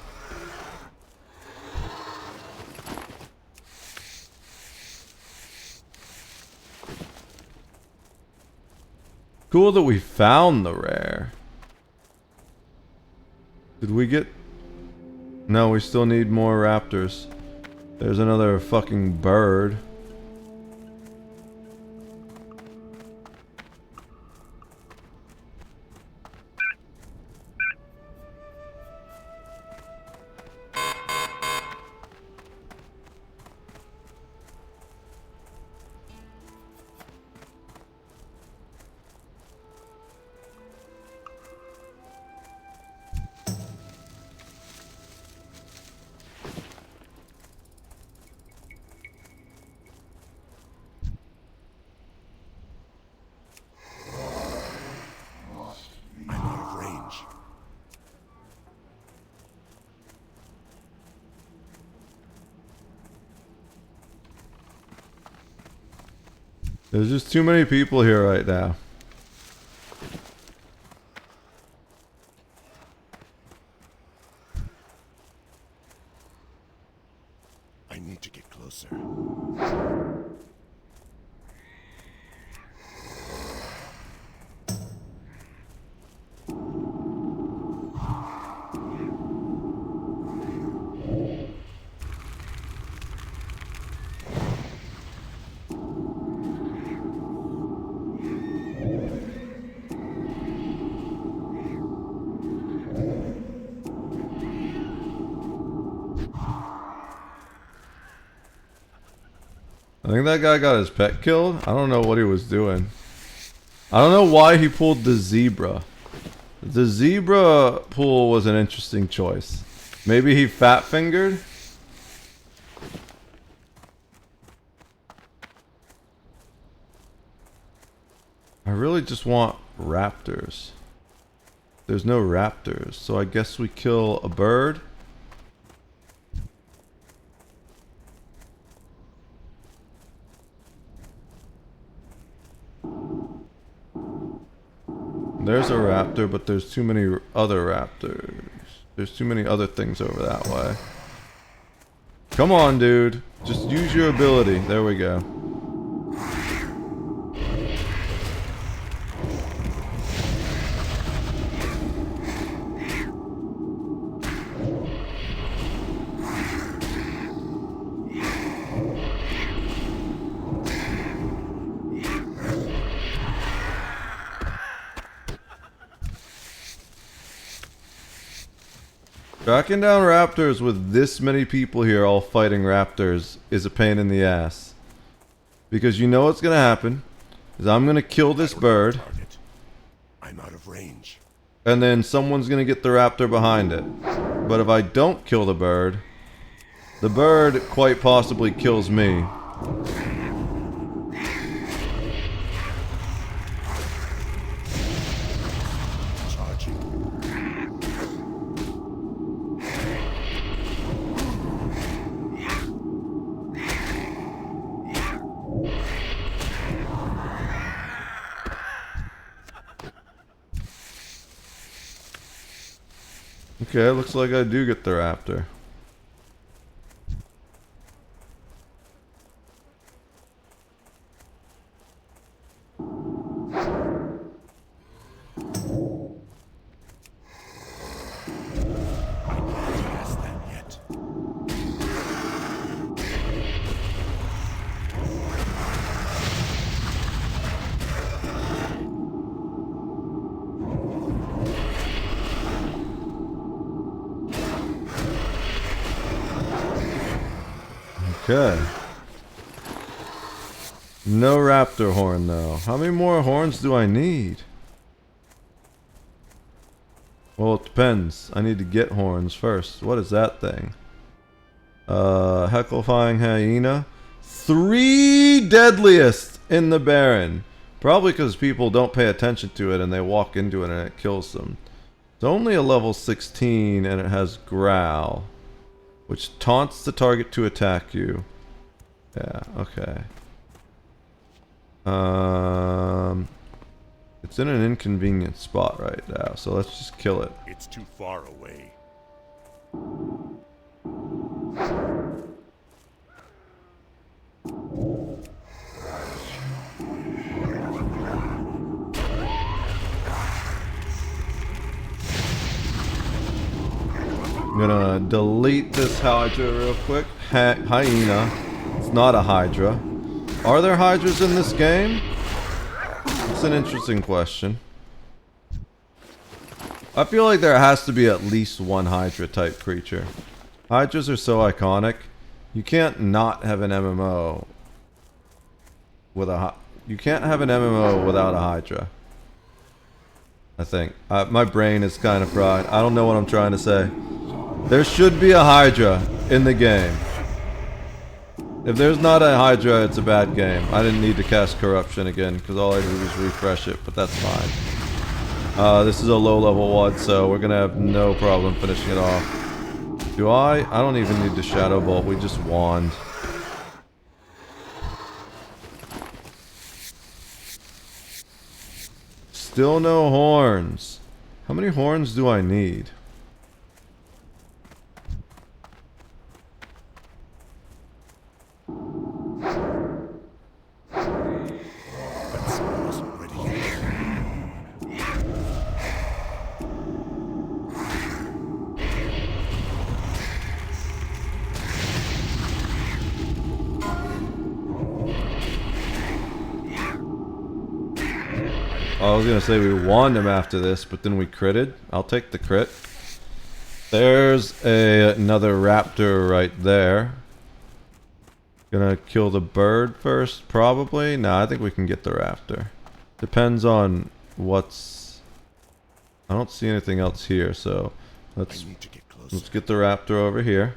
Cool that we found the rare. Did we get... No, we still need more raptors. There's another fucking bird. There's just too many people here right now. I need to get closer. I think that guy got his pet killed. I don't know what he was doing. I don't know why he pulled the zebra. The zebra pull was an interesting choice. Maybe he fat fingered? I really just want raptors. There's no raptors, so I guess we kill a bird. There's a raptor, but there's too many other raptors. There's too many other things over that way. Come on, dude. Just use your ability. There we go. Tracking down raptors with this many people here all fighting raptors is a pain in the ass. Because you know what's gonna happen is I'm gonna kill this bird. I'm out of range. And then someone's gonna get the raptor behind it. But if I don't kill the bird quite possibly kills me. Okay, looks like I do get the raptor. Okay. No raptor horn though. How many more horns do I need? Well, it depends. I need to get horns first. What is that thing? Hecklefying hyena. 3 deadliest in the Baron. Probably because people don't pay attention to it and they walk into it and it kills them. It's only a level 16 and it has growl, which taunts the target to attack you. Yeah, okay. It's in an inconvenient spot right now, so let's just kill it. It's too far away. I'm gonna delete this Hydra real quick. Hyena. It's not a Hydra. Are there Hydras in this game? It's an interesting question. I feel like there has to be at least one Hydra type creature. Hydras are so iconic. You can't not have an MMO with a you can't have an MMO without a Hydra. I think. My brain is kind of fried. I don't know what I'm trying to say. There should be a Hydra in the game. If there's not a Hydra, it's a bad game. I didn't need to cast Corruption again, because all I did was refresh it, but that's fine. This is a low level one, so we're gonna have no problem finishing it off. Do I? I don't even need the Shadow Bolt, we just wand. Still no horns. How many horns do I need? I was gonna say we wand him after this, but then we critted. I'll take the crit. There's another raptor right there. Gonna kill the bird first, probably. Nah, I think we can get the raptor. Depends on what's. I don't see anything else here, so let's get the raptor over here.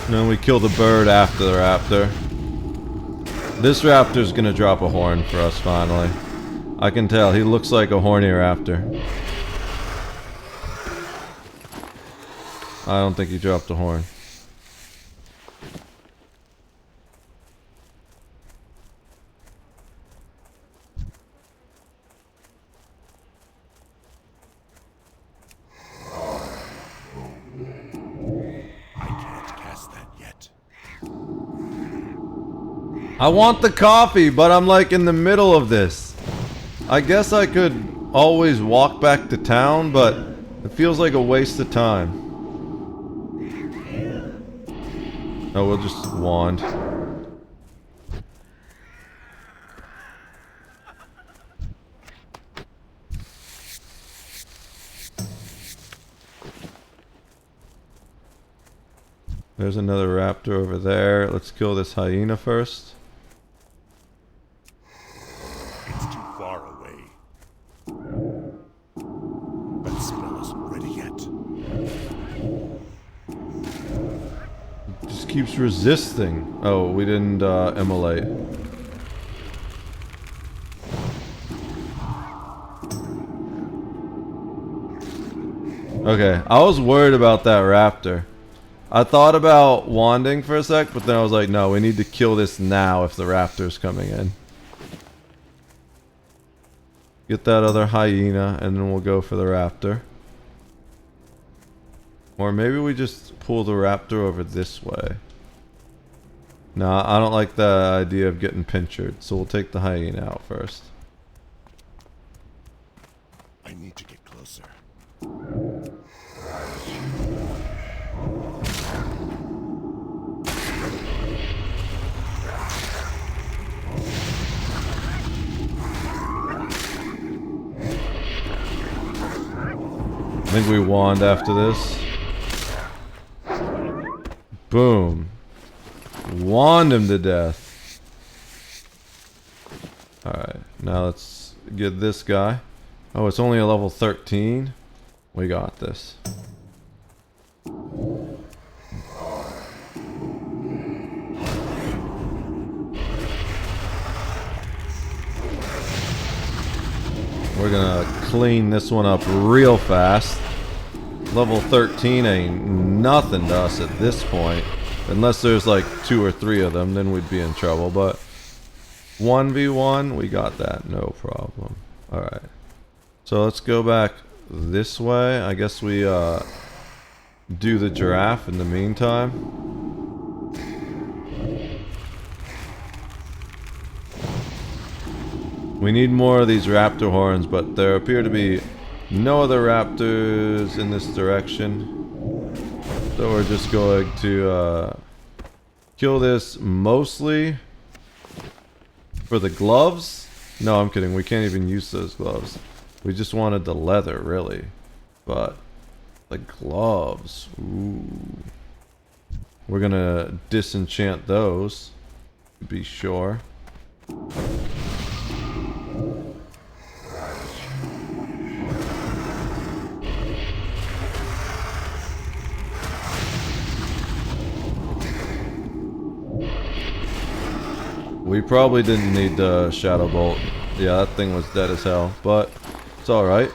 And then we kill the bird after the raptor. This raptor's gonna drop a horn for us finally. I can tell, he looks like a horny raptor. I don't think he dropped a horn. I want the coffee, but I'm like in the middle of this. I guess I could always walk back to town, but it feels like a waste of time. Oh, we'll just wand. There's another raptor over there. Let's kill this hyena first. It's too far away. That spell isn't ready yet. It just keeps resisting. Oh, we didn't immolate. Okay, I was worried about that raptor. I thought about wanding for a sec, but then I was like, no, we need to kill this now if the raptor's coming in. Get that other hyena, and then we'll go for the raptor. Or maybe we just pull the raptor over this way. Nah, I don't like the idea of getting pinchered, so we'll take the hyena out first. I need to get closer. I think we wand after this. Boom. Wand him to death. Alright, now let's get this guy. Oh, it's only a level 13. We got this. We're gonna clean this one up real fast. Level 13 ain't nothing to us at this point. Unless there's like 2 or 3 of them, then we'd be in trouble. But 1v1, we got that, no problem. Alright. So let's go back this way. I guess we do the giraffe in the meantime. We need more of these raptor horns, but there appear to be no other raptors in this direction. So we're just going to kill this mostly for the gloves. No, I'm kidding. We can't even use those gloves. We just wanted the leather, really. But the gloves, ooh. We're gonna disenchant those, to be sure. We probably didn't need the Shadow Bolt. Yeah, that thing was dead as hell, but it's alright.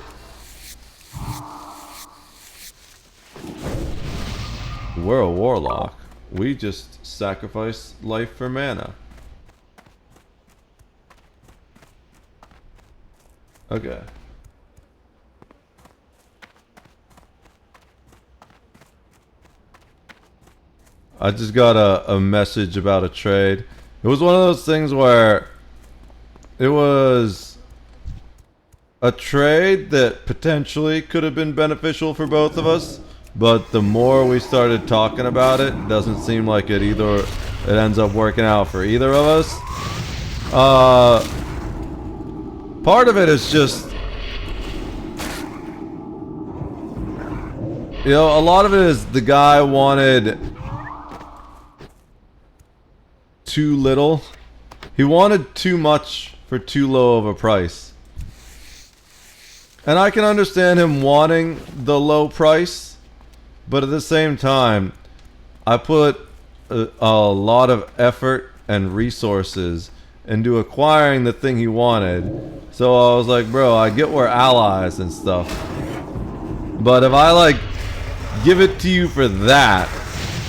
We're a warlock. We just sacrifice life for mana. Okay. I just got a message about a trade. It was one of those things where it was a trade that potentially could have been beneficial for both of us, but the more we started talking about it, it doesn't seem like it ends up working out for either of us. Part of it is just, you know, a lot of it is the guy wanted too little. He wanted too much for too low of a price. And I can understand him wanting the low price, but at the same time, I put a lot of effort and resources into acquiring the thing he wanted. So I was like, bro, I get we're allies and stuff, but if I like give it to you for that,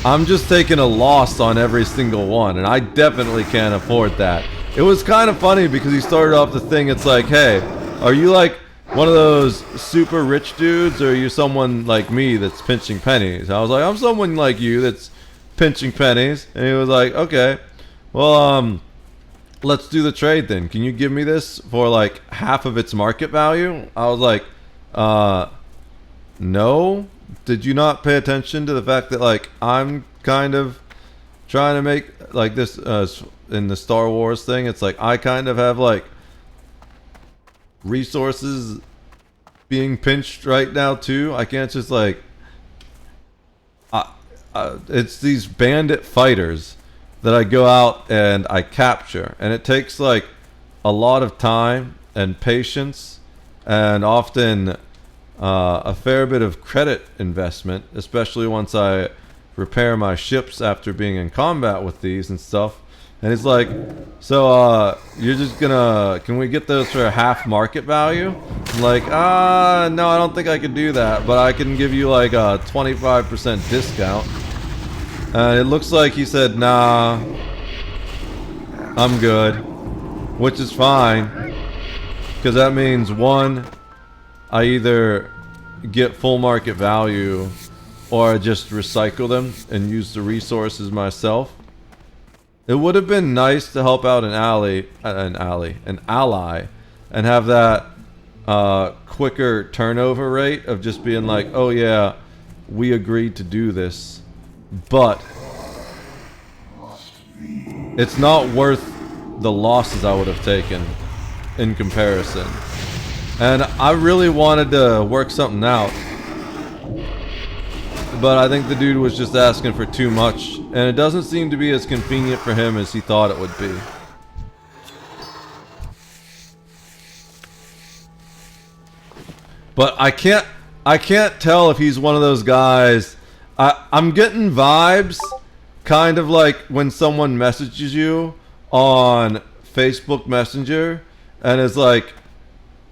I'm just taking a loss on every single one, and I definitely can't afford that. It was kind of funny because he started off the thing, it's like, hey, are you like one of those super rich dudes, or are you someone like me that's pinching pennies? I was like, I'm someone like you that's pinching pennies. And he was like, okay, well, let's do the trade then. Can you give me this for like half of its market value? I was like, no. Did you not pay attention to the fact that like I'm kind of trying to make like this in the Star Wars thing? It's like I kind of have like resources being pinched right now too. I can't just like it's these bandit fighters that I go out and I capture, and it takes like a lot of time and patience and often a fair bit of credit investment, especially once I repair my ships after being in combat with these and stuff. And he's like, so you're just gonna, can we get those for half market value? I'm like, no, I don't think I can do that, but I can give you like a 25% discount. And it looks like he said, nah, I'm good, which is fine, because that means one, I either get full market value or I just recycle them and use the resources myself. It would have been nice to help out an ally, and have that quicker turnover rate of just being like, oh yeah, we agreed to do this, but it's not worth the losses I would have taken in comparison. And I really wanted to work something out, but I think the dude was just asking for too much, and it doesn't seem to be as convenient for him as he thought it would be. But I can't tell if he's one of those guys. I'm getting vibes, kind of like when someone messages you on Facebook Messenger, and it's like,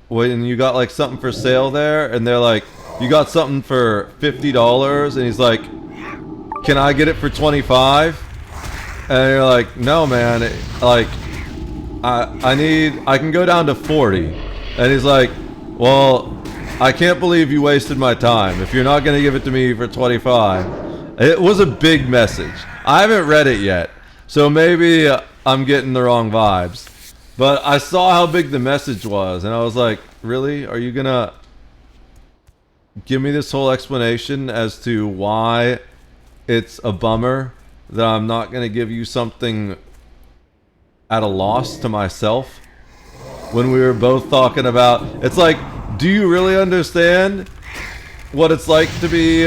when you got like something for sale there, and they're like, you got something for $50, and he's like, can I get it for 25? And you're like, no man, like, I can go down to 40. And he's like, well, I can't believe you wasted my time. If you're not gonna give it to me for 25. It was a big message. I haven't read it yet, so maybe I'm getting the wrong vibes. But I saw how big the message was, and I was like, really? Are you gonna give me this whole explanation as to why it's a bummer that I'm not gonna give you something at a loss to myself? When we were both talking about, it's like, do you really understand what it's like to be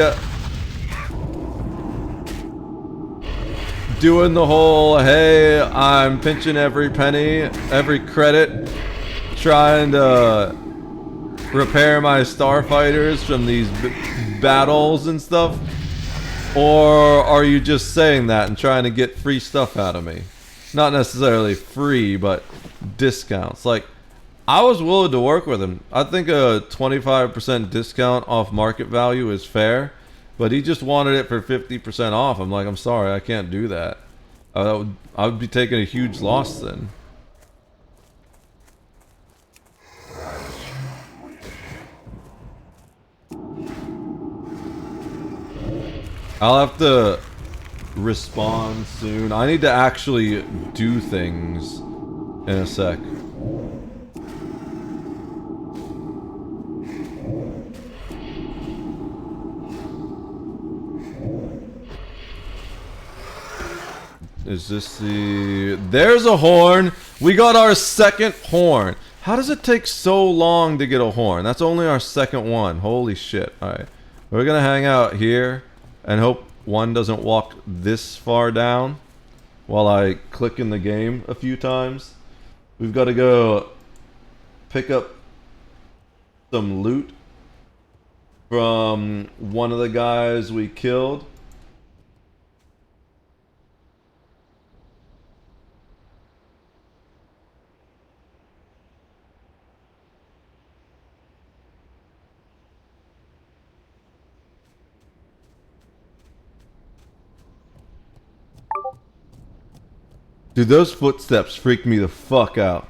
doing the whole, hey, I'm pinching every penny, every credit, trying to repair my starfighters from these battles and stuff? Or are you just saying that and trying to get free stuff out of me? Not necessarily free, but discounts. Like, I was willing to work with him. I think a 25% discount off market value is fair, but he just wanted it for 50% off. I'm like, I'm sorry, I can't do that. I would be taking a huge loss then. I'll have to respond soon. I need to actually do things in a sec. Is this the... There's a horn! We got our second horn! How does it take so long to get a horn? That's only our second one. Holy shit. Alright. We're gonna hang out here and hope one doesn't walk this far down while I click in the game a few times. We've got to go pick up some loot from one of the guys we killed. Dude, those footsteps freak me the fuck out.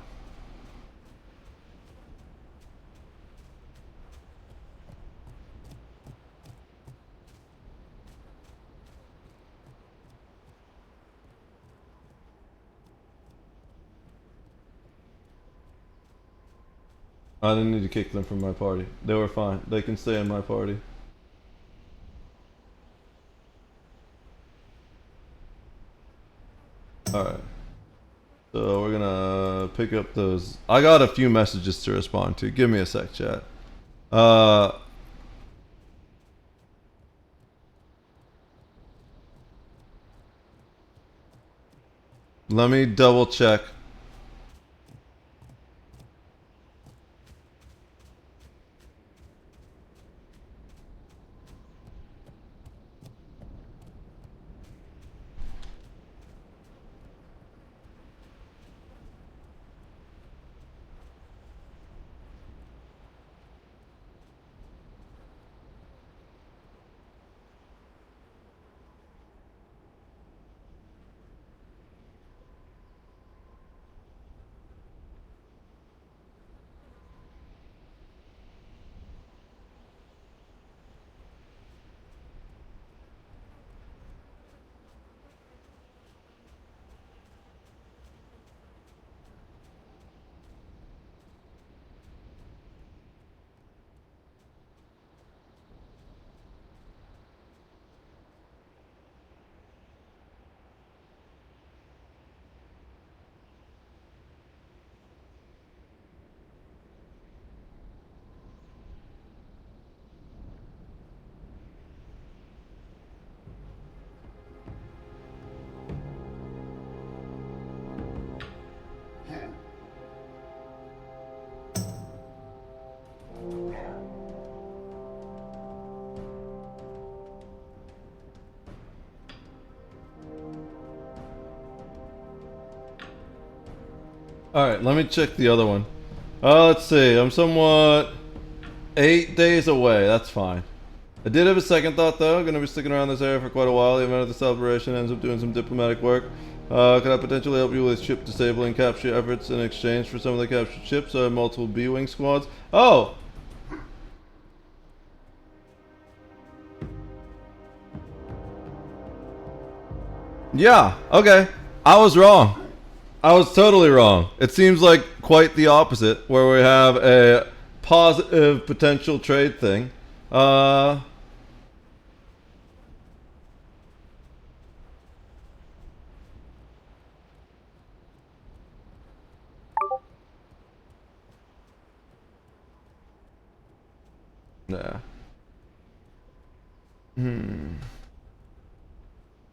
I didn't need to kick them from my party. They were fine. They can stay in my party. Alright. So we're gonna pick up those. I got a few messages to respond to. Give me a sec, chat. Let me double check. Alright, let me check the other one. Let's see. I'm somewhat 8 days away. That's fine. I did have a second thought though. Gonna be sticking around this area for quite a while. The event of this operation ends up doing some diplomatic work. Could I potentially help you with ship disabling capture efforts in exchange for some of the captured ships? Multiple B-Wing squads. Oh! Yeah, okay. I was wrong. I was totally wrong. It seems like quite the opposite, where we have a positive potential trade thing. Yeah.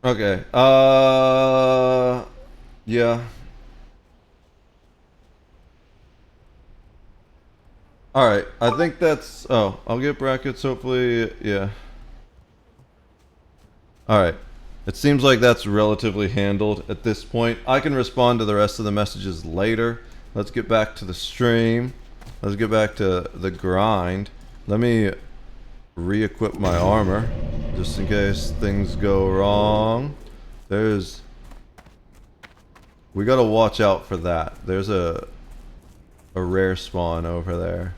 Okay. Yeah. Alright, I think that's... Oh, I'll get brackets, hopefully, yeah. Alright. It seems like that's relatively handled at this point. I can respond to the rest of the messages later. Let's get back to the stream. Let's get back to the grind. Let me re-equip my armor, just in case things go wrong. There's... We gotta watch out for that. There's a rare spawn over there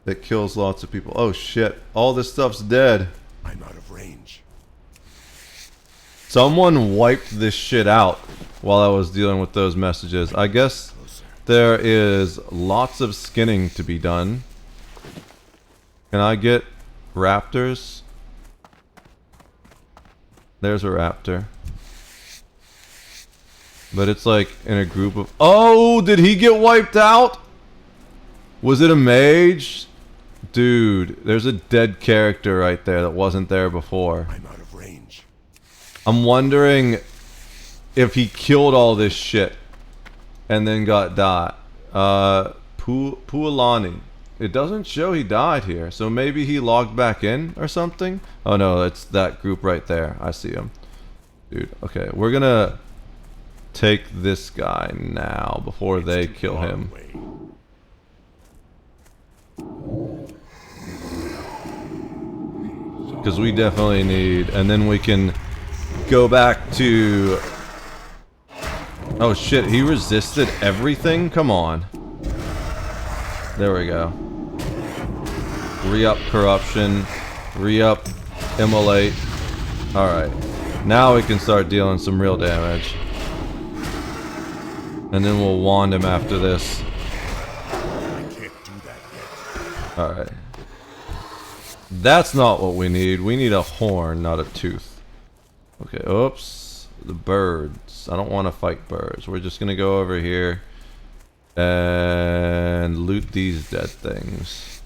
that kills lots of people. Oh shit, all this stuff's dead. I'm out of range. Someone wiped this shit out while I was dealing with those messages. I guess there is lots of skinning to be done. Can I get raptors? There's a raptor. But it's like in a group of... Oh, did he get wiped out? Was it a mage? Dude, there's a dead character right there that wasn't there before. I'm out of range. I'm wondering if he killed all this shit and then got died. Pualani. It doesn't show he died here, so maybe he logged back in or something? Oh no, it's that group right there. I see him. Dude, okay, we're gonna take this guy now before they kill him. Because we definitely need, and then we can go back to... Oh shit, he resisted everything? Come on. There we go. Re-up corruption. Re-up immolate. Alright. Now we can start dealing some real damage. And then we'll wand him after this. I can't do that yet. Alright. That's not what we need. We need a horn, not a tooth. Okay, oops. The birds. I don't want to fight birds. We're just gonna go over here and loot these dead things.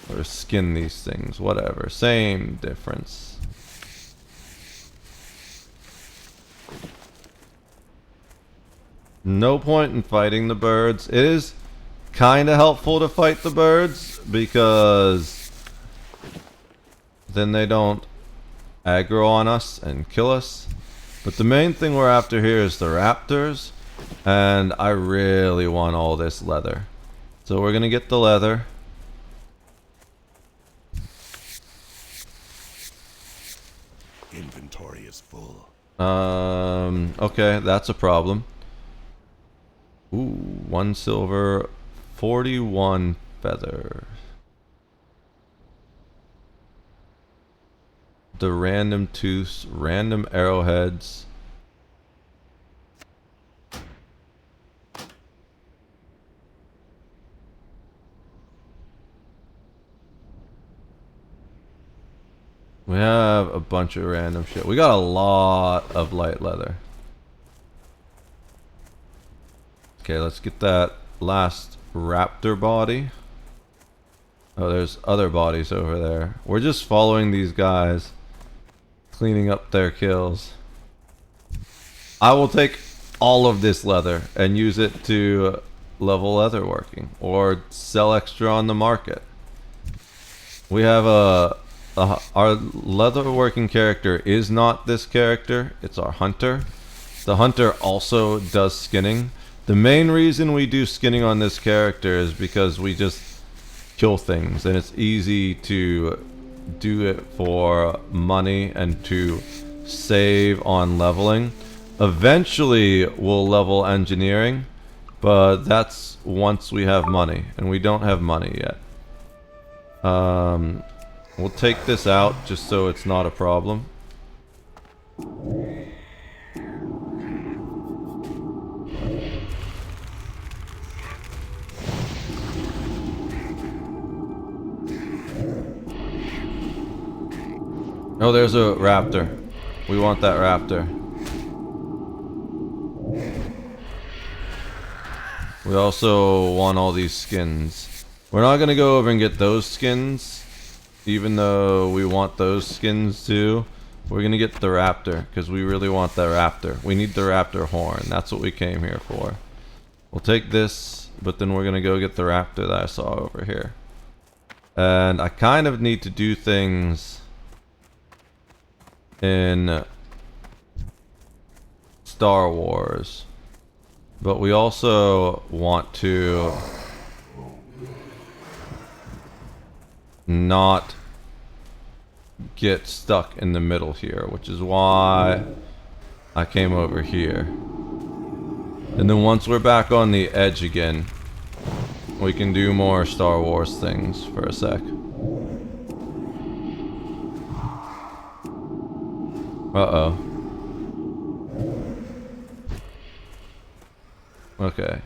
Or skin these things. Whatever. Same difference. No point in fighting the birds. It is kind of helpful to fight the birds because then they don't aggro on us and kill us. But the main thing we're after here is the raptors, and I really want all this leather. So we're gonna get the leather. Inventory is full. Okay, that's a problem. Ooh, 1 silver, 41 feather. The random tooths, random arrowheads. We have a bunch of random shit. We got a lot of light leather. Okay, let's get that last raptor body. Oh, there's other bodies over there. We're just following these guys, cleaning up their kills. I will take all of this leather and use it to level leatherworking or sell extra on the market. We have our leatherworking character is not this character, it's our hunter. The hunter also does skinning, The main reason we do skinning on this character is because we just kill things, and it's easy to do it for money and to save on leveling. Eventually we'll level engineering, but that's once we have money, and we don't have money yet. We'll take this out just so it's not a problem. Oh, there's a raptor. We want that raptor. We also want all these skins. We're not gonna go over and get those skins, even though we want those skins too. We're gonna get the raptor, because we really want the raptor. We need the raptor horn. That's what we came here for. We'll take this, but then we're gonna go get the raptor that I saw over here. And I kind of need to do things in Star Wars, but we also want to not get stuck in the middle here, which is why I came over here. And then once we're back on the edge again, we can do more Star Wars things for a sec. Uh-oh. Okay.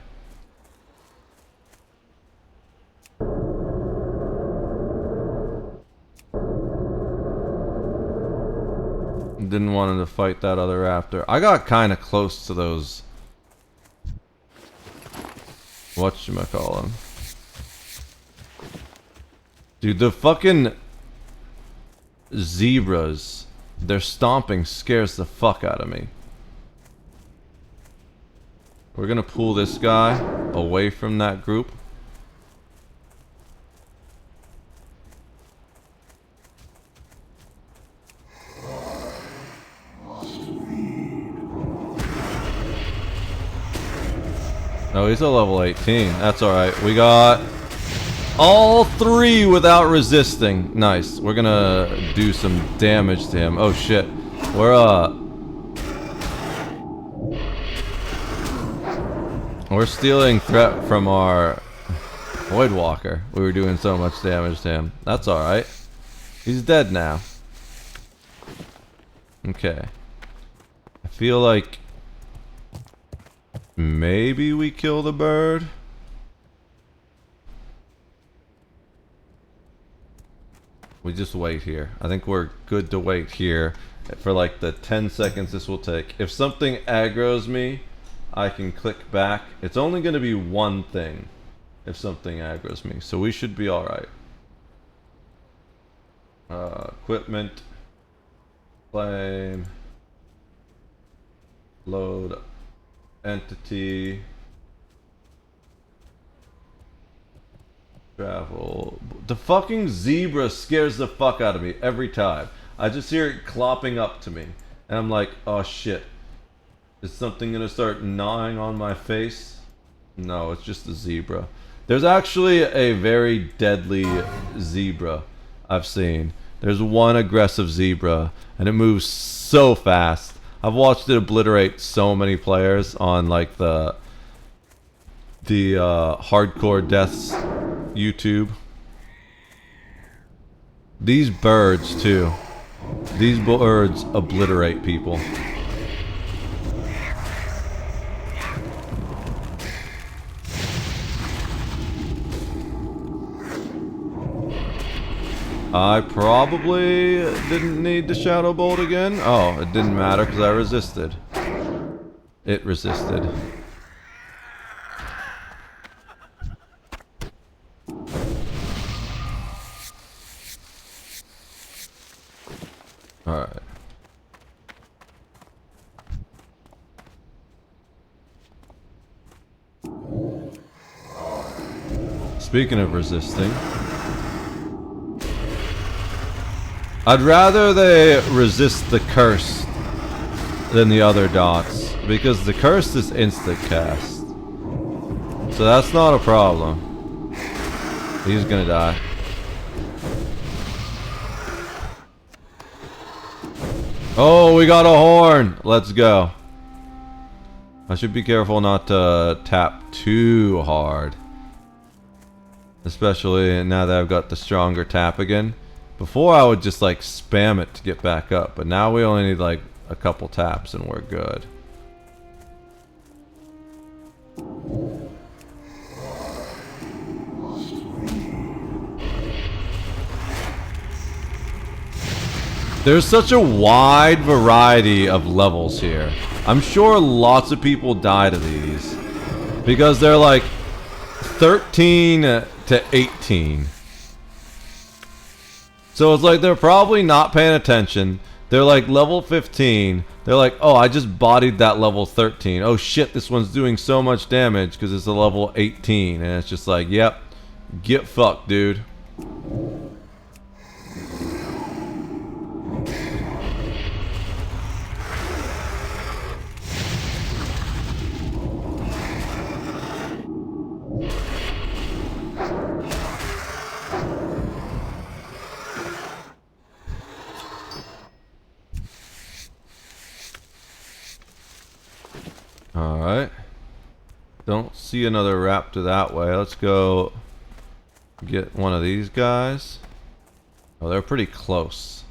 Didn't want him to fight that other raptor. I got kind of close to those... whatchamacallem. Dude, the fucking zebras, their stomping scares the fuck out of me. We're gonna pull this guy away from that group. Oh, he's a level 18. That's alright. We got all three without resisting. Nice. We're gonna do some damage to him. Oh shit. We're stealing threat from our Voidwalker. We were doing so much damage to him. That's alright. He's dead now. Okay. I feel like maybe we kill the bird. We just wait here. I think we're good to wait here for like the 10 seconds this will take. If something aggroes me, I can click back. It's only going to be one thing if something aggroes me, so we should be alright. Equipment, flame, load, entity, travel. The fucking zebra scares the fuck out of me every time. I just hear it clopping up to me, and I'm like, oh shit. Is something gonna start gnawing on my face? No, it's just a zebra. There's actually a very deadly zebra I've seen. There's one aggressive zebra, and it moves so fast. I've watched it obliterate so many players on like the hardcore deaths YouTube. These birds too. These birds obliterate people. I probably didn't need to Shadow Bolt again. Oh, it didn't matter because I resisted. It resisted. Alright. Speaking of resisting, I'd rather they resist the curse than the other dots, because the curse is instant cast. So that's not a problem. He's gonna die. Oh, we got a horn! Let's go. I should be careful not to tap too hard. Especially now that I've got the stronger tap again. Before I would just like spam it to get back up, but now we only need like a couple taps and we're good. There's such a wide variety of levels here. I'm sure lots of people die to these because they're like 13 to 18. So it's like they're probably not paying attention. They're like level 15. They're like, oh, I just bodied that level 13. Oh shit, this one's doing so much damage because it's a level 18. And it's just like, yep, get fucked, dude. Alright. Don't see another raptor that way. Let's go get one of these guys. Oh, they're pretty close.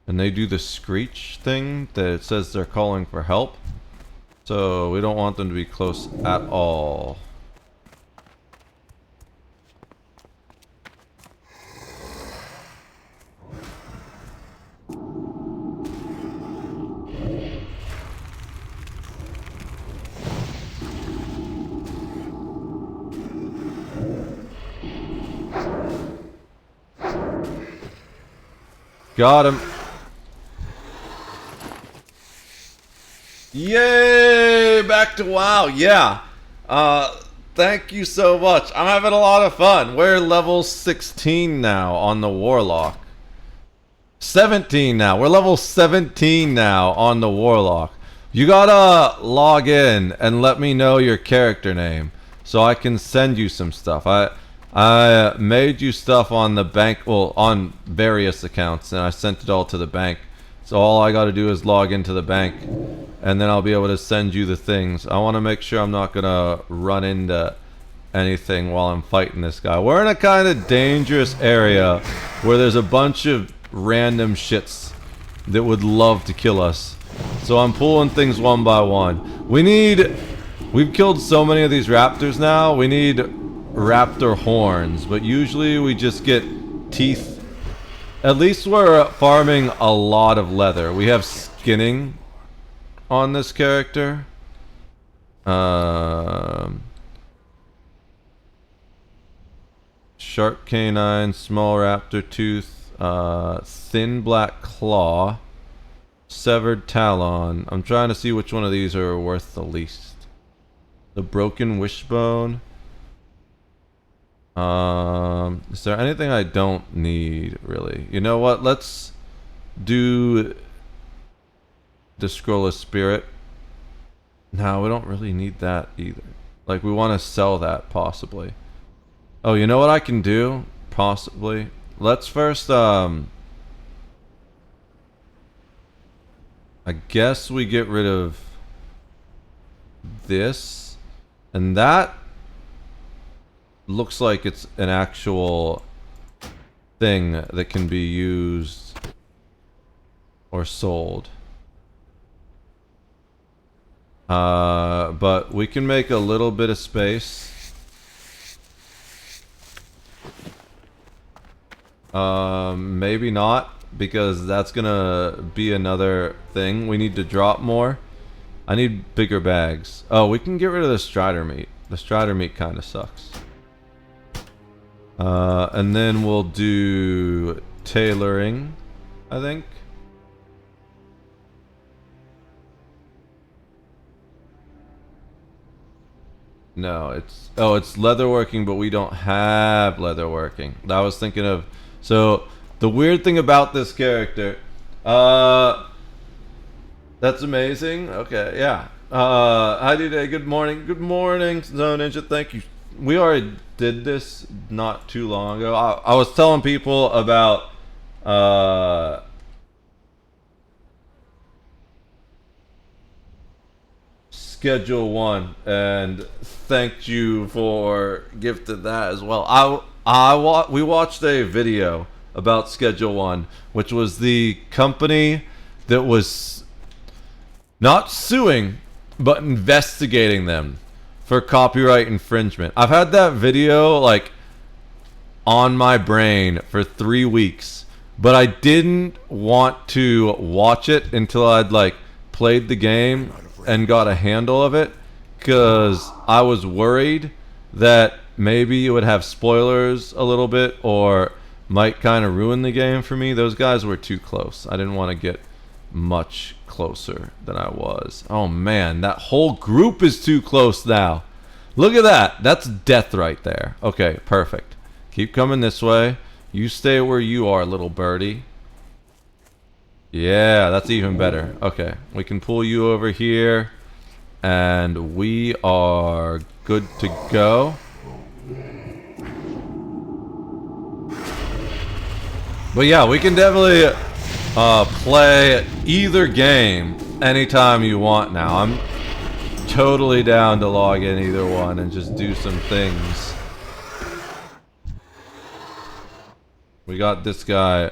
And they do the screech thing that it says they're calling for help. So we don't want them to be close at all. Got him. Yay! Back to WoW. Yeah. Thank you so much. I'm having a lot of fun. We're level 16 now on the Warlock. 17 now. We're level 17 now on the Warlock. You gotta log in and let me know your character name so I can send you some stuff. I made you stuff on the bank, well, on various accounts, and I sent it all to the bank. So all I gotta do is log into the bank, and then I'll be able to send you the things. I want to make sure I'm not gonna run into anything while I'm fighting this guy. We're in a kind of dangerous area where there's a bunch of random shits that would love to kill us. So I'm pulling things one by one. We've killed so many of these raptors now, we need raptor horns, but usually we just get teeth. At least we're farming a lot of leather. We have skinning on this character. Sharp canine, small raptor tooth, thin black claw, severed talon. I'm trying to see which one of these are worth the least. The broken wishbone. Is there anything I don't need, really? You know what? Let's do the Scroll of Spirit. No, we don't really need that either. Like, we want to sell that, possibly. Oh, you know what I can do? Possibly. Let's first, I guess we get rid of this. And that looks like it's an actual thing that can be used or sold. But we can make a little bit of space. Maybe not, because that's gonna be another thing. We need to drop more. I need bigger bags. Oh, we can get rid of the strider meat. The strider meat kind of sucks. And then we'll do tailoring, I think. No, it's leatherworking, but we don't have leatherworking. I was thinking of, so the weird thing about this character, that's amazing. Okay, yeah. Hi today. Good morning. Good morning, Zone Ninja. Thank you. We already did this not too long ago. I was telling people about Schedule 1, and thanked you for gifted that as well. We watched a video about Schedule 1, which was the company that was not suing, but investigating them for copyright infringement. I've had that video like on my brain for 3 weeks, but I didn't want to watch it until I'd like played the game and got a handle of it, because I was worried that maybe it would have spoilers a little bit or might kind of ruin the game for me. Those guys were too close. I didn't want to get much closer than I was. Oh man, that whole group is too close now. Look at that. That's death right there. Okay, perfect. Keep coming this way. You stay where you are, little birdie. Yeah, that's even better. Okay, we can pull you over here, and we are good to go. But yeah, we can definitely play either game anytime you want now. I'm totally down to log in either one and just do some things. We got this guy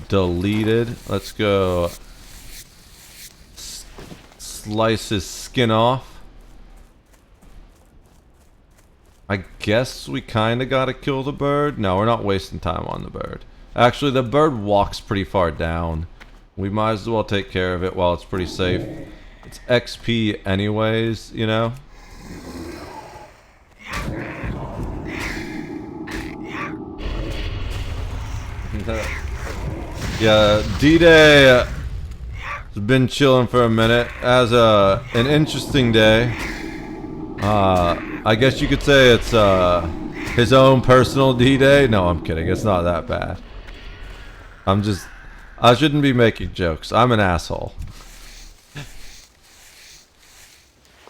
deleted. Let's go slice his skin off. I guess we kind of gotta kill the bird. No, we're not wasting time on the bird. Actually, the bird walks pretty far down. We might as well take care of it while it's pretty safe. It's XP anyways, you know? Yeah, D-Day has been chilling for a minute. As an interesting day. I guess you could say it's his own personal D-Day. No, I'm kidding. It's not that bad. I shouldn't be making jokes. I'm an asshole.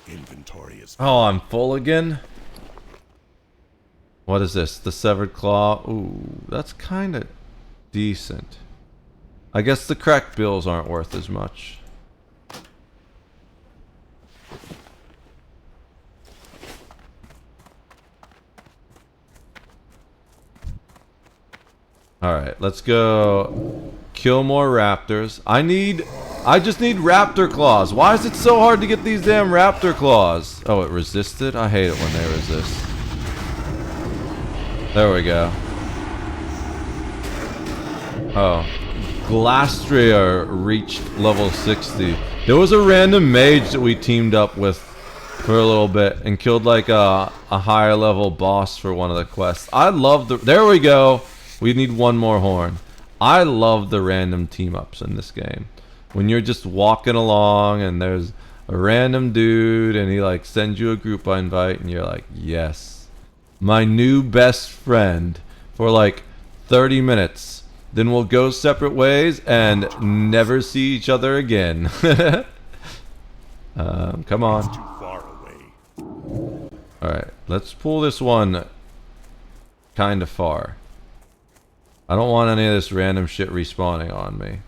Inventory is Oh, I'm full again? What is this? The severed claw? Ooh, that's kind of decent. I guess the cracked bills aren't worth as much. Alright, let's go kill more raptors. I just need raptor claws. Why is it so hard to get these damn raptor claws? Oh, it resisted? I hate it when they resist. There we go. Oh. Glastria reached level 60. There was a random mage that we teamed up with for a little bit and killed like a higher level boss for one of the quests. I love the... There we go. We need one more horn. I love the random team ups in this game. When you're just walking along and there's a random dude and he like sends you a group invite and you're like, yes, my new best friend for like 30 minutes. Then we'll go separate ways and never see each other again. Come on. too far away. Alright, let's pull this one kind of far. I don't want any of this random shit respawning on me.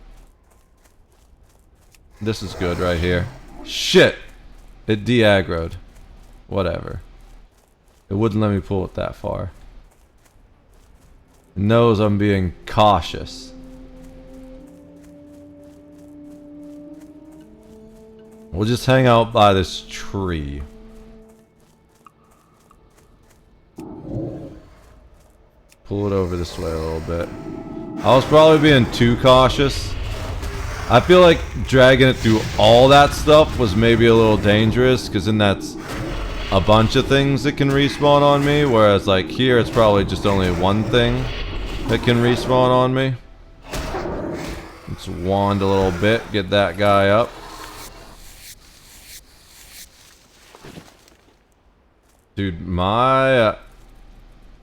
This is good right here. Shit! It de-aggroed. Whatever. It wouldn't let me pull it that far. It knows I'm being cautious. We'll just hang out by this tree. Pull it over this way a little bit. I was probably being too cautious. I feel like dragging it through all that stuff was maybe a little dangerous, because then that's a bunch of things that can respawn on me, whereas like here it's probably just only one thing that can respawn on me. Let's wand a little bit, get that guy up. Dude, my...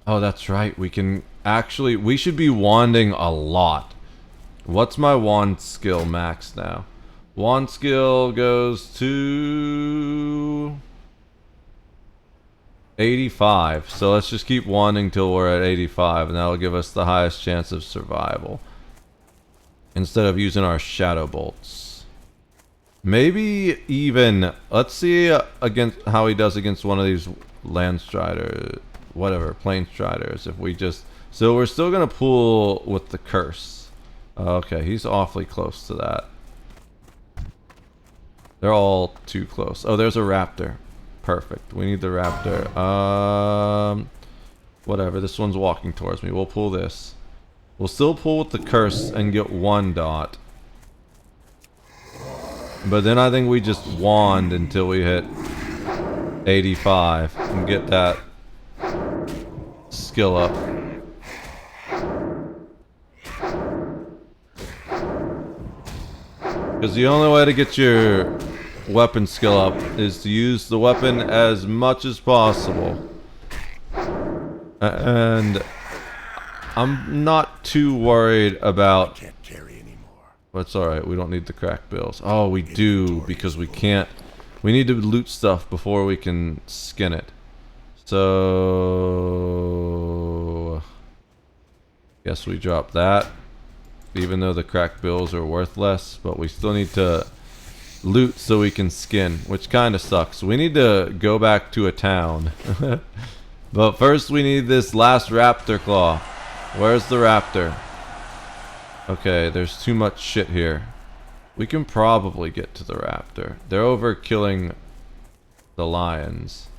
oh, that's right. We can actually... we should be wanding a lot. What's my wand skill max now? Wand skill goes to 85. So let's just keep wanding till we're at 85, and that'll give us the highest chance of survival. Instead of using our shadow bolts. Maybe even, let's see against how he does against one of these land striders, whatever, plane striders. If we just, so we're still gonna pull with the curse. Okay, he's awfully close to that. They're all too close. Oh, there's a raptor. Perfect. We need the raptor. Whatever. This one's walking towards me. We'll pull this. We'll still pull with the curse and get 1 dot. But then I think we just wand until we hit 85 and get that skill up. Because the only way to get your weapon skill up is to use the weapon as much as possible. And I'm not too worried about... Can't carry anymore. But it's alright, we don't need the crack bills. Oh, we do, because we can't... We need to loot stuff before we can skin it. So... Guess we drop that. Even though the crack bills are worthless, but we still need to loot so we can skin, which kind of sucks. We need to go back to a town. But first we need this last raptor claw. Where's the raptor? Okay, there's too much shit here. We can probably get to the raptor. They're over killing the lions.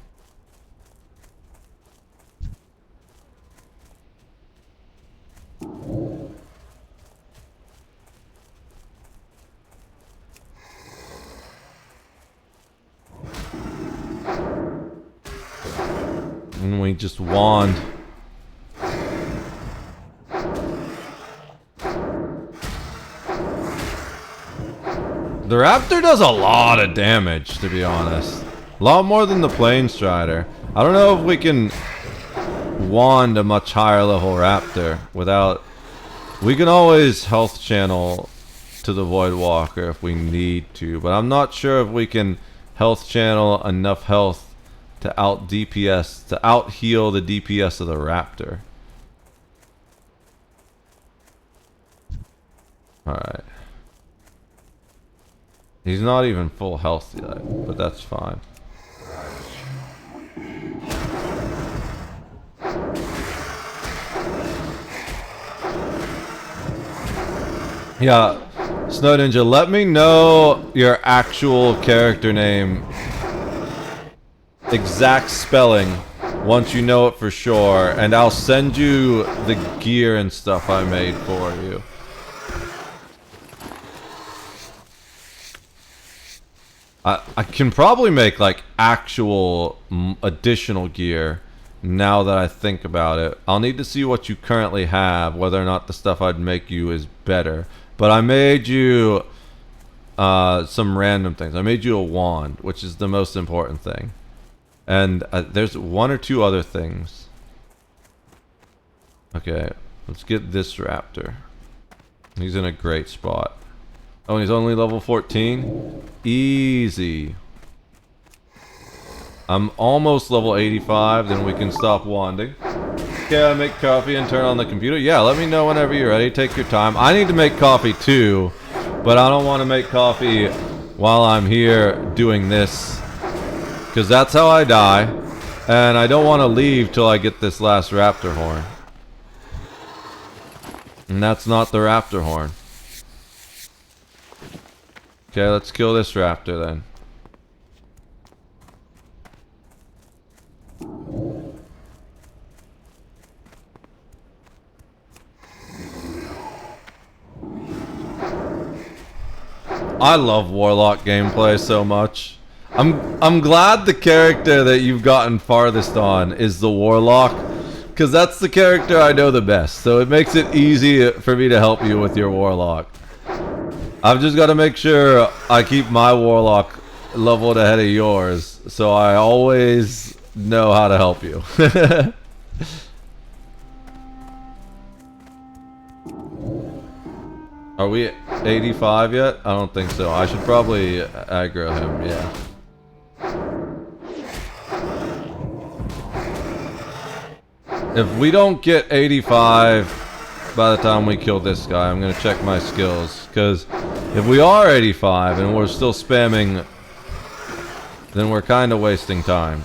And we just wand. The raptor does a lot of damage, to be honest. A lot more than the plane strider. I don't know if we can wand a much higher level raptor without... We can always health channel to the Void Walker if we need to, but I'm not sure if we can health channel enough health to out DPS, to out heal the DPS of the raptor. Alright. He's not even full health yet, but that's fine. Yeah, Snow Ninja, let me know your actual character name. Exact spelling once you know it for sure, and I'll send you the gear and stuff I made for you. I can probably make like actual additional gear now that I think about it. I'll need to see what you currently have, whether or not the stuff I'd make you is better. But I made you some random things. I made you a wand, which is the most important thing. And there's 1 or 2 other things. Okay, let's get this raptor. He's in a great spot. Oh, and he's only level 14? Easy. I'm almost level 85, then we can stop wanding. Okay, I make coffee and turn on the computer. Yeah, let me know whenever you're ready. Take your time. I need to make coffee too, but I don't want to make coffee while I'm here doing this, because that's how I die, and I don't want to leave till I get this last raptor horn. And that's not the raptor horn. Okay, let's kill this raptor then. I love Warlock gameplay so much. I'm glad the character that you've gotten farthest on is the Warlock, because that's the character I know the best, so it makes it easy for me to help you with your Warlock. I've just got to make sure I keep my Warlock leveled ahead of yours, so I always know how to help you. Are we 85 yet? I don't think so. I should probably aggro him, yeah. If we don't get 85 by the time we kill this guy, I'm gonna check my skills. Because if we are 85 and we're still spamming, then we're kind of wasting time.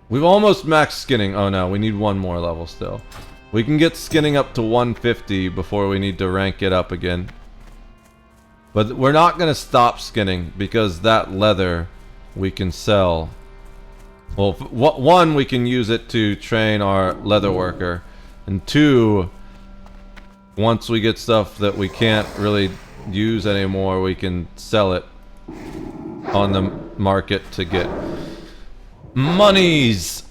We've almost maxed skinning. Oh no, we need one more level still. We can get skinning up to 150 before we need to rank it up again. But we're not gonna stop skinning because that leather we can sell. Well, one, we can use it to train our leather worker, and two, once we get stuff that we can't really use anymore, we can sell it on the market to get monies.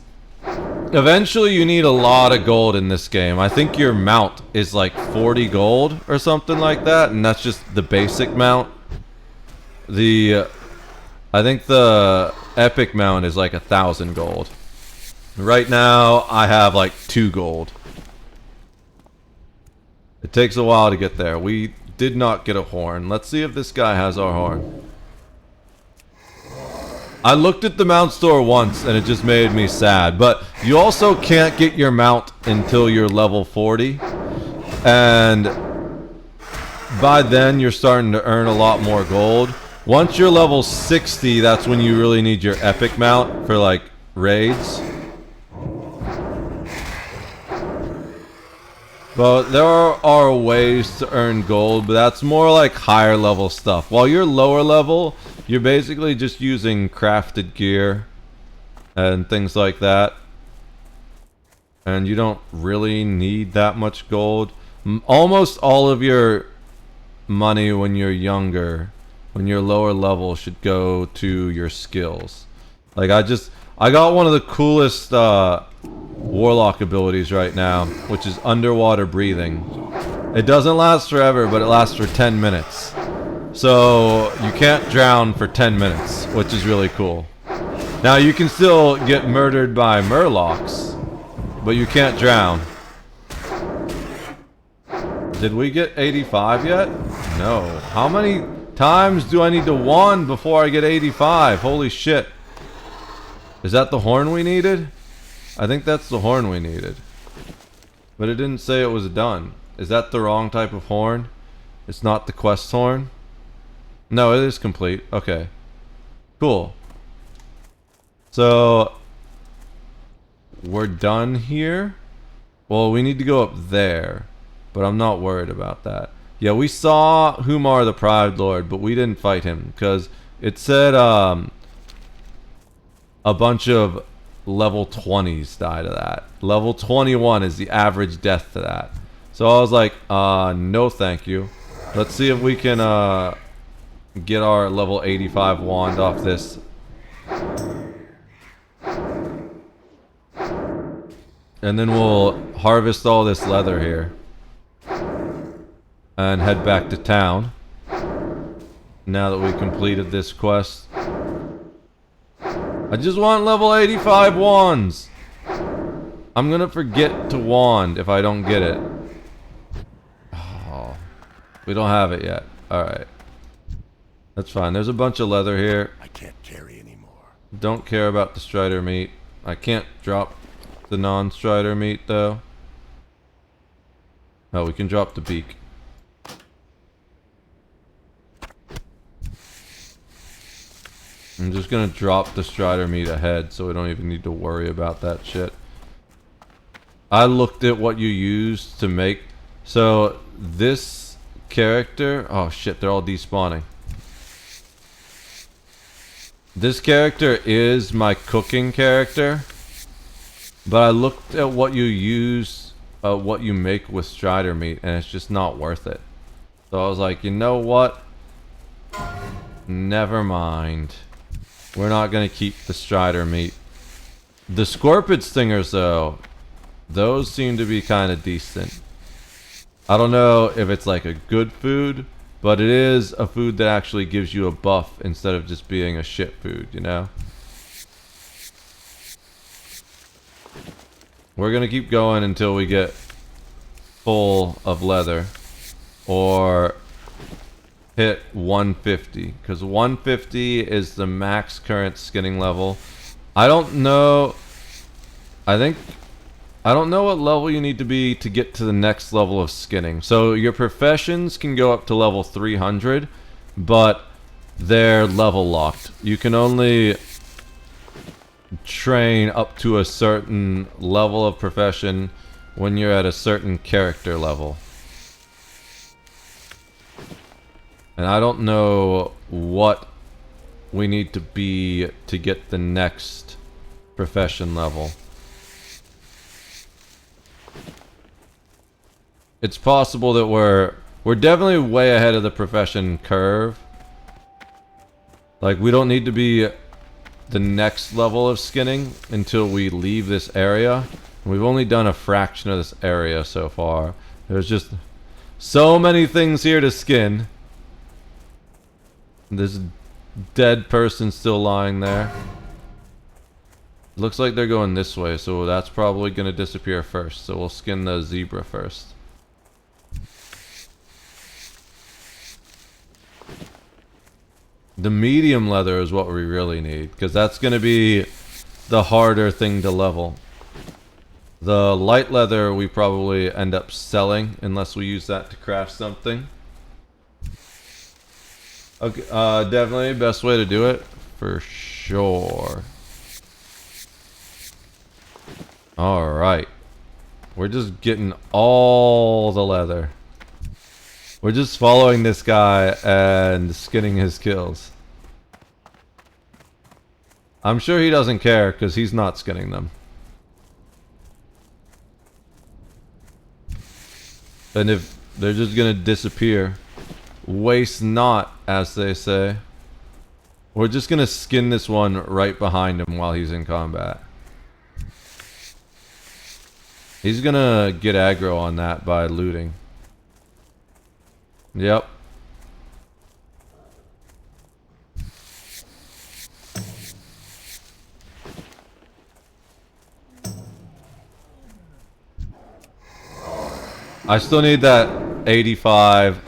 Eventually you need a lot of gold in this game. I think your mount is like 40 gold or something like that, and that's just the basic mount. I think the epic mount is like 1,000 gold. Right now I have like 2 gold. It takes a while to get there. We did not get a horn. Let's see if this guy has our horn. I looked at the mount store once and it just made me sad, but you also can't get your mount until you're level 40, and by then you're starting to earn a lot more gold. Once you're level 60, that's when you really need your epic mount for like raids. But there are ways to earn gold, but that's more like higher level stuff. While you're lower level, you're basically just using crafted gear and things like that. And you don't really need that much gold. Almost all of your money when you're younger, when you're lower level, should go to your skills. Like I got one of the coolest warlock abilities right now, which is underwater breathing. It doesn't last forever, but it lasts for 10 minutes. So you can't drown for 10 minutes, which is really cool. Now you can still get murdered by murlocs, but you can't drown. Did we get 85 yet? No. How many times do I need to wand before I get 85? Holy shit. Is that the horn we needed? I think that's the horn we needed. But it didn't say it was done. Is that the wrong type of horn? It's not the quest horn? No, it is complete. Okay. Cool. So we're done here. Well, we need to go up there, but I'm not worried about that. Yeah, we saw Humar the Pride Lord, but we didn't fight him because it said a bunch of level 20s die to that. Level 21 is the average death to that. So I was like, no thank you. Let's see if we can get our level 85 wand off this. And then we'll harvest all this leather here. And head back to town. Now that we completed this quest. I just want level 85 wands. I'm gonna forget to wand if I don't get it. Oh, we don't have it yet. Alright. That's fine. There's a bunch of leather here. I can't carry anymore. Don't care about the strider meat. I can't drop the non-strider meat though. Oh, we can drop the beak. I'm just gonna drop the strider meat ahead so we don't even need to worry about that shit. I looked at what you used to make. So this character, oh shit, they're all despawning. This character is my cooking character, but I looked at what you use, what you make with strider meat, and it's just not worth it. So I was like, you know what? Never mind. We're not gonna keep the strider meat. The scorpion stingers though, those seem to be kind of decent. I don't know if it's like a good food, but it is a food that actually gives you a buff instead of just being a shit food, you know? We're gonna keep going until we get full of leather, or hit 150, because 150 is the max current skinning level. I don't know. I don't know what level you need to be to get to the next level of skinning. So your professions can go up to level 300, but they're level locked. You can only train up to a certain level of profession when you're at a certain character level. And I don't know what we need to be to get the next profession level. It's possible that we're definitely way ahead of the profession curve. Like, we don't need to be the next level of skinning until we leave this area. We've only done a fraction of this area so far. There's just so many things here to skin. This dead person still lying there. Looks like they're going this way, so that's probably going to disappear first. So we'll skin the zebra first. The medium leather is what we really need, because that's going to be the harder thing to level. The light leather we probably end up selling unless we use that to craft something. Okay, definitely best way to do it for sure. Alright. We're just getting all the leather. We're just following this guy and skinning his kills. I'm sure he doesn't care because he's not skinning them. And if they're just gonna disappear, waste not, as they say. We're just gonna skin this one right behind him while he's in combat. He's gonna get aggro on that by looting. Yep. I still need that 85.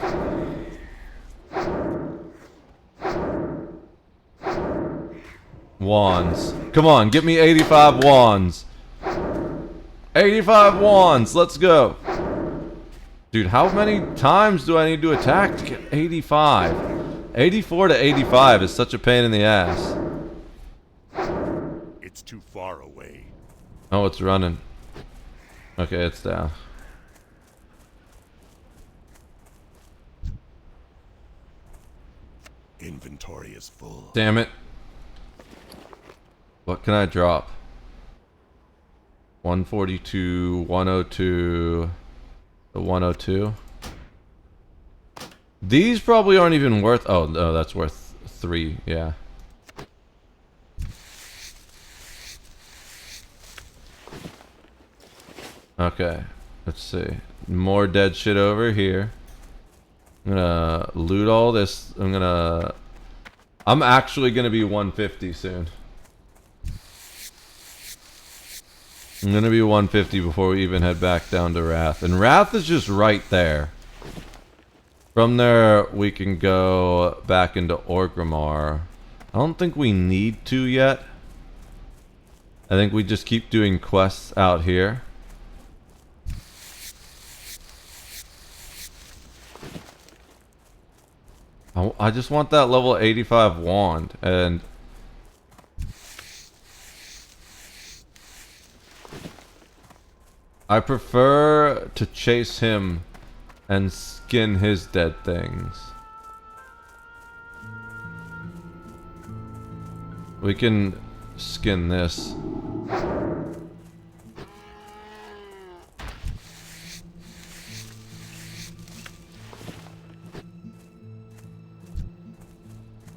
Wands. Come on, get me 85 wands. 85 wands, let's go. Dude, how many times do I need to attack to get 85? 84 to 85 is such a pain in the ass. It's too far away. Oh, it's running. Okay, it's down. Inventory is full. Damn it. What can I drop? 142, 102, the 102. These probably aren't even worth... Oh, no, that's worth 3, yeah. Okay, let's see. More dead shit over here. I'm gonna loot all this. I'm actually gonna be 150 soon. I'm gonna be 150 before we even head back down to Wrath. And Wrath is just right there. From there, we can go back into Orgrimmar. I don't think we need to yet. I think we just keep doing quests out here. I just want that level 85 wand, and I prefer to chase him and skin his dead things. We can skin this.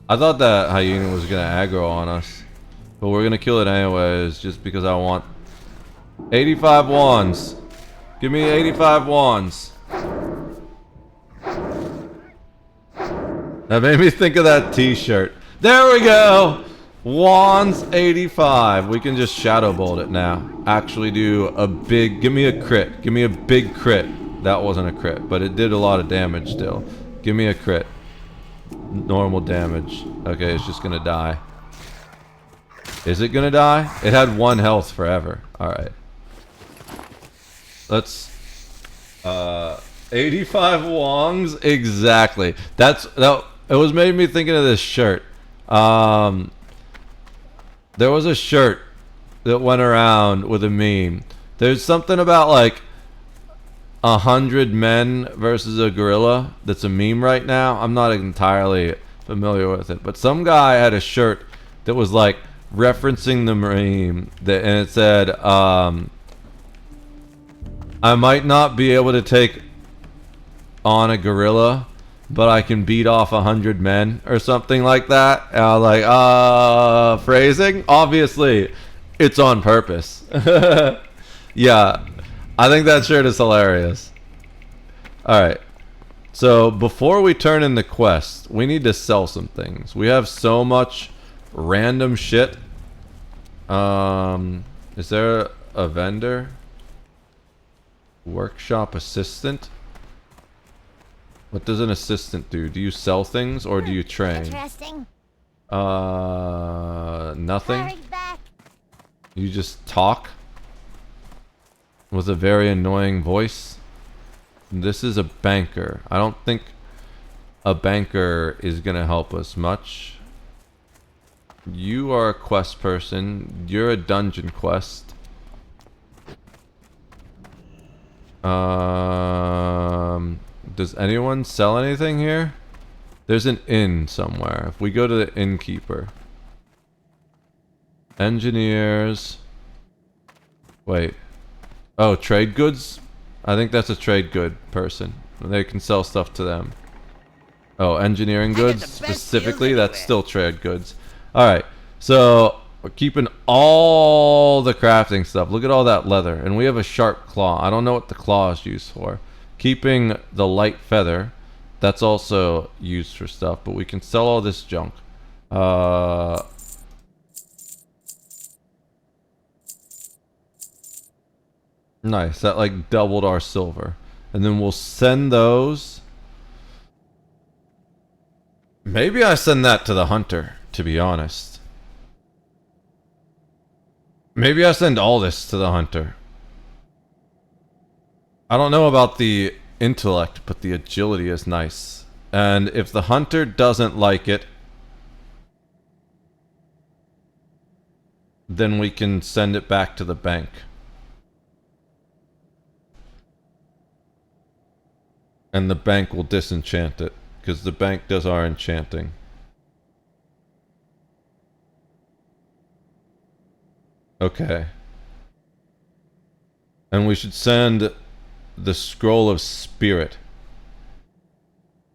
I thought that hyena was gonna aggro on us, but we're gonna kill it anyways, just because I want 85 wands. Give me 85 wands. That made me think of that t-shirt. There we go! Wands 85. We can just shadow bolt it now. Actually do a big... Give me a crit. Give me a big crit. That wasn't a crit, but it did a lot of damage still. Give me a crit. Normal damage. Okay, it's just gonna die. Is it gonna die? It had 1 health forever. Alright. Let's 85 wongs exactly. That it was made me thinking of this shirt. There was a shirt that went around with a meme. There's something about like 100 men versus a gorilla that's a meme right now. I'm not entirely familiar with it, but some guy had a shirt that was like referencing the meme that, and it said, I might not be able to take on a gorilla, but I can beat off 100 men or something like that. And I was like, phrasing? Obviously, it's on purpose. Yeah, I think that shirt is hilarious. Alright, so before we turn in the quest, we need to sell some things. We have so much random shit. Is there a vendor? Workshop assistant? What does an assistant do? Do you sell things or do you train? Interesting. Nothing? You just talk? With a very annoying voice? This is a banker. I don't think a banker is gonna help us much. You are a quest person. You're a dungeon quest. Does anyone sell anything here? There's an inn somewhere. If we go to the innkeeper. Engineers. Wait. Oh, trade goods? I think that's a trade good person. They can sell stuff to them. Oh, engineering goods specifically? That's still trade goods. Alright, so we're keeping all the crafting stuff. Look at all that leather. And we have a sharp claw. I don't know what the claw is used for. Keeping the light feather. That's also used for stuff. But we can sell all this junk. Nice. That like doubled our silver. And then we'll send those. Maybe I send that to the hunter, to be honest. Maybe I send all this to the hunter. I don't know about the intellect, but the agility is nice. And if the hunter doesn't like it, then we can send it back to the bank. And the bank will disenchant it, because the bank does our enchanting. Okay. And we should send the Scroll of Spirit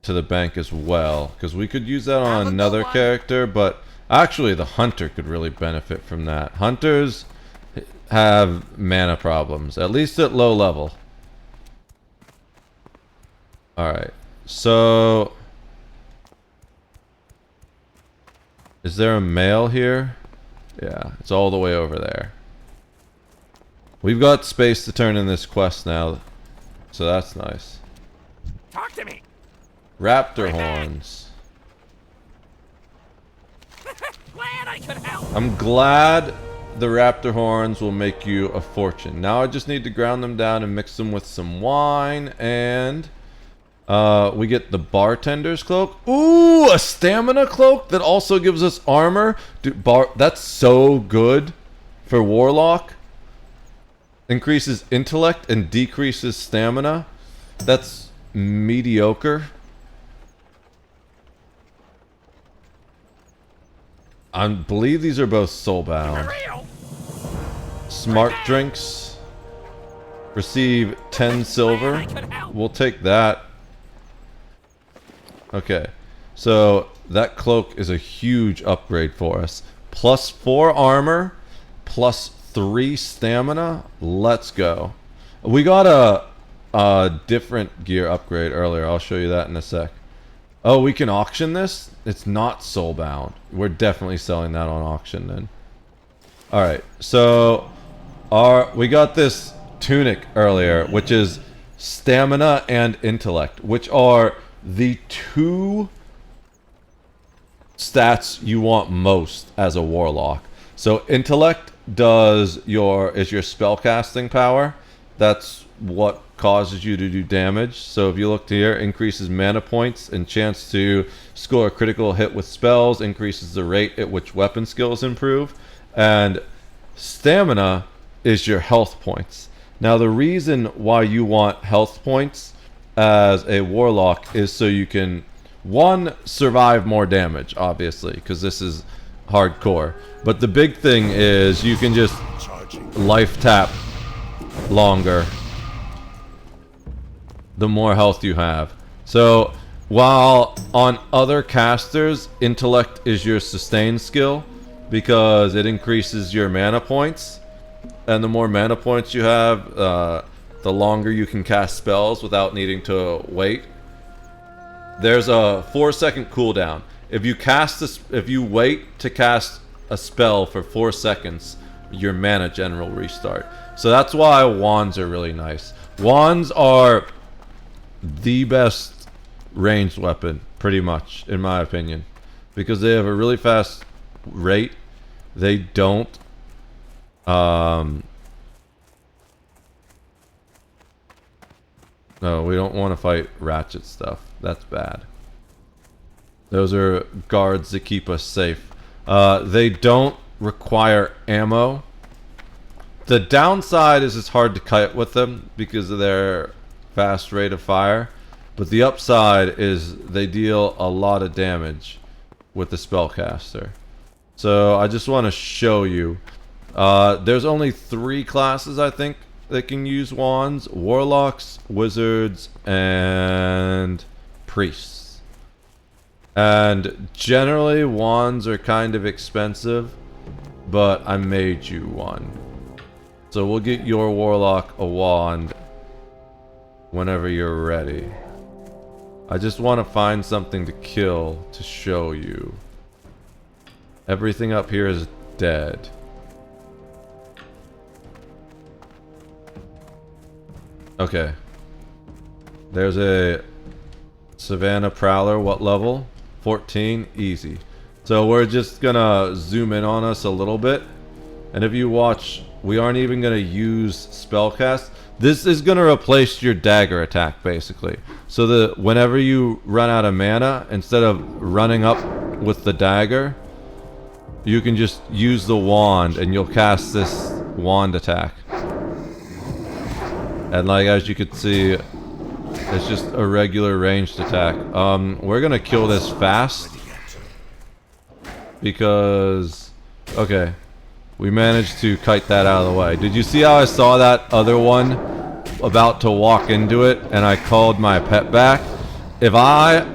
to the bank as well, because we could use that on another character, but actually the hunter could really benefit from that. Hunters have mana problems, at least at low level. Alright, so is there a mail here? Yeah, it's all the way over there. We've got space to turn in this quest now, so that's nice. Talk to me. Raptor horns. Glad I could help. I'm glad the raptor horns will make you a fortune. Now I just need to ground them down and mix them with some wine, and we get the bartender's cloak. Ooh, a stamina cloak that also gives us armor. Dude, that's so good for warlock. Increases intellect and decreases stamina. That's mediocre. I believe these are both soulbound. Smart drinks. Receive 10 silver. We'll take that. Okay, so that cloak is a huge upgrade for us. Plus 4 armor, plus 3 stamina. Let's go. We got a different gear upgrade earlier. I'll show you that in a sec. Oh, we can auction this? It's not soulbound. We're definitely selling that on auction then. Alright, so we got this tunic earlier, which is stamina and intellect, which are the two stats you want most as a warlock. So intellect is your spellcasting power. That's what causes you to do damage. So if you look here, increases mana points and chance to score a critical hit with spells, increases the rate at which weapon skills improve, and stamina is your health points. Now the reason why you want health points as a warlock is so you can, one, survive more damage, obviously, because this is hardcore. But the big thing is you can just life tap longer the more health you have. So while on other casters, intellect is your sustain skill because it increases your mana points, and the more mana points you have, the longer you can cast spells without needing to wait. There's a 4-second cooldown. If you wait to cast a spell for 4 seconds, your mana gen will restart. So that's why wands are really nice. Wands are the best ranged weapon, pretty much, in my opinion, because they have a really fast rate. They don't no, we don't want to fight ratchet stuff. That's bad. Those are guards that keep us safe. They don't require ammo. The downside is it's hard to kite with them because of their fast rate of fire. But the upside is they deal a lot of damage with the spellcaster. So I just want to show you. There's only 3 classes, I think, that can use wands: warlocks, wizards, and priests. And generally wands are kind of expensive, but I made you one. So we'll get your warlock a wand whenever you're ready. I just want to find something to kill to show you. Everything up here is dead. Okay. There's a Savannah Prowler. What level? 14. Easy. So we're just gonna zoom in on us a little bit. And if you watch, we aren't even gonna use spellcast. This is gonna replace your dagger attack, basically. So that whenever you run out of mana, instead of running up with the dagger, you can just use the wand and you'll cast this wand attack. And like, as you can see, it's just a regular ranged attack. We're gonna kill this fast because, okay, we managed to kite that out of the way. Did you see how I saw that other one about to walk into it and I called my pet back? If I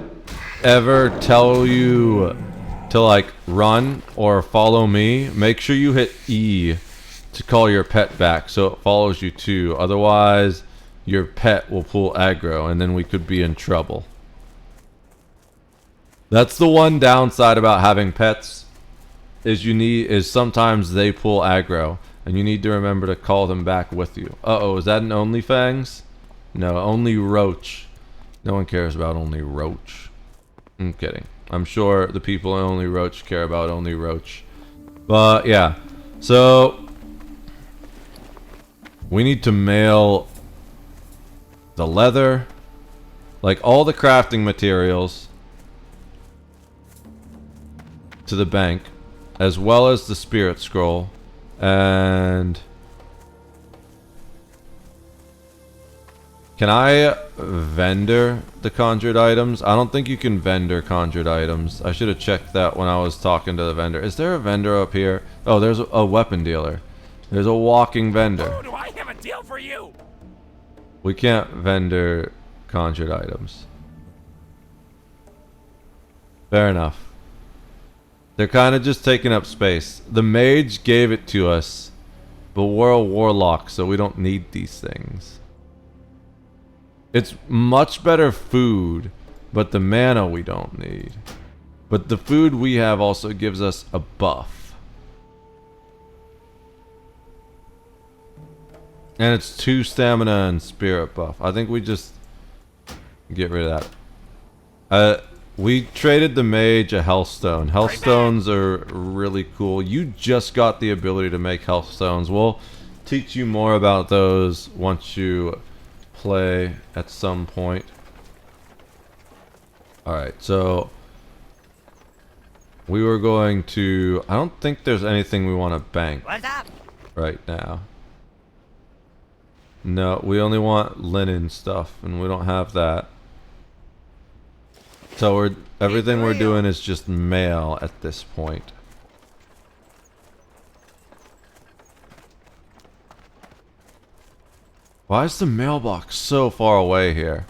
ever tell you to like run or follow me, make sure you hit E to call your pet back so it follows you too. Otherwise, your pet will pull aggro and then we could be in trouble. That's the one downside about having pets, is sometimes they pull aggro and you need to remember to call them back with you. Uh-oh, is that an OnlyFangs? No, only Roach. No one cares about only Roach. I'm kidding. I'm sure the people in Only Roach care about Only Roach. But yeah, so we need to mail the leather, like all the crafting materials, to the bank, as well as the spirit scroll. And can I vendor the conjured items? I don't think you can vendor conjured items. I should have checked that when I was talking to the vendor. Is there a vendor up here? Oh, there's a weapon dealer. There's a walking vendor. Oh, do I have a deal for you? We can't vendor conjured items. Fair enough. They're kind of just taking up space. The mage gave it to us, but we're a warlock, so we don't need these things. It's much better food, but the mana we don't need. But the food we have also gives us a buff. And it's 2 stamina and spirit buff. I think we just get rid of that. We traded the mage a healthstone. Healthstones are really cool. You just got the ability to make healthstones. We'll teach you more about those once you play at some point. Alright, so we were going to... I don't think there's anything we want to bank right now. No, we only want linen stuff, and we don't have that. So everything we're doing is just mail at this point. Why is the mailbox so far away here?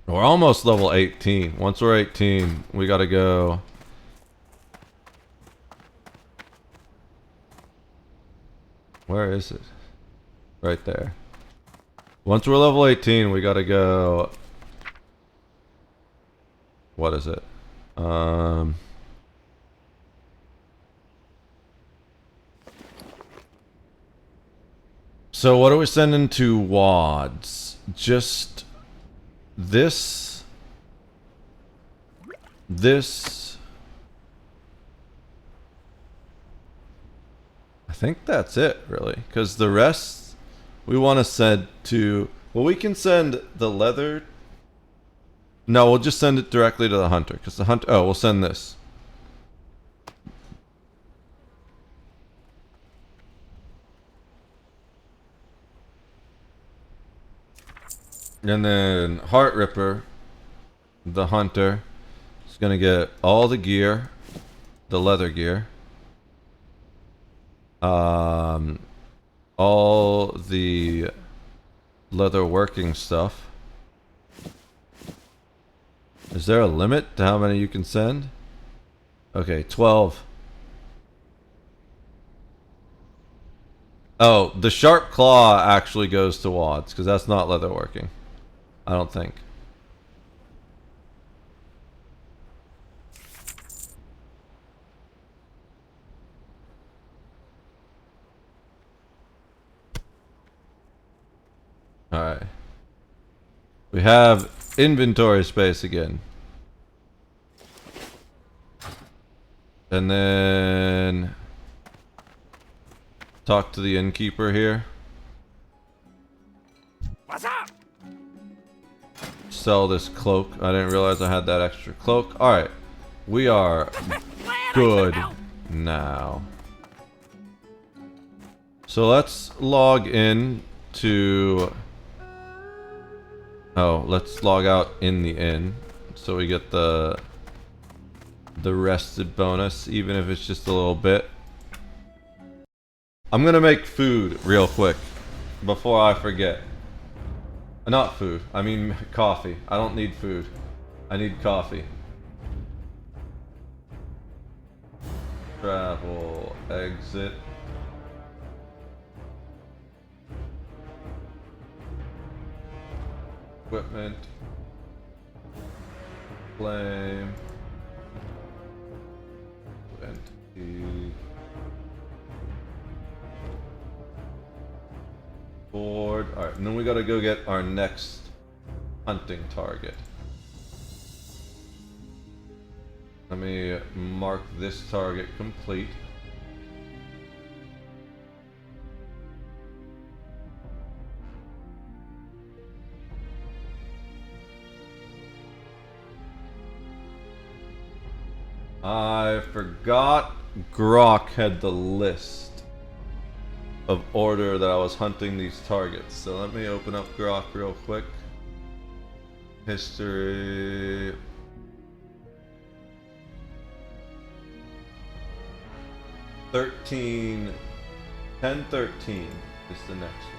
We're almost level 18. Once we're 18, we gotta go... Where is it? Right there. Once we're level 18, we gotta go... What is it? So what are we sending to WADs? Just... This... This... I think that's it, really. Because the rest we want to send to... Well, we can send the leather... No, we'll just send it directly to the hunter. Because the hunter... Oh, we'll send this. And then Heart Ripper, the hunter, is going to get all the gear. The leather gear. All the leather working stuff. Is there a limit to how many you can send? Okay, 12. Oh, the sharp claw actually goes to WADs, because that's not leather working. I don't think. Alright. We have inventory space again. And then... Talk to the innkeeper here. What's up? Sell this cloak. I didn't realize I had that extra cloak. Alright. We are good now. So let's log in to... Oh, let's log out in the inn. So we get the rested bonus, even if it's just a little bit. I'm gonna make food real quick before I forget. Not food, I mean coffee. I don't need food. I need coffee. Travel, exit. Equipment. Flame. 20. Board. Alright, and then we gotta go get our next hunting target. Let me mark this target complete. I forgot Grok had the list of order that I was hunting these targets. So let me open up Grok real quick. History. $13. 1013 is the next one.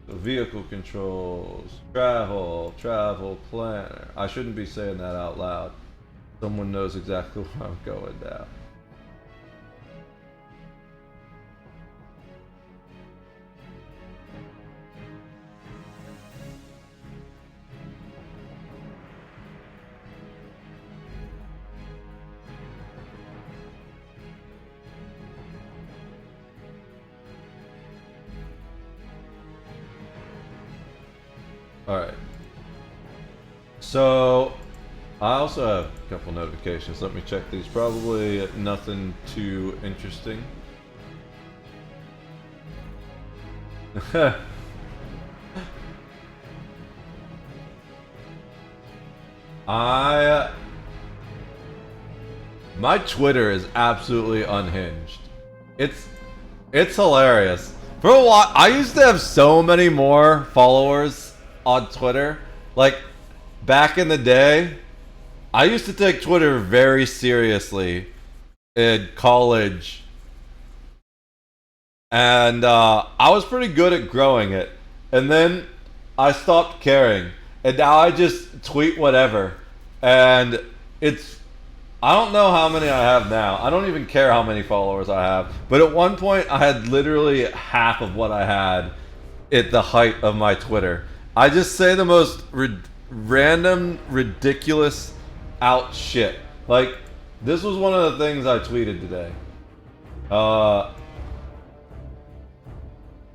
So vehicle controls, travel planner. I shouldn't be saying that out loud. Someone knows exactly where I'm going now. Alright. So, I also have a couple notifications. Let me check these. Probably nothing too interesting. My Twitter is absolutely unhinged. It's hilarious. For a while, I used to have so many more followers on Twitter. Like, back in the day, I used to take Twitter very seriously in college. And I was pretty good at growing it. And then I stopped caring. And now I just tweet whatever. And I don't know how many I have now. I don't even care how many followers I have. But at one point, I had literally half of what I had at the height of my Twitter. I just say the most random, ridiculous out shit. Like, this was one of the things I tweeted today.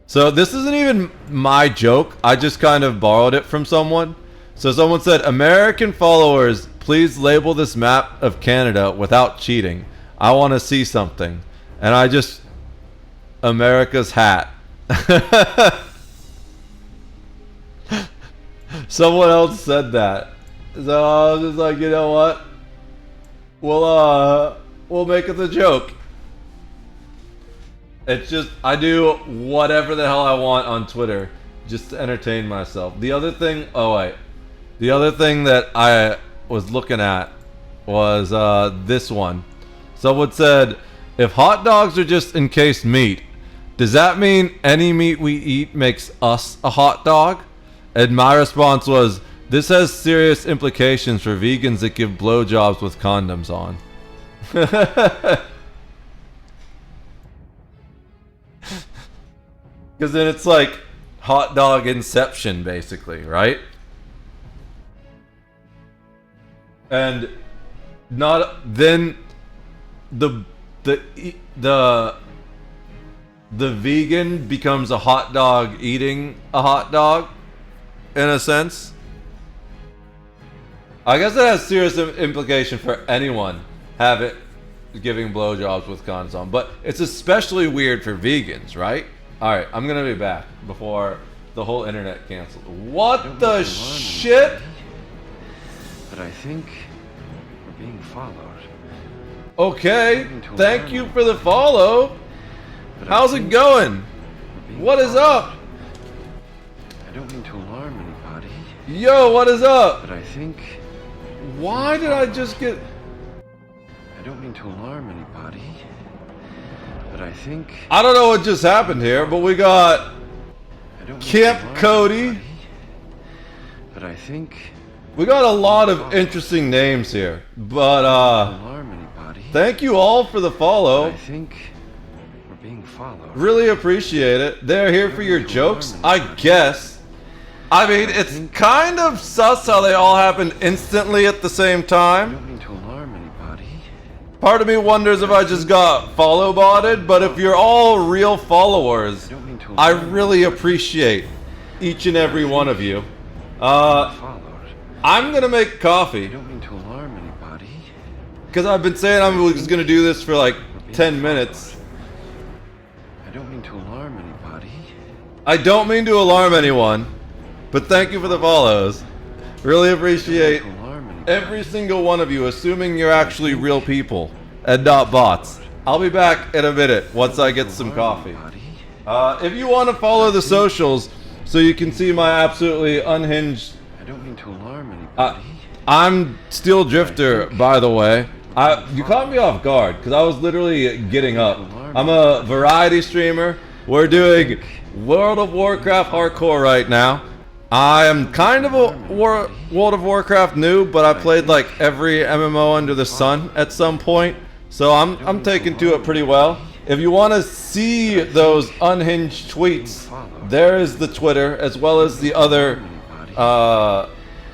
So this isn't even my joke. I just kind of borrowed it from someone. So someone said, American followers, please label this map of Canada without cheating. I want to see something. And I just... America's hat. Someone else said that. So I was just like, you know what? We'll make it a joke. It's just, I do whatever the hell I want on Twitter just to entertain myself. The other thing, the other thing that I was looking at was this one. Someone said, if hot dogs are just encased meat, does that mean any meat we eat makes us a hot dog? And my response was, this has serious implications for vegans that give blowjobs with condoms on. Because then it's like hot dog inception, basically, right? And not then the vegan becomes a hot dog eating a hot dog, in a sense. I guess that has serious implication for anyone giving blowjobs with condoms on, but it's especially weird for vegans, right? All right, I'm gonna be back before the whole internet canceled. What the shit? But I think we're being followed. Okay, thank you for the follow. How's it going? What is up? I don't mean to alarm anybody. Yo, what is up? But I think... Why did I just get... I don't mean to alarm anybody. But I think... I don't know what just happened here, but we got... Camp Cody. But I think... We got a lot of interesting names here. But, thank you all for the follow. I think we're being followed. Really appreciate it. They're here for your jokes, I guess. I mean, it's kind of sus how they all happened instantly at the same time. I don't mean to alarm anybody. Part of me wonders if I just got follow botted, but if you're all real followers, I really appreciate each and every one of you. I'm gonna make coffee. I don't mean to alarm anybody. Because I've been saying I was gonna do this for like 10 minutes. I don't mean to alarm anybody. I don't mean to alarm anyone, but thank you for the follows. Really appreciate every single one of you, assuming you're actually real people and not bots. I'll be back in a minute once I get some coffee. If you want to follow the socials so you can see my absolutely unhinged... I don't mean to alarm anybody. I'm Steel Drifter, by the way. You caught me off guard because I was literally getting up. I'm a variety streamer. We're doing World of Warcraft hardcore right now. I am kind of a World of Warcraft noob, but I played like every MMO under the sun at some point, so I'm taking to it pretty well. If you want to see those unhinged tweets, there is the Twitter as well as the other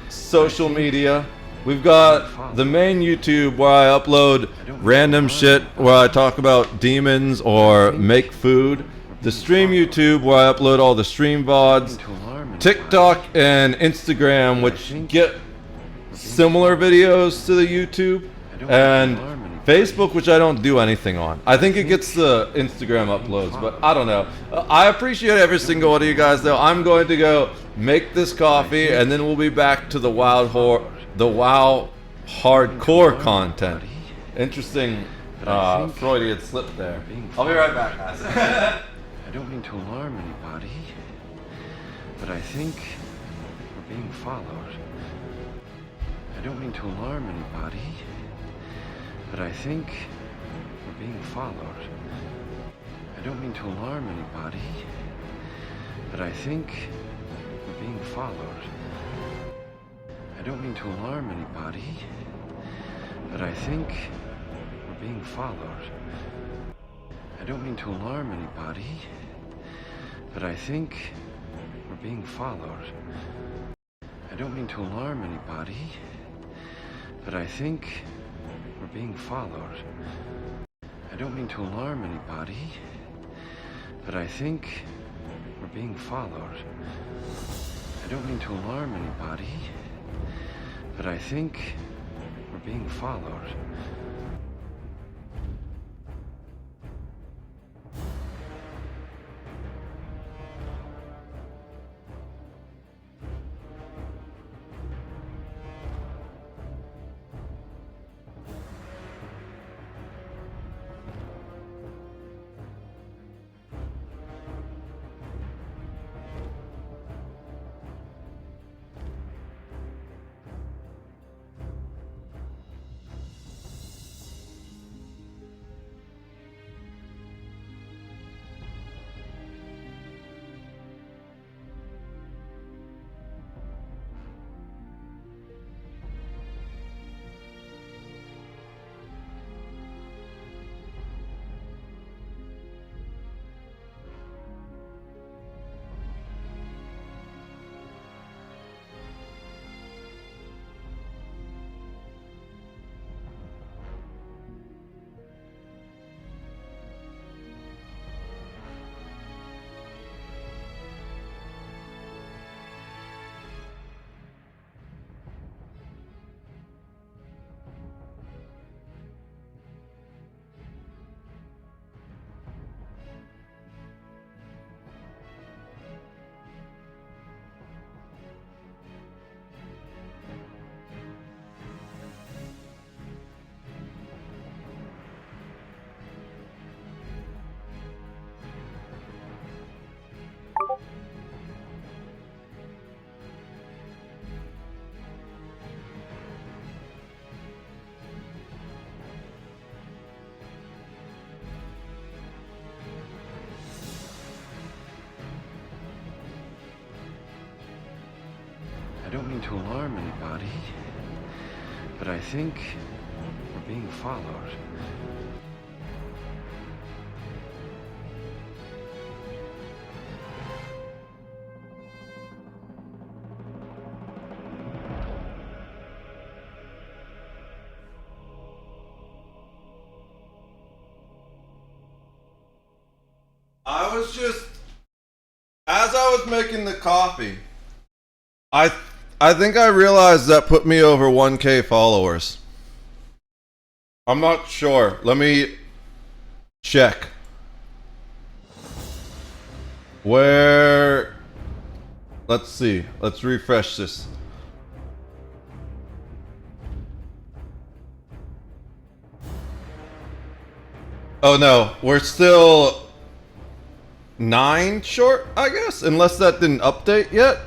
social media. We've got the main YouTube where I upload random shit where I talk about demons or make food. The stream YouTube where I upload all the stream VODs. TikTok and Instagram, which get similar videos to the YouTube, and Facebook, which I don't do anything on. I think it gets the Instagram uploads, but I don't know. I appreciate every single one of you guys, though. I'm going to go make this coffee, and then we'll be back to the WoW hardcore content. Interesting Freudian slip there. I'll be right back, guys. I don't mean to alarm anybody, but I think we're being followed. I don't mean to alarm anybody, but I think we're being followed. I don't mean to alarm anybody, but I think we're being followed. I don't mean to alarm anybody, but I think we're being followed. I don't mean to alarm anybody, but I think we're being followed. I don't mean to alarm anybody, but I think we're being followed. I don't mean to alarm anybody, but I think we're being followed. I don't mean to alarm anybody, but I think we're being followed. I don't mean to alarm anybody, but I think we're being followed. I was just, as I was making the coffee, I think I realized that put me over 1K followers. I'm not sure. Let me check. Where? Let's see. Let's refresh this. Oh no, we're still 9 short, I guess, unless that didn't update yet.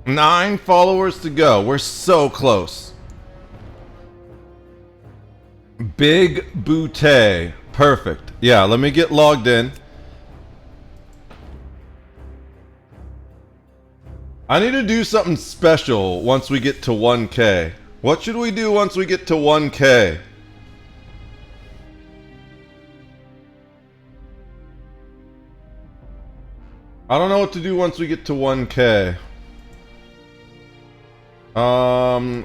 9 followers to go. We're so close. Big Boutte. Perfect. Yeah, let me get logged in. I need to do something special once we get to 1K. What should we do once we get to 1K? I don't know what to do once we get to 1K.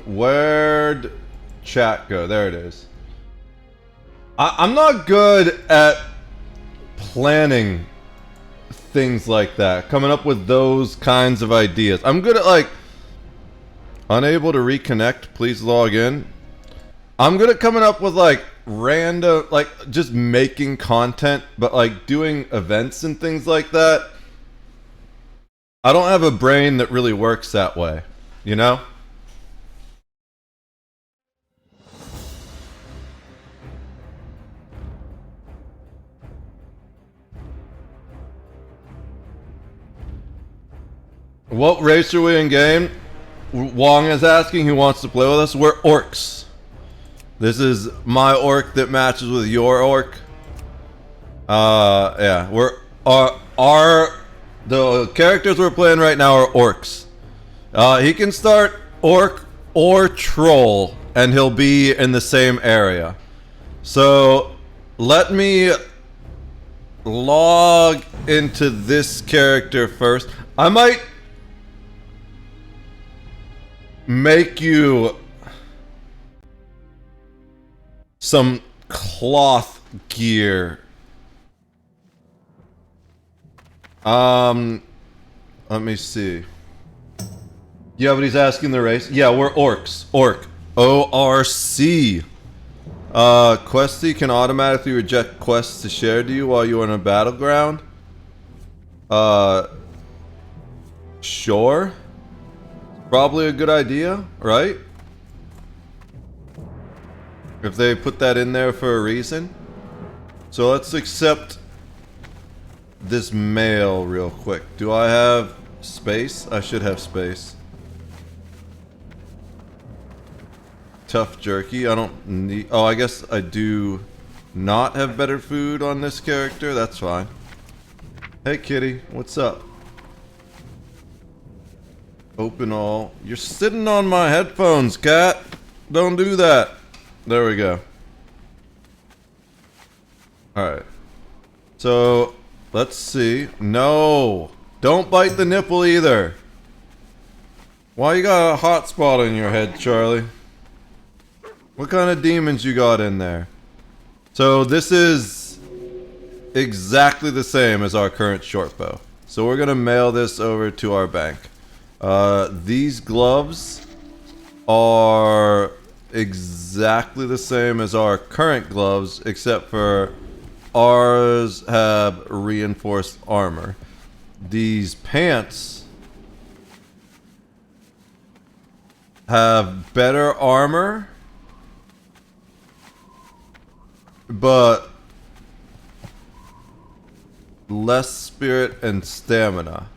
Where'd chat go? There it is. I'm not good at planning things like that. Coming up with those kinds of ideas. I'm good at like unable to reconnect. Please log in. I'm good at coming up with like random, like just making content, but like doing events and things like that. I don't have a brain that really works that way, you know? What race are we in game? Wong is asking who wants to play with us. We're orcs. This is my orc that matches with your orc. Yeah, we're the characters we're playing right now are orcs. He can start orc or troll, and he'll be in the same area. So let me log into this character first. I might make you some cloth gear. Let me see. Yeah, but he's asking the race. Yeah, we're orcs. Orc. O-R-C. Questy can automatically reject quests to share to you while you're in a battleground. Sure. Probably a good idea, right? If they put that in there for a reason. So let's accept this mail real quick. Do I have space? I should have space. Tough jerky. I don't need... Oh, I guess I do not have better food on this character. That's fine. Hey, kitty. What's up? Open all. You're sitting on my headphones, cat. Don't do that. There we go. Alright. So, let's see. No! Don't bite the nipple either. Why you got a hot spot on your head, Charlie? What kind of demons you got in there? So this is exactly the same as our current short bow. So we're gonna mail this over to our bank. These gloves are exactly the same as our current gloves, except for ours have reinforced armor. These pants have better armor, but less spirit and stamina.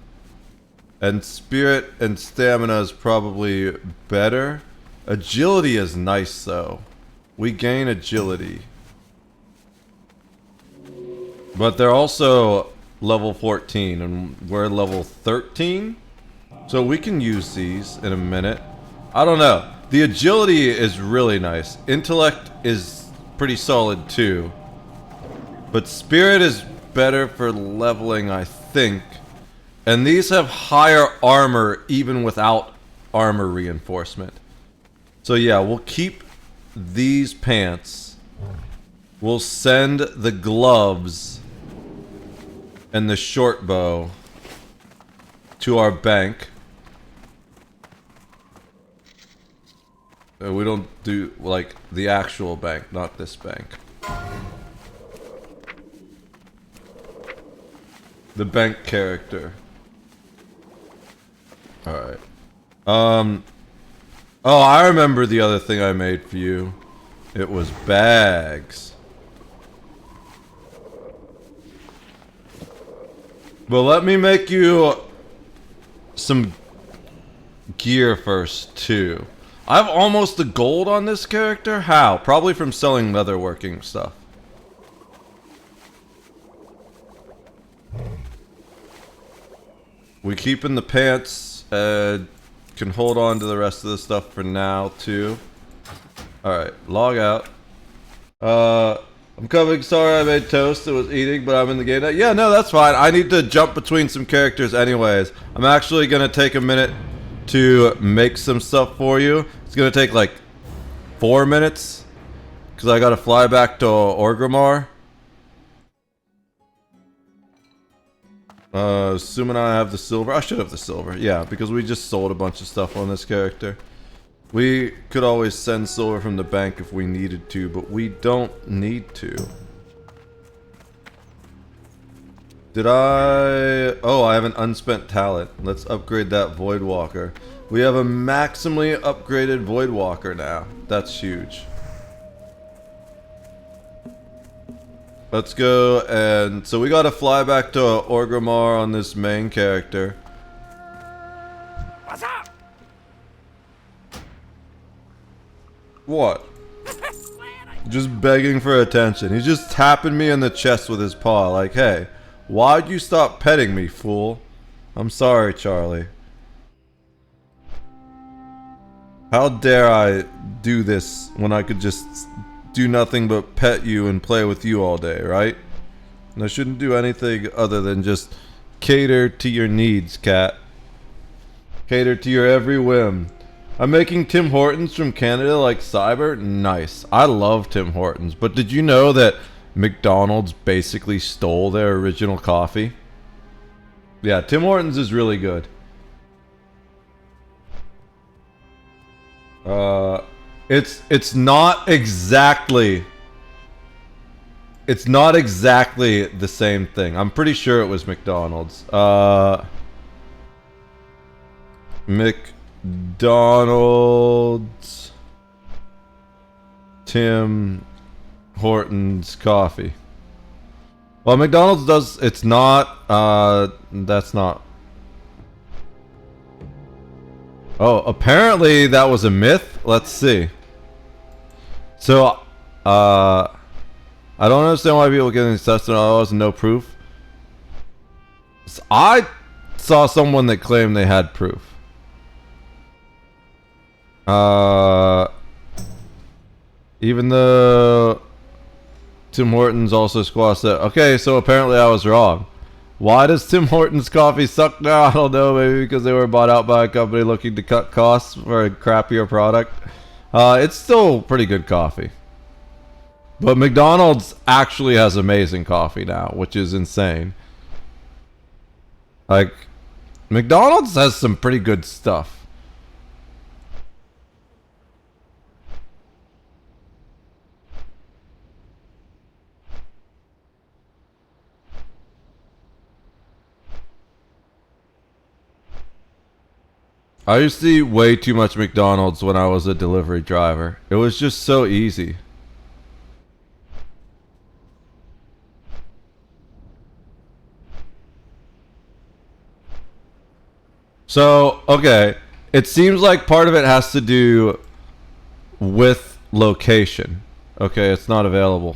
And spirit and stamina is probably better. Agility is nice though. We gain agility. But they're also level 14 and we're level 13. So we can use these in a minute. I don't know. The agility is really nice. Intellect is pretty solid too. But spirit is better for leveling, I think. And these have higher armor even without armor reinforcement. So yeah, we'll keep these pants. We'll send the gloves and the short bow to our bank. We don't do like the actual bank, not this bank. The bank character. Alright. Oh, I remember the other thing I made for you. It was bags. But let me make you some gear first, too. I have almost the gold on this character. How? Probably from selling leatherworking stuff. We keeping the pants. Can hold on to the rest of the stuff for now, too. Alright, log out. I'm coming. Sorry I made toast. It was eating, but I'm in the game now. Yeah, no, that's fine. I need to jump between some characters anyways. I'm actually going to take a minute to make some stuff for you. It's going to take like 4 minutes because I got to fly back to Orgrimmar. Assuming I have the silver. I should have the silver. Yeah, because we just sold a bunch of stuff on this character. We could always send silver from the bank if we needed to, but we don't need to. Did I... Oh, I have an unspent talent. Let's upgrade that Voidwalker. We have a maximally upgraded Voidwalker now. That's huge. Let's go, and so we gotta fly back to Orgrimmar on this main character. What's up? What? Just begging for attention. He's just tapping me in the chest with his paw, like, hey, why'd you stop petting me, fool? I'm sorry, Charlie. How dare I do this when I could just do nothing but pet you and play with you all day, right? And I shouldn't do anything other than just cater to your needs, cat. Cater to your every whim. I'm making Tim Hortons from Canada like Cyber? Nice. I love Tim Hortons, but did you know that McDonald's basically stole their original coffee? Yeah, Tim Hortons is really good. It's not exactly the same thing. I'm pretty sure it was McDonald's. McDonald's Tim Hortons coffee. Well, McDonald's does, it's not, that's not. Oh, apparently that was a myth. Let's see. So, I don't understand why people get incessant hours and no proof. So I saw someone that claimed they had proof. Even though Tim Hortons also squashed that. Okay, so apparently I was wrong. Why does Tim Hortons coffee suck now? I don't know. Maybe because they were bought out by a company looking to cut costs for a crappier product. It's still pretty good coffee. But McDonald's actually has amazing coffee now, which is insane. Like, McDonald's has some pretty good stuff. I used to eat way too much McDonald's when I was a delivery driver. It was just so easy. So, okay. It seems like part of it has to do with location. Okay, it's not available.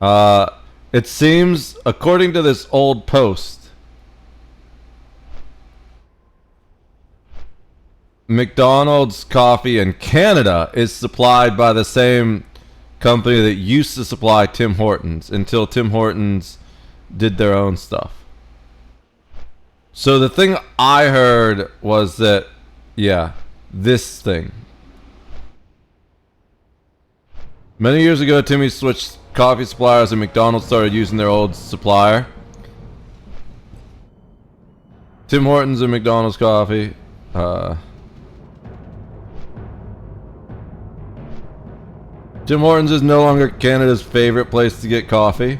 It seems, according to this old post, McDonald's coffee in Canada is supplied by the same company that used to supply Tim Hortons until Tim Hortons did their own stuff. So the thing I heard was that, yeah, this thing. Many years ago, Timmy switched coffee suppliers and McDonald's started using their old supplier. Tim Hortons and McDonald's coffee. Tim Hortons is no longer Canada's favorite place to get coffee.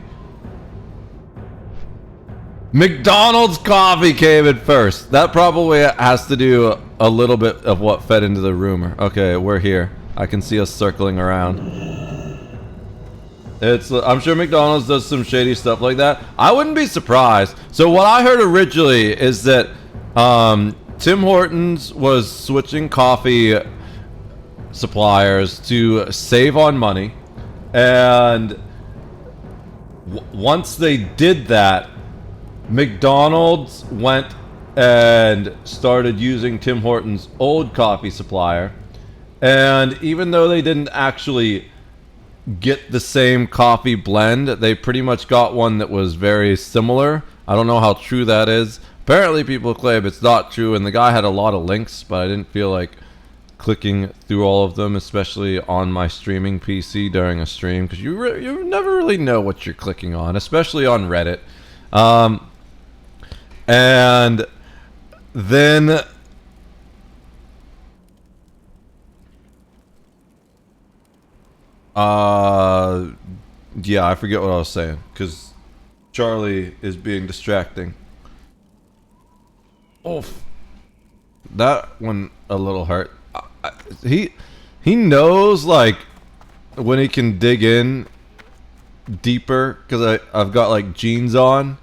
McDonald's coffee came in first. That probably has to do a little bit of what fed into the rumor. Okay, we're here. I can see us circling around. I'm sure McDonald's does some shady stuff like that. I wouldn't be surprised. So what I heard originally is that Tim Hortons was switching coffee suppliers to save on money, and once they did that, McDonald's went and started using Tim Hortons' old coffee supplier, and even though they didn't actually get the same coffee blend, they pretty much got one that was very similar. I don't know how true that is. Apparently people claim it's not true, and the guy had a lot of links, but I didn't feel like clicking through all of them, especially on my streaming PC during a stream, because you never really know what you're clicking on, especially on Reddit. And then yeah, I forget what I was saying because Charlie is being distracting. Oof. That one a little hurt. He knows like when he can dig in deeper because I've got like jeans on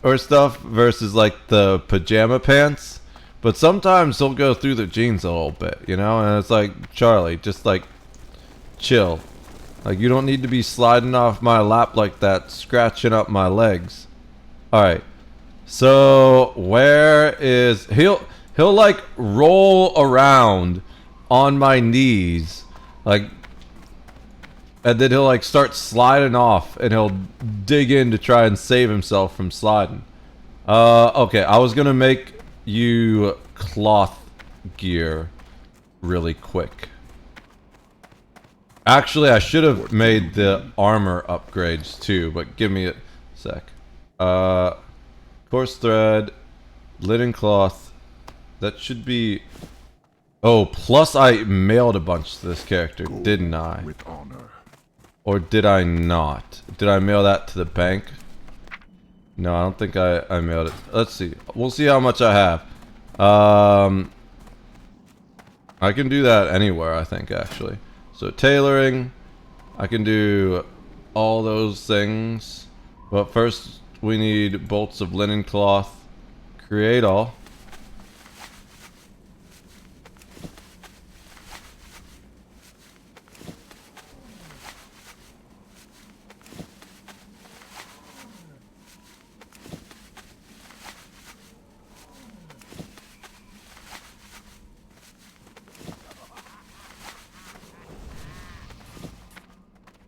or stuff versus like the pajama pants, but sometimes he'll go through the jeans a little bit, you know, and it's like, Charlie, just like chill. Like, you don't need to be sliding off my lap like that, scratching up my legs. Alright. So where is he'll like roll around on my knees, like, and then he'll like start sliding off and he'll dig in to try and save himself from sliding. Okay, I was gonna make you cloth gear really quick. Actually, I should have made the armor upgrades too, but give me a sec. Coarse thread, linen cloth. That should be... Oh, plus I mailed a bunch to this character, didn't I? With honor. Or did I not? Did I mail that to the bank? No, I don't think I mailed it. Let's see. We'll see how much I have. I can do that anywhere, I think, actually. So tailoring, I can do all those things. But first, we need bolts of linen cloth. Create all.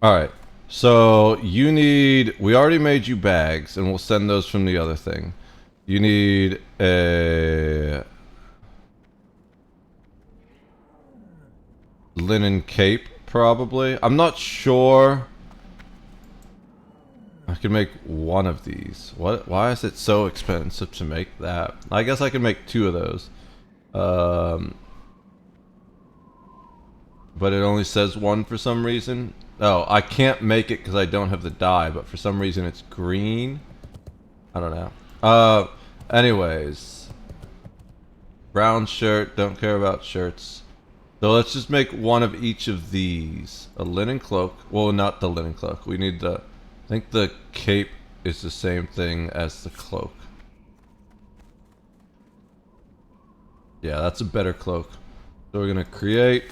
Alright, so you need... We already made you bags, and we'll send those from the other thing. You need a... linen cape, probably. I'm not sure. I can make one of these. What? Why is it so expensive to make that? I guess I can make two of those. But it only says one for some reason. Oh, I can't make it because I don't have the dye, but for some reason it's green. I don't know. Anyways. Brown shirt, don't care about shirts. So let's just make one of each of these. A linen cloak. Well, not the linen cloak. We need the... I think the cape is the same thing as the cloak. Yeah, that's a better cloak. So we're gonna create...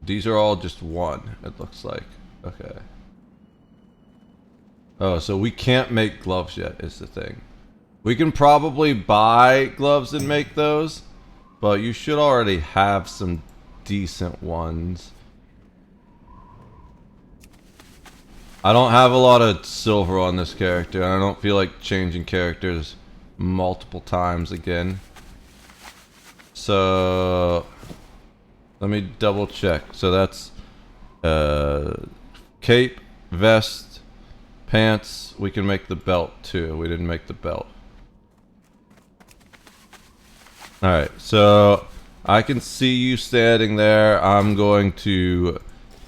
These are all just one, it looks like. Okay. Oh, so we can't make gloves yet, is the thing. We can probably buy gloves and make those, but you should already have some decent ones. I don't have a lot of silver on this character, and I don't feel like changing characters multiple times again. So... let me double check. So that's cape, vest, pants. We can make the belt too. We didn't make the belt. Alright, so I can see you standing there. I'm going to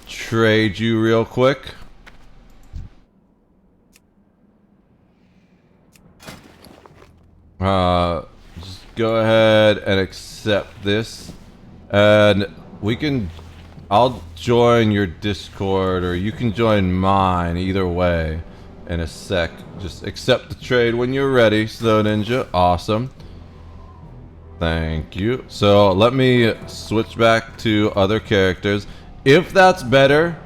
trade you real quick. Just go ahead and accept this. And we can... I'll join your Discord, or you can join mine, either way, in a sec. Just accept the trade when you're ready, Snow Ninja. Awesome. Thank you. So, let me switch back to other characters. If that's better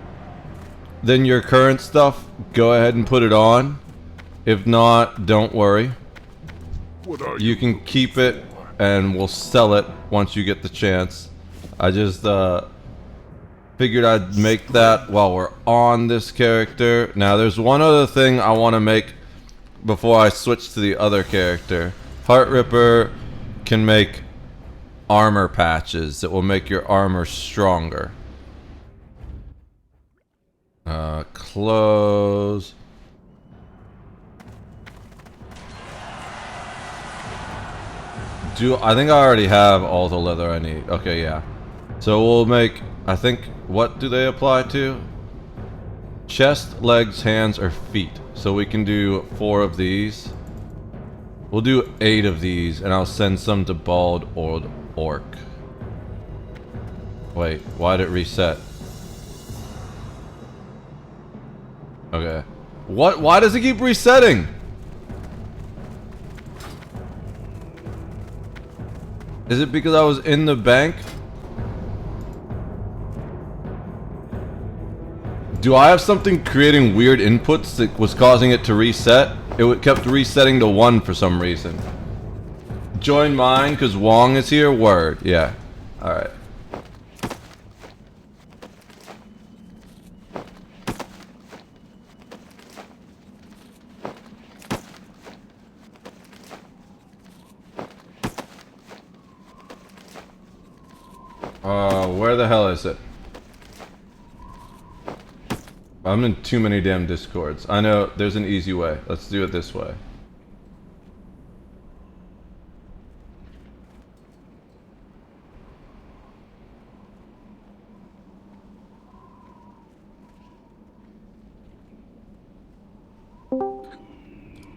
than your current stuff, go ahead and put it on. If not, don't worry. You can keep it, and we'll sell it once you get the chance. I just figured I'd make that while we're on this character. Now there's one other thing I want to make before I switch to the other character. Heart Ripper can make armor patches that will make your armor stronger. Close. I think I already have all the leather I need. Okay, yeah. So we'll make, I think, what do they apply to? Chest, legs, hands, or feet. So we can do 4 of these. We'll do 8 of these, and I'll send some to Bald Old Orc. Wait, why did it reset? Okay. What? Why does it keep resetting? Is it because I was in the bank? Do I have something creating weird inputs that was causing it to reset? It kept resetting to 1 for some reason. Join mine because Wong is here? Word. Yeah. Alright. Where the hell is it? I'm in too many damn discords. I know there's an easy way. Let's do it this way.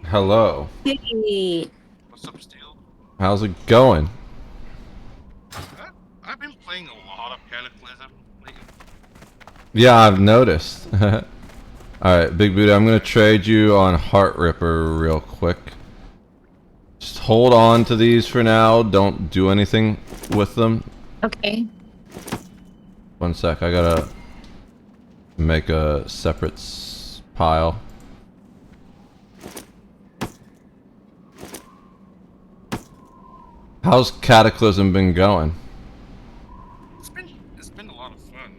Hello. Hey. What's up, Steel? How's it going? I've been playing a lot of Cataclysm lately. Yeah, I've noticed. Alright, Big Booty, I'm gonna trade you on Heart Ripper real quick. Just hold on to these for now. Don't do anything with them. Okay. One sec, I gotta make a separate pile. How's Cataclysm been going? It's been a lot of fun.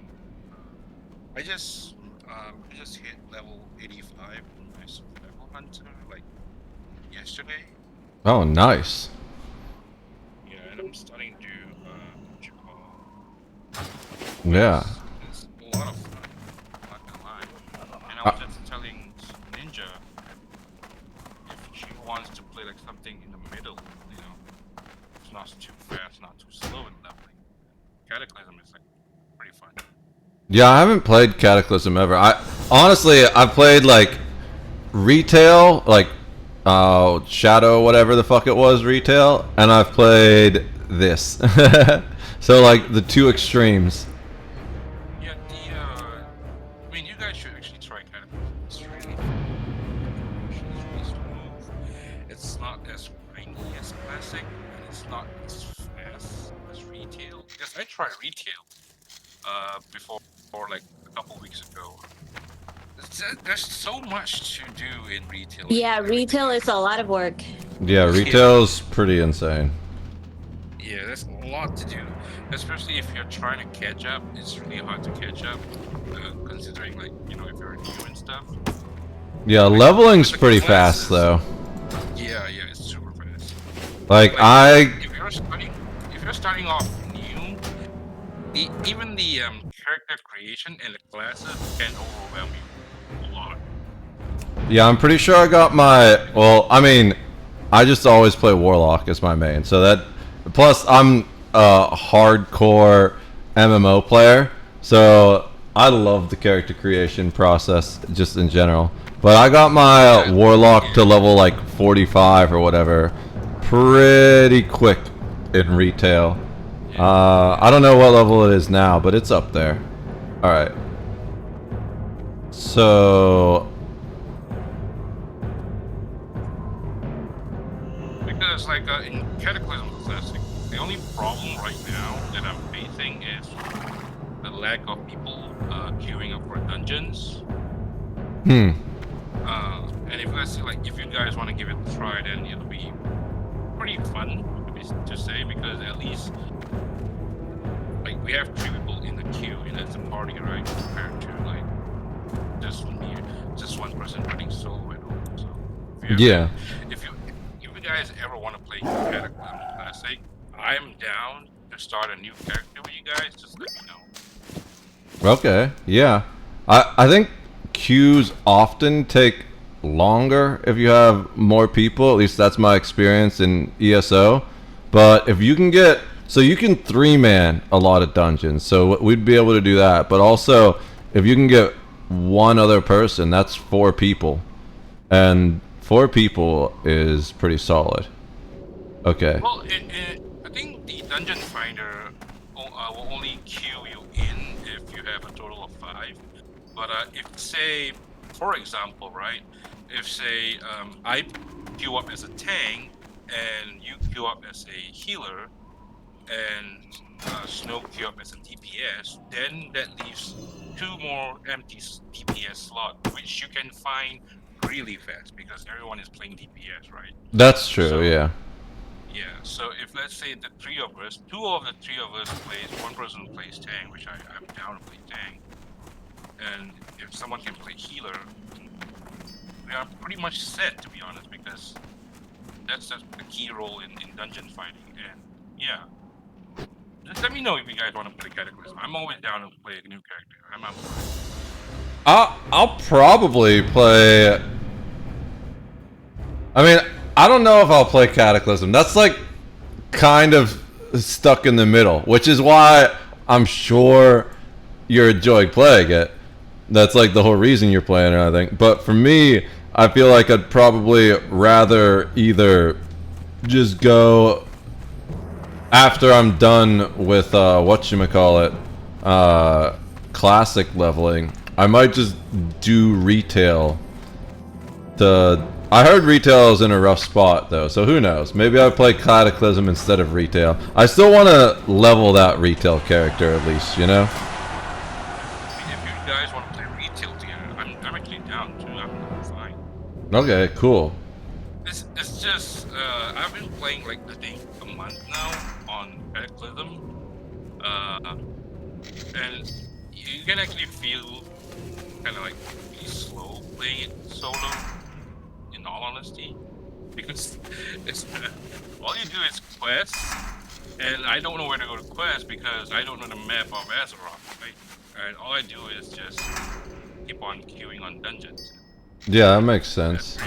I just hit level 85 on my survival hunter like yesterday. Oh, nice. Yeah, and I'm starting to what you call. Yeah. It's a lot of fun. Not gonna lie. And I was just telling Ninja if she wants to play like something in the middle, you know, it's not too fast, not too slow in leveling. Cataclysm is like pretty fun. Yeah, I haven't played Cataclysm ever. Honestly, I've played like retail, like Shadow, whatever the fuck it was, retail, and I've played this. So like the two extremes. Yeah, I mean, you guys should actually try Cataclysm. It's really smooth. It's not as grindy as classic, and it's not as fast as retail. Because I tried retail before like a couple weeks ago. There's so much to do in retail. Yeah, retail is a lot of work. Yeah, retail's pretty insane. Yeah, there's a lot to do, especially if you're trying to catch up. It's really hard to catch up, considering like, you know, if you're new and stuff. Yeah, like, leveling's the pretty classes, fast though. Yeah, it's super fast. Like if you're starting off new, even the character creation and the classes can overwhelm you a lot. Yeah, I'm pretty sure I got my, well, I mean, I just always play Warlock as my main, so that, plus I'm a hardcore MMO player, so I love the character creation process just in general. But I got my Warlock to level like 45 or whatever pretty quick in retail. I don't know what level it is now, but it's up there. Alright. So... Because like in Cataclysm Classic, the only problem right now that I'm facing is the lack of people queuing up for dungeons. And if let's say, like, if you guys want to give it a try, then it'll be pretty fun to say, because at least like we have 3 people in the queue and it's a party, right? Compared to like just one person running solo at home. So if you guys ever want to play Cataclysm Classic, I'm down to start a new character with you guys. Just let me know. Okay, yeah. I think queues often take longer if you have more people. At least that's my experience in ESO. But if you can get... So you can 3-man a lot of dungeons. So we'd be able to do that. But also, if you can get one other person, that's 4 people. And 4 people is pretty solid. Okay. Well, I think the dungeon finder will only queue you in if you have a total of 5. But if say, for example, right, if say I queue up as a tank and you queue up as a healer and Snow queue up as a DPS, then that leaves 2 more empty DPS slots, which you can find really fast because everyone is playing DPS, right? That's true, yeah. Yeah, so if let's say the 3 of us, 2 of the 3 of us plays, 1 person plays tank, which I'm down to play tank, and if someone can play healer, we are pretty much set, to be honest, because that's the key role in dungeon fighting. And yeah, just let me know if you guys want to play Cataclysm. I'm always down to play a new character. I'm up for it. I'll probably play... I mean, I don't know if I'll play Cataclysm. That's like kind of stuck in the middle, which is why I'm sure you're enjoying playing it. That's like the whole reason you're playing it, I think. But for me, I feel like I'd probably rather either just go after I'm done with whatchamacallit, classic leveling. I might just do retail to... I heard retail is in a rough spot though, so who knows? Maybe I'll play Cataclysm instead of retail. I still want to level that retail character at least, you know? I mean, if you guys want to play retail together, I'm actually down too. I'm fine. Okay, cool. It's just I've been playing like I think a month now on Cataclysm, and you can actually feel kind of like really slow playing it solo. In all honesty, because it's all you do is quests, and I don't know where to go to quest because I don't know the map of Azeroth, right? And all I do is just keep on queuing on dungeons. Yeah, that makes sense.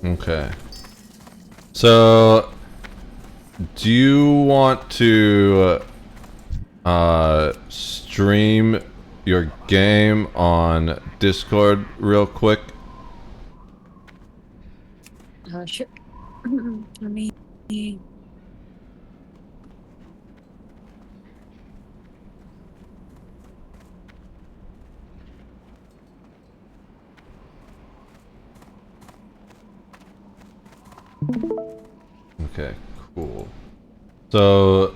Okay. So, do you want to stream your game on Discord real quick? Sure. Let me... Okay, cool. So,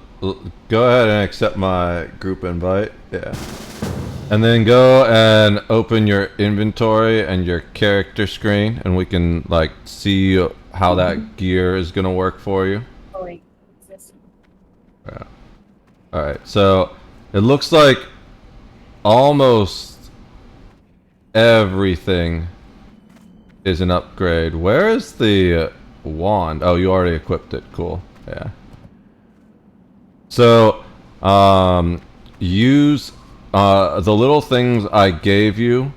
go ahead and accept my group invite. Yeah. And then go and open your inventory and your character screen, and we can like see how that gear is gonna work for you. Oh wait. Yeah. Alright, so it looks like almost everything is an upgrade. Where is the wand? Oh, you already equipped it. Cool. Yeah. So, use the little things I gave you.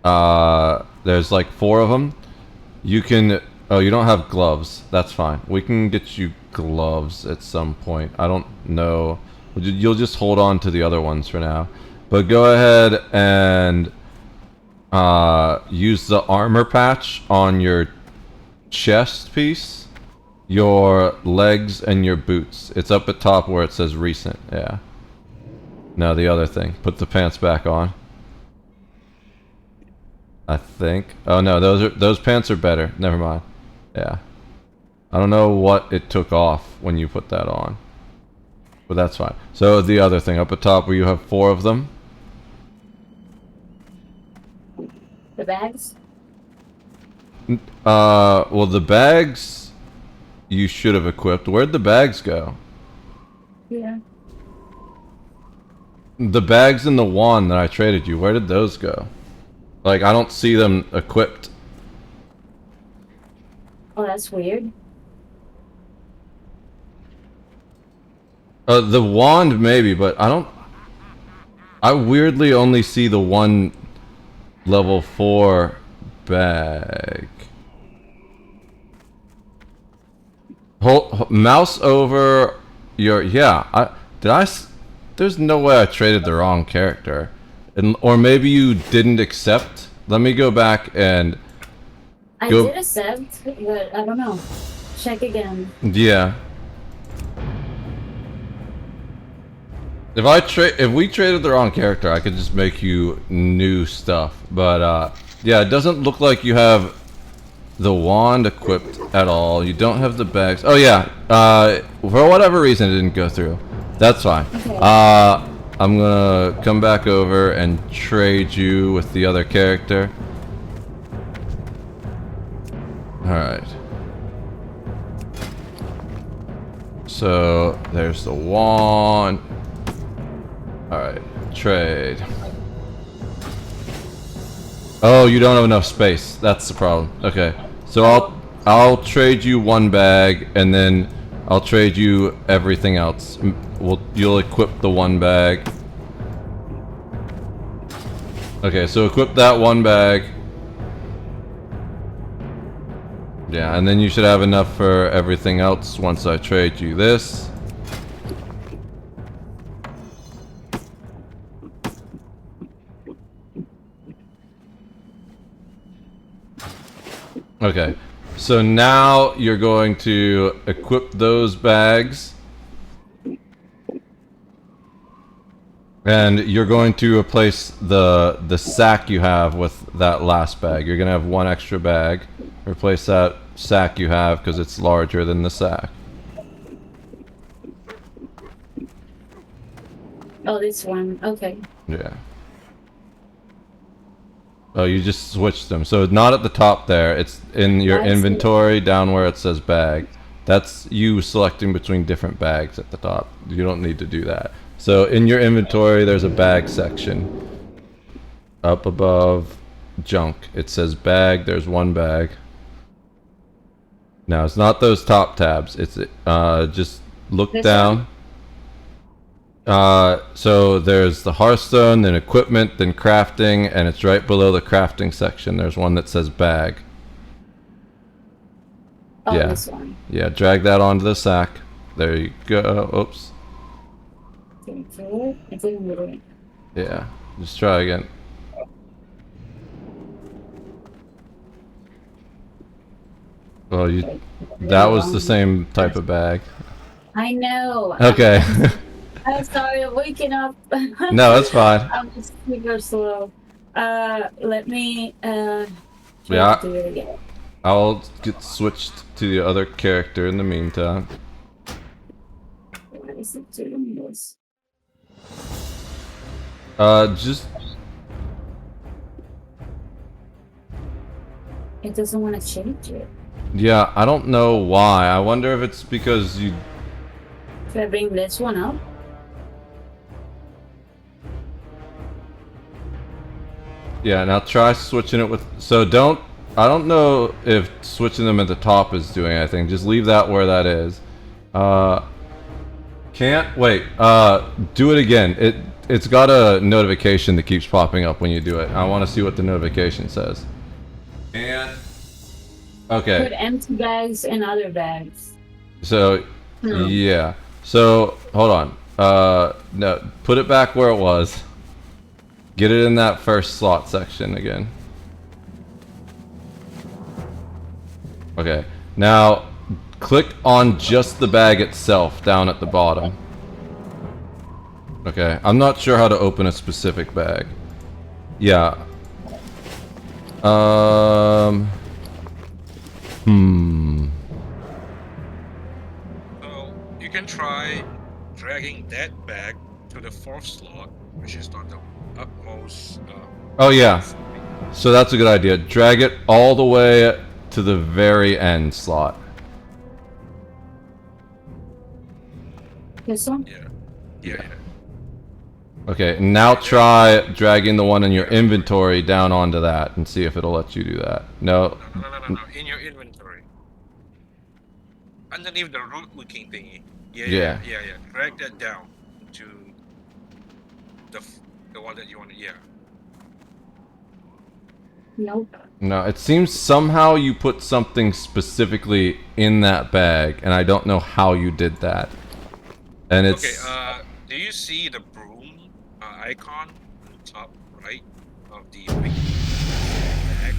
There's like 4 of them. You can... Oh, you don't have gloves. That's fine. We can get you gloves at some point. I don't know. You'll just hold on to the other ones for now. But go ahead and use the armor patch on your chest piece, your legs, and your boots. It's up at top where it says recent. Yeah. Now the other thing. Put the pants back on. I think. Oh no, those pants are better. Never mind. Yeah. I don't know what it took off when you put that on. But that's fine. So the other thing up at top where you have 4 of them. The bags? Well the bags you should have equipped. Where'd the bags go? Yeah. The bags and the wand that I traded you, where did those go? Like, I don't see them equipped. Oh, that's weird. The wand maybe, but I don't. I weirdly only see the one level 4 bag. Hold mouse over your there's no way I traded the wrong character. Or maybe you didn't accept. Let me go back and I did accept, but I don't know. Check again. Yeah. If we traded the wrong character, I could just make you new stuff. But yeah, it doesn't look like you have the wand equipped at all. You don't have the bags. Oh yeah. For whatever reason, it didn't go through. That's fine. Okay. I'm gonna come back over and trade you with the other character. Alright. So, there's the wand. Alright, trade. Oh, you don't have enough space. That's the problem. Okay. So I'll trade you one bag and then I'll trade you everything else. You'll equip the one bag. Okay, so equip that one bag. Yeah, and then you should have enough for everything else once I trade you this. Okay, so now you're going to equip those bags. And you're going to replace the sack you have with that last bag. You're going to have one extra bag. Replace that sack you have because it's larger than the sack. Oh, this one. Okay. Yeah. Oh, you just switched them. So not at the top there. It's in your inventory down where it says bag. That's you selecting between different bags at the top. You don't need to do that. So in your inventory, there's a bag section. Up above junk, it says bag. There's one bag. Now, it's not those top tabs. It's just look down. So there's the Hearthstone, then equipment, then crafting, and it's right below the crafting section. There's one that says bag. Oh, Yeah. this one. Yeah, drag that onto the sack. There you go. Oops. It didn't really. Yeah, just try again. Well, that was the same type of bag. I know. Okay. I'm sorry, I'm waking up. No, that's fine. I'm just super slow. Let me try Yeah, to do it again. I'll get switched to the other character in the meantime. Why is it doing this? Just It doesn't want to change it. yeah, I don't know why. I wonder if it's because you. Should I bring this one up? Yeah, now try switching it with. So don't. I don't know if switching them at the top is doing anything. Just leave that where that is. Can't wait. Do it again. It's got a notification that keeps popping up when you do it. I want to see what the notification says. And okay. Put empty bags in other bags. So yeah. So hold on. No, put it back where it was. Get it in that first slot section again. Okay. Now click on just the bag itself down at the bottom. Okay. I'm not sure how to open a specific bag. Yeah. So you can try dragging that bag to the 4th slot, which is on the utmost. Oh yeah. So that's a good idea. Drag it all the way to the very end slot. This one? Yeah. Okay, now try dragging the one in your inventory down onto that and see if it'll let you do that. No. No. In your inventory. Underneath the root looking thingy. Yeah. Drag that down to the one that you want to. Yeah. Nope. No, it seems somehow you put something specifically in that bag, and I don't know how you did that. And it's... Okay, do you see the broom icon on the top right of the big bag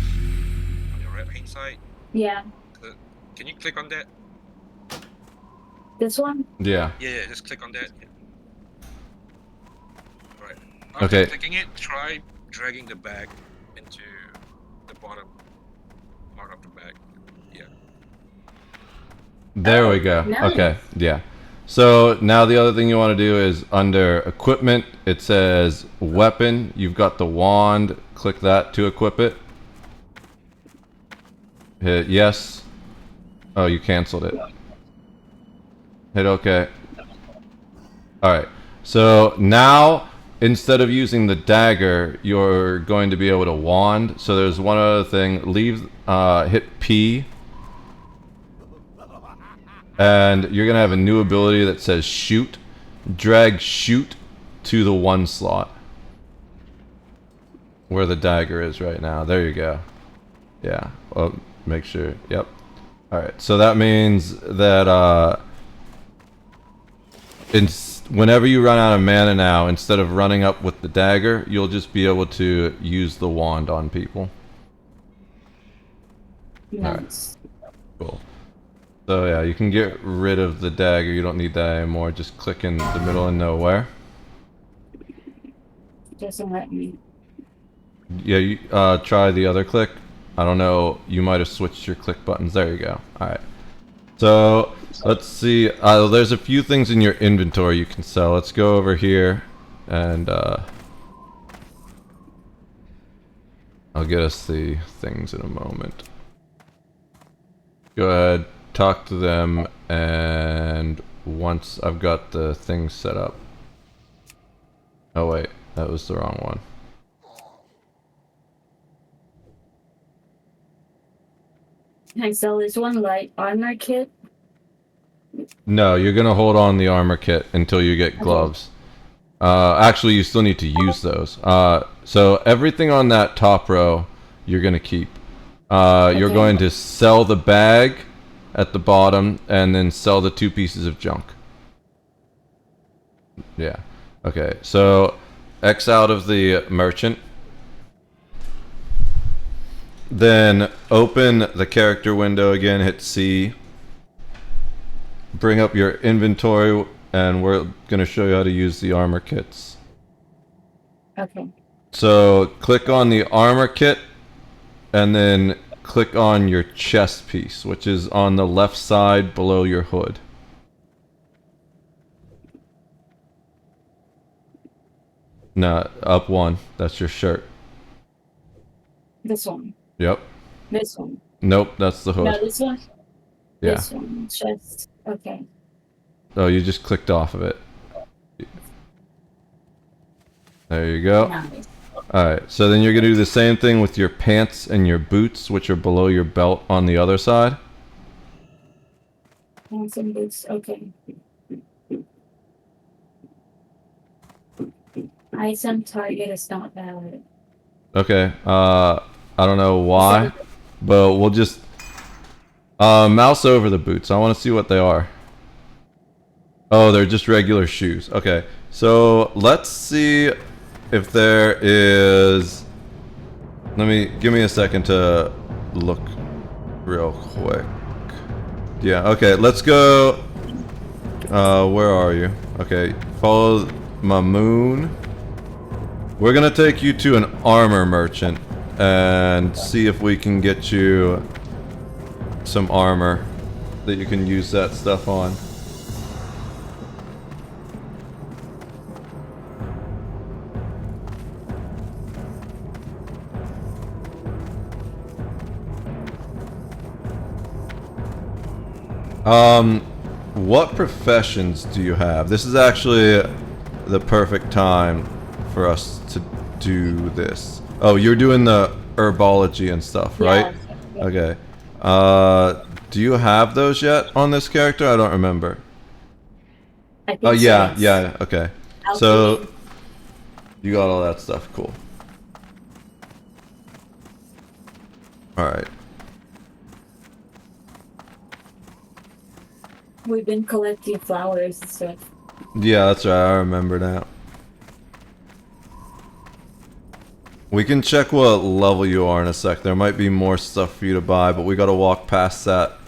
on your right hand side? Yeah. Can you click on that? This one? Yeah. Yeah, just click on that. Yeah. Right. Okay. After clicking it, try dragging the bag into the bottom part of the bag. Yeah. There we go. nice. Okay, yeah. So now the other thing you want to do is under equipment, it says weapon. You've got the wand. Click that to equip it. Hit yes. Oh, you canceled it. Hit OK. Alright. So now, instead of using the dagger, you're going to be able to wand. So there's one other thing. Hit P. And you're going to have a new ability that says shoot. Drag shoot to the 1 slot. Where the dagger is right now. There you go. Yeah. Well, make sure. Yep. Alright. So that means that whenever you run out of mana now, instead of running up with the dagger, you'll just be able to use the wand on people. Nice. Alright. Cool. So yeah, you can get rid of the dagger. You don't need that anymore. Just click in the middle and nowhere. Doesn't let me. Yeah, you try the other click. I don't know. You might have switched your click buttons. There you go. All right. So let's see. There's a few things in your inventory you can sell. Let's go over here, and I'll get us the things in a moment. Go ahead. Talk to them, and once I've got the things set up. Oh wait, that was the wrong one. Can I sell this one light armor kit? No, you're gonna hold on the armor kit until you get gloves. Actually, you still need to use those. So everything on that top row, you're gonna keep. You're going to sell the bag at the bottom, and then sell the 2 pieces of junk. Yeah. Okay, so X out of the merchant. Then open the character window again, hit C. Bring up your inventory, and we're going to show you how to use the armor kits. Okay. So click on the armor kit, and then click on your chest piece, which is on the left side below your hood. No, up 1. That's your shirt. This one. Yep. This one. Nope, that's the hood. No, this one. Yeah. This one. Just okay. Oh, you just clicked off of it. There you go. Nice. Alright, so then you're going to do the same thing with your pants and your boots, which are below your belt on the other side. Pants and boots. Okay. Item target is not valid. Okay, I don't know why, but we'll just mouse over the boots. I want to see what they are. Oh, they're just regular shoes. Okay, so let's see if there is... Give me a second to look real quick. Yeah, okay, let's go... where are you? Okay, follow my moon. We're gonna take you to an armor merchant and see if we can get you some armor that you can use that stuff on. What professions do you have? This is actually the perfect time for us to do this. Oh, you're doing the herbology and stuff, right? Yeah. Okay. Do you have those yet on this character? I don't remember. I think Oh yeah, so. yeah, okay. So you got all that stuff, cool. Alright. We've been collecting flowers and stuff. Yeah, that's right, I remember now. We can check what level you are in a sec. There might be more stuff for you to buy, but we gotta walk past that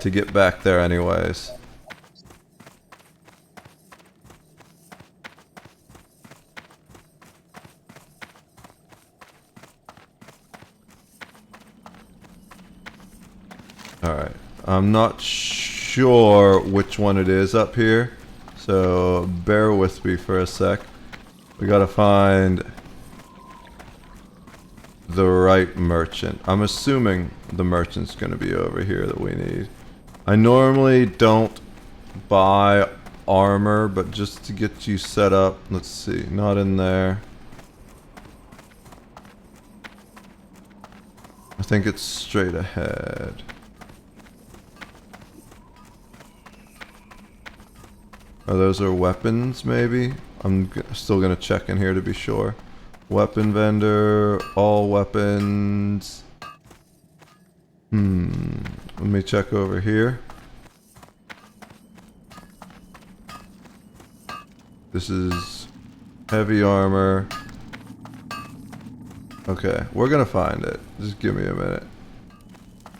to get back there anyways. Alright, I'm not sure which one it is up here, so bear with me for a sec. We gotta find the right merchant. I'm assuming the merchant's gonna be over here that we need. I normally don't buy armor, but just to get you set up, let's see, not in there. I think it's straight ahead. Oh, those are weapons, maybe? I'm still gonna check in here to be sure. Weapon vendor, all weapons. Let me check over here. This is heavy armor. Okay, we're gonna find it. Just give me a minute.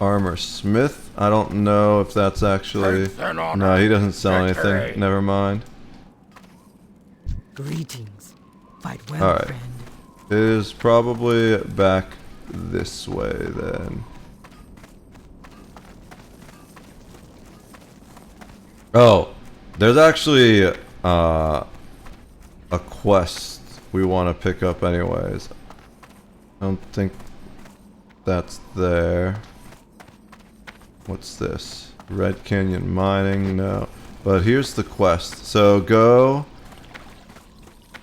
Armor smith? I don't know if that's actually... No, he doesn't sell anything. Never mind. Greetings. Fight well, Alright. friend. It is probably back this way then. Oh, there's actually a quest we want to pick up anyways. I don't think that's there. What's this? Red Canyon Mining? No. But here's the quest. So go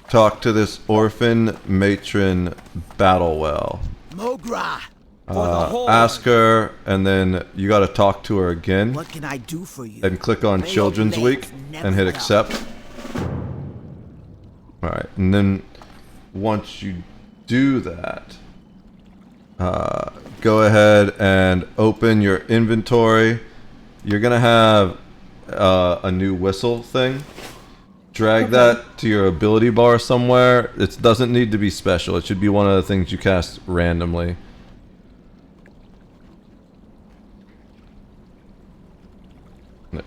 talk to this orphan matron Battlewell. Mogra. Ask her, and then you gotta talk to her again. What can I do for you? And click on Children's Week and hit accept. Alright, and then once you do that, go ahead and open your inventory. You're gonna have a new whistle thing. Drag that to your ability bar somewhere. It doesn't need to be special. It should be one of the things you cast randomly. No.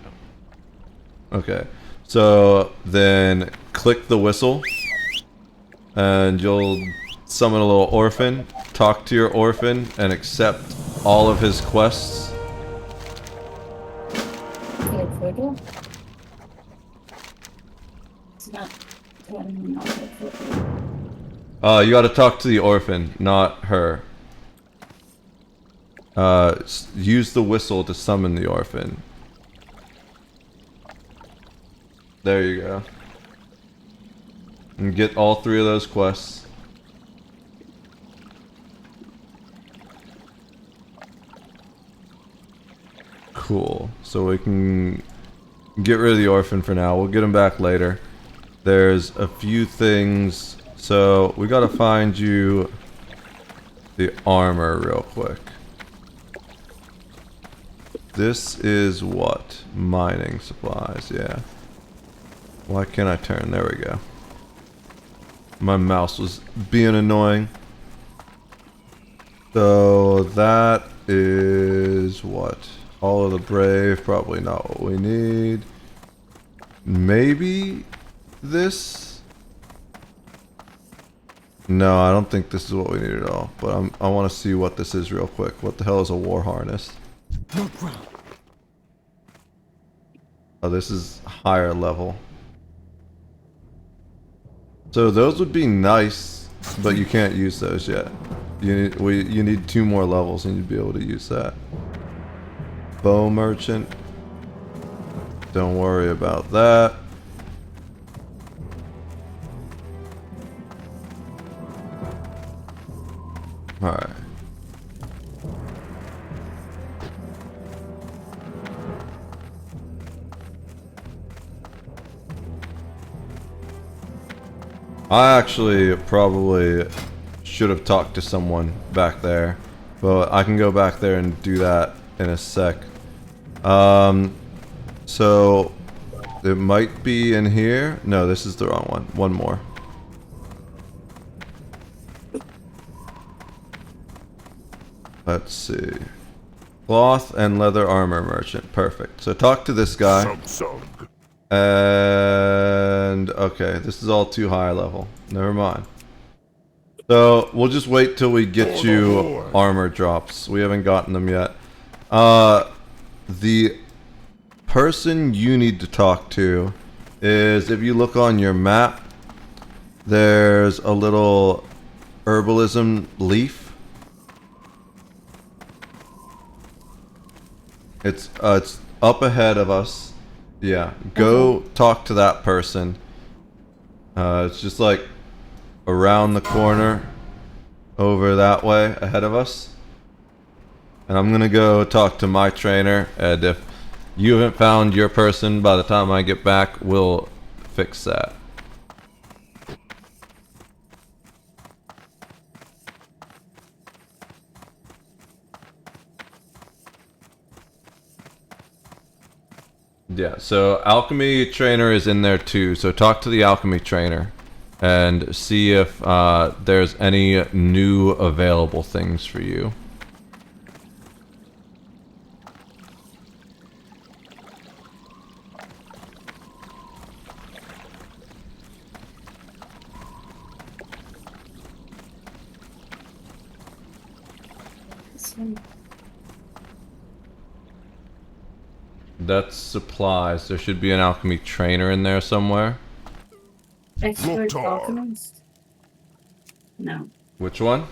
Okay. So then click the whistle and you'll summon a little orphan. Talk to your orphan and accept all of his quests. You gotta talk to the orphan, not her. Use the whistle to summon the orphan. There you go. And get all 3 of those quests. Cool. So we can get rid of the orphan for now. We'll get him back later. There's a few things. So we gotta find you the armor real quick. This is what? Mining supplies, yeah. Why can't I turn? There we go. My mouse was being annoying. So that is what? All of the Brave, probably not what we need. Maybe this? No, I don't think this is what we need at all. But I want to see what this is real quick. What the hell is a war harness? Oh, this is higher level. So those would be nice, but you can't use those yet. You need 2 more levels and you'd be able to use that. Bow merchant. Don't worry about that. Alright. I actually probably should have talked to someone back there, but I can go back there and do that in a sec. So it might be in here. No, this is the wrong one. One more. Let's see. Cloth and leather armor merchant. Perfect. So talk to this guy. And okay, this is all too high level. Never mind. So we'll just wait till we get you armor drops. We haven't gotten them yet. The person you need to talk to is, if you look on your map, there's a little herbalism leaf. It's up ahead of us. Yeah, go talk to that person. It's just like around the corner over that way ahead of us. And I'm gonna go talk to my trainer, and if you haven't found your person by the time I get back, we'll fix that. Yeah, so alchemy trainer is in there too, so talk to the alchemy trainer and see if there's any new available things for you. That's supplies. There should be an alchemy trainer in there somewhere. Expert alchemist? No. Which one?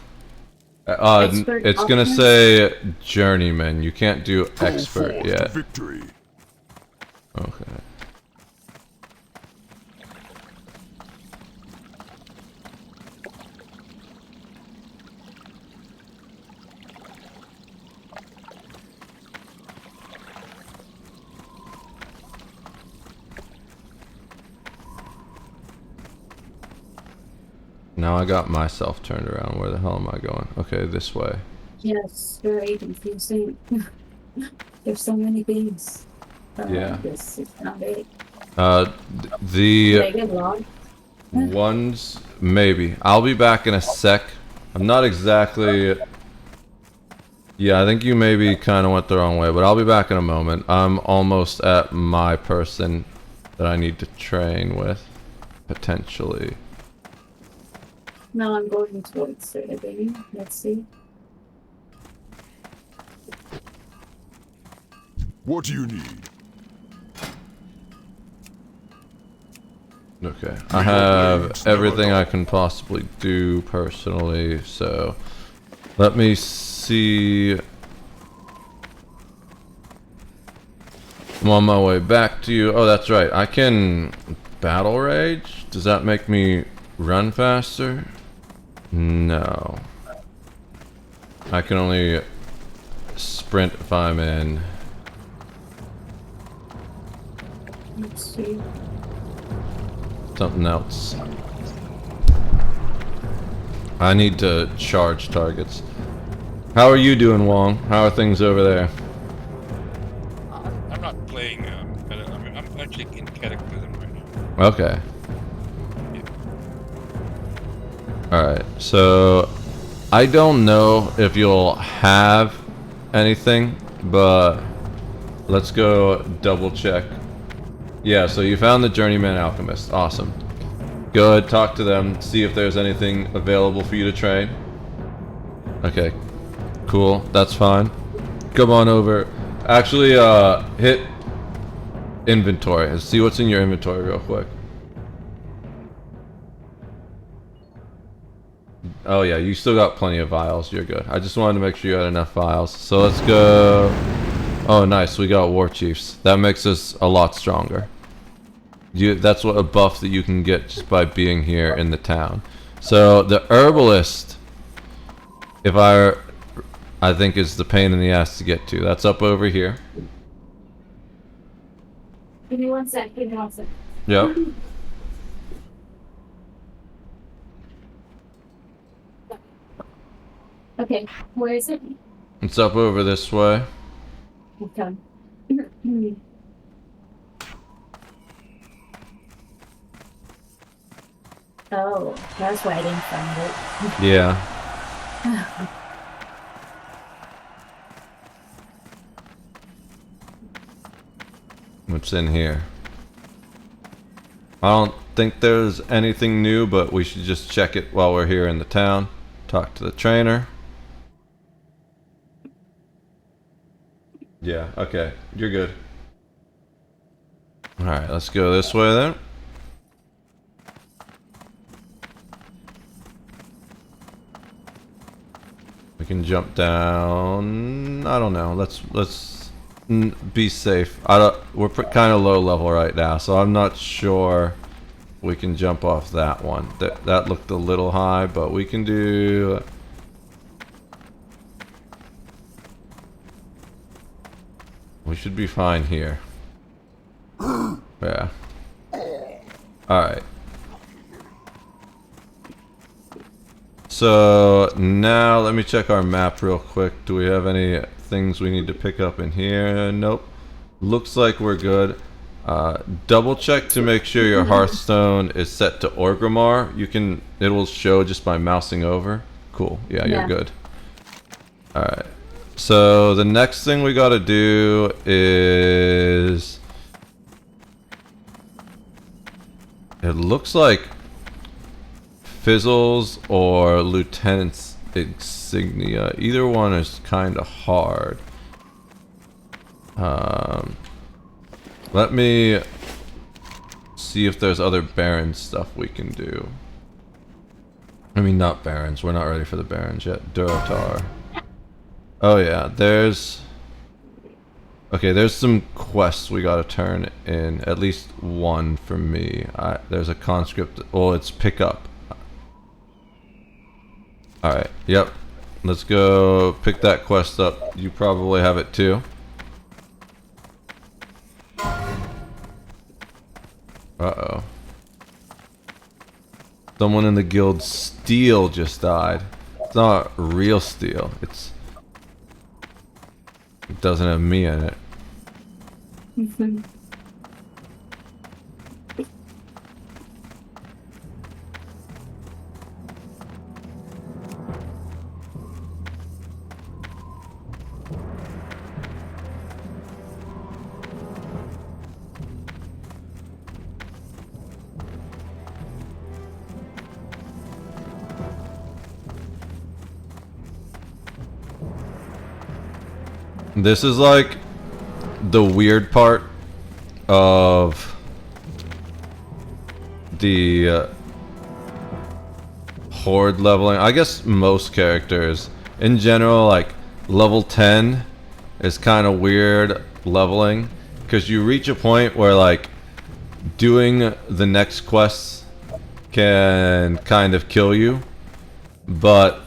Expert it's gonna alchemist? say journeyman. You can't do expert yet. Victory. Okay. Now I got myself turned around. Where the hell am I going? Okay, this way. Yes, very confusing. There's so many things. Yeah. This is not it. The Did I get lost? ones, maybe. I'll be back in a sec. I'm not exactly... Yeah, I think you maybe kind of went the wrong way, but I'll be back in a moment. I'm almost at my person that I need to train with, potentially. Now I'm going towards the beginning. Let's see. What do you need? Okay, I have everything I can possibly do personally, so let me see. I'm on my way back to you. Oh, that's right. I can battle rage. Does that make me run faster? No. I can only sprint if I'm in. Let's see. Something else. I need to charge targets. How are you doing, Wong? How are things over there? I'm not playing. I'm actually in Cataclysm right now. Okay. Alright, so I don't know if you'll have anything, but let's go double check. Yeah, so you found the Journeyman Alchemist. Awesome. Go ahead, talk to them, see if there's anything available for you to train. Okay, cool, that's fine. Come on over. Actually, hit inventory and see what's in your inventory real quick. Oh yeah, you still got plenty of vials. You're good. I just wanted to make sure you had enough vials. So let's go. Oh nice, we got War Chiefs. That makes us a lot stronger. That's what a buff that you can get just by being here in the town. So the Herbalist, if I think is the pain in the ass to get to. That's up over here. Give me 1 sec. Give me 1 sec. Yep. Okay, where is it? It's up over this way. Okay. Oh, that's why I didn't find it. Yeah. What's in here? I don't think there's anything new, but we should just check it while we're here in the town. Talk to the trainer. Yeah, okay. You're good. Alright, let's go this way then. We can jump down. I don't know. Let's be safe. We're kind of low level right now, so I'm not sure we can jump off that one. That looked a little high, but we can do. We should be fine here. Yeah. Alright. So now let me check our map real quick. Do we have any things we need to pick up in here? Nope. Looks like we're good. Double check to make sure your Hearthstone is set to Orgrimmar. It will show just by mousing over. Cool. Yeah, you're good. Alright. So the next thing we gotta do is... It looks like Fizzles or Lieutenant's Insignia. Either one is kind of hard. Let me see if there's other Baron stuff we can do. I mean, not Barons. We're not ready for the Barons yet. Durotar. Oh yeah, there's... Okay, there's some quests we gotta turn in. At least one for me. There's a conscript... Well, it's pick up. Alright, yep. Let's go pick that quest up. You probably have it too. Uh-oh. Someone in the guild Steel just died. It's not real Steel. It doesn't have me in it. This is like the weird part of the horde leveling. I guess most characters in general, like level 10 is kind of weird leveling because you reach a point where like doing the next quests can kind of kill you, but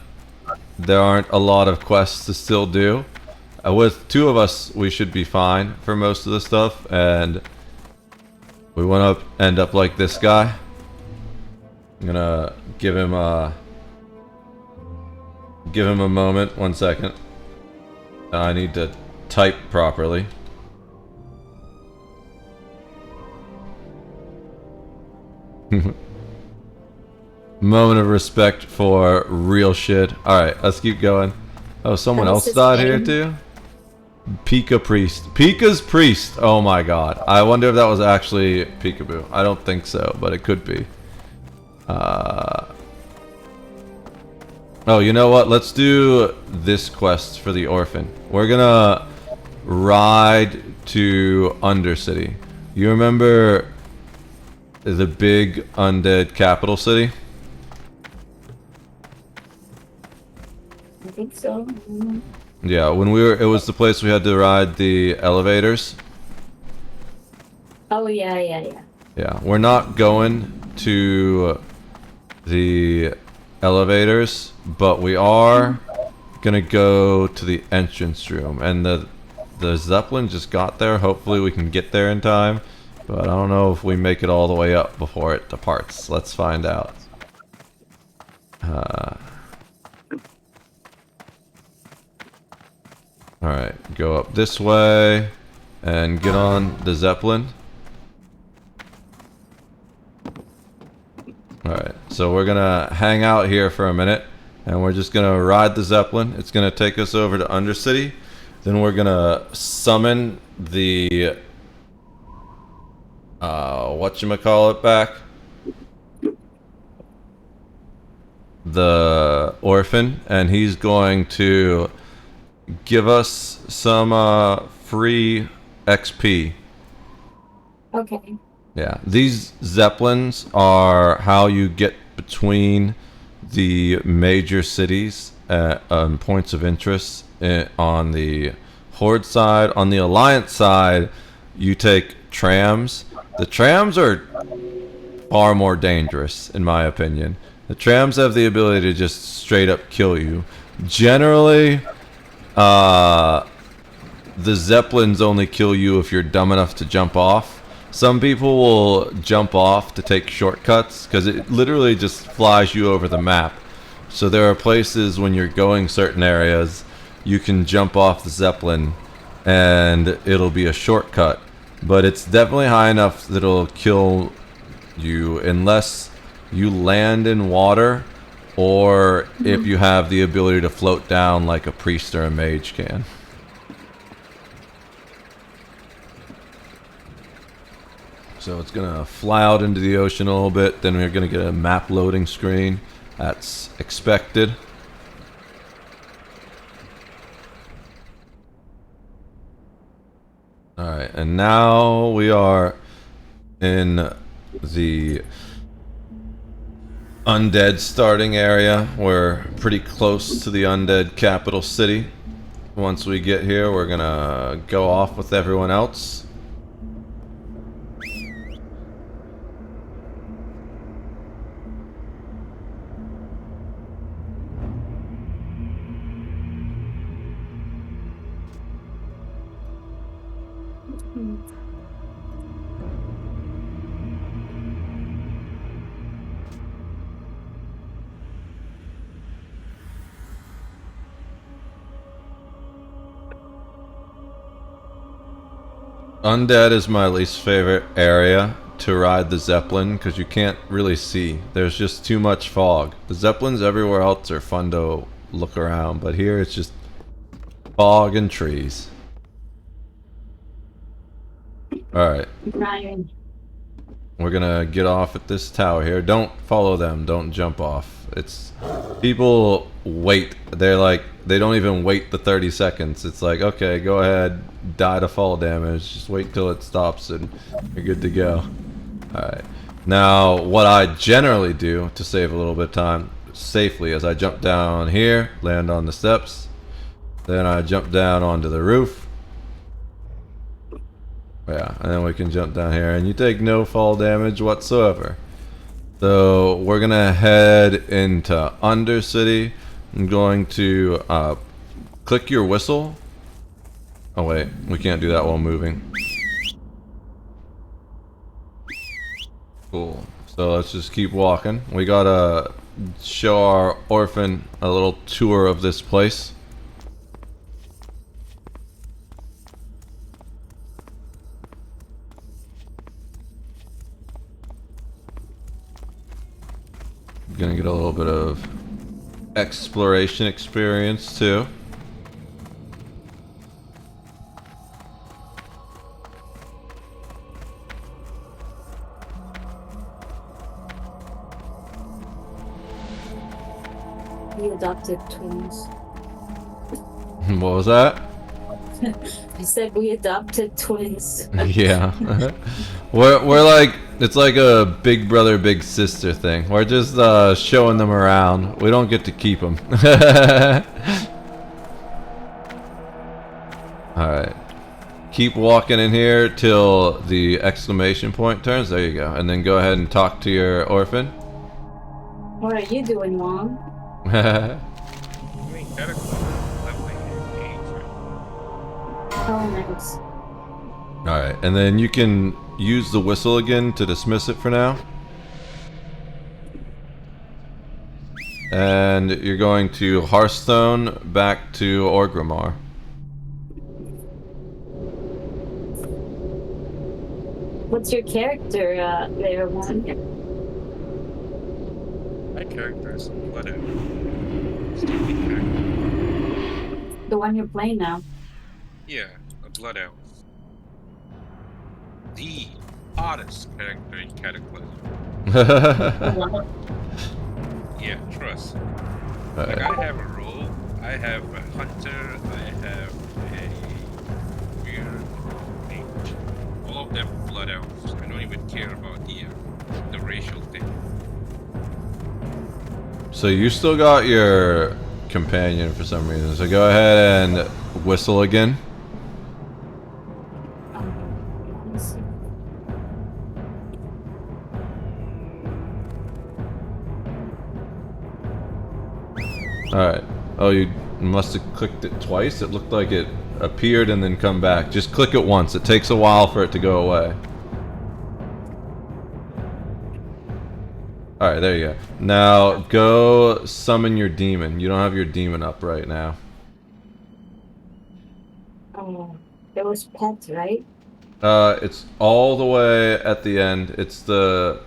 there aren't a lot of quests to still do. With two of us, we should be fine for most of the stuff, and we want to end up like this guy. I'm gonna give him a moment. 1 second. I need to type properly. Moment of respect for real shit. Alright, let's keep going. Oh, someone else died here too? Pika Priest. Pika's Priest! Oh my god. I wonder if that was actually Peekaboo. I don't think so, but it could be. Oh, you know what? Let's do this quest for the orphan. We're gonna ride to Undercity. You remember the big undead capital city? I think so. Yeah, when it was the place we had to ride the elevators. Oh yeah. Yeah, we're not going to the elevators, but we are gonna go to the entrance room, and the Zeppelin just got there. Hopefully we can get there in time, but I don't know if we make it all the way up before it departs. Let's find out. Alright, go up this way and get on the Zeppelin. Alright, so we're gonna hang out here for a minute and we're just gonna ride the Zeppelin. It's gonna take us over to Undercity. Then we're gonna summon the whatchamacallit back. The orphan, and he's going to give us some free XP. Okay. Yeah, these Zeppelins are how you get between the major cities on points of interest on the Horde side. On the Alliance side, you take trams. The trams are far more dangerous, in my opinion. The trams have the ability to just straight up kill you. Generally, the Zeppelins only kill you if you're dumb enough to jump off. Some people will jump off to take shortcuts because it literally just flies you over the map. So there are places when you're going certain areas, you can jump off the Zeppelin and it'll be a shortcut. But it's definitely high enough that it'll kill you unless you land in water, or if you have the ability to float down like a priest or a mage can. So it's gonna fly out into the ocean a little bit, then we're gonna get a map loading screen. That's expected. Alright, and now we are in the undead starting area. We're pretty close to the undead capital city. Once we get here, we're gonna go off with everyone else. Undead is my least favorite area to ride the Zeppelin because you can't really see. There's just too much fog. The Zeppelins everywhere else are fun to look around, but here it's just fog and trees. Alright. Ryan. We're gonna get off at this tower here. Don't follow them. Don't jump off. It's... people wait. They're like... they don't even wait the 30 seconds. It's like, okay, go ahead. Die to fall damage. Just wait till it stops and you're good to go. Alright. Now, what I generally do to save a little bit of time safely is I jump down here, land on the steps. Then I jump down onto the roof. Yeah, and then we can jump down here and you take no fall damage whatsoever. So we're gonna head into Undercity. I'm going to click your whistle. Oh wait, we can't do that while moving. Cool. So let's just keep walking. We gotta show our orphan a little tour of this place. Gonna get a little bit of exploration experience too. We adopted twins. What was that? I said we adopted twins. Yeah. we're like, it's like a big brother big sister thing. We're just showing them around. We don't get to keep them. Alright, keep walking in here till the exclamation point turns. There you go, and then go ahead and talk to your orphan. What are you doing, Mom? Oh, nice. Alright, and then you can use the whistle again to dismiss it for now. And you're going to Hearthstone back to Orgrimmar. What's your character, later one? My character is Blood Elf. Stupid character. The one you're playing now. Yeah, a Blood Elf. The hottest character in Cataclysm. Yeah, trust. Like, I have a role, I have a hunter, I have a weird mage. All of them Blood Elves. I don't even care about the racial thing. So you still got your companion for some reason. So go ahead and whistle again. Alright. Oh, you must have clicked it twice. It looked like it appeared and then come back. Just click it once. It takes a while for it to go away. Alright, there you go. Now, go summon your demon. You don't have your demon up right now. It was pet, right? It's all the way at the end. It's the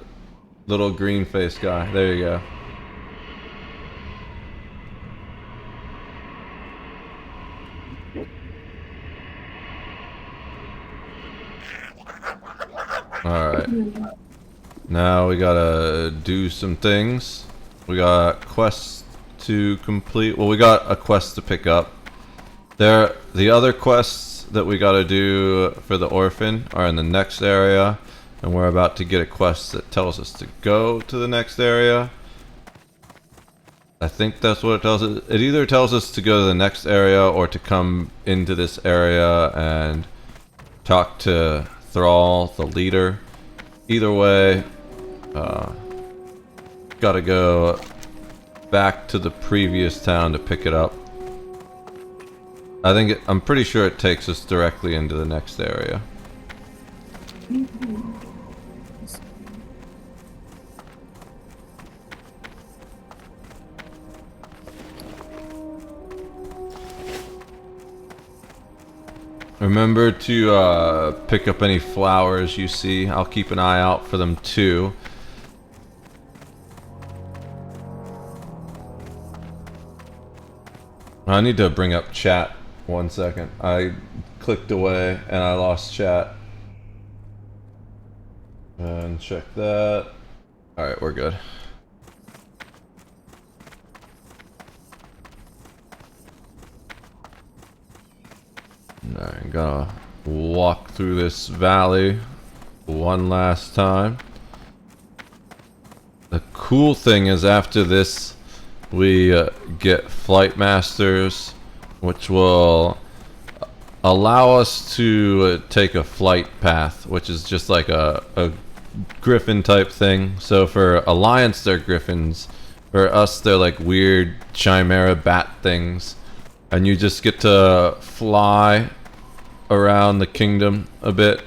little green face guy. There you go. Alright. Now we gotta do some things. We got quests to complete. Well, we got a quest to pick up. The other quests that we gotta do for the orphan are in the next area. And we're about to get a quest that tells us to go to the next area. I think that's what it tells us. It either tells us to go to the next area or to come into this area and talk to Thrall, the leader. Either way, gotta go back to the previous town to pick it up. I'm pretty sure it takes us directly into the next area. Remember to pick up any flowers you see. I'll keep an eye out for them too. I need to bring up chat. 1 second. I clicked away and I lost chat. And check that. Alright, we're good. Alright, gotta walk through this valley one last time. The cool thing is after this we get flight masters, which will allow us to take a flight path, which is just like a griffin type thing. So for Alliance they're griffins, for us they're like weird chimera bat things, and you just get to fly around the kingdom a bit,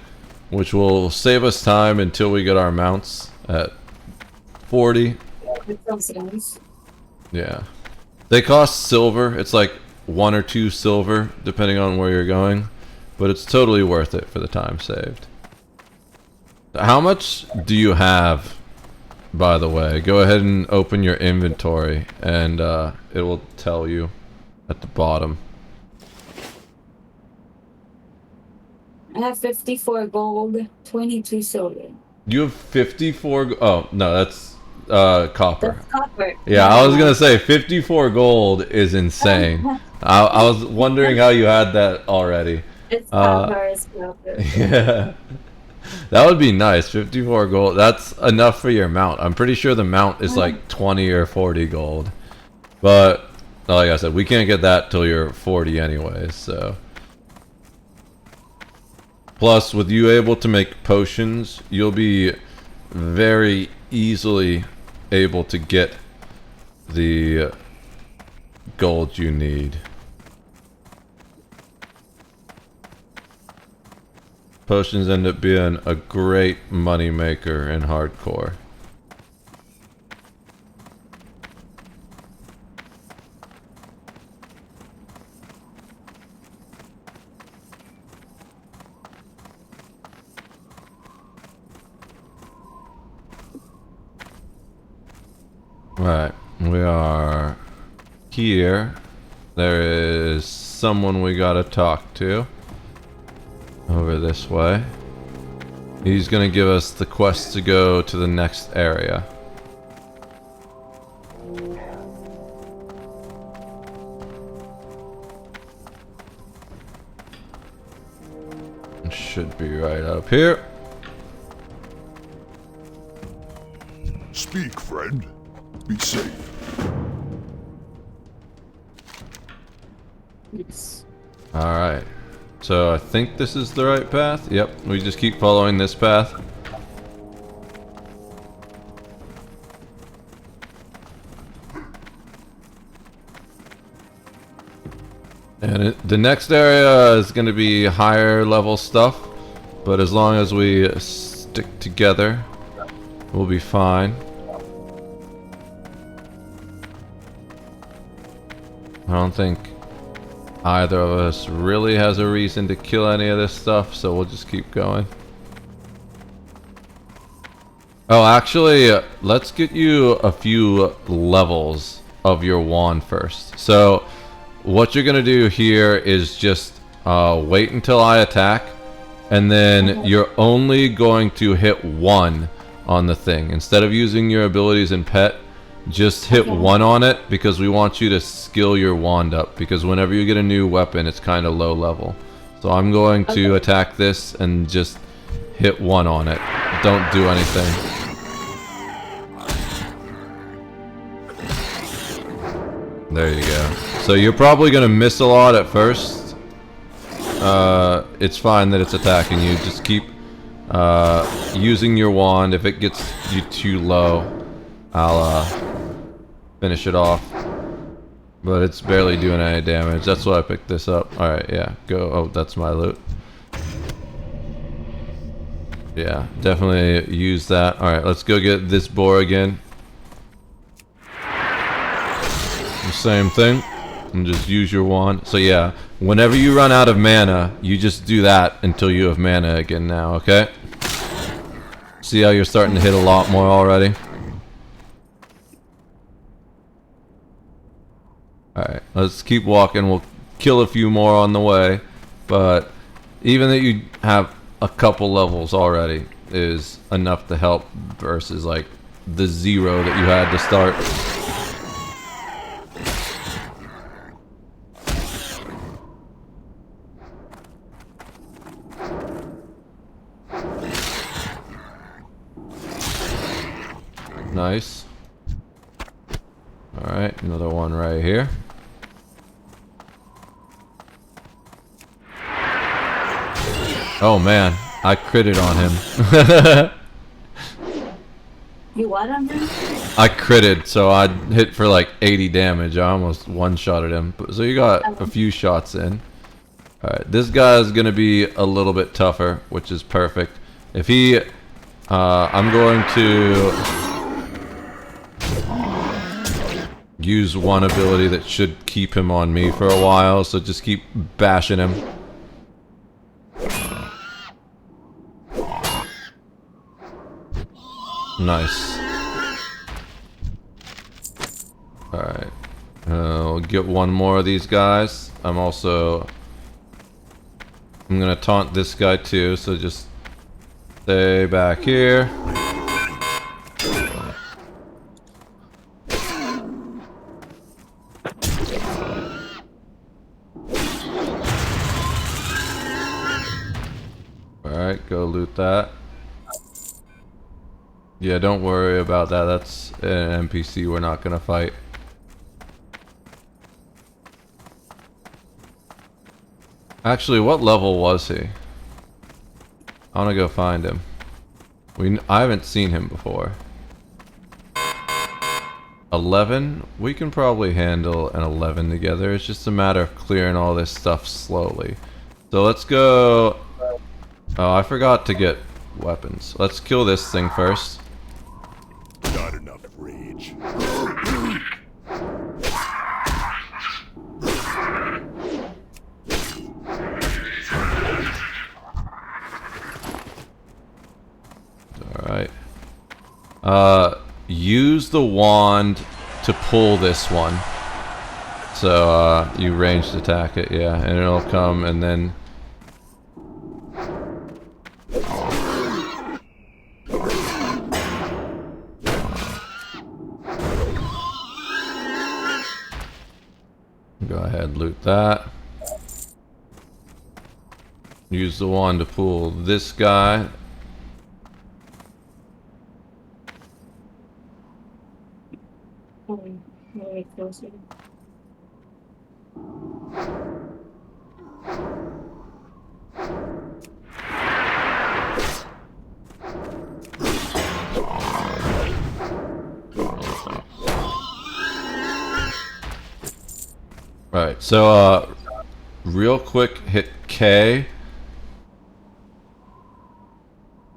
which will save us time until we get our mounts at 40. Yeah, they cost silver. It's like 1 or 2 silver depending on where you're going, but it's totally worth it for the time saved. How much do you have, by the way? Go ahead and open your inventory and it will tell you at the bottom. I have 54 gold, 22 silver. You have 54 oh no, that's copper. That's copper. Yeah, I was gonna say 54 gold is insane. I was wondering how you had that already. It's copper, it's copper. Yeah, that would be nice. 54 gold. That's enough for your mount. I'm pretty sure the mount is like 20 or 40 gold. But like I said, we can't get that till you're 40 anyways. So. Plus, with you able to make potions, you'll be very easily able to get the gold you need. Potions end up being a great money maker in hardcore. Alright, we are here. There is someone we gotta talk to. Over this way. He's gonna give us the quest to go to the next area. It should be right up here. Speak, friend. Be safe. Yes. Alright. So I think this is the right path. Yep, we just keep following this path. And the next area is going to be higher level stuff. But as long as we stick together, we'll be fine. I don't think either of us really has a reason to kill any of this stuff, so we'll just keep going. Oh, actually, let's get you a few levels of your wand first. So, what you're gonna do here is just wait until I attack, and then you're only going to hit 1 on the thing. Instead of using your abilities in pet, just hit 1 on it, because we want you to skill your wand up, because whenever you get a new weapon, it's kind of low level. So I'm going to attack this and just hit 1 on it. Don't do anything. There you go. So you're probably going to miss a lot at first. It's fine that it's attacking you. Just keep using your wand. If it gets you too low, I'll finish it off. But it's barely doing any damage. That's why I picked this up. Alright, yeah. Go. Oh, that's my loot. Yeah, definitely use that. Alright, let's go get this boar again. The same thing. And just use your wand. So yeah, whenever you run out of mana, you just do that until you have mana again now, okay? See how you're starting to hit a lot more already? Alright, let's keep walking. We'll kill a few more on the way. But even that you have a couple levels already is enough to help versus like the 0 that you had to start. Nice. Alright, another one right here. Oh man, I critted on him. You what on him? I critted, so I hit for like 80 damage. I almost one-shotted him. So you got a few shots in. Alright, this guy is going to be a little bit tougher, which is perfect. If he... I'm going to... use one ability that should keep him on me for a while, so just keep bashing him. Nice. Alright. We'll get one more of these guys. I'm gonna taunt this guy too, so just stay back here. Alright, go loot that. Yeah, don't worry about that. That's an NPC we're not gonna fight. Actually, what level was he? I wanna go find him. I haven't seen him before. 11? We can probably handle an 11 together. It's just a matter of clearing all this stuff slowly. So let's go... Oh, I forgot to get weapons. Let's kill this thing first. Not enough rage. Alright. Use the wand to pull this one. So you ranged attack it, yeah, and it'll come and then. Go ahead, loot that. Use the wand to pull this guy. Very closely. Right, so real quick, hit K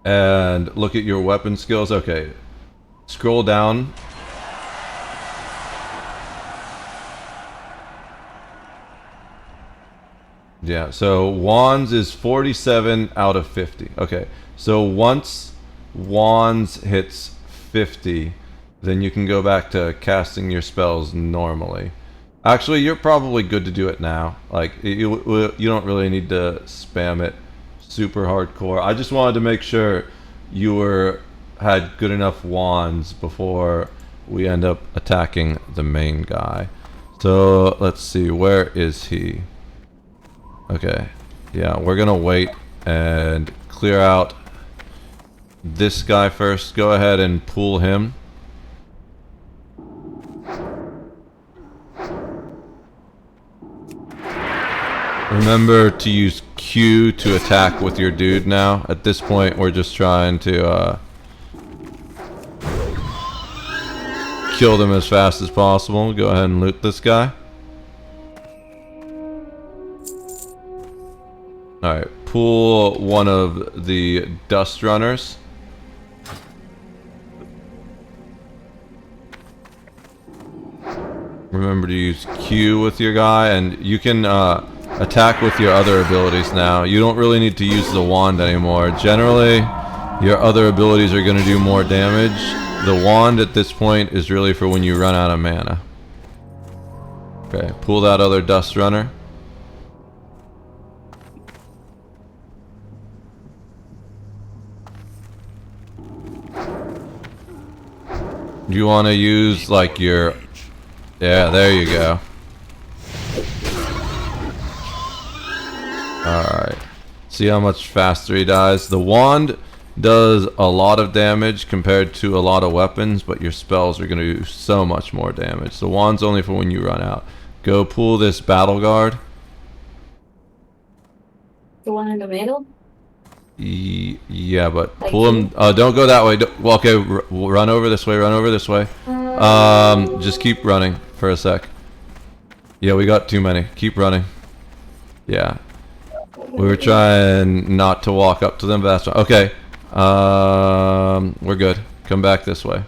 and look at your weapon skills. Okay, scroll down. Yeah, so wands is 47 out of 50. Okay, so once wands hits 50, then you can go back to casting your spells normally. Actually, you're probably good to do it now. Like, you don't really need to spam it super hardcore. I just wanted to make sure you had good enough wands before we end up attacking the main guy. So, let's see, where is he? Okay, yeah, we're gonna wait and clear out this guy first. Go ahead and pull him. Remember to use Q to attack with your dude now. At this point, we're just trying to kill them as fast as possible. Go ahead and loot this guy. Alright, pull one of the dust runners. Remember to use Q with your guy, and you can attack with your other abilities now. You don't really need to use the wand anymore. Generally, your other abilities are going to do more damage. The wand at this point is really for when you run out of mana. Okay, pull that other dust runner. You want to use like your... Yeah, there you go. Alright. See how much faster he dies? The wand does a lot of damage compared to a lot of weapons, but your spells are going to do so much more damage. The wand's only for when you run out. Go pull this battle guard. The one in the middle? Yeah, but pull him. Don't go that way. Well, okay, run over this way. Run over this way. Just keep running for a sec. Yeah, we got too many. Keep running. Yeah, we were trying not to walk up to them, but that's fine. Okay. We're good. Come back this way.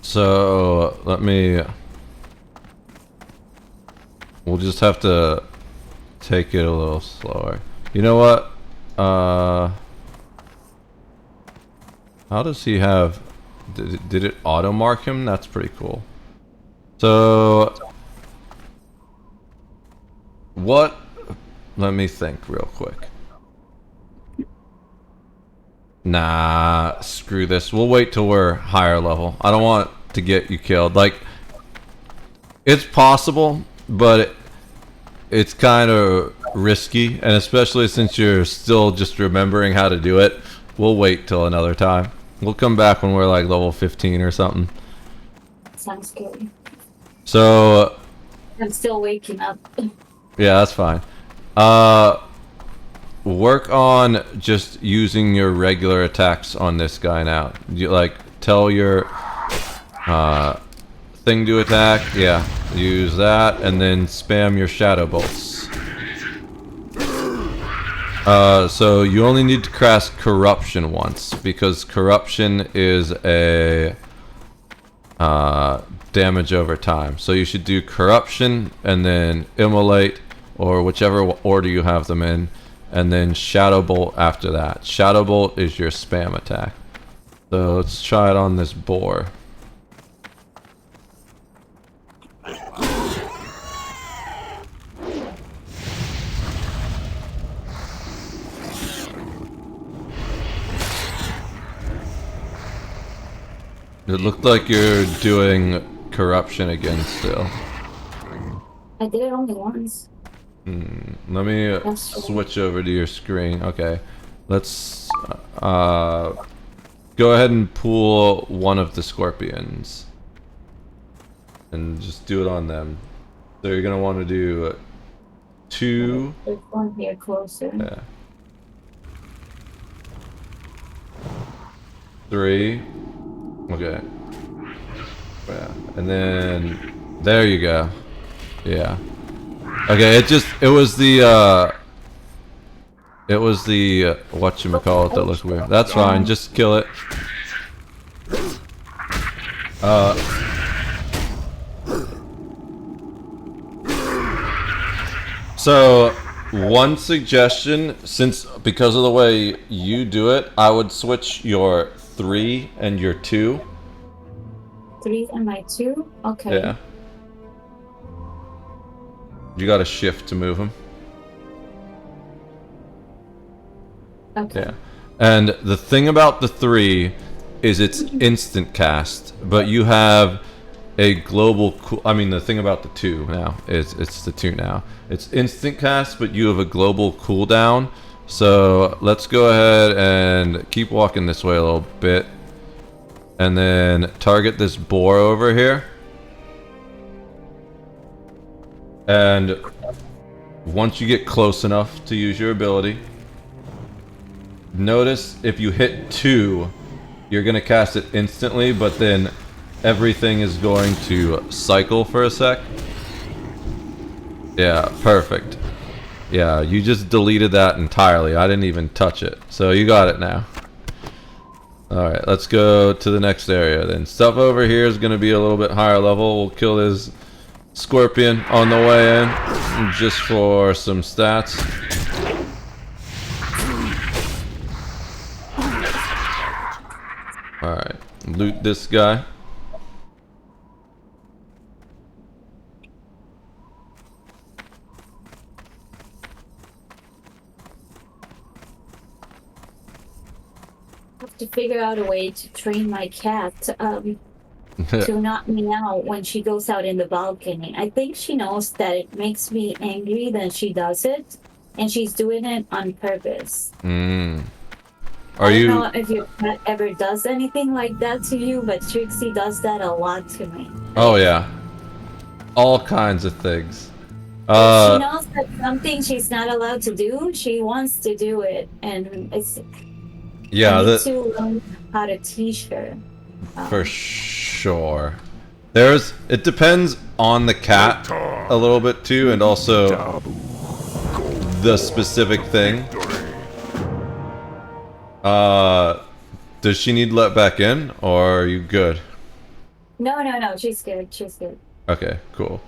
So let me. We'll just have to take it a little slower. You know what? How does he have... Did it auto mark him? That's pretty cool. So... What... Let me think real quick. Nah, screw this. We'll wait till we're higher level. I don't want to get you killed. Like, it's possible, but it's kind of risky, and especially since you're still just remembering how to do it, we'll wait till another time. We'll come back when we're like level 15 or something. Sounds scary. So I'm still waking up. yeah, that's fine. Work on just using your regular attacks on this guy now. You like tell your thing to attack. Yeah, use that, and then spam your shadow bolts. So you only need to cast corruption once, because corruption is a damage over time. So you should do corruption and then immolate, or whichever order you have them in, and then shadow bolt after that. Shadow bolt is your spam attack. So let's try it on this boar. It looked like you're doing corruption again still. I did it only once. Let me switch over to your screen. Okay. Let's go ahead and pull one of the scorpions. And just do it on them. So you're gonna want to do 2. There's one here closer. Yeah. 3. Okay. Yeah. And then there you go. Yeah. Okay, it was the whatchamacallit that looked weird. That's fine, just kill it. So one suggestion, because of the way you do it, I would switch your 3 and your 2. 3 and my 2? Okay. Yeah. You got to shift to move them. Okay. Yeah. And the thing about the 3 is it's instant cast, but you have a global the thing about the 2 now is it's the 2 now. It's instant cast, but you have a global cooldown. So let's go ahead and keep walking this way a little bit. And then target this boar over here. And once you get close enough to use your ability, notice if you hit 2, you're going to cast it instantly, but then everything is going to cycle for a sec. Yeah, perfect. Yeah, you just deleted that entirely. I didn't even touch it. So you got it now. Alright, let's go to the next area then. Stuff over here is going to be a little bit higher level. We'll kill this scorpion on the way in, just for some stats. Alright, loot this guy. To figure out a way to train my cat to not meow when she goes out in the balcony. I think she knows that it makes me angry that she does it, and she's doing it on purpose. I don't know if your cat ever does anything like that to you, but Trixie does that a lot to me. Oh yeah, all kinds of things. She knows that something she's not allowed to do, she wants to do it, and it's... Yeah, I need to learn how to teach her. For sure. It depends on the cat a little bit too, and also the specific thing. Does she need let back in, or are you good? No, she's good. She's good. Okay, cool.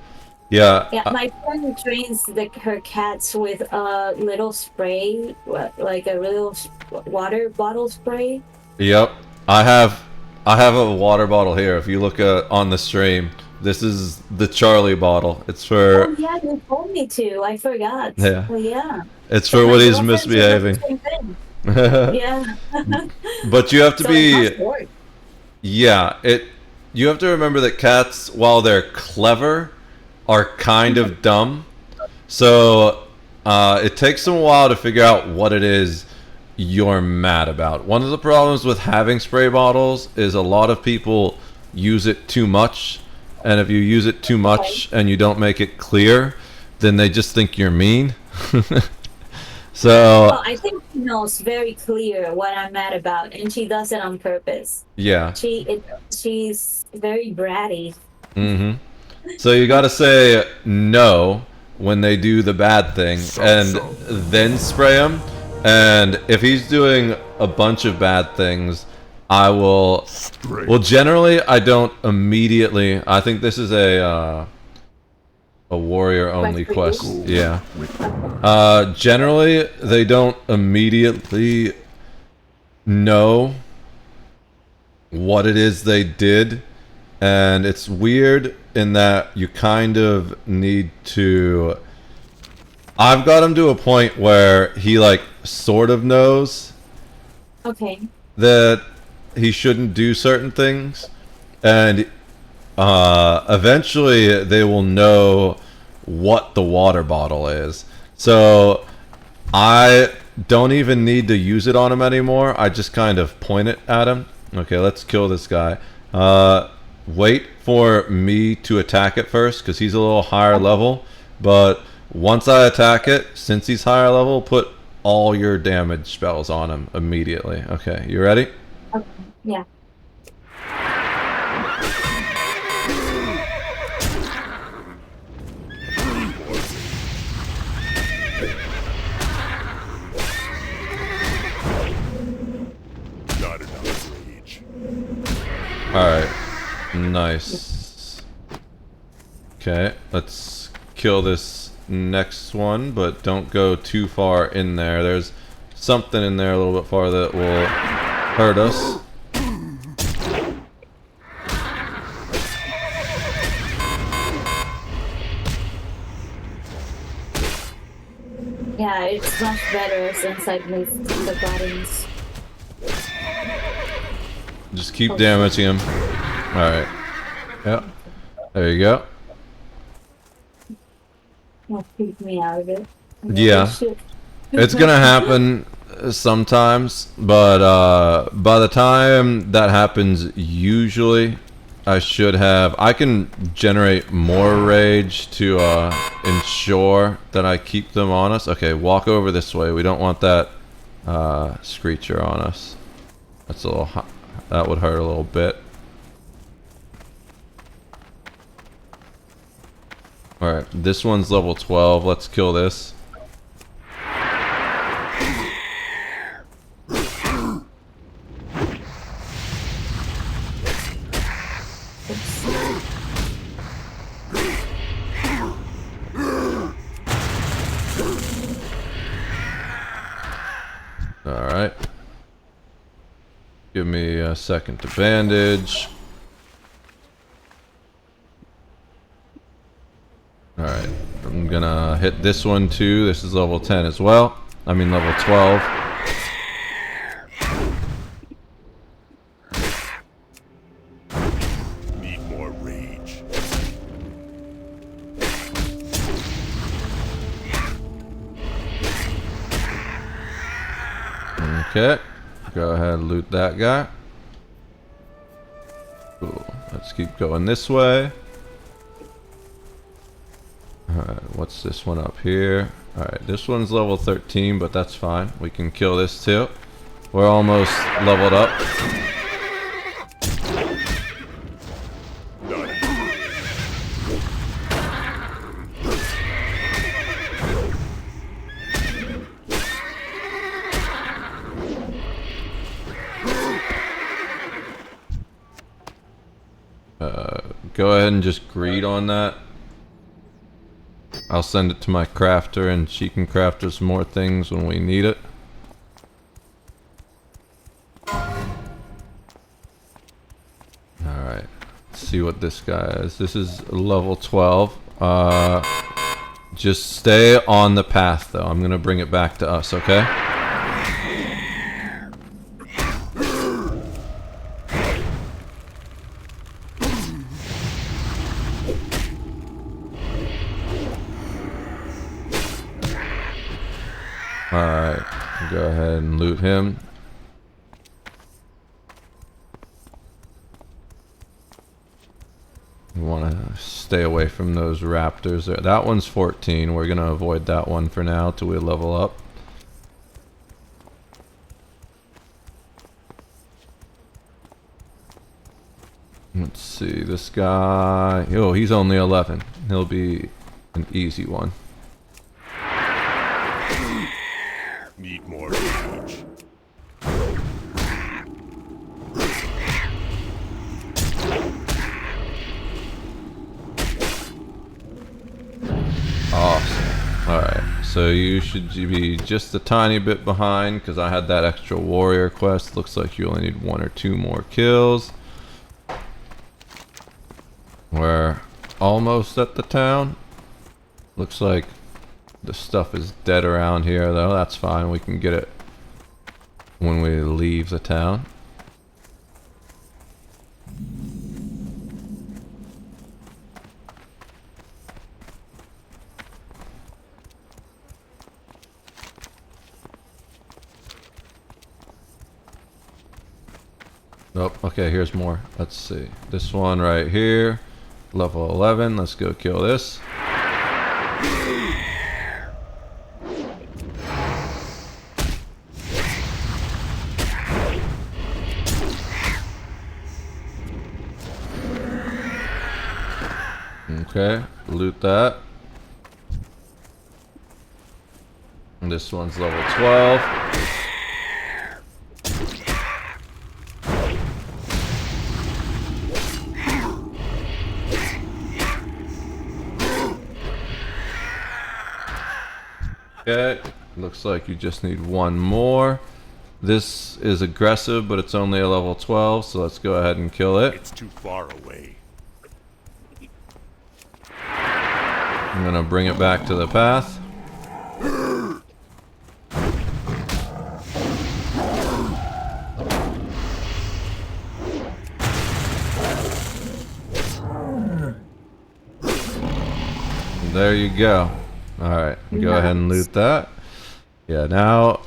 Yeah. Yeah, my friend trains her cats with a little spray, like a little water bottle spray. Yep. I have a water bottle here. If you look on the stream, this is the Charlie bottle. It's for... Oh yeah, you told me to. I forgot. Yeah. Well, yeah. It's for when he's misbehaving. Yeah. But you have to be... Yeah, you have to remember that cats, while they're clever, are kind of dumb. So it takes them a while to figure out what it is you're mad about. One of the problems with having spray bottles is a lot of people use it too much, and if you use it too much and you don't make it clear, then they just think you're mean. So well, I think she knows very clear what I'm mad about, and she does it on purpose. Yeah. She's very bratty. So you gotta say no when they do the bad thing, and then spray him. And if he's doing a bunch of bad things, I will... Well, generally, I don't immediately... I think this is a warrior-only quest. Yeah. Generally, they don't immediately know what it is they did. And it's weird in that you kind of need to... I've got him to a point where he, like, sort of knows okay. that he shouldn't do certain things. and eventually they will know what the water bottle is. So I don't even need to use it on him anymore. I just kind of point it at him. Okay, let's kill this guy. Wait for me to attack it first, because he's a little higher level. But once I attack it, since he's higher level, put all your damage spells on him immediately. Okay, you ready? Okay. Yeah. Not enough rage. Alright. Nice. Okay, let's kill this next one, but don't go too far in there. There's something in there a little bit farther that will hurt us. Yeah, it's much better since I've moved the buttons. Just keep damaging him. Alright. Yep. There you go. Will keep me out of it. Yeah. It's gonna happen sometimes, but by the time that happens, usually I should have... I can generate more rage to ensure that I keep them on us. Okay, walk over this way. We don't want that screecher on us. That's a little... that would hurt a little bit. Alright, this one's level 12. Let's kill this. Alright. Give me a second to bandage. Alright. I'm gonna hit this one too. This is level 10 as well. I mean level 12. Need more rage. Okay. Go ahead and loot that guy. Cool. Let's keep going this way. Alright, what's this one up here? Alright, this one's level 13, but that's fine. We can kill this too. We're almost leveled up. Go ahead and just greed on that. I'll send it to my crafter and she can craft us more things when we need it. Alright. Let's see what this guy is. This is level 12. Just stay on the path though. I'm gonna bring it back to us, okay? Alright, go ahead and loot him. We want to stay away from those raptors. That one's 14. We're going to avoid that one for now till we level up. Let's see, this guy... Oh, he's only 11. He'll be an easy one. Need more rage. Awesome. Alright, so you should be just a tiny bit behind because I had that extra warrior quest. Looks like you only need 1 or 2 more kills. We're almost at the town. Looks like the stuff is dead around here though. That's fine. We can get it when we leave the town. Nope. Okay, here's more. Let's see. This one right here. Level 11. Let's go kill this. Okay, loot that. And this one's level 12. Okay, looks like you just need one more. This is aggressive, but it's only a level 12, so let's go ahead and kill it. It's too far away. I'm gonna bring it back to the path. There you go. Alright, go ahead and loot that. Yeah, now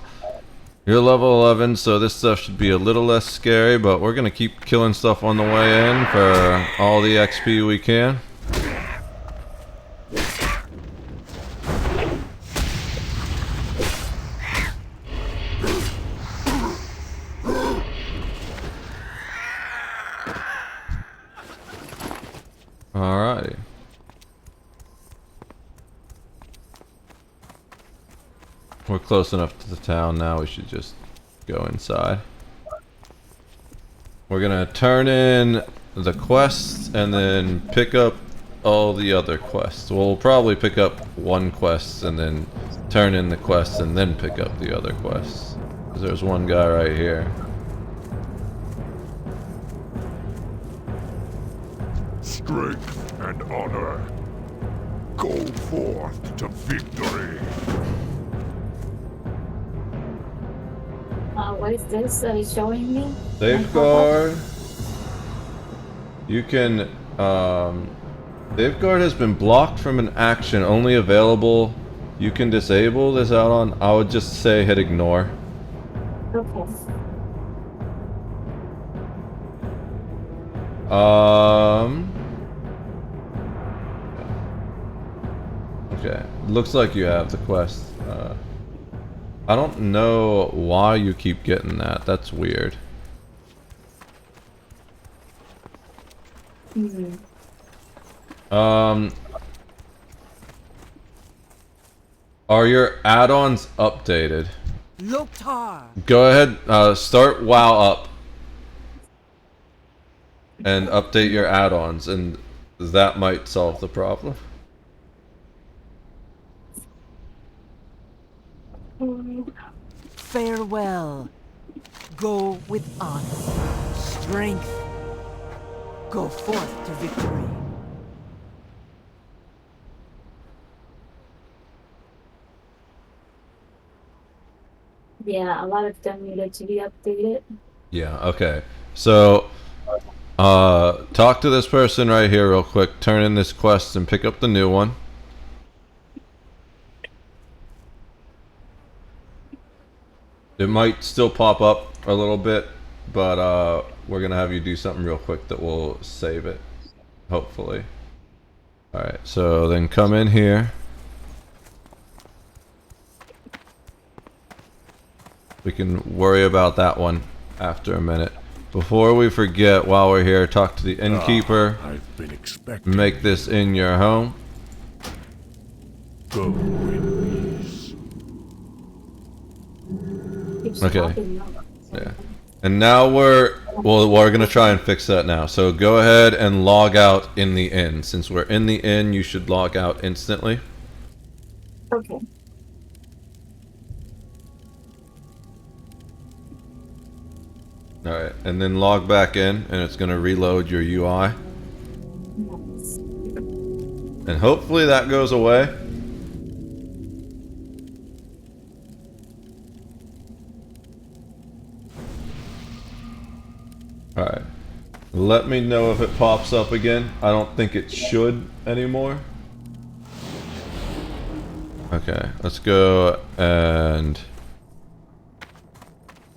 you're level 11, so this stuff should be a little less scary, but we're gonna keep killing stuff on the way in for all the XP we can. Alrighty. We're close enough to the town now, we should just go inside. We're gonna turn in the quests and then pick up all the other quests. We'll probably pick up one quest and then turn in the quests and then pick up the other quests. 'Cause there's one guy right here. Strength and honor. Go forth to victory. What is this showing me? Safeguard. You can, Safeguard has been blocked from an action only available. You can disable this out on, I would just say hit ignore. Okay. Okay, looks like you have the quest. I don't know why you keep getting that. That's weird. Are your add-ons updated? Loktar. Go ahead, start WoW up. And update your add-ons, and that might solve the problem. Farewell. Go with honor. Strength. Go forth to victory. Yeah, a lot of them needed to be updated. Yeah, okay. So, talk to this person right here real quick, turn in this quest and pick up the new one. It might still pop up a little bit, but we're gonna have you do something real quick that will save it, hopefully. Alright, so then come in here. We can worry about that one after a minute. Before we forget, while we're here, talk to the innkeeper. I've been expecting. Make this in your home. Go in peace. Okay. Yeah. And now we're gonna try and fix that now. So go ahead and log out in the inn. Since we're in the inn, you should log out instantly. Okay. Alright, and then log back in, and it's gonna reload your UI. Nice. And hopefully that goes away. Alright. Let me know if it pops up again. I don't think it should anymore. Okay, let's go and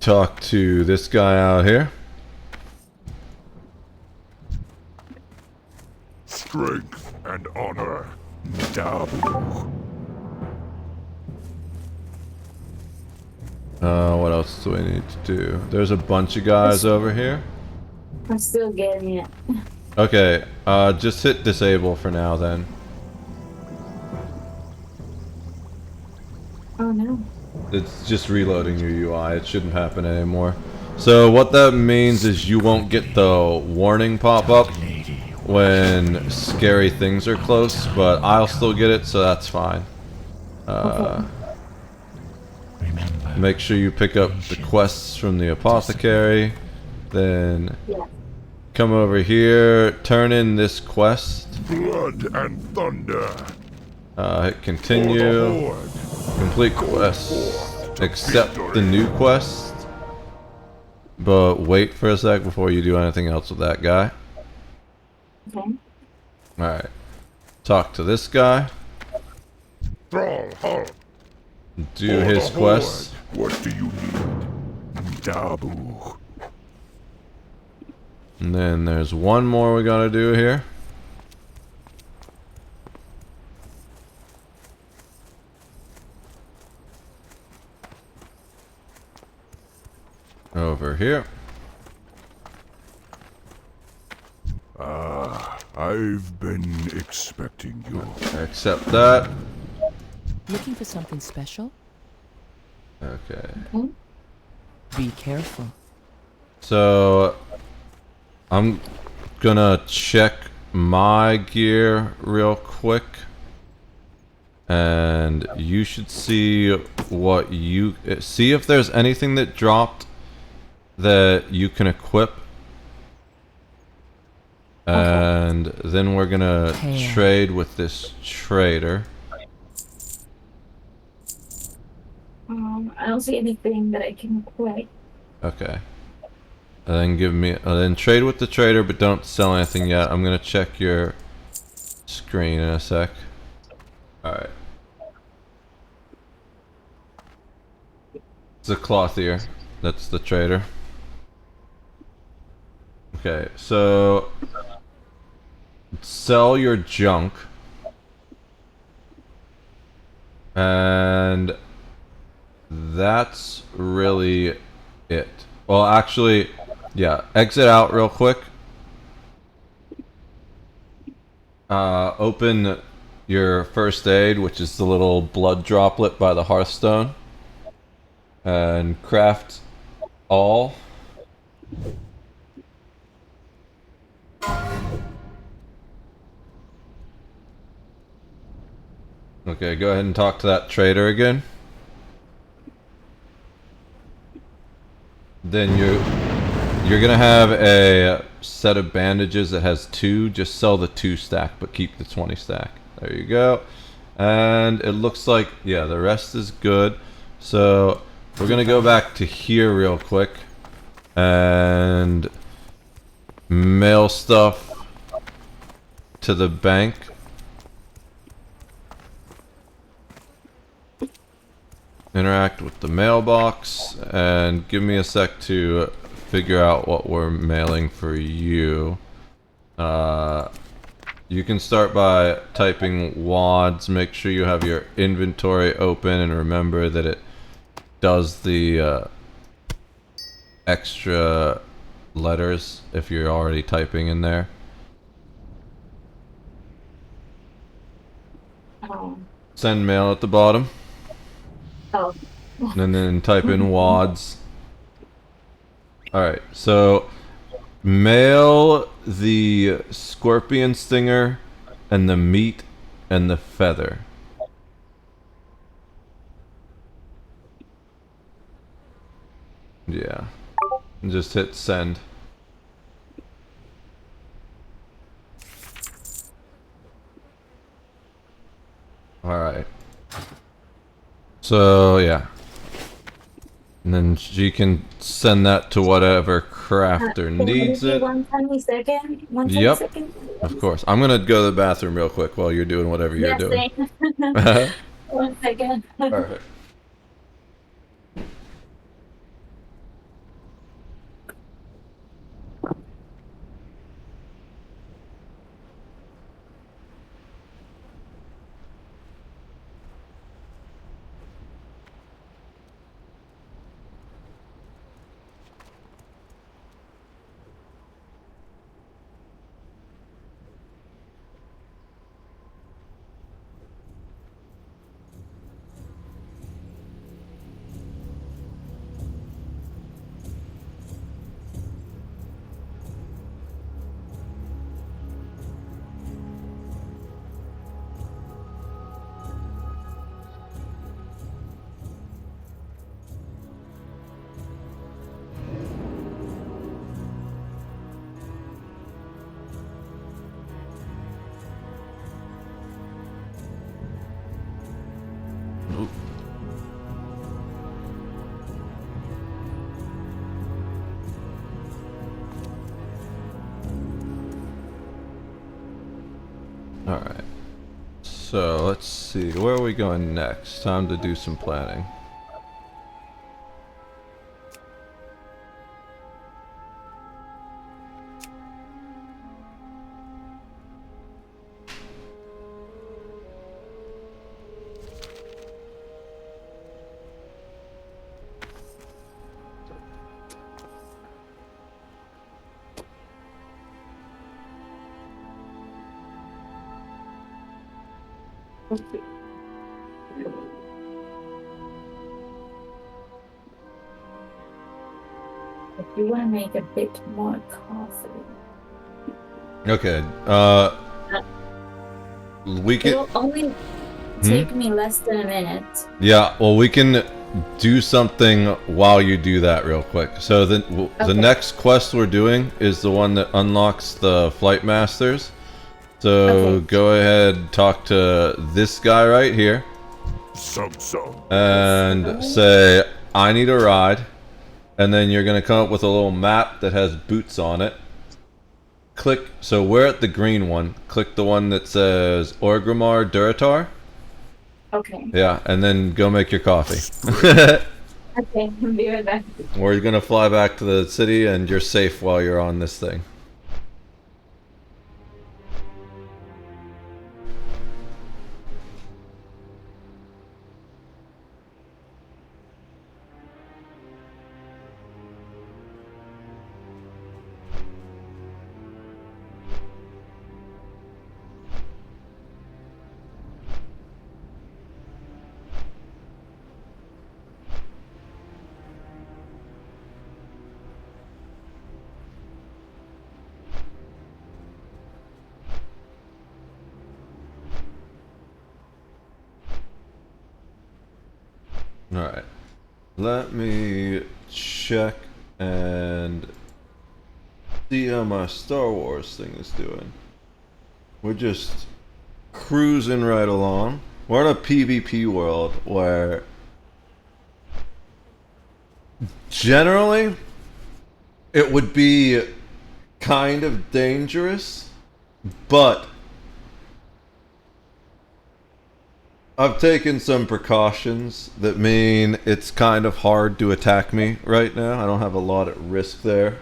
talk to this guy out here. strength and honor. Dabu. What else do we need to do? There's a bunch of guys over here. I'm still getting it. Okay, just hit disable for now then. Oh no. It's just reloading your UI. It shouldn't happen anymore. So what that means is you won't get the warning pop up when scary things are close, but I'll still get it, so that's fine. Make sure you pick up the quests from the apothecary, then come over here, turn in this quest. Blood and thunder. Hit continue. Complete quest. Accept the new quest. But wait for a sec before you do anything else with that guy. Okay. Alright. Talk to this guy. Thrall, Do his quest. What do you need? Dabu. And then there's one more we gotta do here. Over here. I've been expecting you. Accept that. Looking for something special? Okay. Be careful. So I'm gonna check my gear real quick, and you should see what you see if there's anything that dropped that you can equip, and then we're gonna trade with this trader. I don't see anything that I can quit. Okay. And then give me, then trade with the trader, but don't sell anything yet. I'm gonna check your screen in a sec. Alright. It's a clothier. That's the trader. Okay, so sell your junk. And that's really it. Well, actually, yeah, exit out real quick. Open your first aid, which is the little blood droplet by the hearthstone, and craft all. Okay, go ahead and talk to that trader again. Then you're gonna have a set of bandages that has 2. Just sell the 2 stack, but keep the 20 stack. There you go. And it looks like, yeah, the rest is good. So we're gonna go back to here real quick and mail stuff to the bank. Interact with the mailbox, and give me a sec to figure out what we're mailing for you. You can start by typing WADs. Make sure you have your inventory open, and remember that it does the extra letters if you're already typing in there. Send mail at the bottom. Oh. And then type in WADs. Alright, so mail the scorpion stinger and the meat and the feather. Yeah. And just hit send. Alright. So, yeah. And then she can send that to whatever crafter needs it. One tiny second. One tiny Yep. second. Of course. I'm gonna go to the bathroom real quick while you're doing whatever you're doing. Same. 1 second. Alright. Alright. So, let's see. Where are we going next? Time to do some planning. If you want to make a bit more coffee. Okay, we can... It'll only take me less than a minute. Yeah, well, we can do something while you do that real quick. So the next quest we're doing is the one that unlocks the flight masters. So go ahead, talk to this guy right here. And say, I need a ride. And then you're going to come up with a little map that has boots on it. Click, so we're at the green one. Click the one that says Orgrimmar Duratar. Okay. Yeah, and then go make your coffee. Okay, I'll be right back. We're going to fly back to the city and you're safe while you're on this thing. Alright. Let me check and see how my Star Wars thing is doing. We're just cruising right along. We're in a PvP world where generally it would be kind of dangerous, but I've taken some precautions that mean it's kind of hard to attack me right now. I don't have a lot at risk there.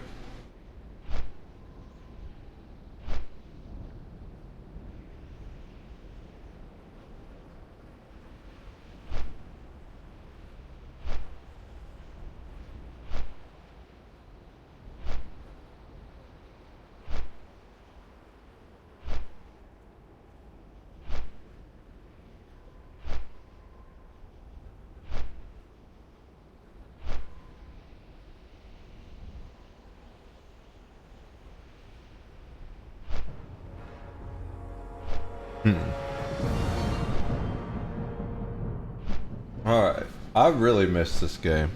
Alright, I really missed this game.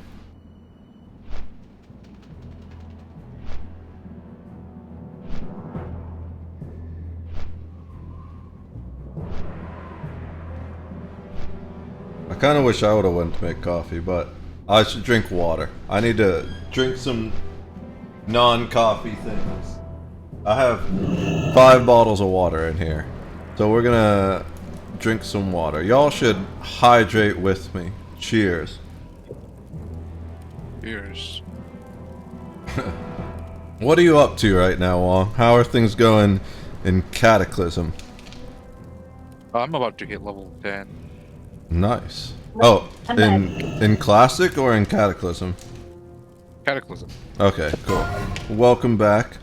I kind of wish I would have went to make coffee, but I should drink water. I need to drink some non-coffee things. I have 5 bottles of water in here. So we're gonna drink some water. Y'all should hydrate with me. Cheers. Cheers. What are you up to right now, Wong? How are things going in Cataclysm? I'm about to hit level 10. Nice. Oh, in Classic or in Cataclysm? Cataclysm. Okay, cool. Welcome back.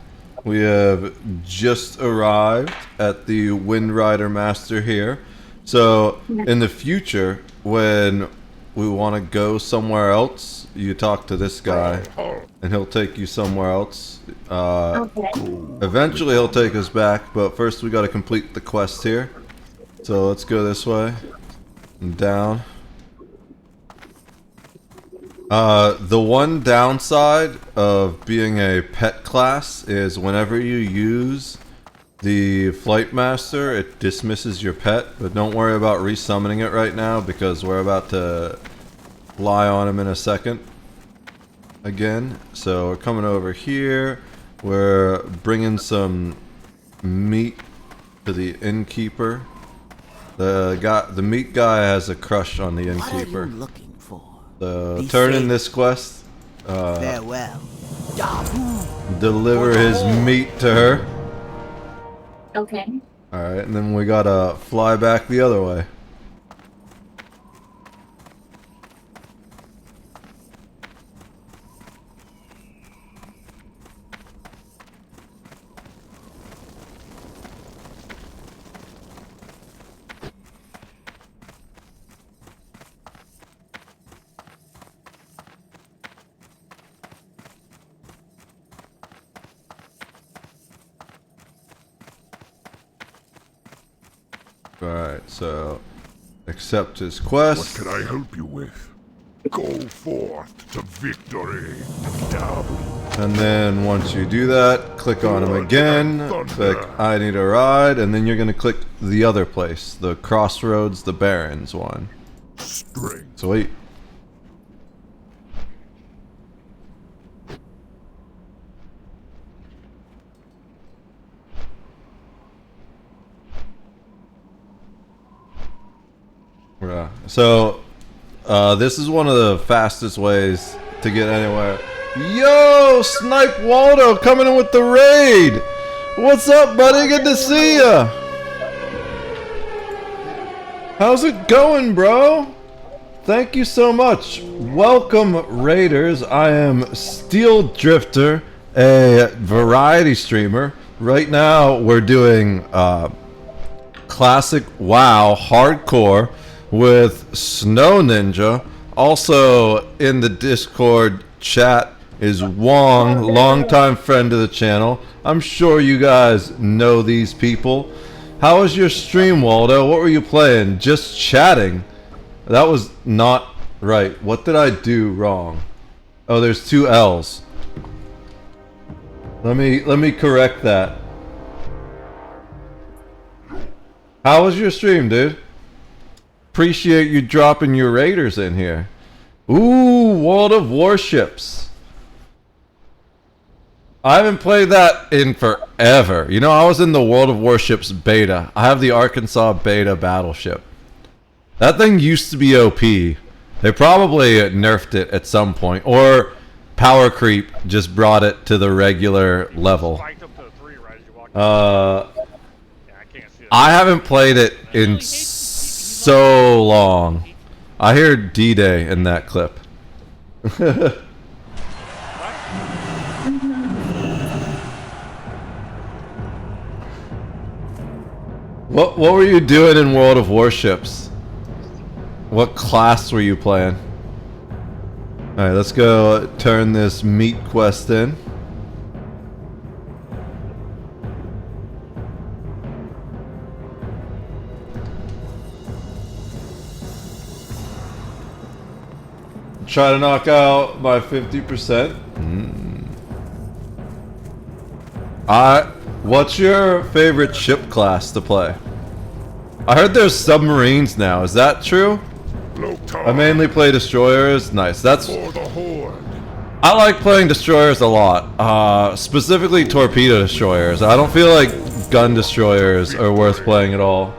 We have just arrived at the Wind Rider Master here. So, in the future, when we want to go somewhere else, you talk to this guy, and he'll take you somewhere else. Eventually, he'll take us back, but first we got to complete the quest here. So let's go this way and down. The one downside of being a pet class is whenever you use the Flight Master, it dismisses your pet, but don't worry about resummoning it right now because we're about to fly on him in a second again. So we're coming over here, we're bringing some meat to the innkeeper. The meat guy has a crush on the innkeeper. What are you looking for? So Be turn in safe. this quest. Farewell. Deliver his meat to her. Okay. Alright, and then we gotta fly back the other way. Alright, so accept his quest. What can I help you with? Go forth to victory. Dabble. And then once you do that, click on him again, click I need a ride, and then you're gonna click the other place, the Crossroads, the Barrens one. Sweet. Yeah. So, this is one of the fastest ways to get anywhere. Yo, Snipe Waldo coming in with the raid. What's up, buddy? Good to see ya. How's it going, bro? Thank you so much. Welcome, raiders. I am Steel Drifter, a variety streamer. Right now, we're doing classic WoW hardcore with Snow Ninja. Also in the Discord chat is Wong, longtime friend of the channel. I'm sure you guys know these people. How was your stream, Waldo? What were you playing? Just chatting. That was not right. What did I do wrong? Oh, there's two L's. Let me correct that. How was your stream, dude? Appreciate you dropping your raiders in here. Ooh, World of Warships. I haven't played that in forever. You know, I was in the World of Warships beta. I have the Arkansas beta battleship. That thing used to be OP. They probably nerfed it at some point. Or power creep just brought it to the regular level. I haven't played it in so long. I hear D-Day in that clip. What were you doing in World of Warships? What class were you playing? Alright, let's go turn this meat quest in. Try to knock out by 50%. What's your favorite ship class to play? I heard there's submarines now. Is that true? I mainly play destroyers. Nice. That's. I like playing destroyers a lot. Specifically torpedo destroyers. I don't feel like gun destroyers are worth playing at all.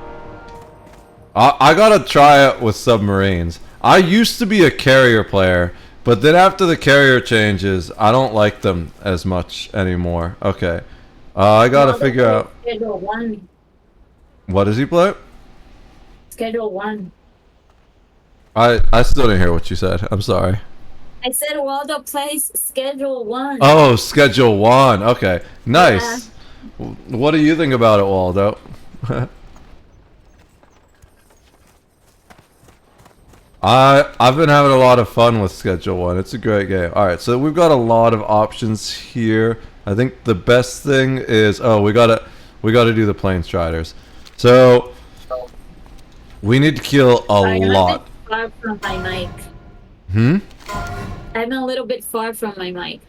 I gotta try it with submarines. I used to be a carrier player, but then after the carrier changes, I don't like them as much anymore. Okay. I gotta figure out... Schedule 1. What does he play? Schedule 1. I still didn't hear what you said. I'm sorry. I said Waldo plays Schedule 1. Oh, Schedule 1. Okay. Nice. Yeah. What do you think about it, Waldo? I've been having a lot of fun with Schedule 1. It's a great game. Alright, so we've got a lot of options here. I think the best thing is we gotta do the plane striders. So we need to kill a lot. I'm a bit far from my mic. I'm a little bit far from my mic.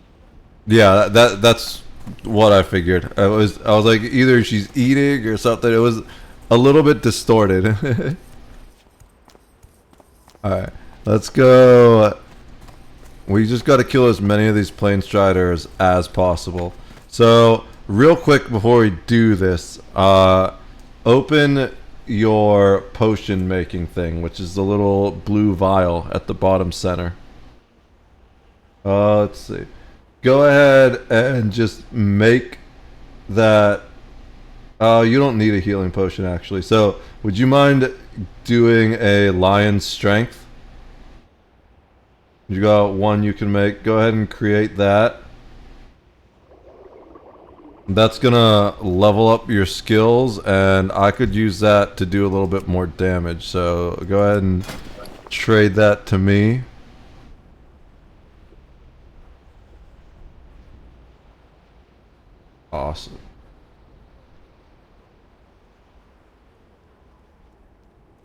Yeah, that's what I figured. I was like, either she's eating or something. It was a little bit distorted. Alright, let's go. We just got to kill as many of these plane striders as possible. So, real quick before we do this, open your potion making thing, which is the little blue vial at the bottom center. Let's see. Go ahead and just make that. You don't need a healing potion actually. So, would you mind doing a lion's strength? You got one you can make. Go ahead and create that. That's gonna level up your skills, and I could use that to do a little bit more damage. So go ahead and trade that to me. Awesome.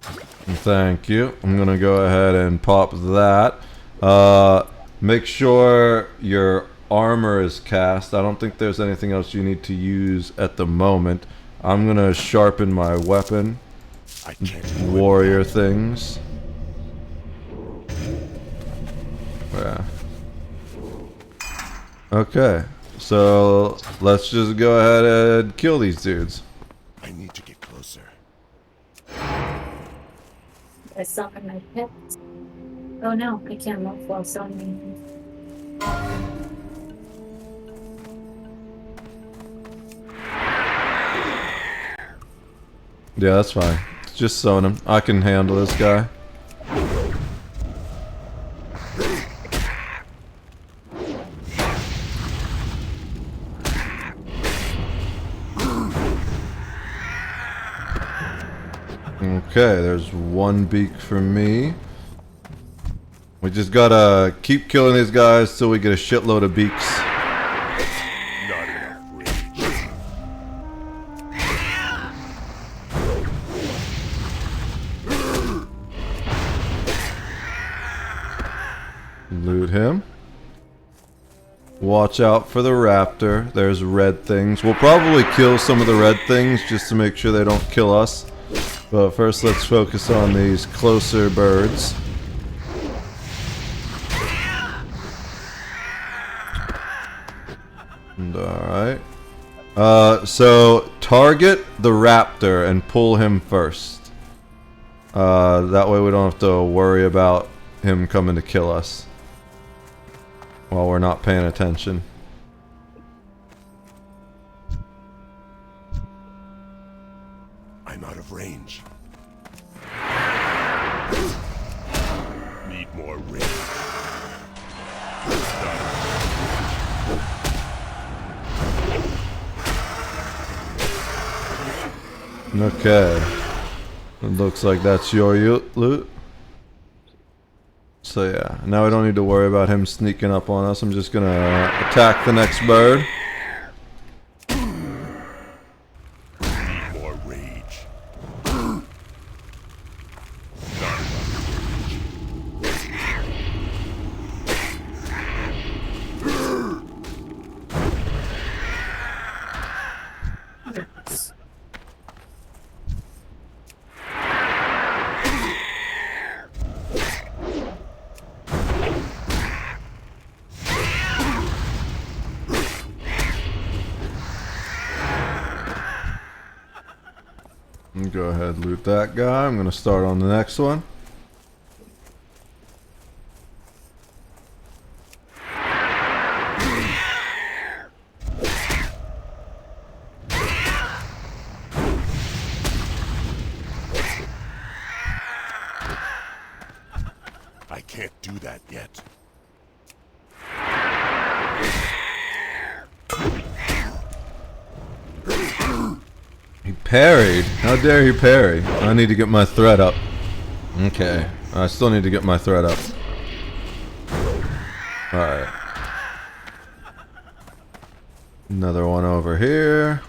Thank you. I'm gonna go ahead and pop that. Make sure your armor is cast. I don't think there's anything else you need to use at the moment. I'm gonna sharpen my weapon. Warrior things. Yeah. Okay. So let's just go ahead and kill these dudes. I need to get closer. I summon my pet. Oh no, I can't move while summoning. Yeah, that's fine. Just zone him. I can handle this guy. Okay, there's one beak for me. We just gotta keep killing these guys till we get a shitload of beaks. Not enough rage. Loot him. Watch out for the raptor. There's red things. We'll probably kill some of the red things just to make sure they don't kill us. But first let's focus on these closer birds. Alright. So target the raptor and pull him first. That way we don't have to worry about him coming to kill us while we're not paying attention. I'm out of range. Need more range. Okay. It looks like that's your loot. So yeah, now we don't need to worry about him sneaking up on us. I'm just gonna attack the next bird. Need more rage. Go ahead, loot that guy. I'm gonna start on the next one. I can't do that yet. He parried. How dare he parry? I need to get my threat up. Okay. I still need to get my threat up. Alright. Another one over here.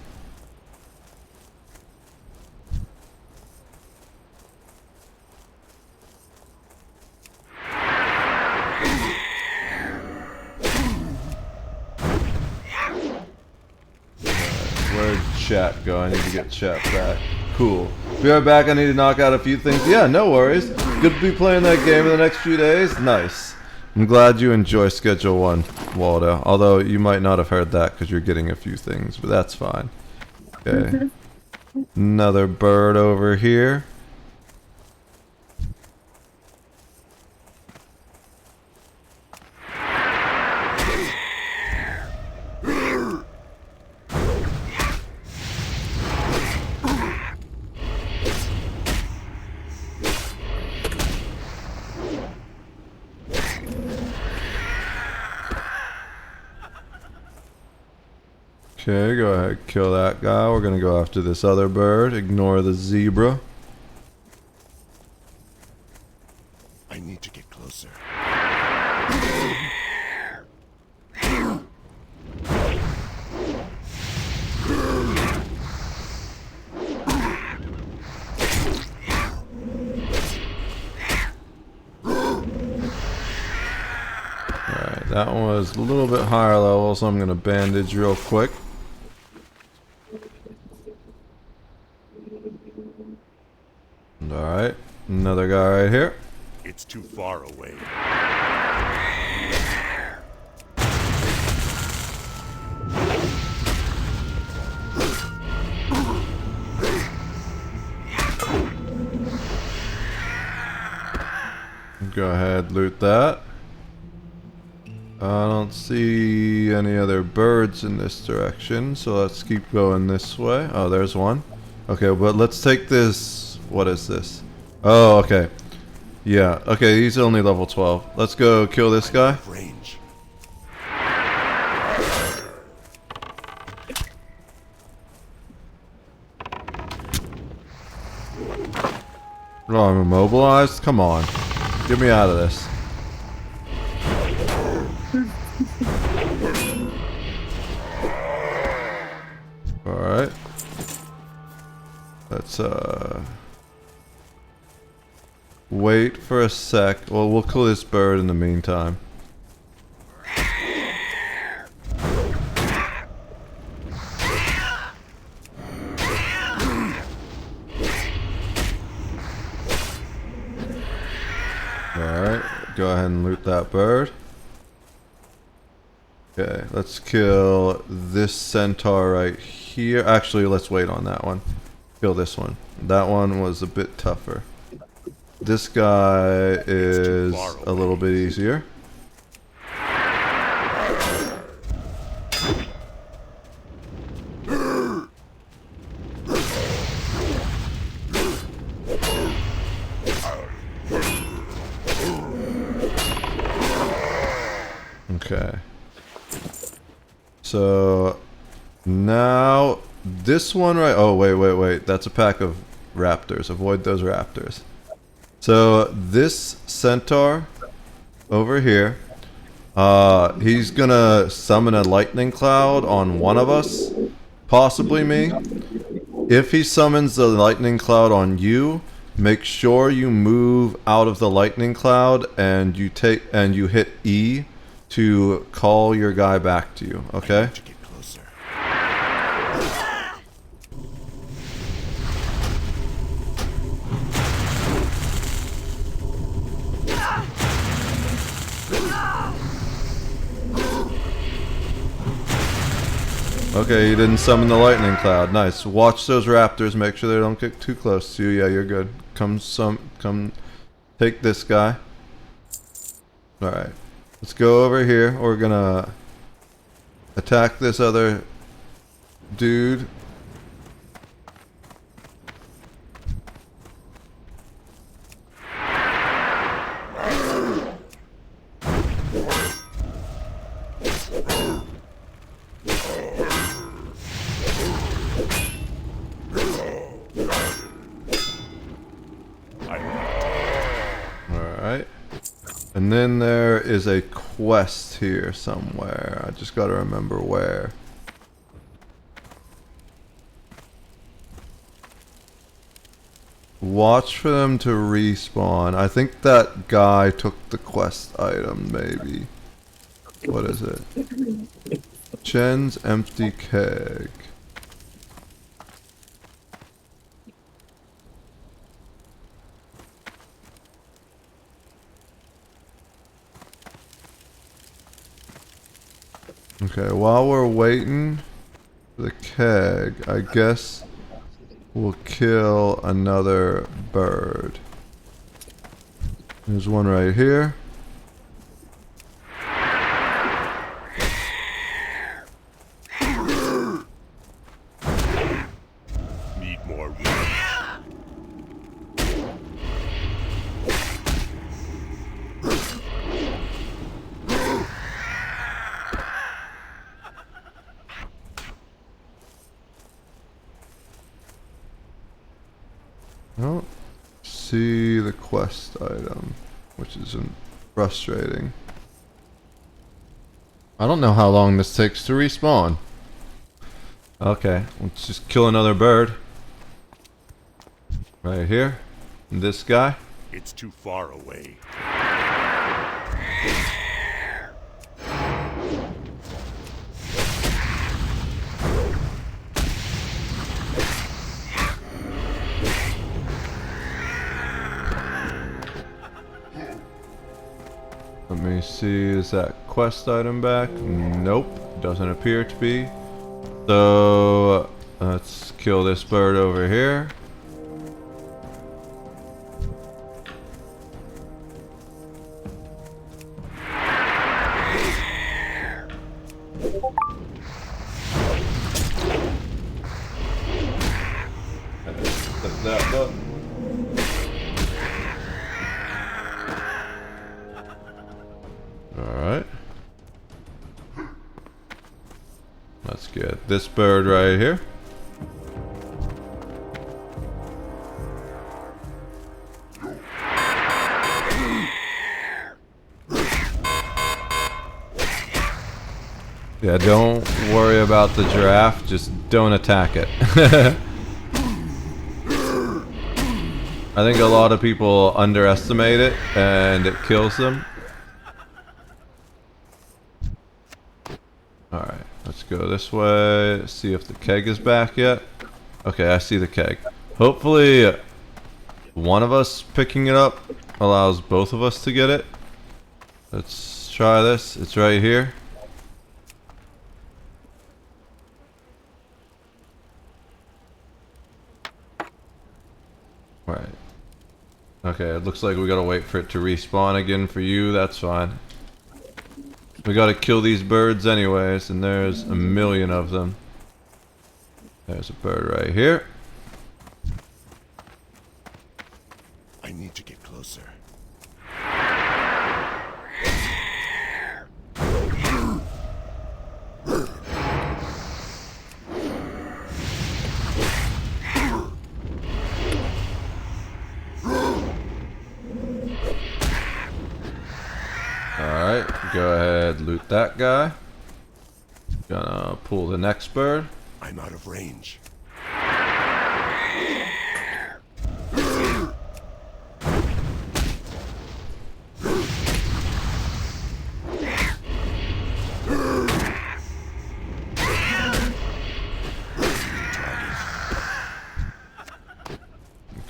Where'd chat go? I need to get chat back. Cool. Be right back. I need to knock out a few things. Yeah, no worries. Good to be playing that game in the next few days. Nice. I'm glad you enjoy Schedule 1, Waldo. Although you might not have heard that because you're getting a few things, but that's fine. Okay. Another bird over here. Okay, go ahead, kill that guy. We're gonna go after this other bird. Ignore the zebra. I need to get closer. Alright, that one was a little bit higher level, so I'm gonna bandage real quick. Alright, another guy right here. It's too far away. Go ahead, loot that. I don't see any other birds in this direction, so let's keep going this way. Oh, there's one. Okay, but let's take this. What is this? Oh, okay. Yeah, okay, he's only level 12. Let's go kill this guy. Range. Oh, I'm immobilized? Come on. Get me out of this. Alright. Let's, wait for a sec. Well, we'll kill this bird in the meantime. Alright, go ahead and loot that bird. Okay, let's kill this centaur right here. Actually, let's wait on that one. Kill this one. That one was a bit tougher. This guy is a little bit easier. Okay. So now this one right. Oh, wait. That's a pack of raptors. Avoid those raptors. So this centaur over here, he's gonna summon a lightning cloud on one of us, possibly me. If he summons the lightning cloud on you, make sure you move out of the lightning cloud and you hit E to call your guy back to you. Okay. Okay, you didn't summon the lightning cloud. Nice. Watch those raptors. Make sure they don't get too close to you. Yeah, you're good. Come take this guy. Alright. Let's go over here. We're gonna attack this other dude. And then there is a quest here somewhere. I just gotta remember where. Watch for them to respawn. I think that guy took the quest item, maybe. What is it? Chen's empty keg. Okay, while we're waiting for the keg, I guess we'll kill another bird. There's one right here. Need more room. I don't see the quest item, which is frustrating. I don't know how long this takes to respawn. Okay, let's just kill another bird. Right here. This guy. It's too far away. Let me see, is that quest item back? Nope, doesn't appear to be. So, let's kill this bird over here. Click that button. Alright. Let's get this bird right here. Yeah, don't worry about the giraffe, just don't attack it. I think a lot of people underestimate it and it kills them. Alright, let's go this way, see if the keg is back yet. Okay, I see the keg. Hopefully one of us picking it up allows both of us to get it. Let's try this, it's right here. Right. Okay, it looks like we gotta wait for it to respawn again for you, that's fine. We gotta kill these birds anyways, and there's a million of them. There's a bird right here. I need to get closer. Alright, go ahead, loot that guy. Gonna pull the next bird. I'm out of range.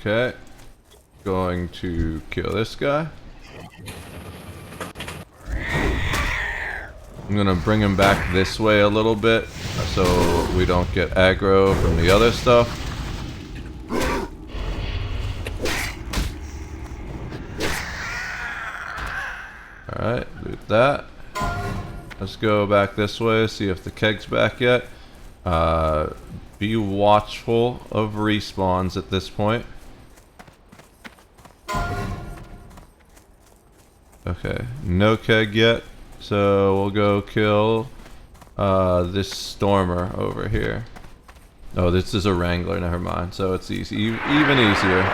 Okay. Going to kill this guy. I'm gonna bring him back this way a little bit so we don't get aggro from the other stuff. Alright, loot that. Let's go back this way, see if the keg's back yet. Be watchful of respawns at this point. Okay, no keg yet. So we'll go kill this Stormer over here. Oh, this is a Wrangler, never mind. So it's easy, even easier.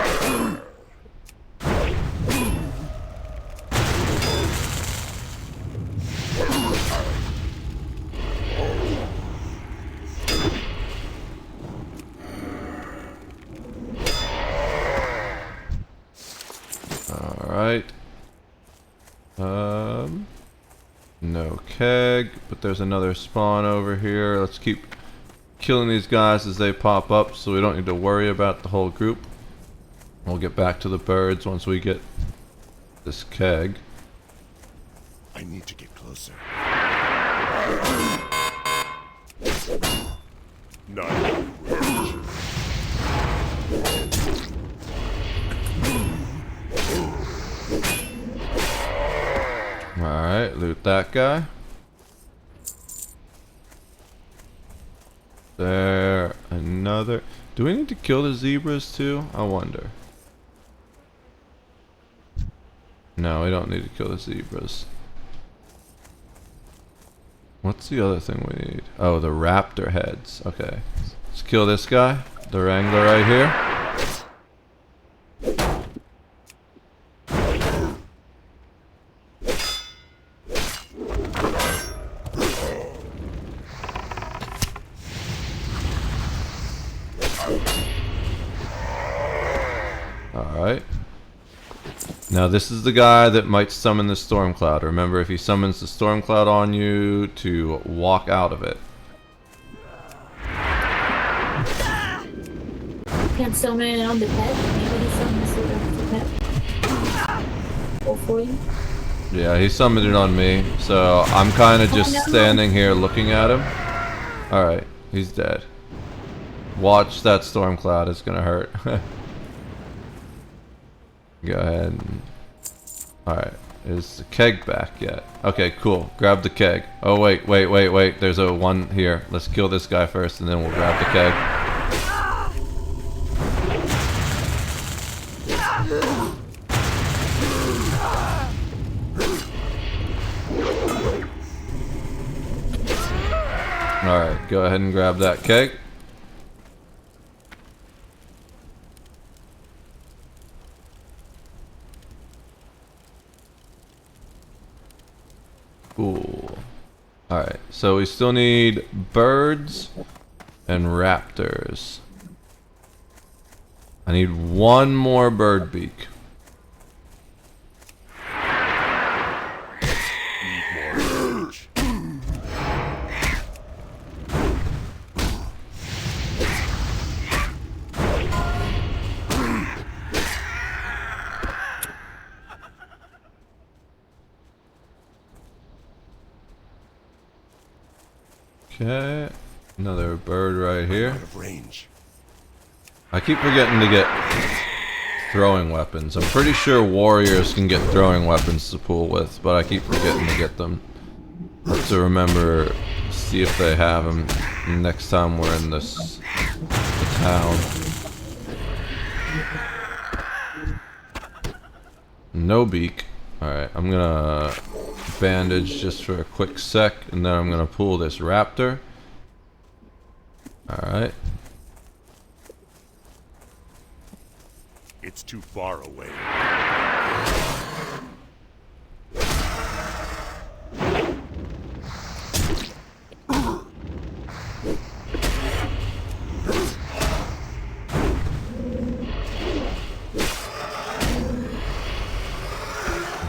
Alright. No keg, but there's another spawn over here. Let's keep killing these guys as they pop up so we don't need to worry about the whole group. We'll get back to the birds once we get this keg. I need to get closer. Not range. that guy. There, another. Do we need to kill the zebras too? I wonder. No, we don't need to kill the zebras. What's the other thing we need? Oh, the raptor heads. Okay. Let's kill this guy. The wrangler right here. Alright. Now this is the guy that might summon the storm cloud. Remember, if he summons the storm cloud on you, to walk out of it. Can't summon it on the pet. Maybe he summons it on the pet. Hopefully. Yeah, he summoned it on me, so I'm kind of just standing here looking at him. Alright, he's dead. Watch that storm cloud, it's gonna hurt. Go ahead and... Alright, is the keg back yet? Okay, cool. Grab the keg. Oh, wait. There's a one here. Let's kill this guy first, and then we'll grab the keg. Alright, go ahead and grab that keg. Cool. Alright, so we still need birds and raptors. I need one more bird beak. Okay, another bird right here. Out of range. I keep forgetting to get throwing weapons. I'm pretty sure warriors can get throwing weapons to pull with, but I keep forgetting to get them. I have to remember, see if they have them next time we're in this town. No beak. Alright, I'm gonna bandage just for a quick sec, and then I'm gonna pull this raptor. Alright. It's too far away.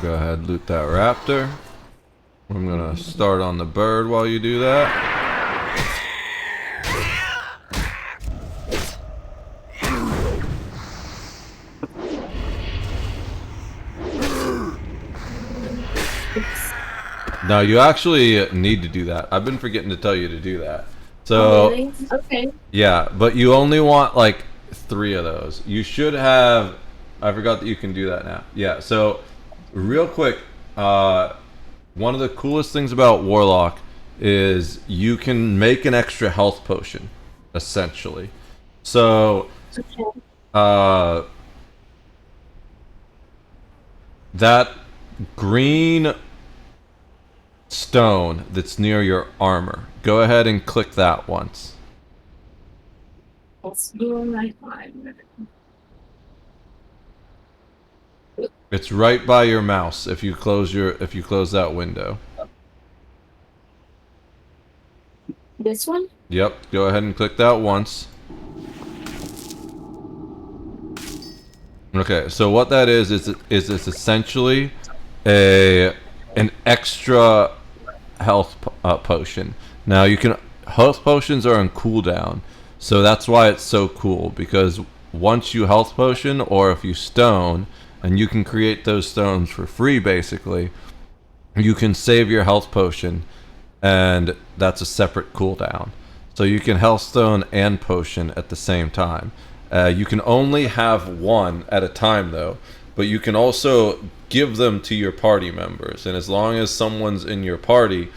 Go ahead, loot that raptor. I'm gonna start on the bird while you do that. Now you actually need to do that. I've been forgetting to tell you to do that. So, oh, really? Okay. Yeah, but you only want like 3 of those. You should have. I forgot that you can do that now. Yeah. So, real quick, one of the coolest things about Warlock is you can make an extra health potion, essentially. So, that green stone that's near your armor, go ahead and click that once. Let's do it right now. It's right by your mouse if you close that window. This one? Yep, go ahead and click that once. Okay, so what that is it's essentially an extra health potion. Now you can health potions are on cooldown, so that's why it's so cool, because once you health potion or if you stone, and you can create those stones for free basically, you can save your health potion, and that's a separate cooldown. So you can health stone and potion at the same time. You can only have one at a time though, but you can also give them to your party members, and as long as someone's in your party,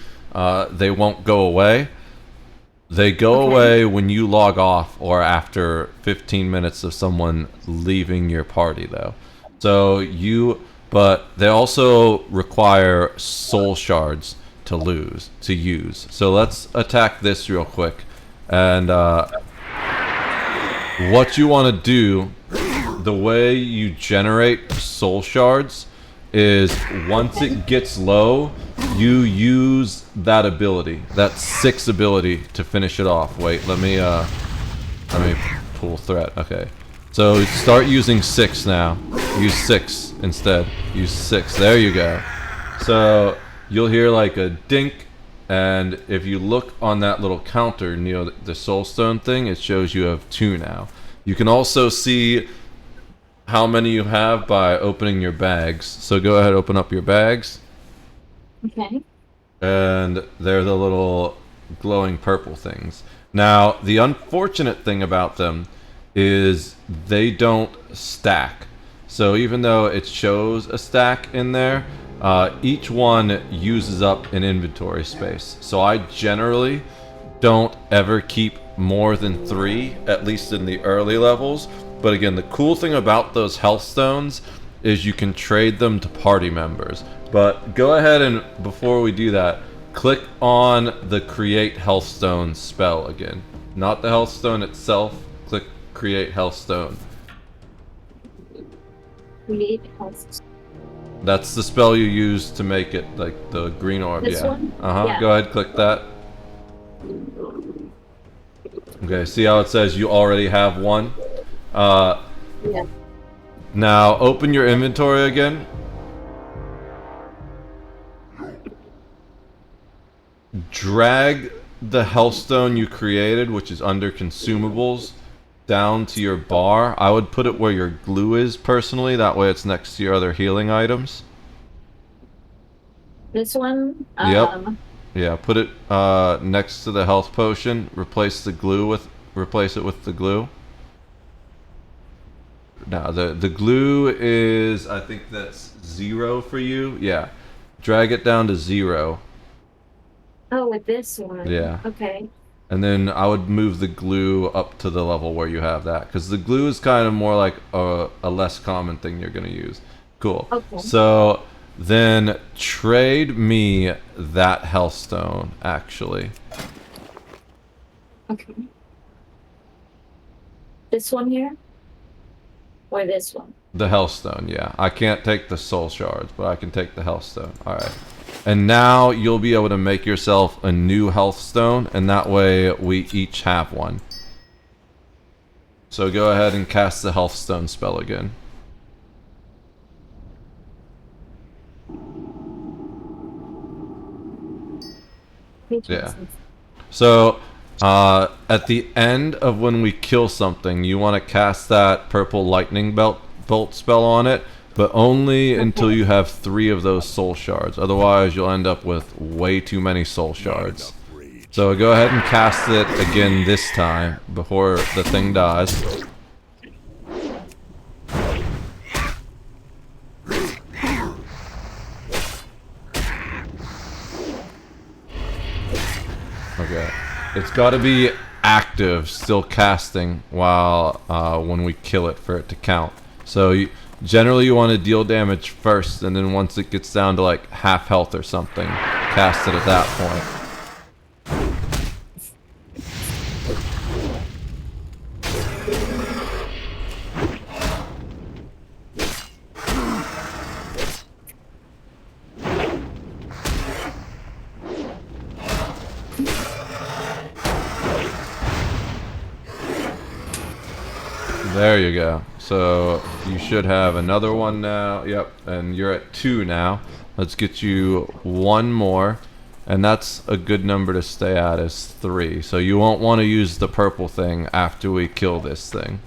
they won't go away. They go away when you log off or after 15 minutes of someone leaving your party, though. So but they also require soul shards to use. So let's attack this real quick. And what you want to do, the way you generate soul shards is once it gets low, you use that ability, that 6 ability, to finish it off. Wait, let me pull threat. Okay, so start using 6 now. Use 6 instead. Use 6. There you go. So you'll hear like a dink, and if you look on that little counter near the soulstone thing, it shows you have 2 now. You can also see how many you have by opening your bags. So go ahead, open up your bags. Okay. And they're the little glowing purple things. Now, the unfortunate thing about them is they don't stack. So even though it shows a stack in there, each one uses up an inventory space. So I generally don't ever keep more than 3, at least in the early levels. But again, the cool thing about those health stones is you can trade them to party members. But go ahead and, before we do that, click on the Create Health Stone spell again. Not the health stone itself, click Create Health Stone. Create health. That's the spell you use to make it, like the green orb, This yeah. one? Uh-huh, Yeah. go ahead, click that. Okay, see how it says you already have 1? Yeah. Now, open your inventory again. Drag the healthstone you created, which is under consumables, down to your bar. I would put it where your glue is, personally. That way it's next to your other healing items. This one? Yep. Yeah, put it next to the health potion. Replace it with the glue. Now, the glue is, I think that's 0 for you. Yeah. Drag it down to 0. Oh, with this one. Yeah. Okay. And then I would move the glue up to the level where you have that. Because the glue is kind of more like a less common thing you're going to use. Cool. Okay. So then trade me that healthstone, actually. Okay. This one here? Or this one? The healthstone, yeah. I can't take the soul shards, but I can take the healthstone. Alright. And now you'll be able to make yourself a new healthstone, and that way we each have one. So go ahead and cast the healthstone spell again. Yeah. So, at the end of when we kill something, you want to cast that purple lightning bolt spell on it, but only until you have 3 of those soul shards. Otherwise, you'll end up with way too many soul shards. So go ahead and cast it again this time, before the thing dies. Okay. It's got to be active, still casting, while when we kill it for it to count. So generally you want to deal damage first, and then once it gets down to like half health or something, cast it at that point. There you go. So you should have another one now. Yep, and you're at 2 now. Let's get you 1 more. And that's a good number to stay at, is 3. So you won't want to use the purple thing after we kill this thing.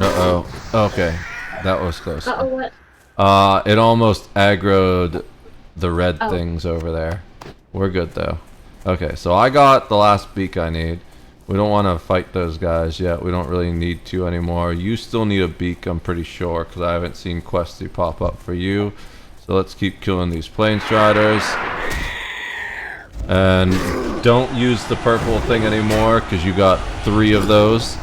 Uh-oh. Okay. That was close. Uh-oh, what? It almost aggroed the red things over there. We're good though. Okay, so I got the last beak I need. We don't want to fight those guys yet. We don't really need to anymore. You still need a beak, I'm pretty sure, because I haven't seen Questy pop up for you. So let's keep killing these plane striders. And don't use the purple thing anymore, because you got 3 of those.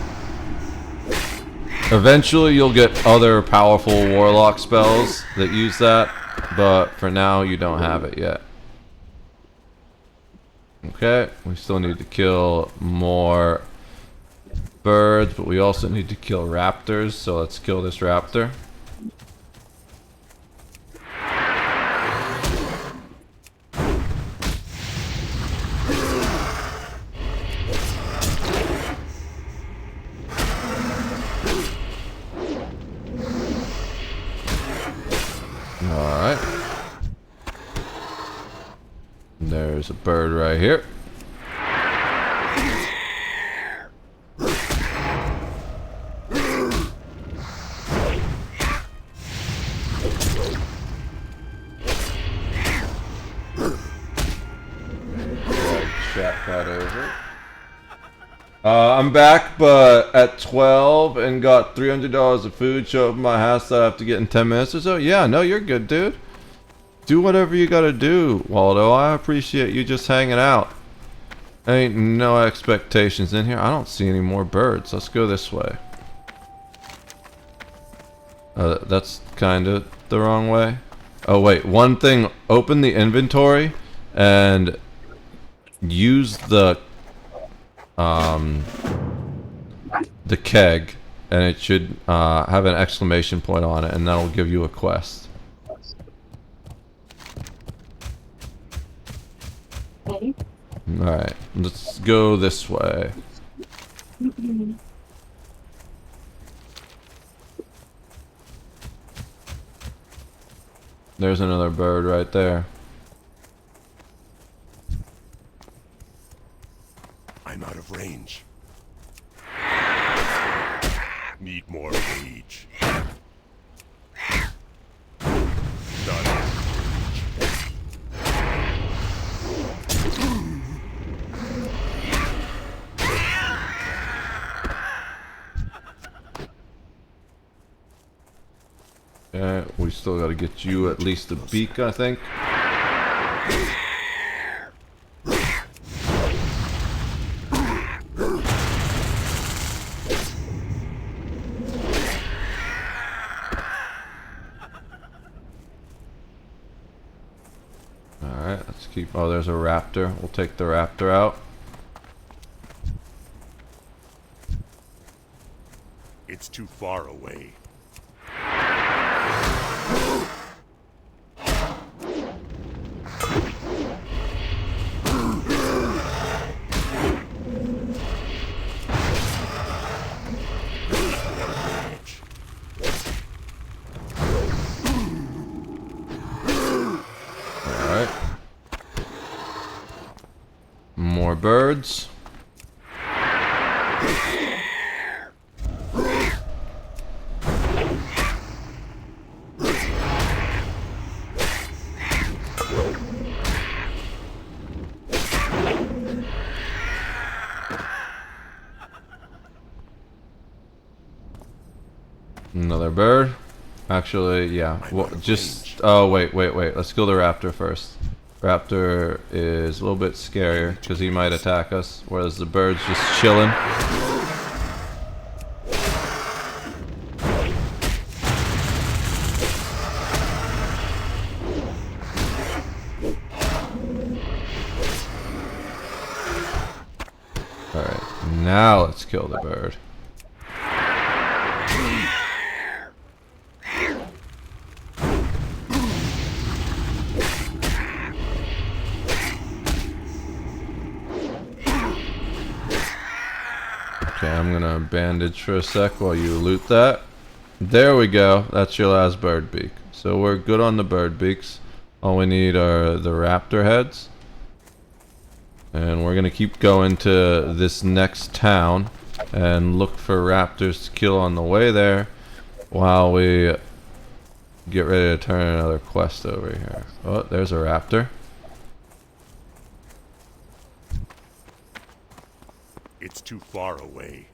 Eventually you'll get other powerful warlock spells that use that, but for now you don't have it yet. Okay, we still need to kill more birds, but we also need to kill raptors, so let's kill this raptor. Alright. There's a bird right here. Chat that over. I'm back, but at 12 and got $300 of food. Show up at my house that I have to get in 10 minutes or so. Yeah, no, you're good, dude. Do whatever you gotta do, Waldo. I appreciate you just hanging out. Ain't no expectations in here. I don't see any more birds. Let's go this way. That's kind of the wrong way. Oh wait, one thing. Open the inventory and use the keg, and it should have an exclamation point on it, and that'll give you a quest. Alright, let's go this way. There's another bird right there. I'm out of range. Need more rage. Not out of Okay, we still gotta get you at least a beak, I think. Alright, let's keep... Oh, there's a raptor. We'll take the raptor out. It's too far away. Alright. More birds. Another bird. Actually, yeah. Well, just... Oh, wait. Let's kill the raptor first. Raptor is a little bit scarier because he might attack us, whereas the bird's just chilling. Alright, now let's kill the bird. Okay, I'm gonna bandage for a sec while you loot that. There we go. That's your last bird beak. So we're good on the bird beaks. All we need are the raptor heads. And we're gonna keep going to this next town and look for raptors to kill on the way there while we get ready to turn another quest over here. Oh, there's a raptor. It's too far away.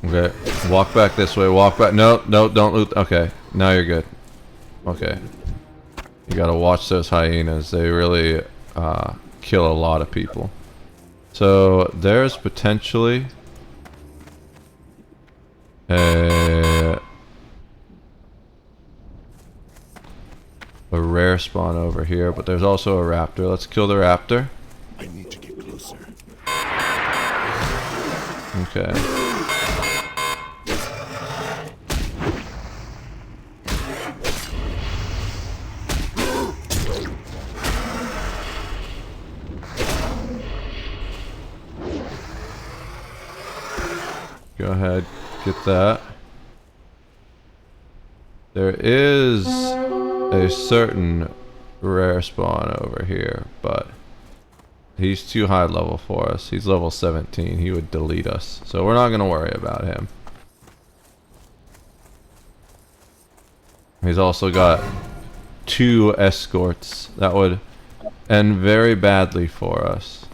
Okay, walk back this way, walk back. No, no, don't loot. Okay, now you're good. Okay. You gotta watch those hyenas. They really kill a lot of people. So, there's potentially a rare spawn over here, but there's also a raptor. Let's kill the raptor. I need to get closer. Okay. Go ahead, get that. There is a certain rare spawn over here, but he's too high level for us. He's level 17. He would delete us. So we're not going to worry about him. He's also got 2 escorts. That would end very badly for us.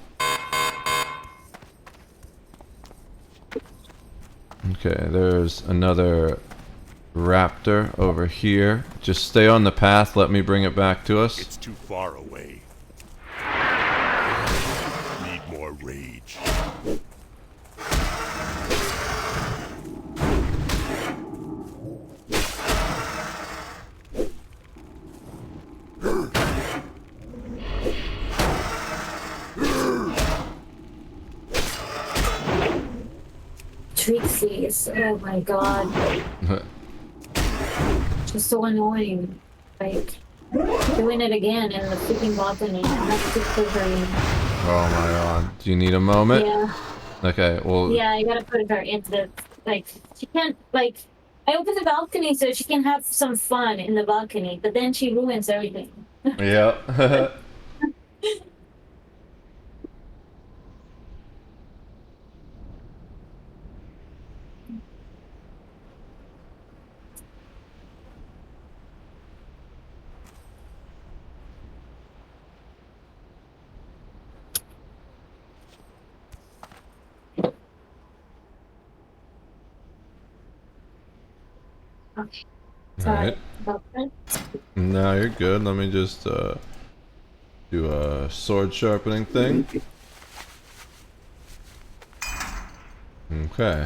Okay, there's another raptor over here. Just stay on the path. Let me bring it back to us. It's too far away. Need more rage. Trixies, oh my god. Just so annoying. Like, doing it again in the freaking balcony. I have to put her in. Oh my god. Do you need a moment? Yeah. Okay, well... Yeah, I gotta put her into the... Like, she can't, like... I opened the balcony so she can have some fun in the balcony, but then she ruins everything. Yeah. Okay. Alright. Now you're good. Let me just do a sword sharpening thing. Okay.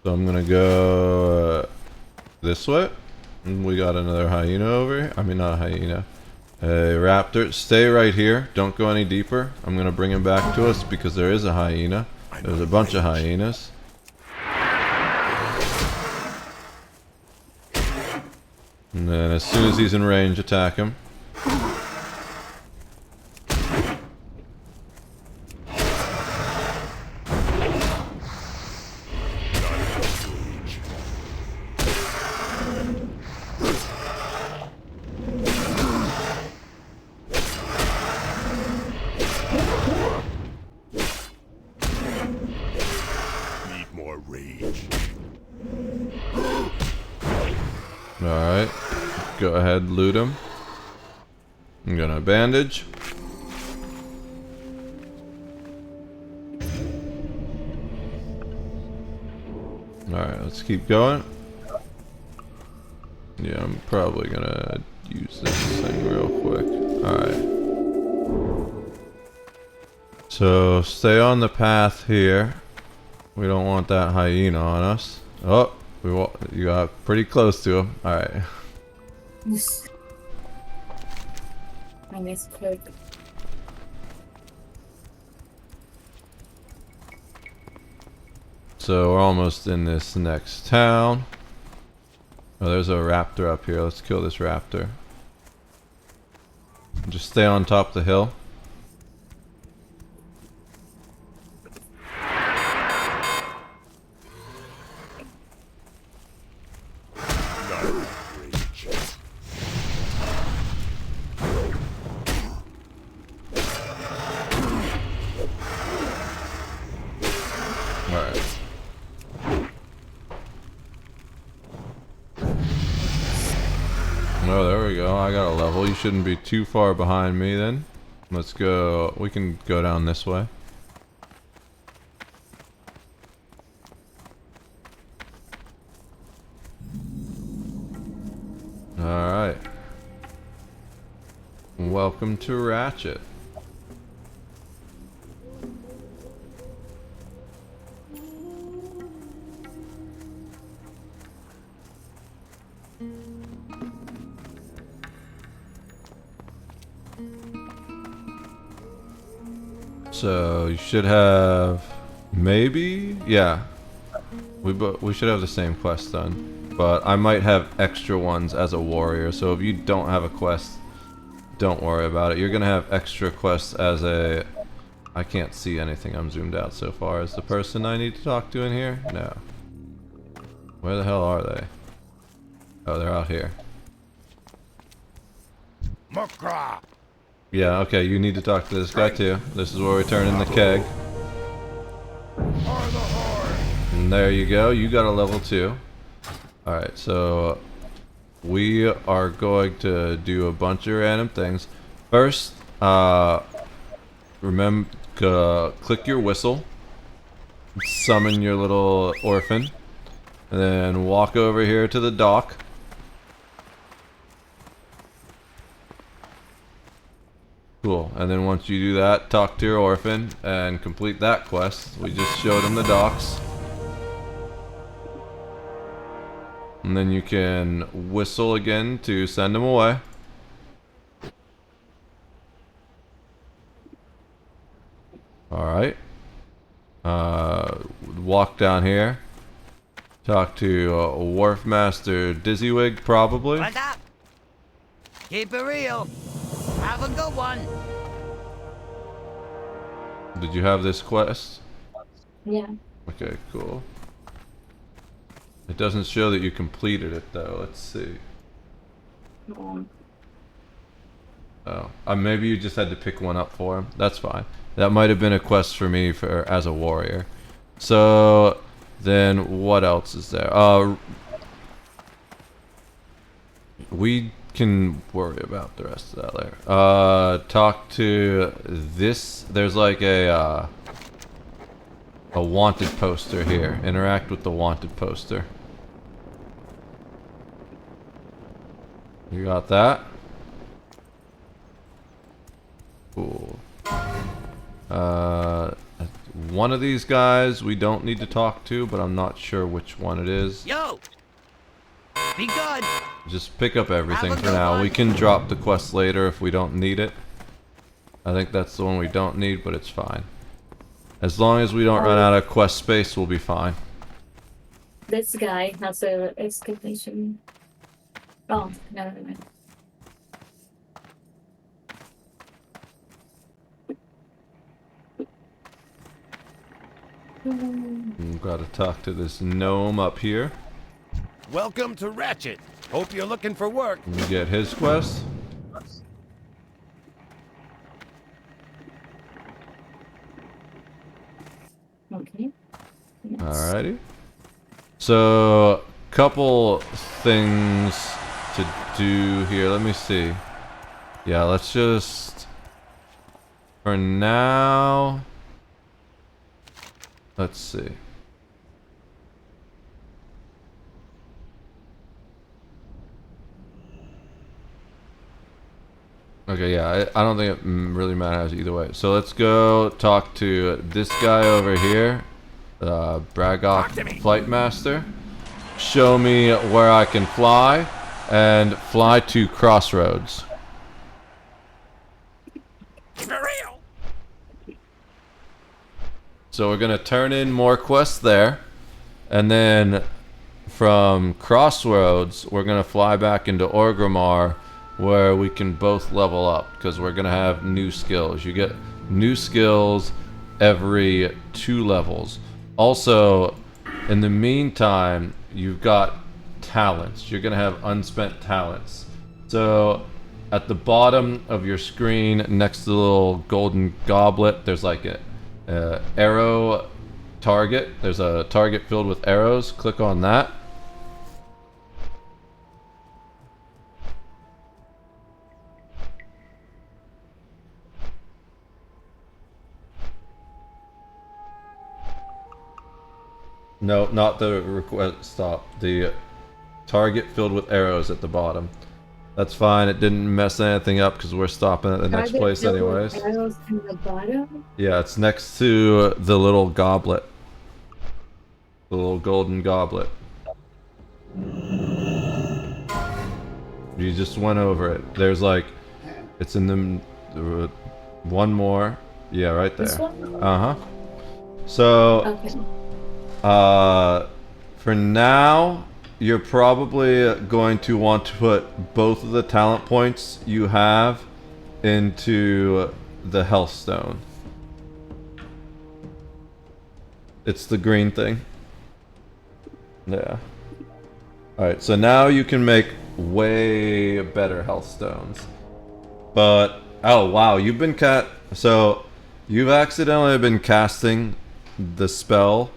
So I'm gonna go this way. And we got another hyena over here. I mean, not a hyena. A raptor. Stay right here. Don't go any deeper. I'm gonna bring him back to us because there is a hyena. There's a bunch of hyenas. And then as soon as he's in range, attack him. Need more rage. Alright. Go ahead, loot him. I'm gonna bandage. Alright, let's keep going. Yeah, I'm probably gonna use this thing real quick. Alright. So, stay on the path here. We don't want that hyena on us. Oh, you got pretty close to him. Alright. I misclicked. So we're almost in this next town. Oh, there's a raptor up here. Let's kill this raptor. Just stay on top of the hill. Oh, there we go. I got a level. You shouldn't be too far behind me then. Let's go. We can go down this way. Alright. Welcome to Ratchet. So you should have maybe, yeah. We should have the same quest done, but I might have extra ones as a warrior. So if you don't have a quest, don't worry about it. You're gonna have extra quests as a. I can't see anything. I'm zoomed out so far. Is the person I need to talk to in here? No. Where the hell are they? Oh, they're out here. Makra. Yeah, okay, you need to talk to this guy too. This is where we turn in the keg. And there you go, you got a level 2. Alright, so we are going to do a bunch of random things. First, remember, click your whistle, summon your little orphan, and then walk over here to the dock. Cool, and then once you do that, talk to your orphan and complete that quest. We just showed him the docks. And then you can whistle again to send him away. Alright. Walk down here. Talk to Wharf Master Dizzywig, probably. What's up? Keep it real. Have a good one. Did you have this quest? Yeah. Okay, cool. It doesn't show that you completed it though. Let's see. Oh, maybe you just had to pick one up for him. That's fine. That might have been a quest for me for as a warrior. So then, what else is there? We can worry about the rest of that later. Talk to this. There's like a wanted poster here. Interact with the wanted poster. You got that? Cool. One of these guys we don't need to talk to, but I'm not sure which one it is. Yo! Be good! Just pick up everything for now. We can drop the quest later if we don't need it. I think that's the one we don't need, but it's fine. As long as we don't run out of quest space, we'll be fine. This guy has a exclamation. Oh, never mind. Gotta talk to this gnome up here. Welcome to Ratchet. Hope you're looking for work. Can we get his quest? Okay. Yes. Alrighty. So, couple things to do here. Let me see. Yeah, let's just... For now... Let's see. Okay, yeah, I don't think it really matters either way. So let's go talk to this guy over here, Bragok Flight Master. Show me where I can fly, and fly to Crossroads. For real. So we're gonna turn in more quests there, and then from Crossroads, we're gonna fly back into Orgrimmar, where we can both level up, because we're gonna have new skills. You get new skills every 2 levels. Also, in the meantime, you've got talents. You're gonna have unspent talents. So at the bottom of your screen, next to the little golden goblet, there's like a arrow target. There's a target filled with arrows. Click on that. No, not the request. Stop. The target filled with arrows at the bottom. That's fine. It didn't mess anything up because we're stopping at the next Target place filled with anyways. arrows in the bottom. Yeah, it's next to the little goblet. The little golden goblet. You just went over it. There's like, it's in the one more. Yeah, right there. This one? Uh-huh. So, Okay. for now, you're probably going to want to put both of the talent points you have into the health stone. It's the green thing. Yeah. Alright, so now you can make way better health stones. But, oh wow, you've been so, you've accidentally been casting the spell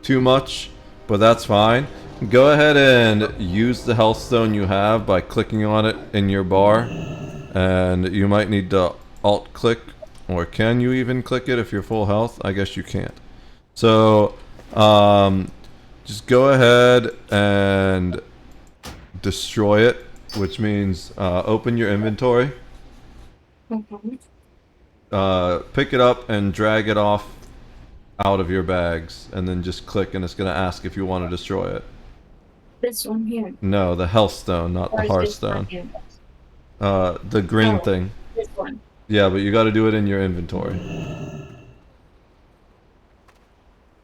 too much, but that's fine. Go ahead and use the health stone you have by clicking on it in your bar. And you might need to alt click, or can you even click it if you're full health? I guess you can't. So, just go ahead and destroy it, which means open your inventory. Pick it up and drag it off out of your bags, and then just click, and it's going to ask if you want to destroy it. This one here. No, the health stone, not the hearthstone. The green thing. This one. Yeah, but you got to do it in your inventory.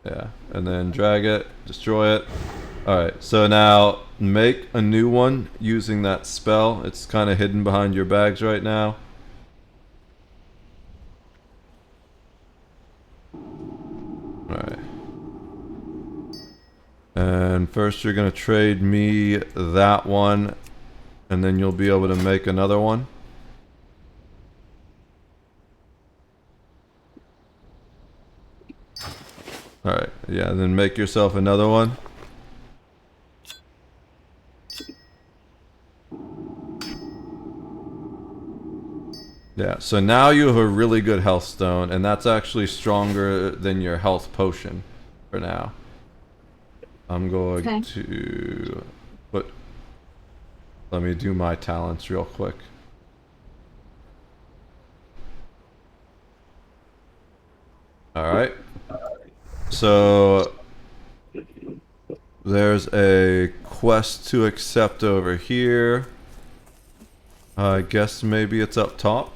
Yeah, and then drag it, destroy it. Alright, so now make a new one using that spell. It's kind of hidden behind your bags right now. Alright. And first you're going to trade me that one, and then you'll be able to make another one. Alright, yeah, and then make yourself another one. Yeah, so now you have a really good health stone, and that's actually stronger than your health potion for now. I'm going to put... Let me do my talents real quick. Alright. So... There's a quest to accept over here. I guess maybe it's up top.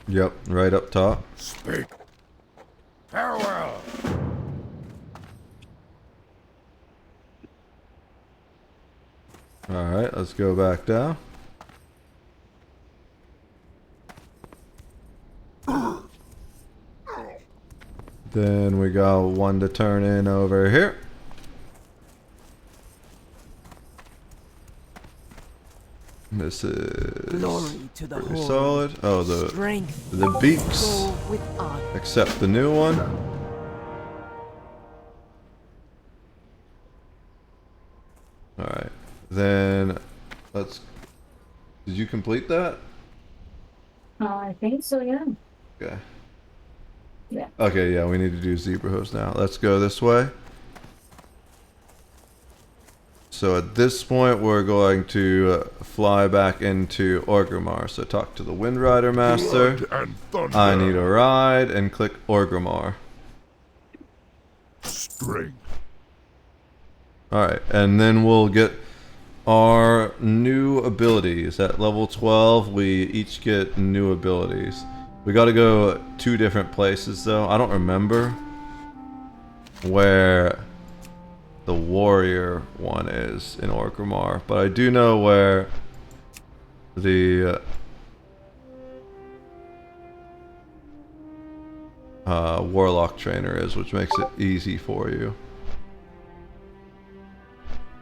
Yep, right up top. Speak. Farewell. Alright, let's go back down. Then we got one to turn in over here. This is Glory to the pretty Horde. solid. Oh, Strength. the beaks. Go with honor. Accept the new one. Alright. Then let's... Did you complete that? I think so, yeah. Okay. Yeah. Okay, yeah, we need to do zebra hooves now. Let's go this way. So at this point, we're going to fly back into Orgrimmar. So talk to the Wind Rider Master. I need a ride, and click Orgrimmar. Strength. Alright, and then we'll get our new abilities. At level 12, we each get new abilities. We gotta go 2 different places though. I don't remember where the warrior one is in Orgrimmar, but I do know where the warlock trainer is, which makes it easy for you.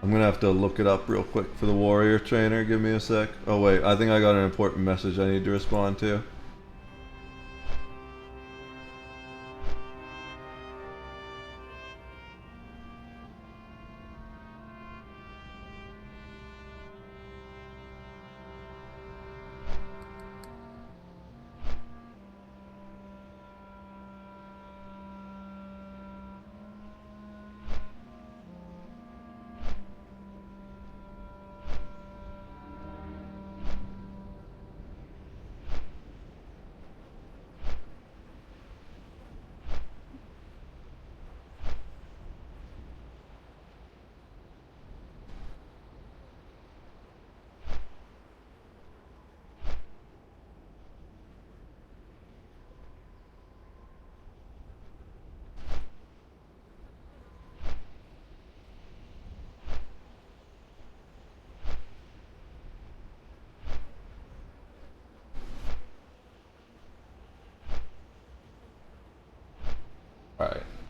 I'm gonna have to look it up real quick for the warrior trainer. Give me a sec. Oh wait, I think I got an important message I need to respond to.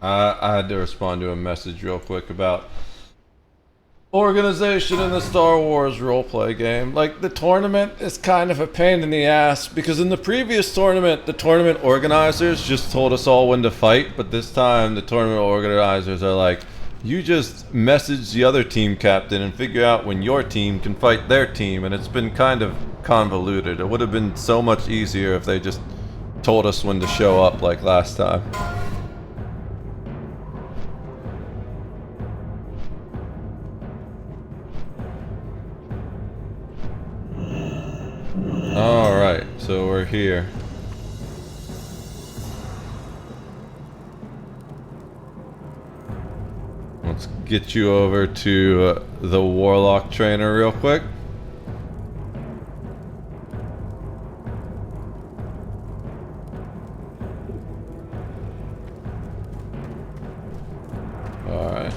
I had to respond to a message real quick about organization in the Star Wars roleplay game. Like, the tournament is kind of a pain in the ass because in the previous tournament, the tournament organizers just told us all when to fight, but this time the tournament organizers are like, you just message the other team captain and figure out when your team can fight their team, and it's been kind of convoluted. It would have been so much easier if they just told us when to show up like last time. Alright, so we're here. Let's get you over to the Warlock trainer real quick. Alright.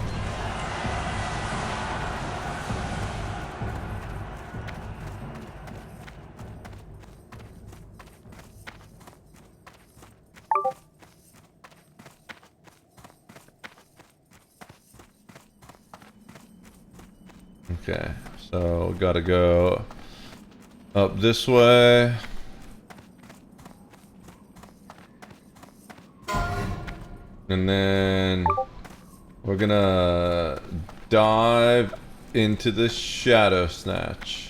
Okay, so gotta go up this way. And then we're gonna dive into the Shadow Snatch.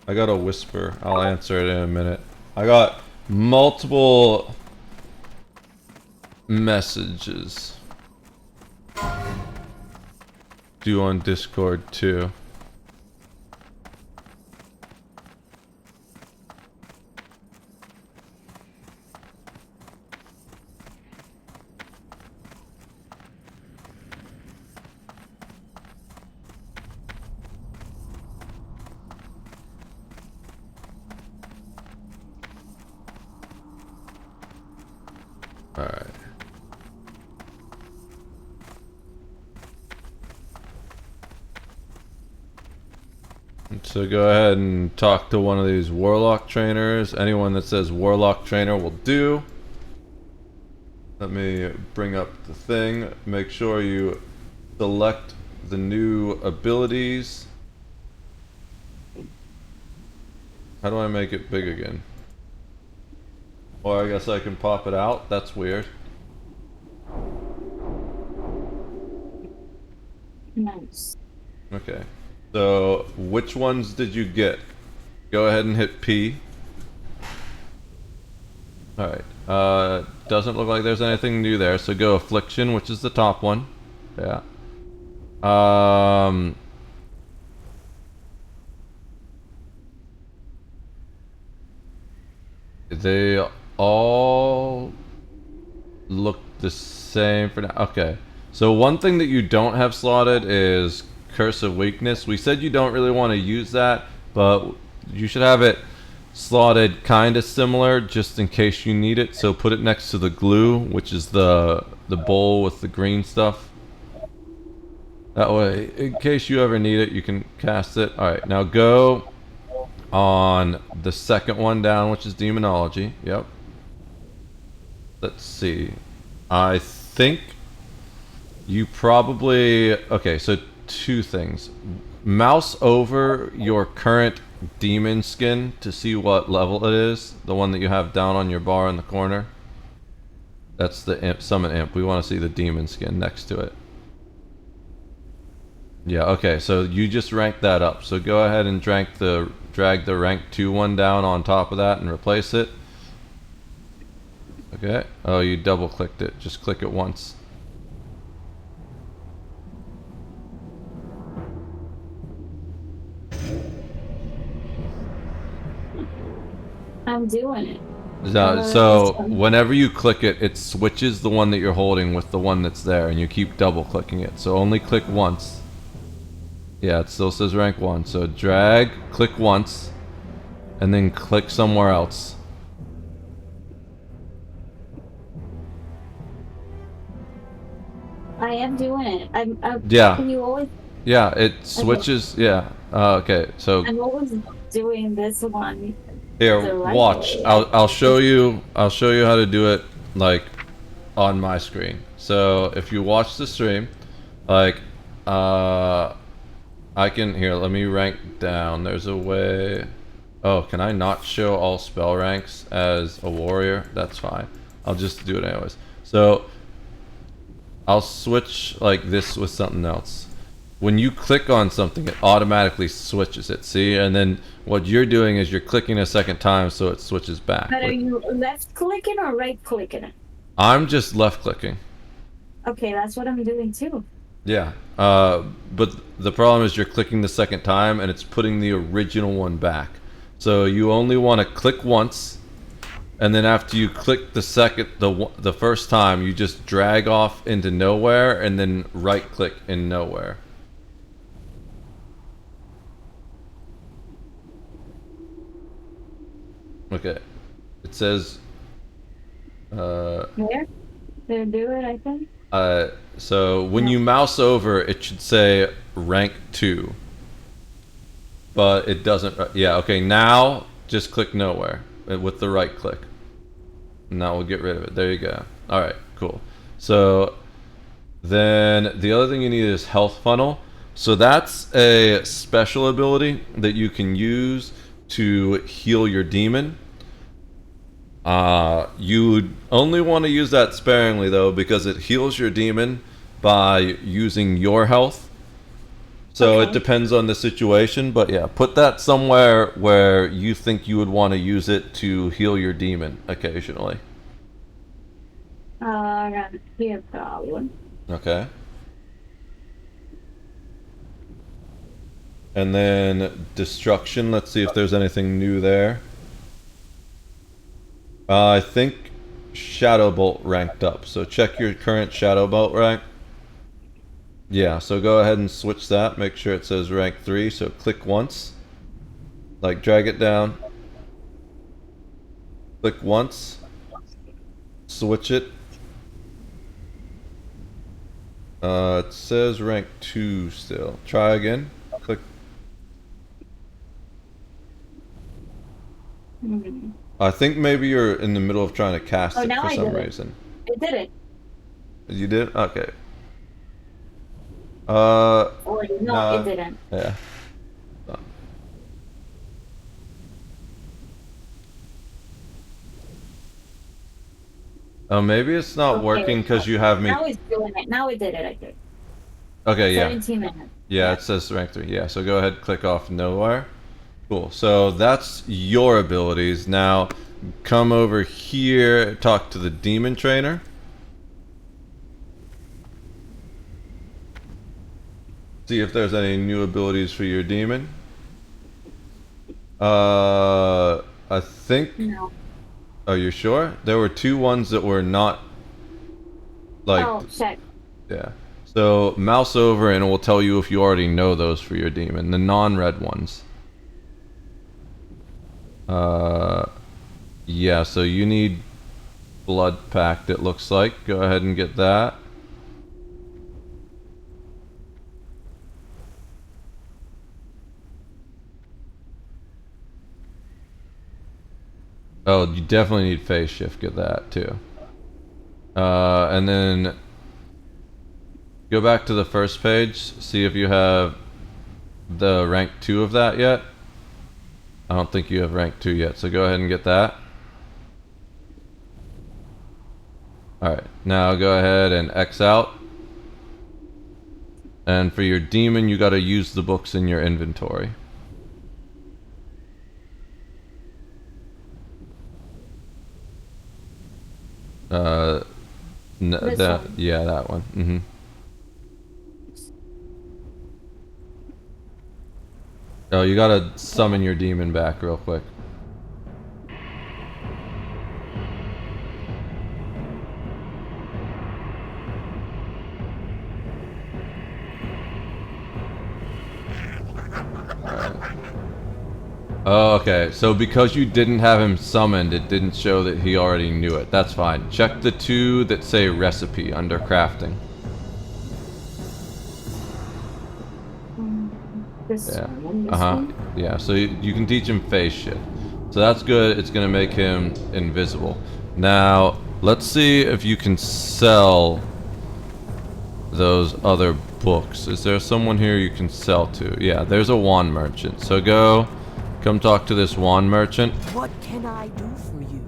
I got a whisper. I'll answer it in a minute. I got multiple messages. Due on Discord too. Alright. So go ahead and talk to one of these Warlock trainers. Anyone that says Warlock trainer will do. Let me bring up the thing. Make sure you select the new abilities. How do I make it big again? Or I guess I can pop it out. That's weird. Nice. Okay. So, which ones did you get? Go ahead and hit P. Alright. Doesn't look like there's anything new there, so go Affliction, which is the top one. Yeah. They all look the same for now. Okay. So one thing that you don't have slotted is Curse of Weakness. We said you don't really want to use that, but you should have it slotted kind of similar just in case you need it. So put it next to the glue, which is the bowl with the green stuff. That way, in case you ever need it, you can cast it. Alright, now go on the second one down, which is Demonology. Yep. Let's see. I think you probably... Okay, so two things. Mouse over your current demon skin to see what level it is. The one that you have down on your bar in the corner. That's the imp, summon imp. We want to see the demon skin next to it. Yeah, okay, so you just rank that up. So go ahead and drag the rank 2 one down on top of that and replace it. Okay. Oh, you double clicked it. Just click it once. I'm doing it. So whenever you click it, it switches the one that you're holding with the one that's there, and you keep double clicking it. So only click once. Yeah, it still says rank 1. So drag, click once, and then click somewhere else. I am doing it. Yeah. Can you always? Yeah, it switches. Yeah. Okay, so I'm always doing this one. here, the right watch. way. I'll show you. I'll show you how to do it, like, on my screen. So if you watch the stream, like, I can here. Let me rank down. There's a way. Oh, can I not show all spell ranks as a warrior? That's fine. I'll just do it anyways. So I'll switch like this with something else. When you click on something, it automatically switches it. See, and then what you're doing is you're clicking a second time, so it switches back. But are you left clicking or right clicking? I'm just left clicking. Okay, that's what I'm doing too. Yeah, but the problem is you're clicking the second time and it's putting the original one back. So you only want to click once, and then after you click the first time, you just drag off into nowhere and then right click in nowhere. Okay, it says. There, they do it. I think. So when you mouse over, it should say rank 2. But it doesn't. Yeah, okay, now just click nowhere with the right click. And that will get rid of it. There you go. Alright, cool. So then the other thing you need is health funnel. So that's a special ability that you can use to heal your demon. You only want to use that sparingly though, because it heals your demon by using your health. So it depends on the situation, but yeah, put that somewhere where you think you would want to use it to heal your demon occasionally. I got here problem. Okay. And then destruction, let's see if there's anything new there. I think Shadow Bolt ranked up, so check your current Shadow Bolt rank. Yeah, so go ahead and switch that, make sure it says rank 3, so click once. Like, drag it down. Click once. Switch it. It says rank 2 still. Try again. Click. I think maybe you're in the middle of trying to cast it for some reason. It did it. You did? Okay. Or no, it didn't. Yeah. Oh, maybe it's not working because you have me. Now it's doing it. Now it did it, I think. Okay, yeah. 17 minutes. Yeah, it says rank 3. Yeah, so go ahead, click off nowhere. Cool. So that's your abilities. Now, come over here, talk to the demon trainer. See if there's any new abilities for your demon. I think. No. Are you sure? There were 2 ones that were not. Like. Oh, check. Yeah. So mouse over and it will tell you if you already know those for your demon. The non-red ones. Yeah, so you need Blood Pact, it looks like. Go ahead and get that. Oh, you definitely need Phase Shift, get that too. And then go back to the first page, see if you have the rank 2 of that yet. I don't think you have rank 2 yet, so go ahead and get that. Alright, now go ahead and X out. And for your demon, you gotta use the books in your inventory. Yeah, that one. Mm-hmm. Oh, you gotta summon your demon back real quick. Oh, okay. So because you didn't have him summoned, it didn't show that he already knew it. That's fine. Check the 2 that say recipe under crafting. This Yeah. one, this Uh-huh. one? Yeah, so you can teach him phase shift. So that's good. It's going to make him invisible. Now, let's see if you can sell those other books. Is there someone here you can sell to? Yeah, there's a wand merchant. So come talk to this wand merchant What can I do for you?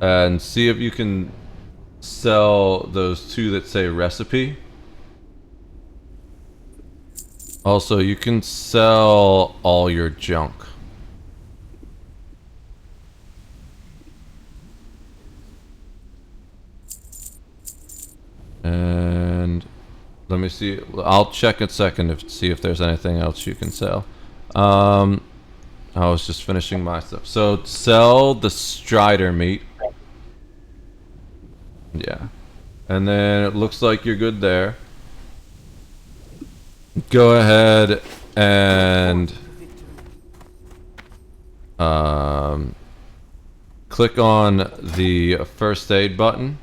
and see if you can sell those two that say recipe. Also, you can sell all your junk. And let me see. I'll check in a second to see if there's anything else you can sell. I was just finishing my stuff. So sell the Strider meat. Yeah. And then it looks like you're good there. Go ahead and click on the first aid button.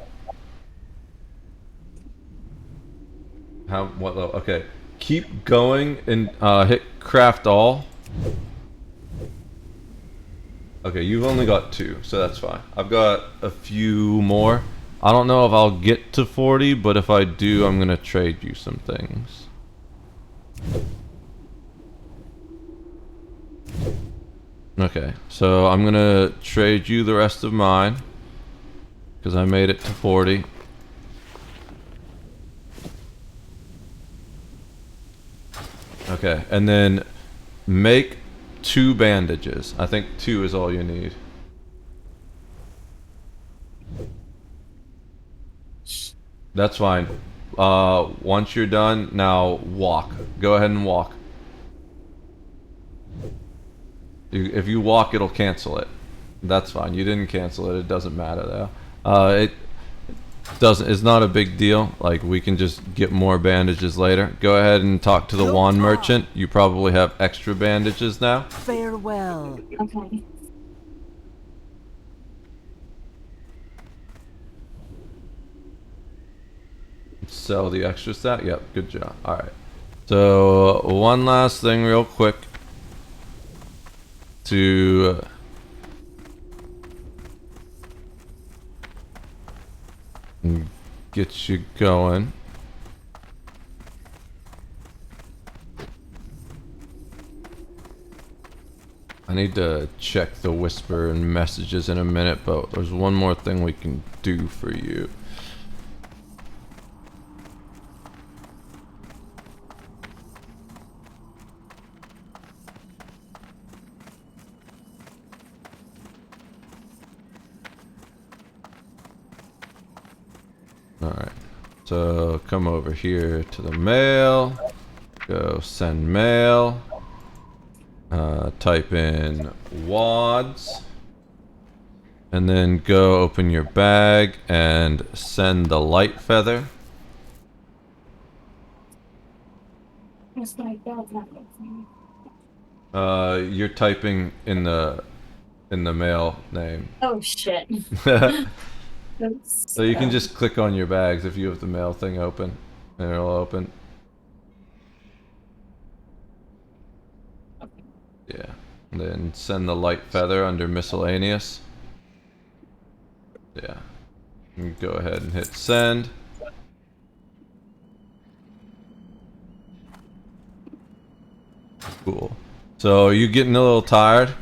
What level? Okay. Keep going and hit craft all. Okay, you've only got 2, so that's fine. I've got a few more. I don't know if I'll get to 40, but if I do, I'm gonna trade you some things. Okay, so I'm gonna trade you the rest of mine because I made it to 40. Okay, and then make 2 bandages. I think 2 is all you need. That's fine. Once you're done, now walk. Go ahead and walk. If you walk, it'll cancel it. That's fine. You didn't cancel it. It doesn't matter though. It's not a big deal. Like, we can just get more bandages later. Go ahead and talk to the wand merchant. You probably have extra bandages now. Farewell. Okay. Sell the extra stat? Yep, good job. Alright. So, one last thing real quick. To get you going. I need to check the whisper and messages in a minute, but there's one more thing we can do for you. Alright, so come over here to the mail, go send mail, type in wads, and then go open your bag and send the light feather. Where's my bag? You're typing in the mail name. Oh shit. So you can just click on your bags if you have the mail thing open, and it'll open. Yeah. And then send the light feather under miscellaneous. Yeah. And go ahead and hit send. Cool. So are you getting a little tired?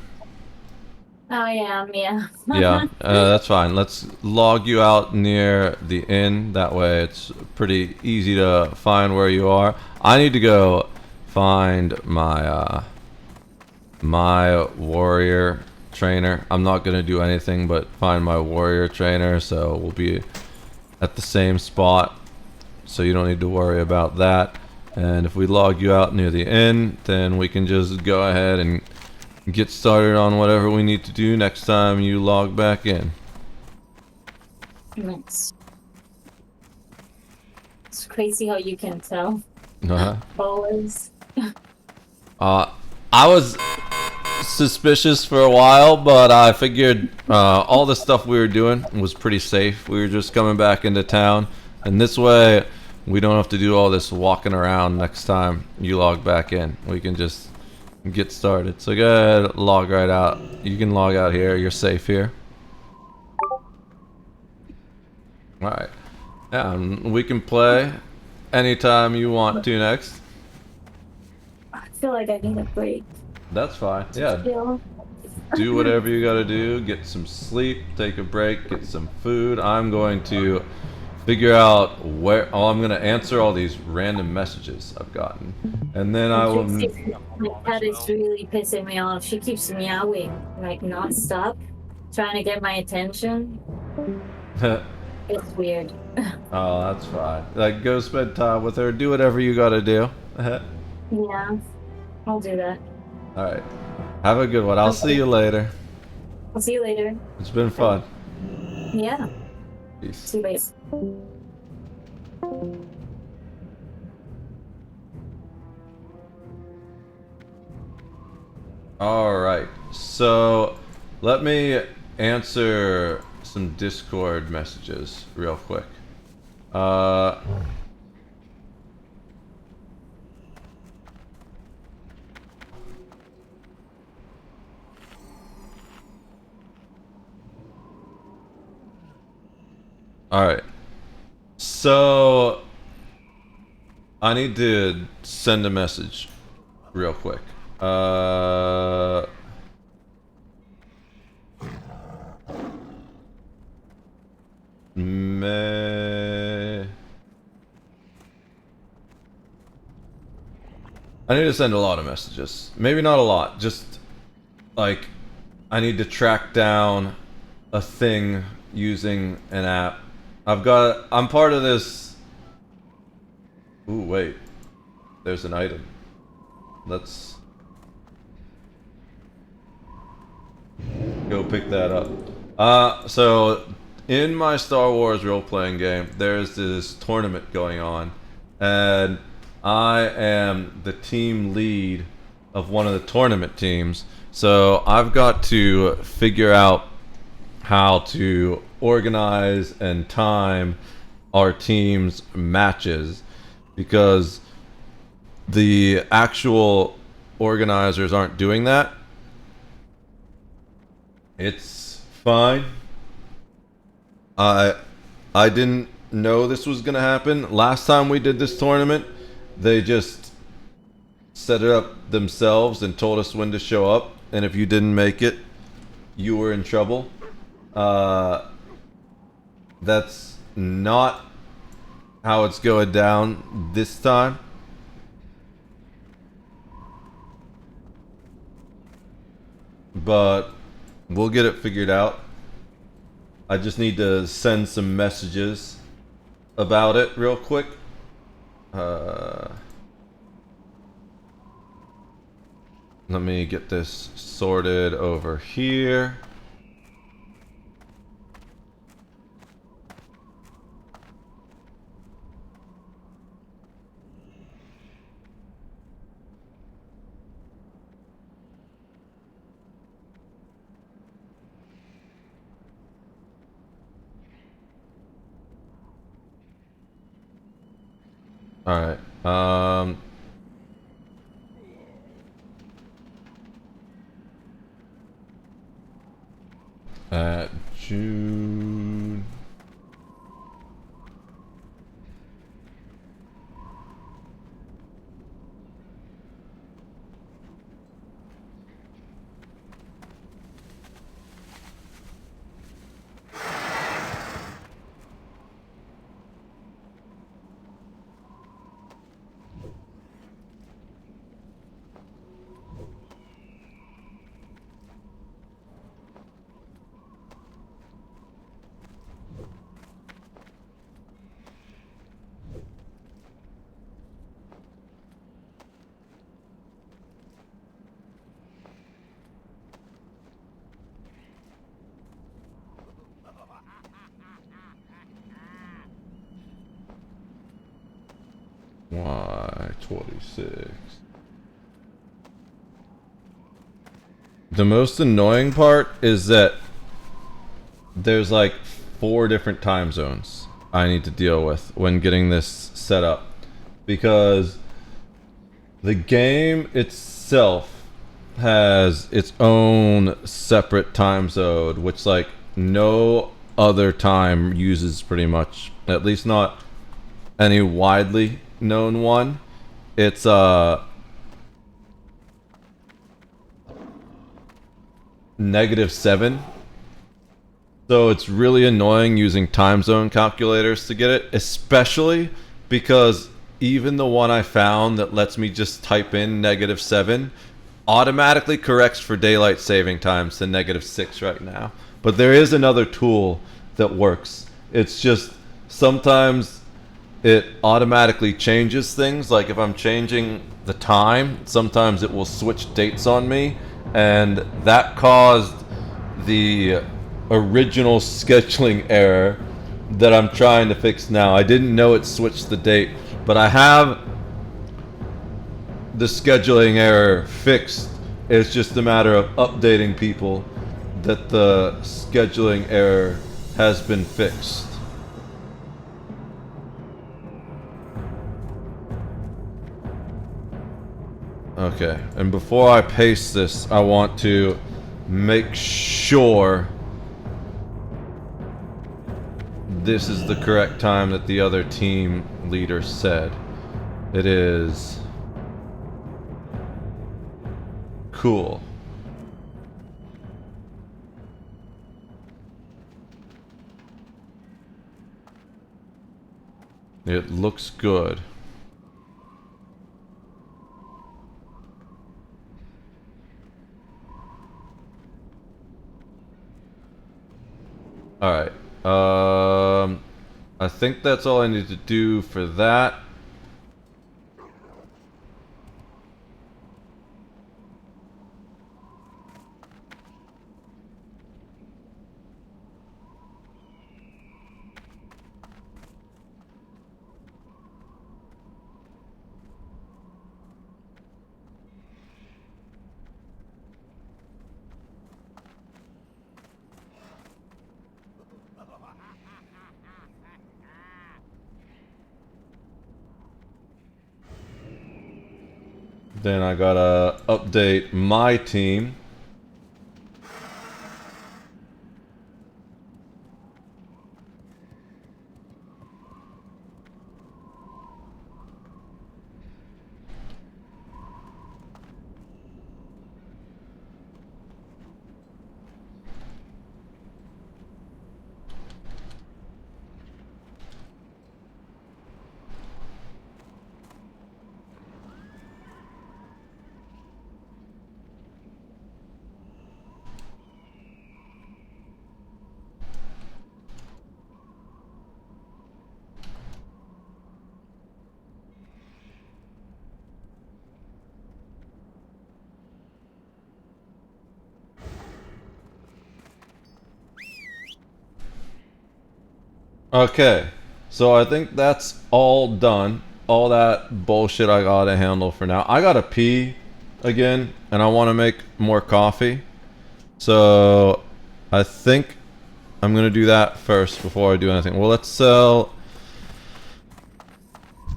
Oh yeah, yeah. Yeah, that's fine. Let's log you out near the inn. That way it's pretty easy to find where you are. I need to go find my my warrior trainer. I'm not gonna do anything but find my warrior trainer, so we'll be at the same spot, so you don't need to worry about that. And if we log you out near the inn, then we can just go ahead and get started on whatever we need to do next time you log back in. Nice. It's crazy how you can tell. Always. I was suspicious for a while, but I figured all the stuff we were doing was pretty safe. We were just coming back into town, and this way we don't have to do all this walking around next time you log back in. We can just get started. So go ahead, log right out. You can log out here. You're safe here. Alright. Yeah, and we can play anytime you want to next. I feel like I need a break. That's fine. Yeah. Chill. Do whatever you gotta do. Get some sleep, take a break, get some food. I'm going to figure out where. Oh, I'm gonna answer all these random messages I've gotten. And then I will. My cat is really pissing me off. She keeps meowing like non-stop, trying to get my attention. It's weird. Oh, that's fine. Like, go spend time with her. Do whatever you gotta do. Yeah, I'll do that. Alright. Have a good one. I'll see you later. I'll see you later. It's been fun. Yeah. Peace. See you later. Alright. So, let me answer some Discord messages real quick. Alright. So, I need to send a message real quick. I need to send a lot of messages. Maybe not a lot, just like I need to track down a thing using an app. I'm part of this. Ooh, wait. There's an item. Let's go pick that up. So in my Star Wars role-playing game, there's this tournament going on, and I am the team lead of one of the tournament teams. So I've got to figure out how to organize and time our team's matches, because the actual organizers aren't doing that. It's fine. I didn't know this was gonna happen. Last time we did this tournament, they just set it up themselves and told us when to show up, and if you didn't make it, you were in trouble. That's not how it's going down this time. But we'll get it figured out. I just need to send some messages about it real quick. Let me get this sorted over here. Alright, at June. Y26. The most annoying part is that there's like 4 different time zones I need to deal with when getting this setup, because the game itself has its own separate time zone, which like no other time uses pretty much, at least not any widely known one. It's -7. So it's really annoying using time zone calculators to get it, especially because even the one I found that lets me just type in -7 automatically corrects for daylight saving times to -6 right now. But there is another tool that works. It's just sometimes it automatically changes things. Like if I'm changing the time, sometimes it will switch dates on me, and that caused the original scheduling error that I'm trying to fix now. I didn't know it switched the date, but I have the scheduling error fixed. It's just a matter of updating people that the scheduling error has been fixed. Okay, and before I paste this, I want to make sure this is the correct time that the other team leader said. It is. Cool. It looks good. Alright. I think that's all I need to do for that. Then I gotta update my team. Okay, so I think that's all done. All that bullshit I gotta handle for now. I gotta pee again, and I want to make more coffee. So I think I'm gonna do that first before I do anything. Well, let's sell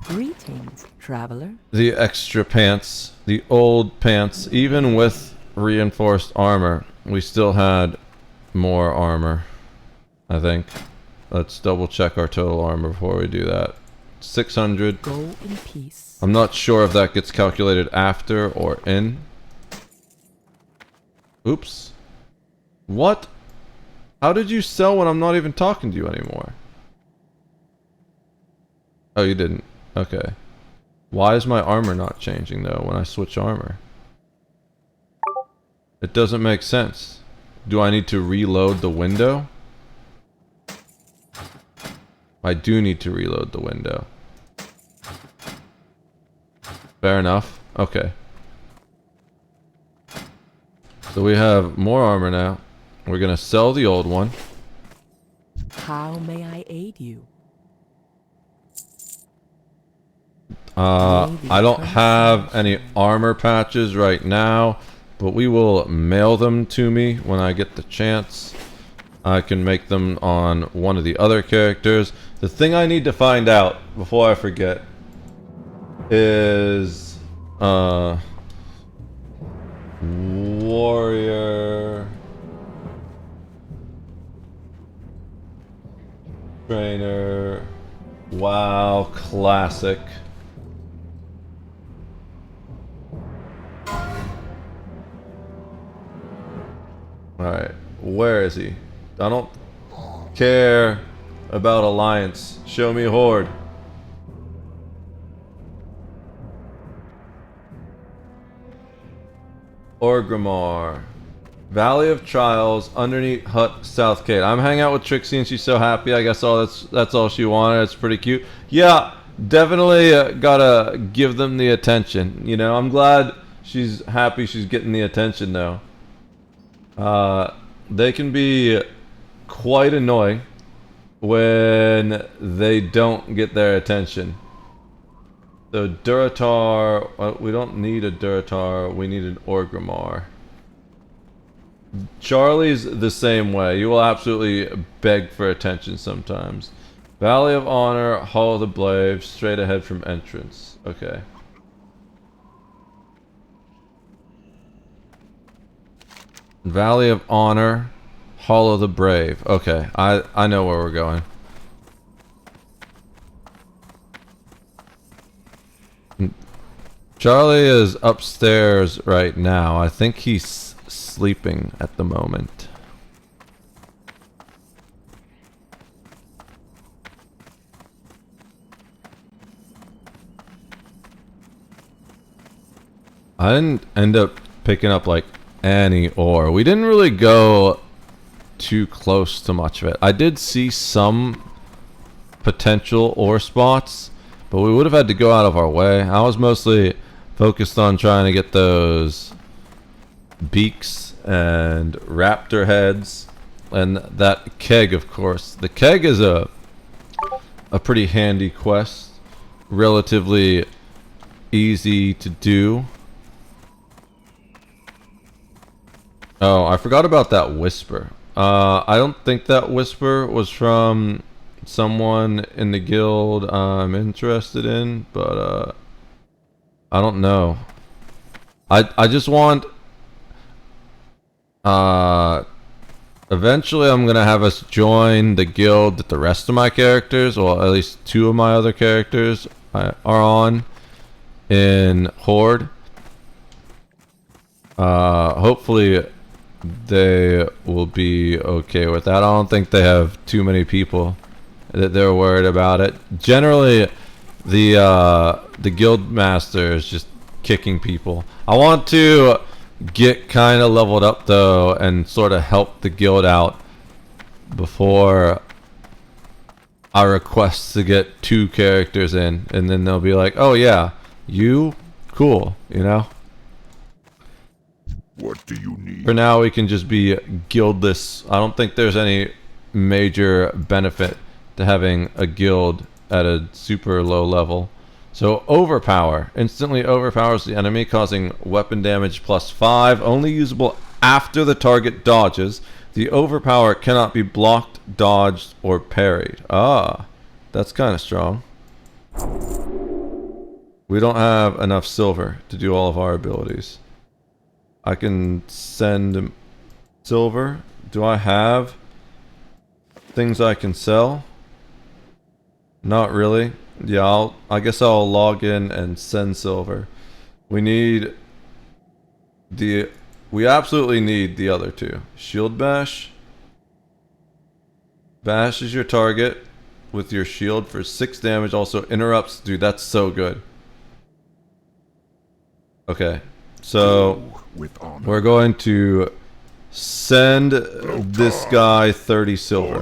Greetings, traveler. the extra pants, the old pants. Even with reinforced armor, we still had more armor, I think. Let's double check our total armor before we do that. 600. Go in peace. I'm not sure if that gets calculated after or in. Oops. What? How did you sell when I'm not even talking to you anymore? Oh, you didn't. Okay. Why is my armor not changing though when I switch armor? It doesn't make sense. Do I need to reload the window? I do need to reload the window. Fair enough. Okay. So we have more armor now. We're gonna sell the old one. How may I aid you? I don't have any armor patches right now, but we will mail them to me when I get the chance. I can make them on one of the other characters. The thing I need to find out before I forget is warrior trainer WoW classic. Alright, where is he? I don't care about Alliance. Show me Horde. Orgrimmar. Valley of Trials, underneath Hut, Southgate. I'm hanging out with Trixie and she's so happy. I guess that's all she wanted. It's pretty cute. Yeah, definitely gotta give them the attention. You know, I'm glad she's happy she's getting the attention though. They can be quite annoying when they don't get their attention. So Duratar, we don't need a Duratar, we need an Orgrimmar. Charlie's the same way. You will absolutely beg for attention sometimes. Valley of Honor, Hall of the Blade, straight ahead from entrance. Okay. Valley of Honor, Hall of the Brave. Okay, I know where we're going. Charlie is upstairs right now. I think he's sleeping at the moment. I didn't end up picking up like any ore. We didn't really go too close to much of it. I did see some potential ore spots, but we would have had to go out of our way. I was mostly focused on trying to get those beaks and raptor heads and that keg, of course. The keg is a pretty handy quest, relatively easy to do. Oh, I forgot about that whisper. I don't think that whisper was from someone in the guild I'm interested in, but I don't know. I just want eventually I'm gonna have us join the guild that the rest of my characters, or at least two of my other characters are on in Horde. Hopefully they will be okay with that. I don't think they have too many people that they're worried about it. Generally, the guild master is just kicking people. I want to get kind of leveled up though and sort of help the guild out before I request to get 2 characters in, and then they'll be like, oh yeah, you cool, you know. What do you need? For now, we can just be guildless. I don't think there's any major benefit to having a guild at a super low level. So, overpower. Instantly overpowers the enemy, causing weapon damage +5. Only usable after the target dodges. The overpower cannot be blocked, dodged, or parried. Ah, that's kind of strong. We don't have enough silver to do all of our abilities. I can send silver. Do I have things I can sell? Not really. Yeah, I guess I'll log in and send silver. We absolutely need the other 2. Shield bash. Bashes your target with your shield for 6 damage. Also interrupts. Dude, that's so good. Okay. So we're going to send this guy 30 silver.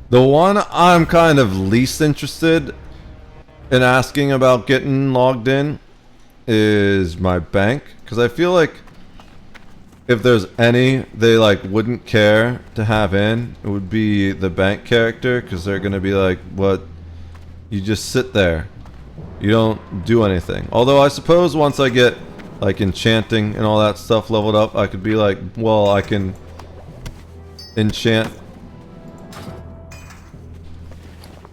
The one I'm kind of least interested in asking about getting logged in is my bank, because I feel like if there's any they like wouldn't care to have in, it would be the bank character, because they're gonna be like, what? You just sit there. You don't do anything. Although I suppose once I get like enchanting and all that stuff leveled up, I could be like, well, I can enchant.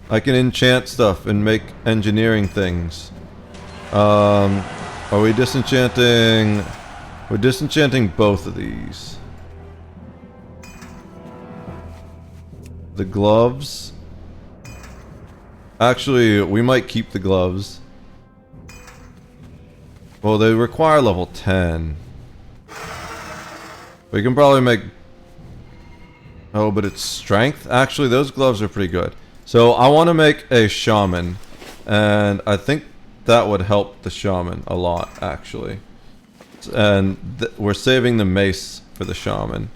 I can enchant stuff and make engineering things. Are we disenchanting? We're disenchanting both of these. The gloves. Actually, we might keep the gloves. Well, they require level 10. We can probably make... Oh, but it's strength? Actually, those gloves are pretty good. So, I want to make a shaman. And I think that would help the shaman a lot, actually. And we're saving the mace for the shaman.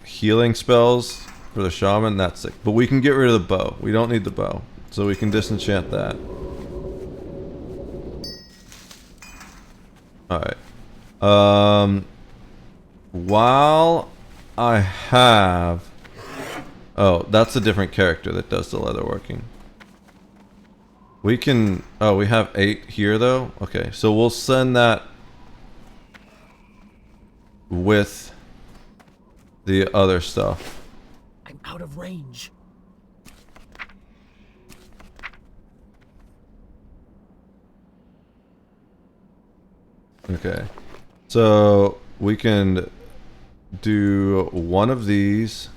Healing spells for the shaman, that's sick. But we can get rid of the bow. We don't need the bow. So we can disenchant that. Alright. While I have... Oh, that's a different character that does the leatherworking. We can... Oh, we have 8 here, though? Okay, so we'll send that with the other stuff. I'm out of range. Okay. So, we can do one of these.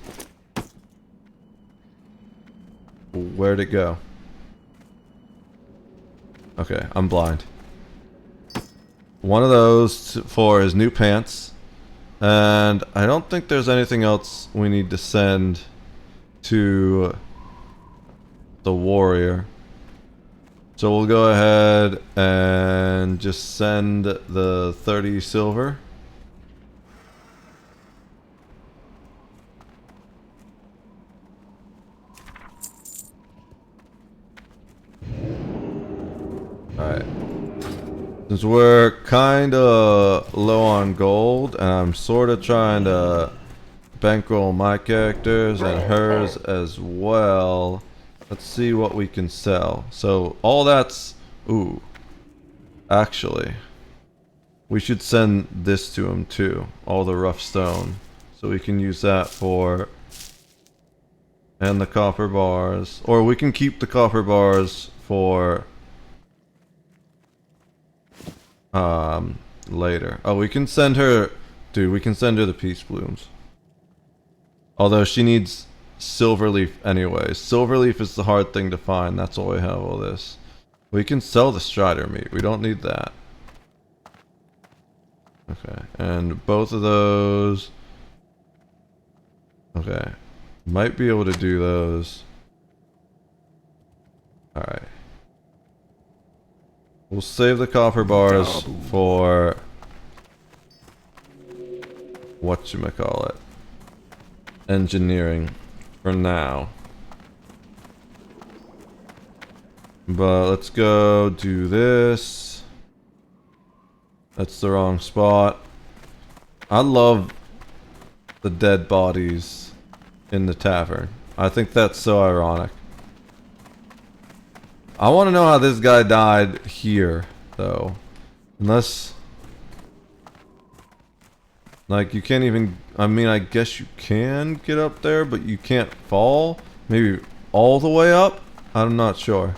Where'd it go? Okay, I'm blind. One of those for his new pants. And I don't think there's anything else we need to send to the warrior. So we'll go ahead and just send the 30 silver. Alright. Since we're kinda low on gold, and I'm sorta trying to bankroll my characters and hers as well, let's see what we can sell. So, all that's... Ooh. Actually, we should send this to him too. All the rough stone. So we can use that for... And the copper bars. Or we can keep the copper bars for... later. Oh, we can send her... Dude, we can send her the peace blooms. Although she needs silverleaf anyway. Silverleaf is the hard thing to find. That's why we have all this. We can sell the strider meat. We don't need that. Okay. And both of those... Okay. Might be able to do those. Alright. We'll save the copper bars for whatchamacallit, engineering for now. But let's go do this. That's the wrong spot. I love the dead bodies in the tavern. I think that's so ironic. I want to know how this guy died here, though. Unless... Like, you can't even... I mean, I guess you can get up there, but you can't fall? Maybe all the way up? I'm not sure.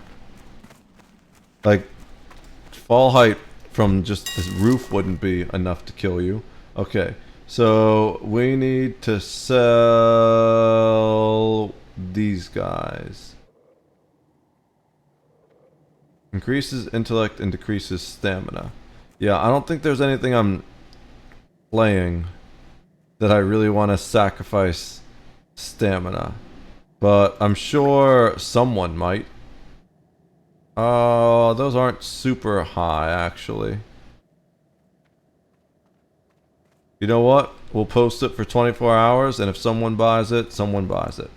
Like, fall height from just the roof wouldn't be enough to kill you. Okay, so we need to sell these guys. Increases intellect and decreases stamina. Yeah, I don't think there's anything I'm playing that I really want to sacrifice stamina. But I'm sure someone might. Oh, those aren't super high, actually. You know what? We'll post it for 24 hours, and if someone buys it, someone buys it.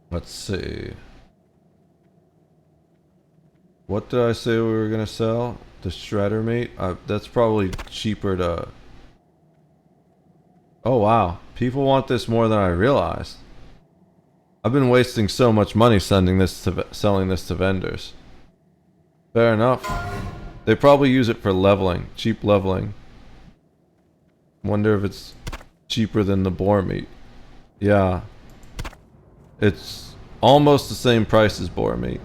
Let's see. What did I say we were gonna sell? The shredder meat? That's probably cheaper to... Oh wow, people want this more than I realized. I've been wasting so much money selling this to vendors. Fair enough. They probably use it for leveling, cheap leveling. Wonder if it's cheaper than the boar meat. Yeah. It's almost the same price as boar meat.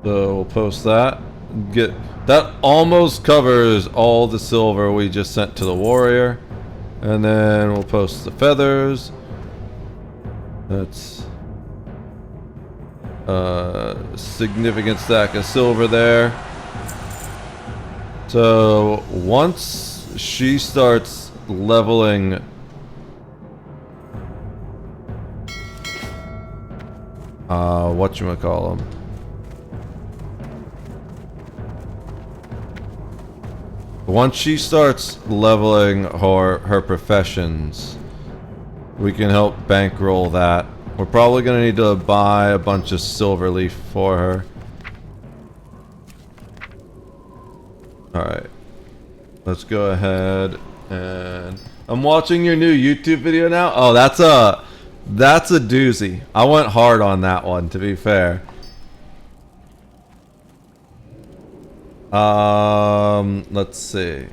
So we'll post that. That almost covers all the silver we just sent to the warrior. And then we'll post the feathers. That's a significant stack of silver there. So once she starts leveling whatchamacallem, once she starts leveling her professions, we can help bankroll that. We're probably gonna need to buy a bunch of silver leaf for her. Alright. Let's go ahead and... I'm watching your new YouTube video now. Oh, that's a doozy. I went hard on that one, to be fair. Let's see.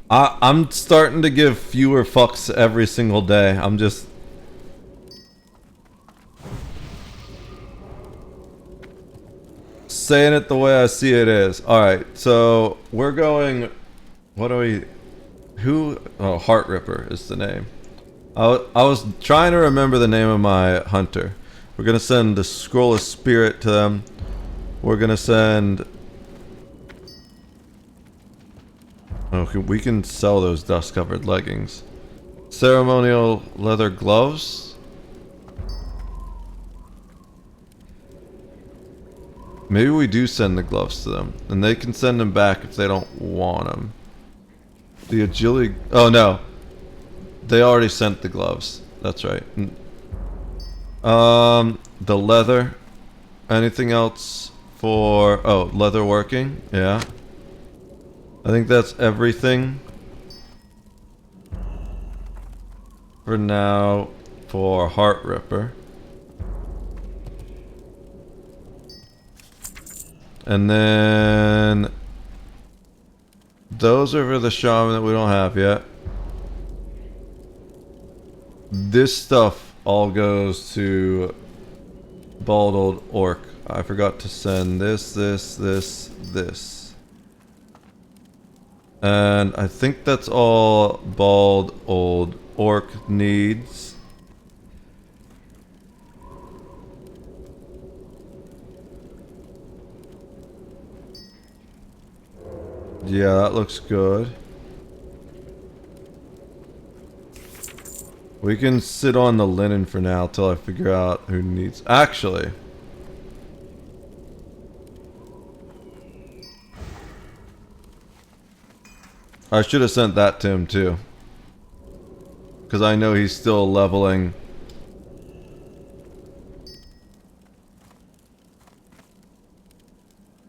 I'm starting to give fewer fucks every single day. I'm just... saying it the way I see it is. Alright, so we're going... What do we... Who... Oh, Heart Ripper is the name. I was trying to remember the name of my hunter. We're gonna send the Scroll of Spirit to them. We're gonna send... Okay, we can sell those dust-covered leggings. Ceremonial leather gloves. Maybe we do send the gloves to them, and they can send them back if they don't want them. The agility... Oh no, they already sent the gloves. That's right. The leather. Anything else for... Oh, leather working. Yeah. I think that's everything for now for Heart Ripper. And then those are for the shaman that we don't have yet. This stuff all goes to Bald Old Orc. I forgot to send this. And I think that's all Bald Old Orc needs. Yeah, that looks good. We can sit on the linen for now till I figure out who needs... Actually... I should have sent that to him too. Because I know he's still leveling.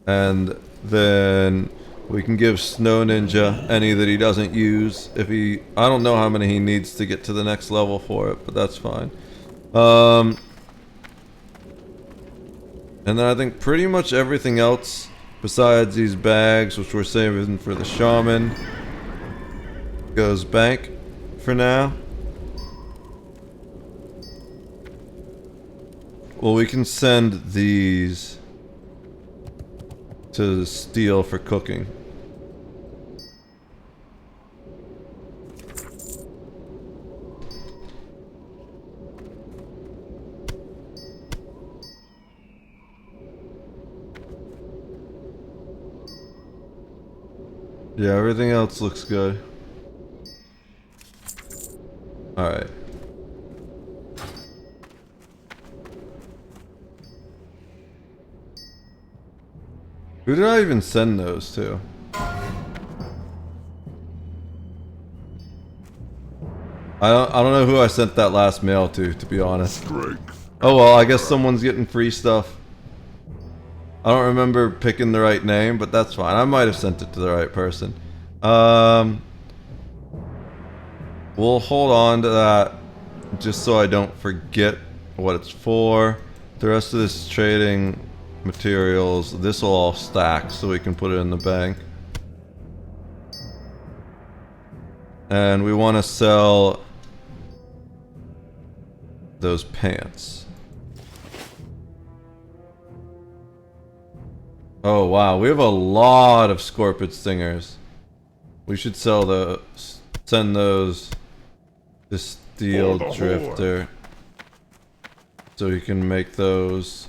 And then we can give Snow Ninja any that he doesn't use. If he... I don't know how many he needs to get to the next level for it, but that's fine. And then I think pretty much everything else besides these bags, which we're saving for the shaman, goes bank for now. Well, we can send these to steel for cooking. Yeah, everything else looks good. Alright. Who did I even send those to? I don't know who I sent that last mail to be honest. Oh well, I guess someone's getting free stuff. I don't remember picking the right name, but that's fine. I might have sent it to the right person. We'll hold on to that just so I don't forget what it's for. The rest of this trading materials, this will all stack so we can put it in the bank. And we want to sell those pants. Oh wow, we have a lot of Scorpion Stingers. We should sell send those to Steel Drifter so he can make those.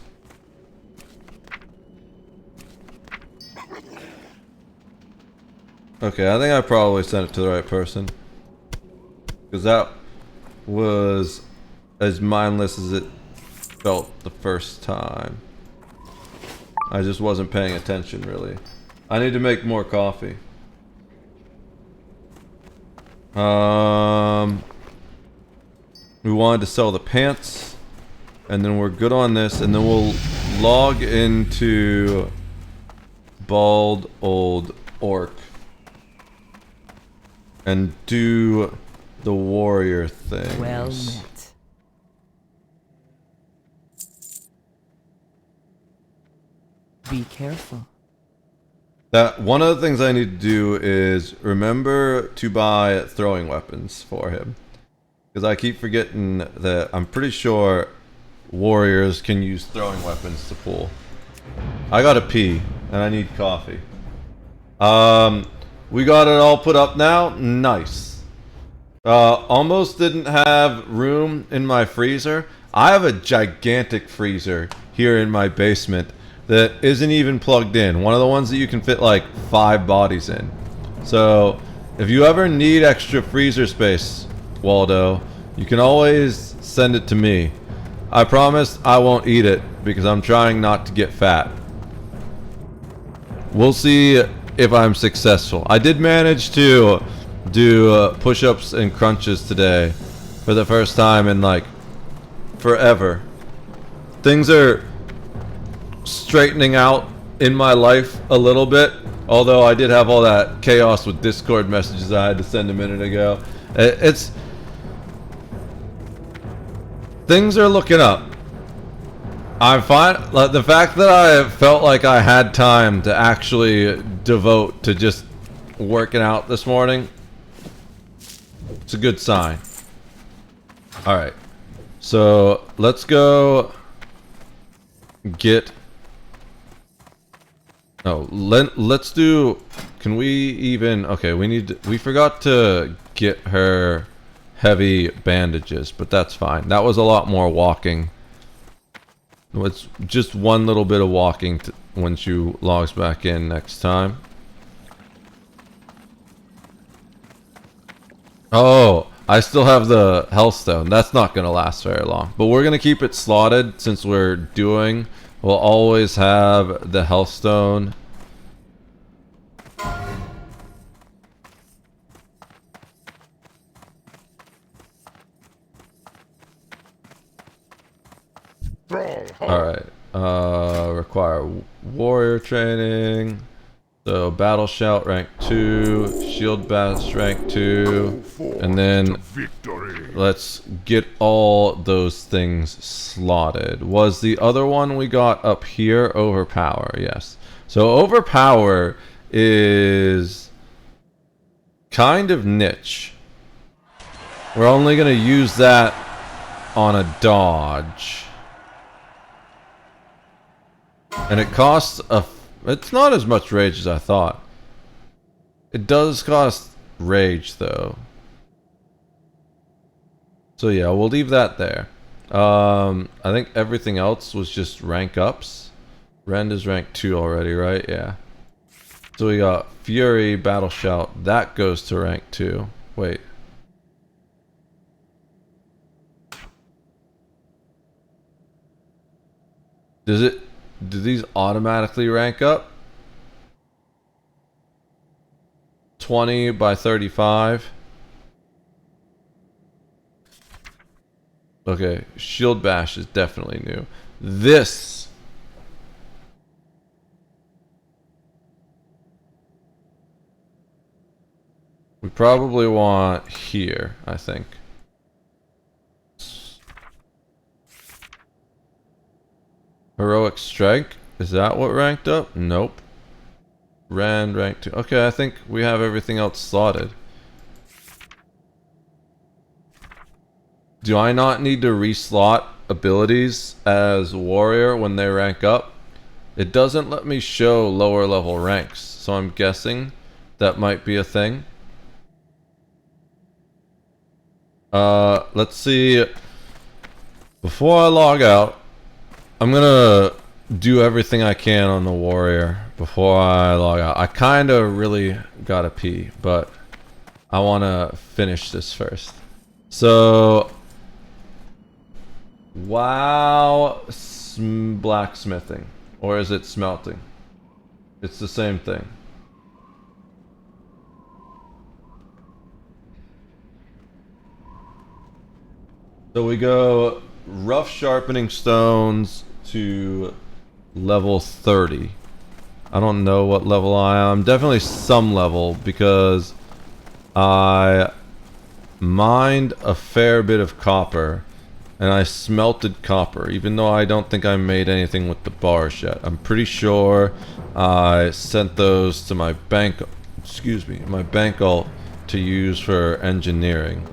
Okay, I think I probably sent it to the right person. Because that was as mindless as it felt the first time. I just wasn't paying attention, really. I need to make more coffee. We wanted to sell the pants. And then we're good on this. And then we'll log into Bald Old Orc. And do the warrior thing. Well met. Be careful. That one of the things I need to do is remember to buy throwing weapons for him. Because I keep forgetting that I'm pretty sure warriors can use throwing weapons to pull. I gotta pee and I need coffee. We got it all put up now. Nice. Almost didn't have room in my freezer. I have a gigantic freezer here in my basement that isn't even plugged in. One of the ones that you can fit like 5 bodies in. So if you ever need extra freezer space, Waldo, you can always send it to me. I promise I won't eat it because I'm trying not to get fat. We'll see if I'm successful. I did manage to do push-ups and crunches today for the first time in like forever. Things are straightening out in my life a little bit, although I did have all that chaos with Discord messages I had to send a minute ago. Things are looking up. I'm fine. Like, the fact that I felt like I had time to actually devote to just working out this morning, it's a good sign. Alright. So, let's go get... Oh, let's do... Can we even... Okay, we forgot to get her heavy bandages, but that's fine. That was a lot more walking. It's just one little bit of walking when she logs back in next time. Oh, I still have the health stone. That's not going to last very long. But we're going to keep it slotted since we're doing. We'll always have the health stone. Alright. Require warrior training. So battle shout rank 2, shield bash rank 2, and then let's get all those things slotted. Was the other one we got up here overpower? Yes. So overpower is kind of niche. We're only going to use that on a dodge. And it costs a... It's not as much rage as I thought. It does cost rage, though. So yeah, we'll leave that there. I think everything else was just rank ups. Rend is rank 2 already, right? Yeah. So we got Fury, Battle Shout. That goes to rank 2. Wait. Do these automatically rank up? 20 by 35. Okay, shield bash is definitely new. This we probably want here, I think. Heroic strike, is that what ranked up? Nope. Rand rank 2. Okay, I think we have everything else slotted. Do I not need to reslot abilities as warrior when they rank up? It doesn't let me show lower level ranks, so I'm guessing that might be a thing. Let's see. Before I log out, I'm gonna do everything I can on the warrior before I log out. I kinda really gotta pee, but I wanna finish this first. So, wow, blacksmithing. Or is it smelting? It's the same thing. So we go rough sharpening stones to level 30. I don't know what level I am. Definitely some level because I mined a fair bit of copper and I smelted copper, even though I don't think I made anything with the bars yet. I'm pretty sure I sent those to my bank, my bank alt to use for engineering.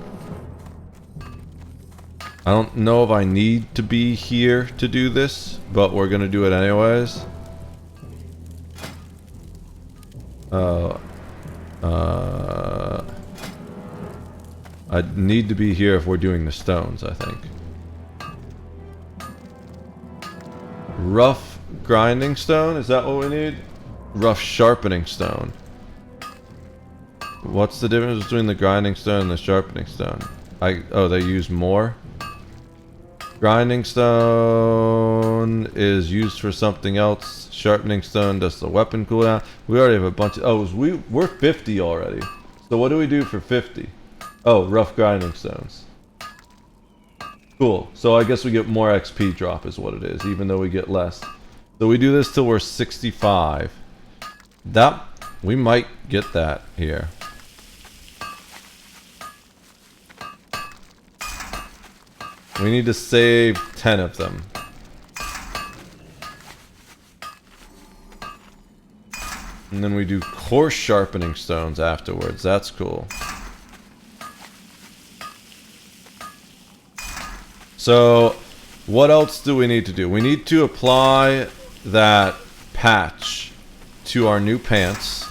I don't know if I need to be here to do this, but we're gonna do it anyways. I need to be here if we're doing the stones, I think. Rough grinding stone, is that what we need? Rough sharpening stone. What's the difference between the grinding stone and the sharpening stone? Oh, they use more? Grinding stone is used for something else. Sharpening stone does the weapon cooldown. We already have a bunch of... Oh, we're 50 already. So what do we do for 50? Oh, rough grinding stones. Cool. So I guess we get more XP drop is what it is, even though we get less. So we do this till we're 65. We might get that here. We need to save 10 of them. And then we do coarse sharpening stones afterwards. That's cool. So, what else do we need to do? We need to apply that patch to our new pants.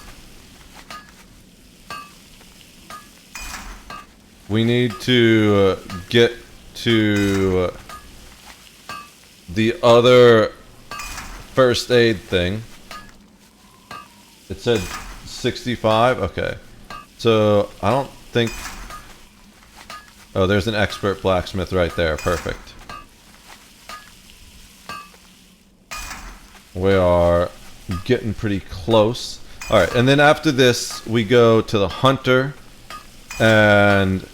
We need to get to the other first aid thing. It said 65? Okay. So, I don't think... Oh, there's an expert blacksmith right there. Perfect. We are getting pretty close. Alright, and then after this, we go to the hunter and...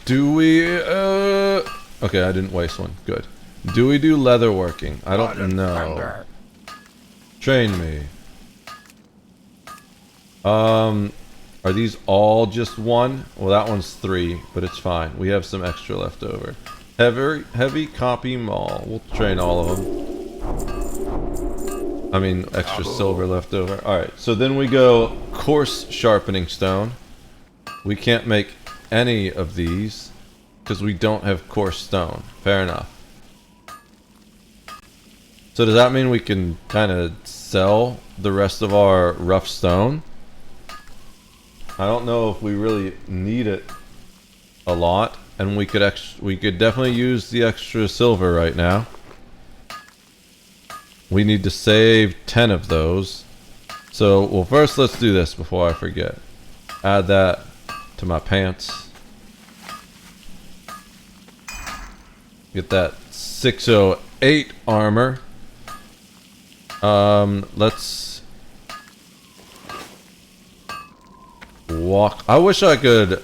Do we, okay, I didn't waste one. Good. Do we do leather working? I don't know. Train me. Are these all just one? Well, that one's 3, but it's fine. We have some extra left over. Heavy copy mall. We'll train all of them. I mean, extra silver left over. Alright, so then we go coarse sharpening stone. We can't make any of these because we don't have coarse stone. Fair enough. So does that mean we can kind of sell the rest of our rough stone? I don't know if we really need it a lot, and we could definitely use the extra silver right now. We need to save 10 of those. So, well, first let's do this before I forget. Add that to my pants. Get that 608 armor. Let's walk. I wish I could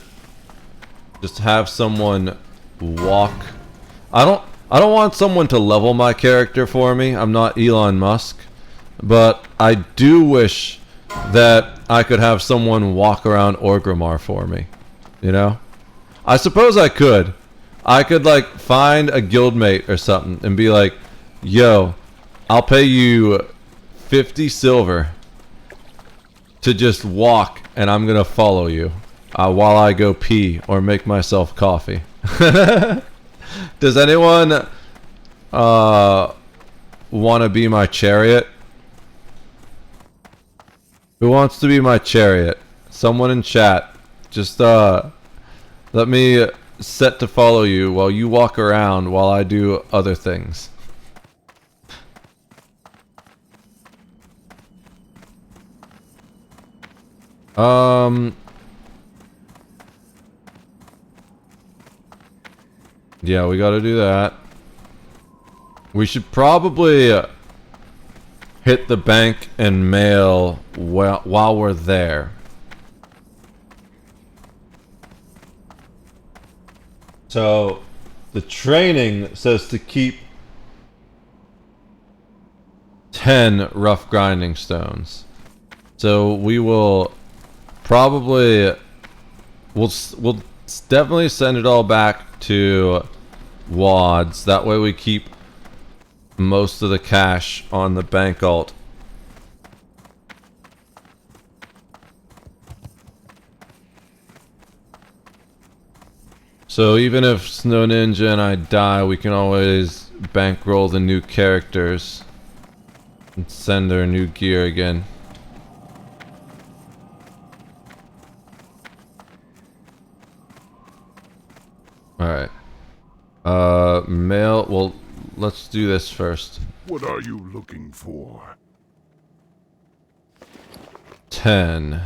just have someone walk. I don't want someone to level my character for me. I'm not Elon Musk, but I do wish that I could have someone walk around Orgrimmar for me. You know? I suppose I could. I could like find a guildmate or something and be like, yo, I'll pay you 50 silver to just walk and I'm gonna follow you while I go pee or make myself coffee. Does anyone want to be my chariot? Who wants to be my chariot? Someone in chat. Just let me set to follow you while you walk around while I do other things. Yeah, we gotta do that. We should probably hit the bank and mail while we're there. So, the training says to keep 10 rough grinding stones. So we will probably we'll definitely send it all back to Wads. That way we keep most of the cash on the bank alt. So even if Snow Ninja and I die, we can always bankroll the new characters and send their new gear again. Alright. Mail. Well, let's do this first. What are you looking for? 10.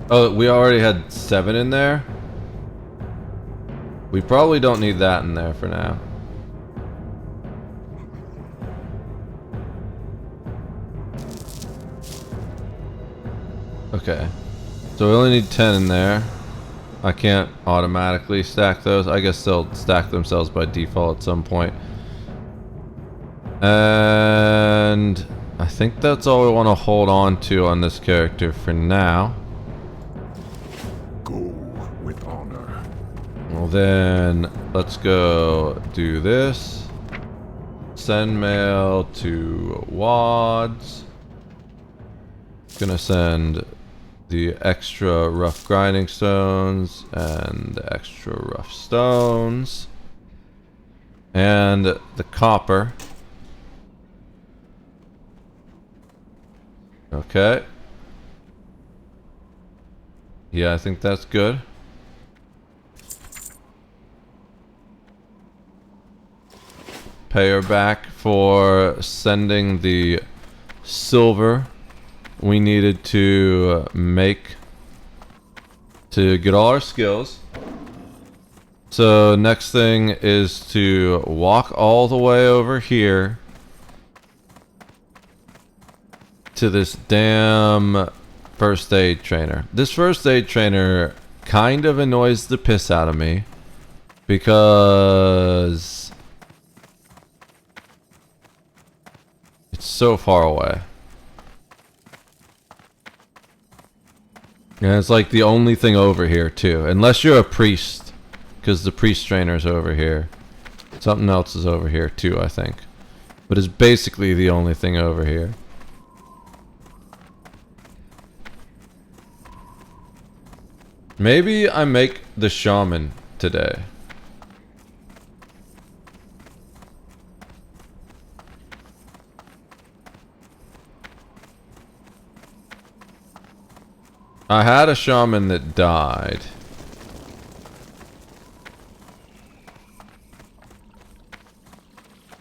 Oh, we already had 7 in there? We probably don't need that in there for now. Okay. So we only need 10 in there. I can't automatically stack those. I guess they'll stack themselves by default at some point. And I think that's all we want to hold on to on this character for now. Go with honor. Well then, let's go do this. Send mail to Wads. Gonna send the extra rough grinding stones and the extra rough stones and the copper. Okay. Yeah, I think that's good. Pay her back for sending the silver we needed to make to get all our skills. So next thing is to walk all the way over here to this damn first aid trainer. This first aid trainer kind of annoys the piss out of me because it's so far away. And it's like the only thing over here too. Unless you're a priest. Because the priest trainer's over here. Something else is over here too, I think. But it's basically the only thing over here. Maybe I make the shaman today. I had a shaman that died.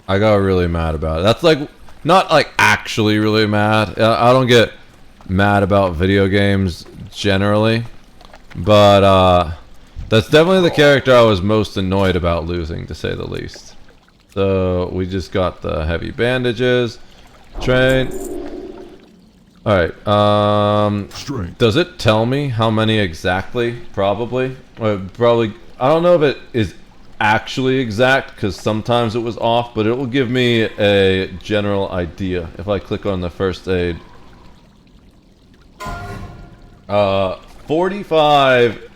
I got really mad about it. That's like, not like actually really mad. I don't get mad about video games generally. But that's definitely the character I was most annoyed about losing, to say the least. So we just got the heavy bandages. Train. Alright, does it tell me how many exactly? Probably. Probably, I don't know if it is actually exact, because sometimes it was off, but it will give me a general idea if I click on the first aid. 45,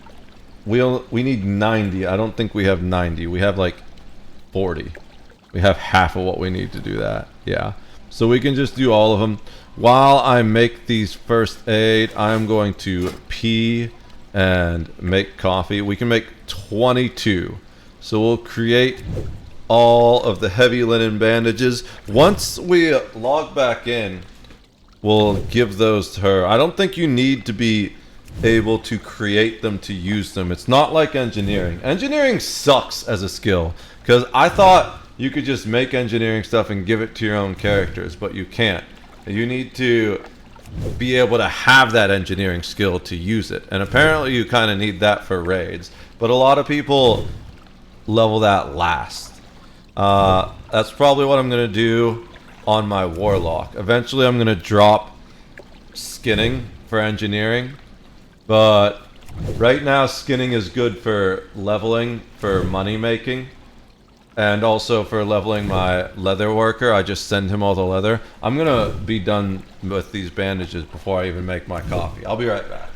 we need 90. I don't think we have 90. We have like 40. We have half of what we need to do that. Yeah. So we can just do all of them. While I make these first aid, I'm going to pee and make coffee. We can make 22. So we'll create all of the heavy linen bandages. Once we log back in, we'll give those to her. I don't think you need to be able to create them to use them. It's not like engineering. Engineering sucks as a skill, because I thought you could just make engineering stuff and give it to your own characters, but you can't. You need to be able to have that engineering skill to use it. And apparently you kind of need that for raids. But a lot of people level that last. That's probably what I'm going to do on my Warlock. Eventually I'm going to drop skinning for engineering. But right now skinning is good for leveling, for money making. And also for leveling my leather worker, I just send him all the leather. I'm gonna be done with these bandages before I even make my coffee. I'll be right back.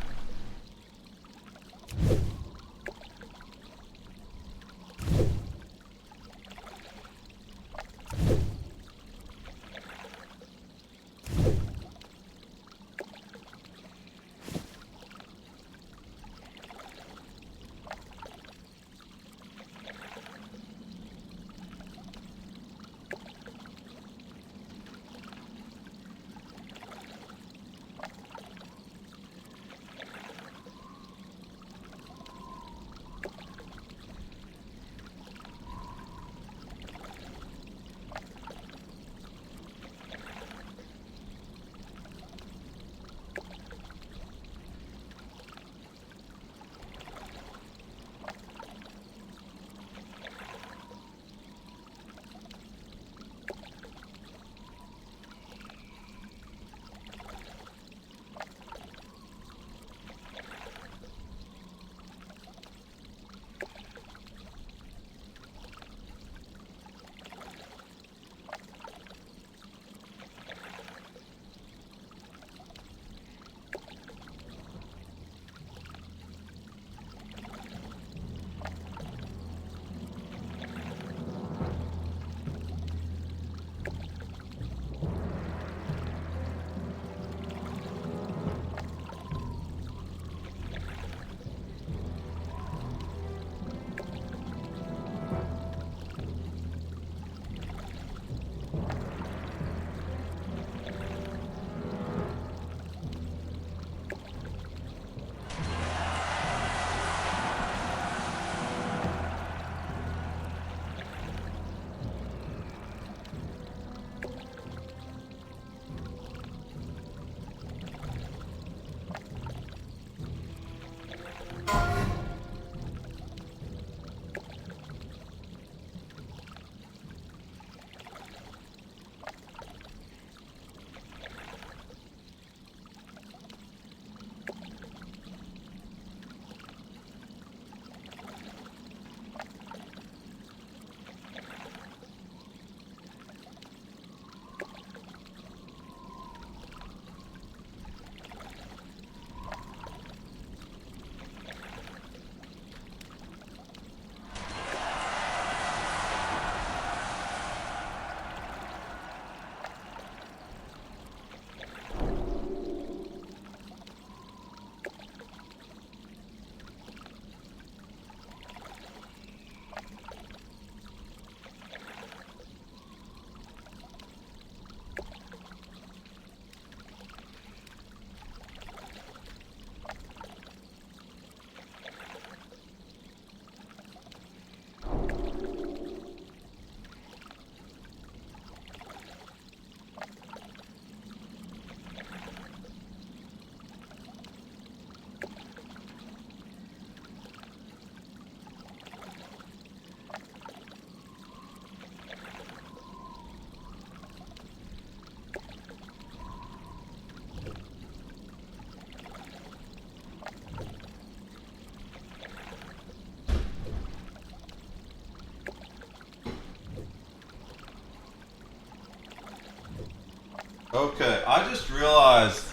Okay, I just realized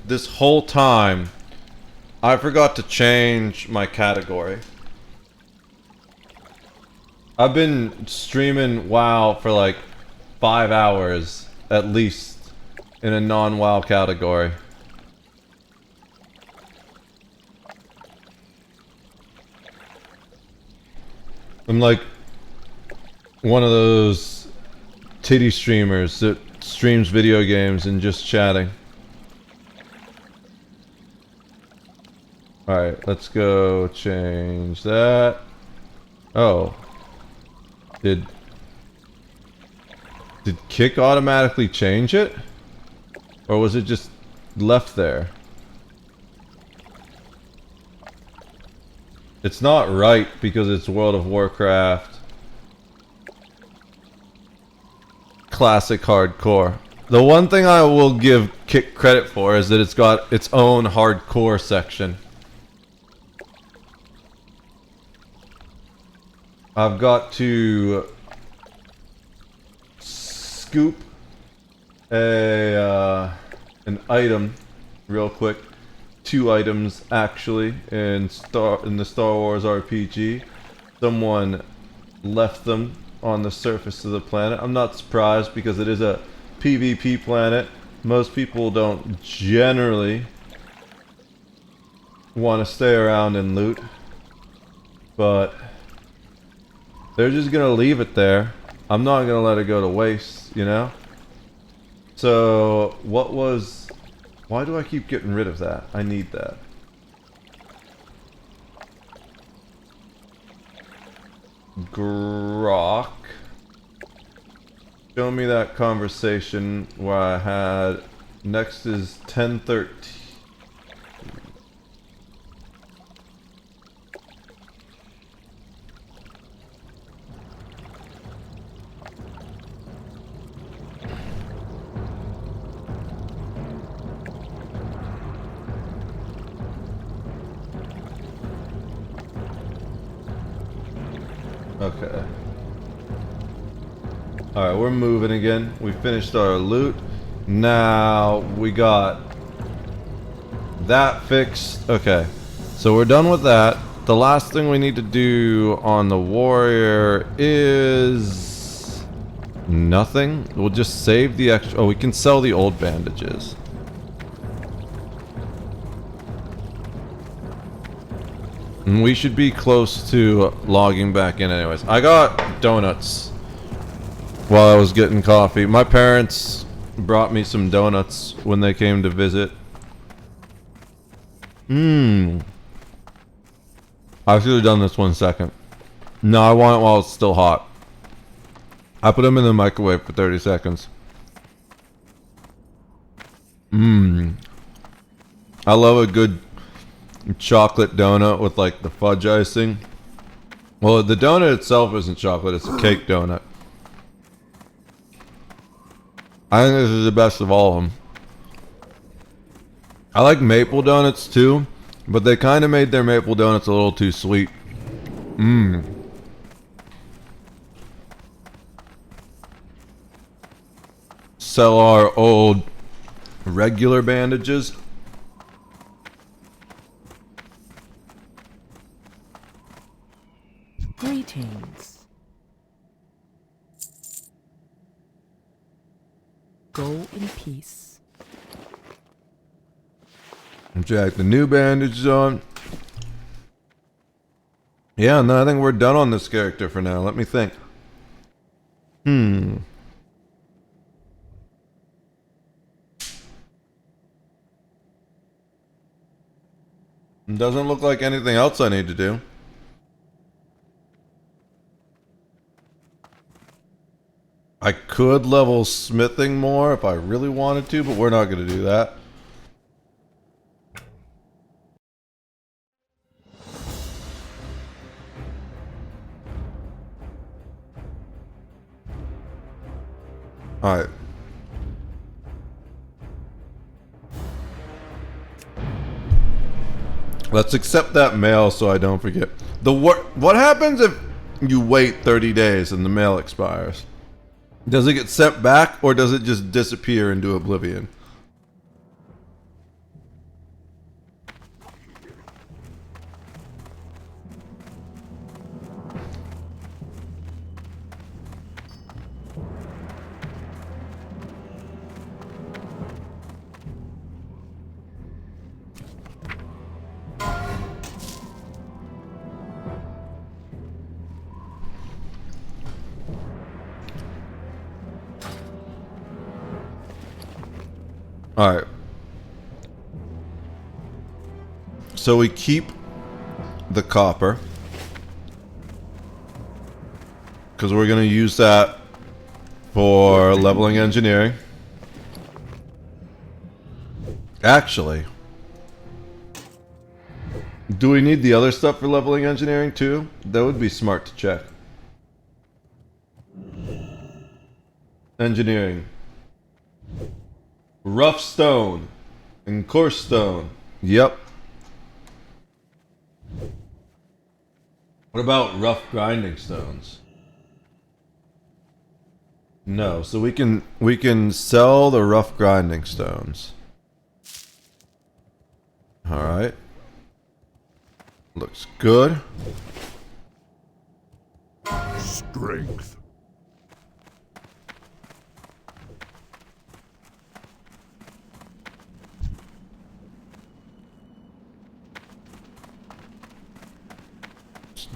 this whole time I forgot to change my category. I've been streaming WoW for like 5 hours at least in a non-WoW category. I'm like one of those titty streamers that streams video games and just chatting. Alright, let's go change that. Oh. Did Kick automatically change it? Or was it just left there? It's not right because it's World of Warcraft Classic Hardcore. The one thing I will give Kick credit for is that it's got its own hardcore section. I've got to scoop an item real quick. 2 items actually in the Star Wars RPG. Someone left them on the surface of the planet. I'm not surprised because it is a PvP planet. Most people don't generally want to stay around and loot, but they're just gonna leave it there. I'm not gonna let it go to waste, you know? So, what was... Why do I keep getting rid of that? I need that. Grok. Show me that conversation where I had... Next is 1013. Okay. Alright, we're moving again. We finished our loot. Now we got that fixed. Okay. So we're done with that. The last thing we need to do on the warrior is nothing. We'll just save the extra. Oh, we can sell the old bandages. And we should be close to logging back in anyways. I got donuts while I was getting coffee. My parents brought me some donuts when they came to visit. I should have done this 1 second. No, I want it while it's still hot. I put them in the microwave for 30 seconds. I love a good chocolate donut with like the fudge icing. Well, the donut itself isn't chocolate, it's a cake donut. I think this is the best of all of them. I like maple donuts too, but they kind of made their maple donuts a little too sweet. Sell our old regular bandages. Greetings. Go in peace. Jack the new bandages on. Yeah, and then I think we're done on this character for now. Let me think. Doesn't look like anything else I need to do. I could level smithing more if I really wanted to, but we're not going to do that. Alright. Let's accept that mail so I don't forget. What happens if you wait 30 days and the mail expires? Does it get sent back or does it just disappear into oblivion? Alright. So we keep the copper. Because we're going to use that for leveling engineering. Actually, do we need the other stuff for leveling engineering too? That would be smart to check. Engineering. Rough stone and coarse stone. Yep. What about rough grinding stones? No, so we can sell the rough grinding stones. All right. Looks good. Strength.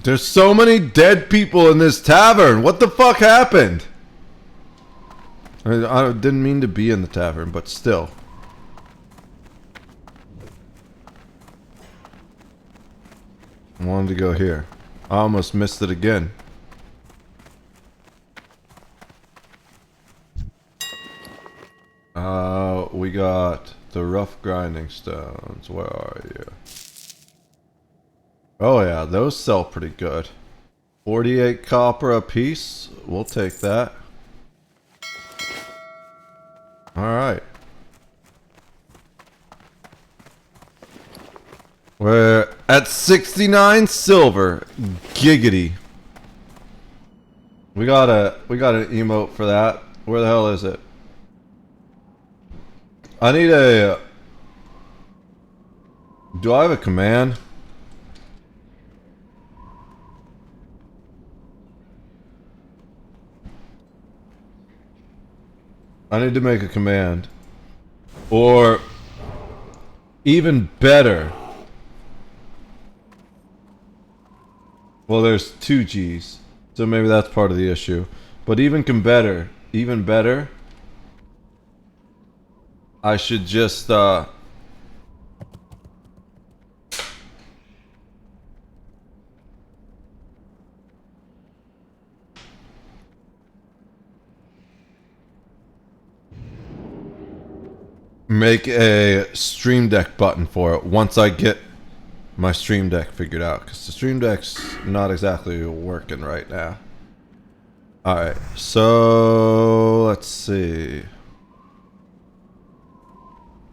There's so many dead people in this tavern. What the fuck happened? I didn't mean to be in the tavern, but still. I wanted to go here. I almost missed it again. We got the rough grinding stones. Where are you? Oh yeah, those sell pretty good. 48 copper a piece. We'll take that. Alright. We're at 69 silver. Giggity. We got an emote for that. Where the hell is it? I need a... Do I have a command? I need to make a command. Or... even better... Well, there's 2 G's, so maybe that's part of the issue. But even better, I should just, make a Stream Deck button for it once I get my Stream Deck figured out, because the Stream Deck's not exactly working right now. Alright, so let's see.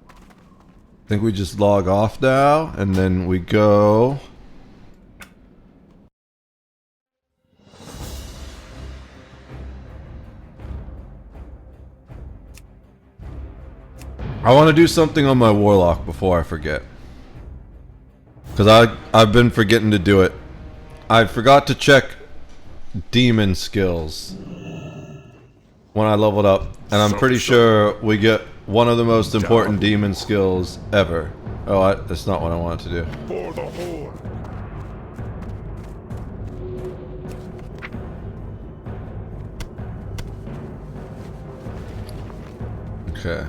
I think we just log off now, and then we go. I want to do something on my Warlock before I forget. Because I've been forgetting to do it. I forgot to check demon skills when I leveled up. And I'm pretty sure we get one of the most important demon skills ever. Oh, that's not what I wanted to do. For the Horde. Okay.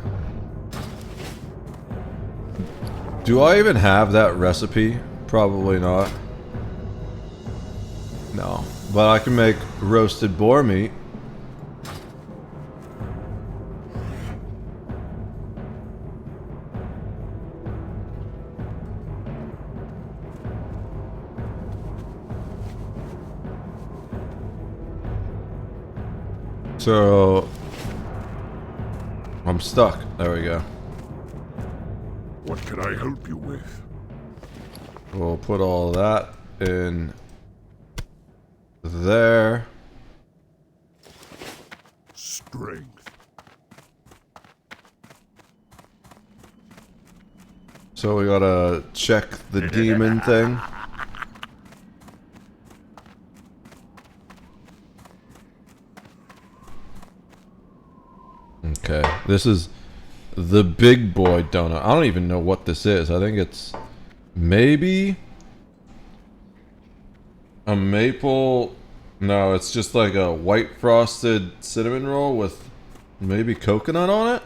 Do I even have that recipe? Probably not. No. But I can make roasted boar meat. So... I'm stuck. There we go. What can I help you with? We'll put all that in there. strength. So we gotta check the demon thing. Okay, this is the big boy donut. I don't even know what this is. I think it's maybe a maple. No, it's just like a white frosted cinnamon roll with maybe coconut on it.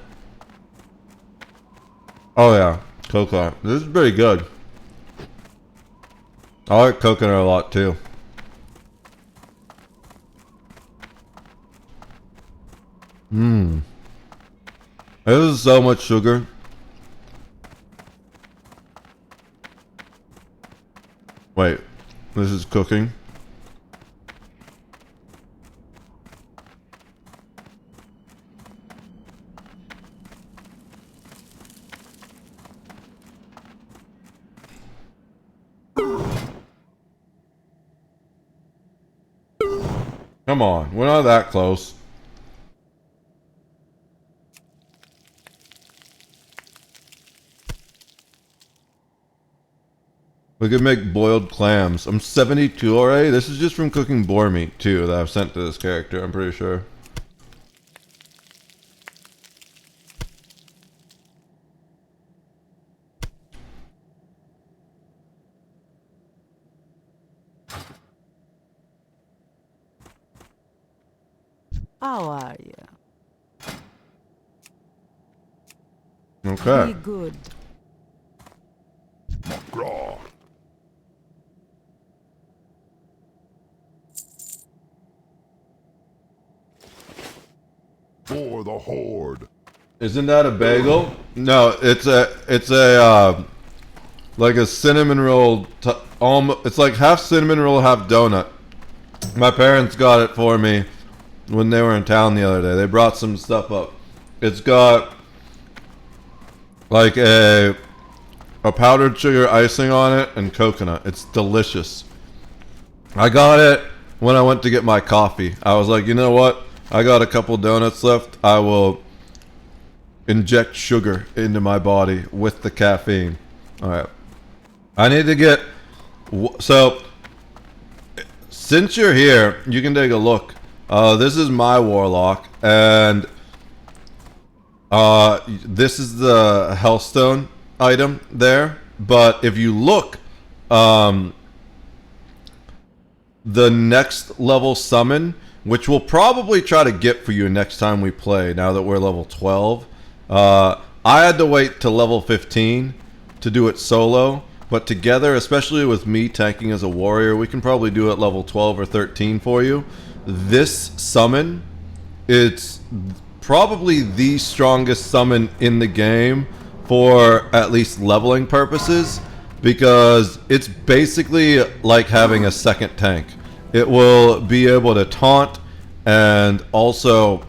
Oh yeah, coconut. This is pretty good. I like coconut a lot too. Mmm. This is so much sugar. Wait, this is cooking. Come on, we're not that close. We could make boiled clams. I'm 72 already. This is just from cooking boar meat too that I've sent to this character, I'm pretty sure. How are you? Okay. Be good. McGraw. For the horde. Isn't that a bagel? No, it's a like a cinnamon roll. It's like half cinnamon roll, half donut. My parents got it for me when they were in town the other day. They brought some stuff up. It's got like a powdered sugar icing on it and coconut. It's delicious. I got it when I went to get my coffee. I was like, you know what? I got a couple donuts left. I will inject sugar into my body with the caffeine. Alright. I need to get... So, since you're here, you can take a look. This is my warlock, and this is the Hellstone item there. But if you look, the next level summon, which we'll probably try to get for you next time we play, now that we're level 12. I had to wait to level 15 to do it solo, but together, especially with me tanking as a warrior, we can probably do it level 12 or 13 for you. This summon, it's probably the strongest summon in the game for at least leveling purposes, because it's basically like having a second tank. It will be able to taunt and also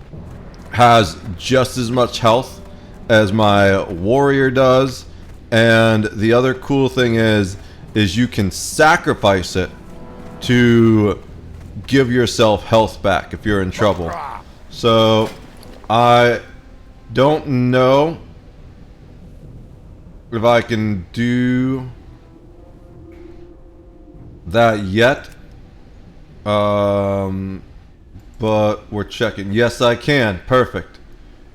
has just as much health as my warrior does. And the other cool thing is you can sacrifice it to give yourself health back if you're in trouble. So I don't know if I can do that yet. But we're checking. Yes, I can. Perfect.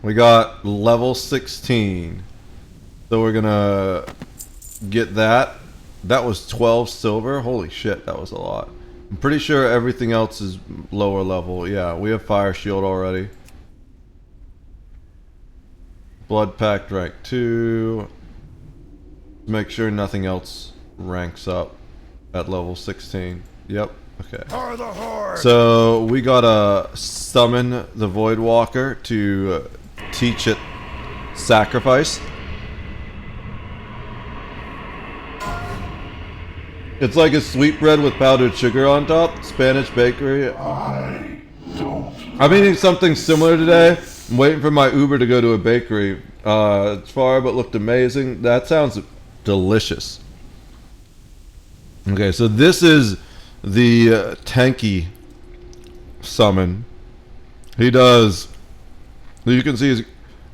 We got level 16. So we're gonna get that. That was 12 silver. Holy shit, that was a lot. I'm pretty sure everything else is lower level. Yeah, we have fire shield already. Blood pact rank 2. Make sure nothing else ranks up at level 16. Yep. Okay. So we gotta summon the Void Walker to teach it sacrifice. It's like a sweetbread with powdered sugar on top. Spanish bakery. I'm eating something similar today. I'm waiting for my Uber to go to a bakery. It's far, but looked amazing. That sounds delicious. Okay, so this is the tanky summon. He does You can see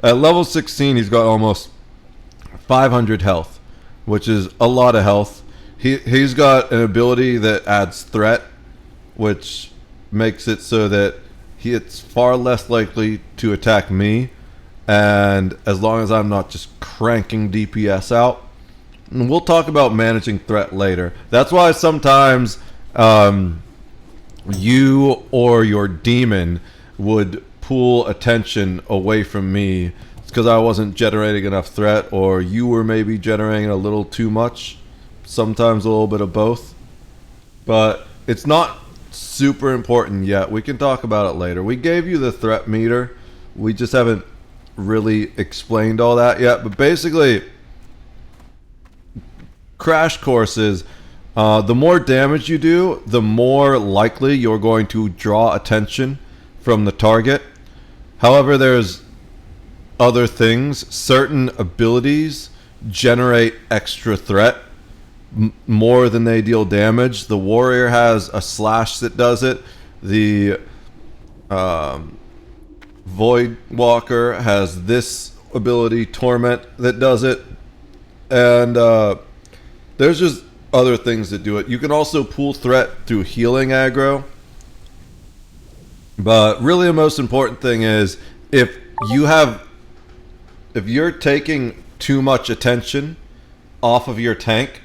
at level 16 he's got almost 500 health, which is a lot of health. He's got an ability that adds threat, which makes it so that it's far less likely to attack me, and as long as I'm not just cranking DPS out. And we'll talk about managing threat later. That's why sometimes you or your demon would pull attention away from me. It's because I wasn't generating enough threat, or you were maybe generating a little too much. Sometimes a little bit of both. But it's not super important yet. We can talk about it later. We gave you the threat meter. We just haven't really explained all that yet. But basically, crash courses, the more damage you do, the more likely you're going to draw attention from the target. However, there's other things. Certain abilities generate extra threat more than they deal damage. The warrior has a slash that does it. The void walker has this ability, torment, that does it. And there's just other things that do it. You can also pull threat through healing aggro. But really the most important thing is if you're taking too much attention off of your tank,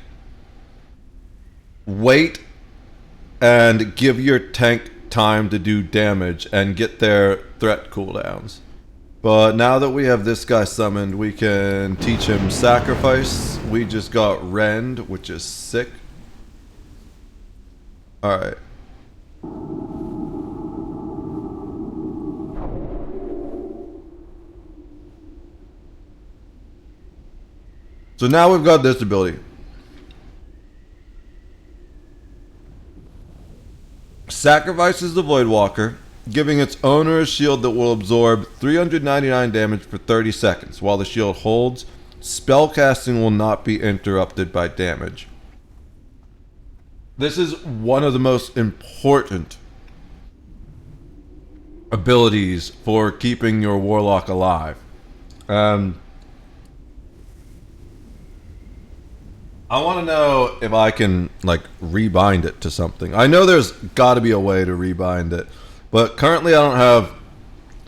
wait and give your tank time to do damage and get their threat cooldowns. But now that we have this guy summoned, we can teach him sacrifice. We just got rend, which is sick. Alright. So now we've got this ability. Sacrifices the Void Walker, giving its owner a shield that will absorb 399 damage for 30 seconds. While the shield holds, spellcasting will not be interrupted by damage. This is one of the most important abilities for keeping your Warlock alive. I want to know if I can, like, rebind it to something. I know there's got to be a way to rebind it. But currently I don't have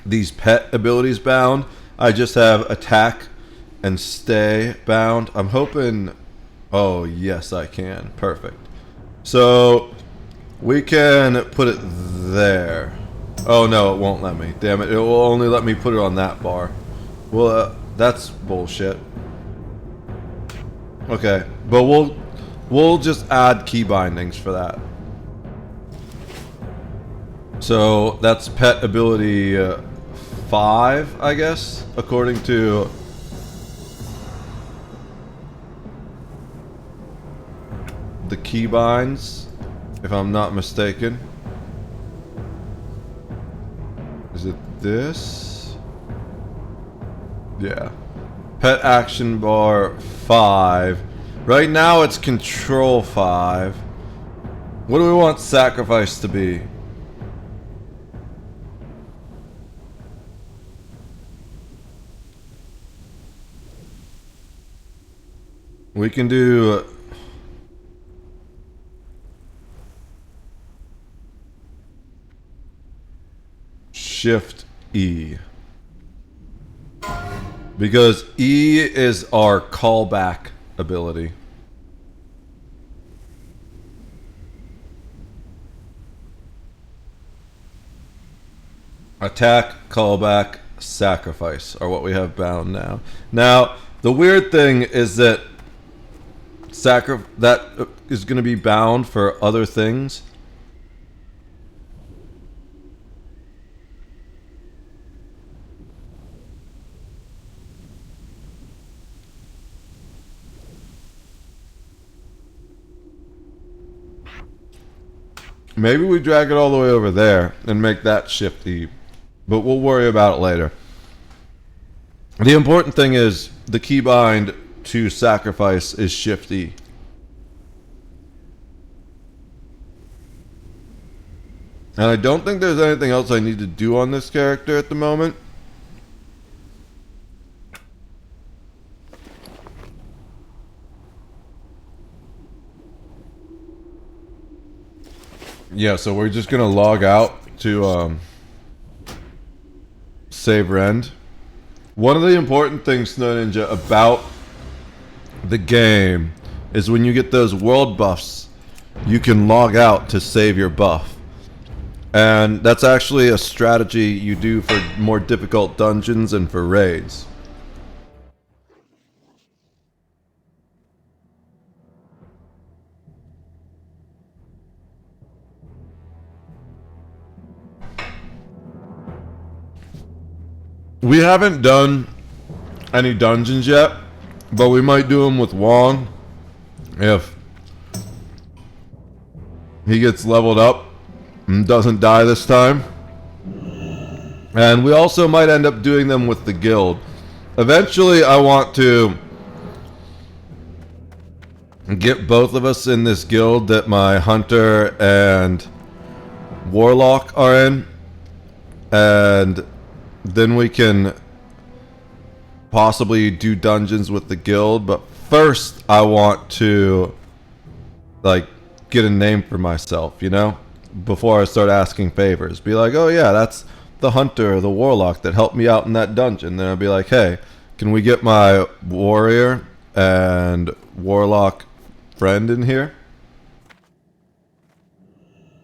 these pet abilities bound. I just have attack and stay bound. I'm hoping... Oh, yes, I can. Perfect. So, we can put it there. Oh, no, it won't let me. Damn it. It will only let me put it on that bar. Well, that's bullshit. Okay, but we'll just add key bindings for that. So that's pet ability 5, I guess, according to the keybinds, if I'm not mistaken. Is it this? Yeah. Pet action bar 5. Right now it's control 5. What do we want sacrifice to be? We can do Shift E. Because E is our callback ability. Attack, callback, sacrifice are what we have bound now. Now, the weird thing is that that is going to be bound for other things. Maybe we drag it all the way over there and make that Shift E. But we'll worry about it later. The important thing is the keybind to sacrifice is Shift E. And I don't think there's anything else I need to do on this character at the moment. Yeah, so we're just gonna log out to save rend. One of the important things, Snow Ninja, about the game is when you get those world buffs, you can log out to save your buff. And that's actually a strategy you do for more difficult dungeons and for raids. We haven't done any dungeons yet, but we might do them with Wong if he gets leveled up and doesn't die this time. And we also might end up doing them with the guild. Eventually, I want to get both of us in this guild that my hunter and warlock are in, and then we can possibly do dungeons with the guild. But first, I want to like get a name for myself, you know, before I start asking favors. Be like, oh yeah, that's the hunter or the warlock that helped me out in that dungeon. Then I'll be like, hey, can we get my warrior and warlock friend in here?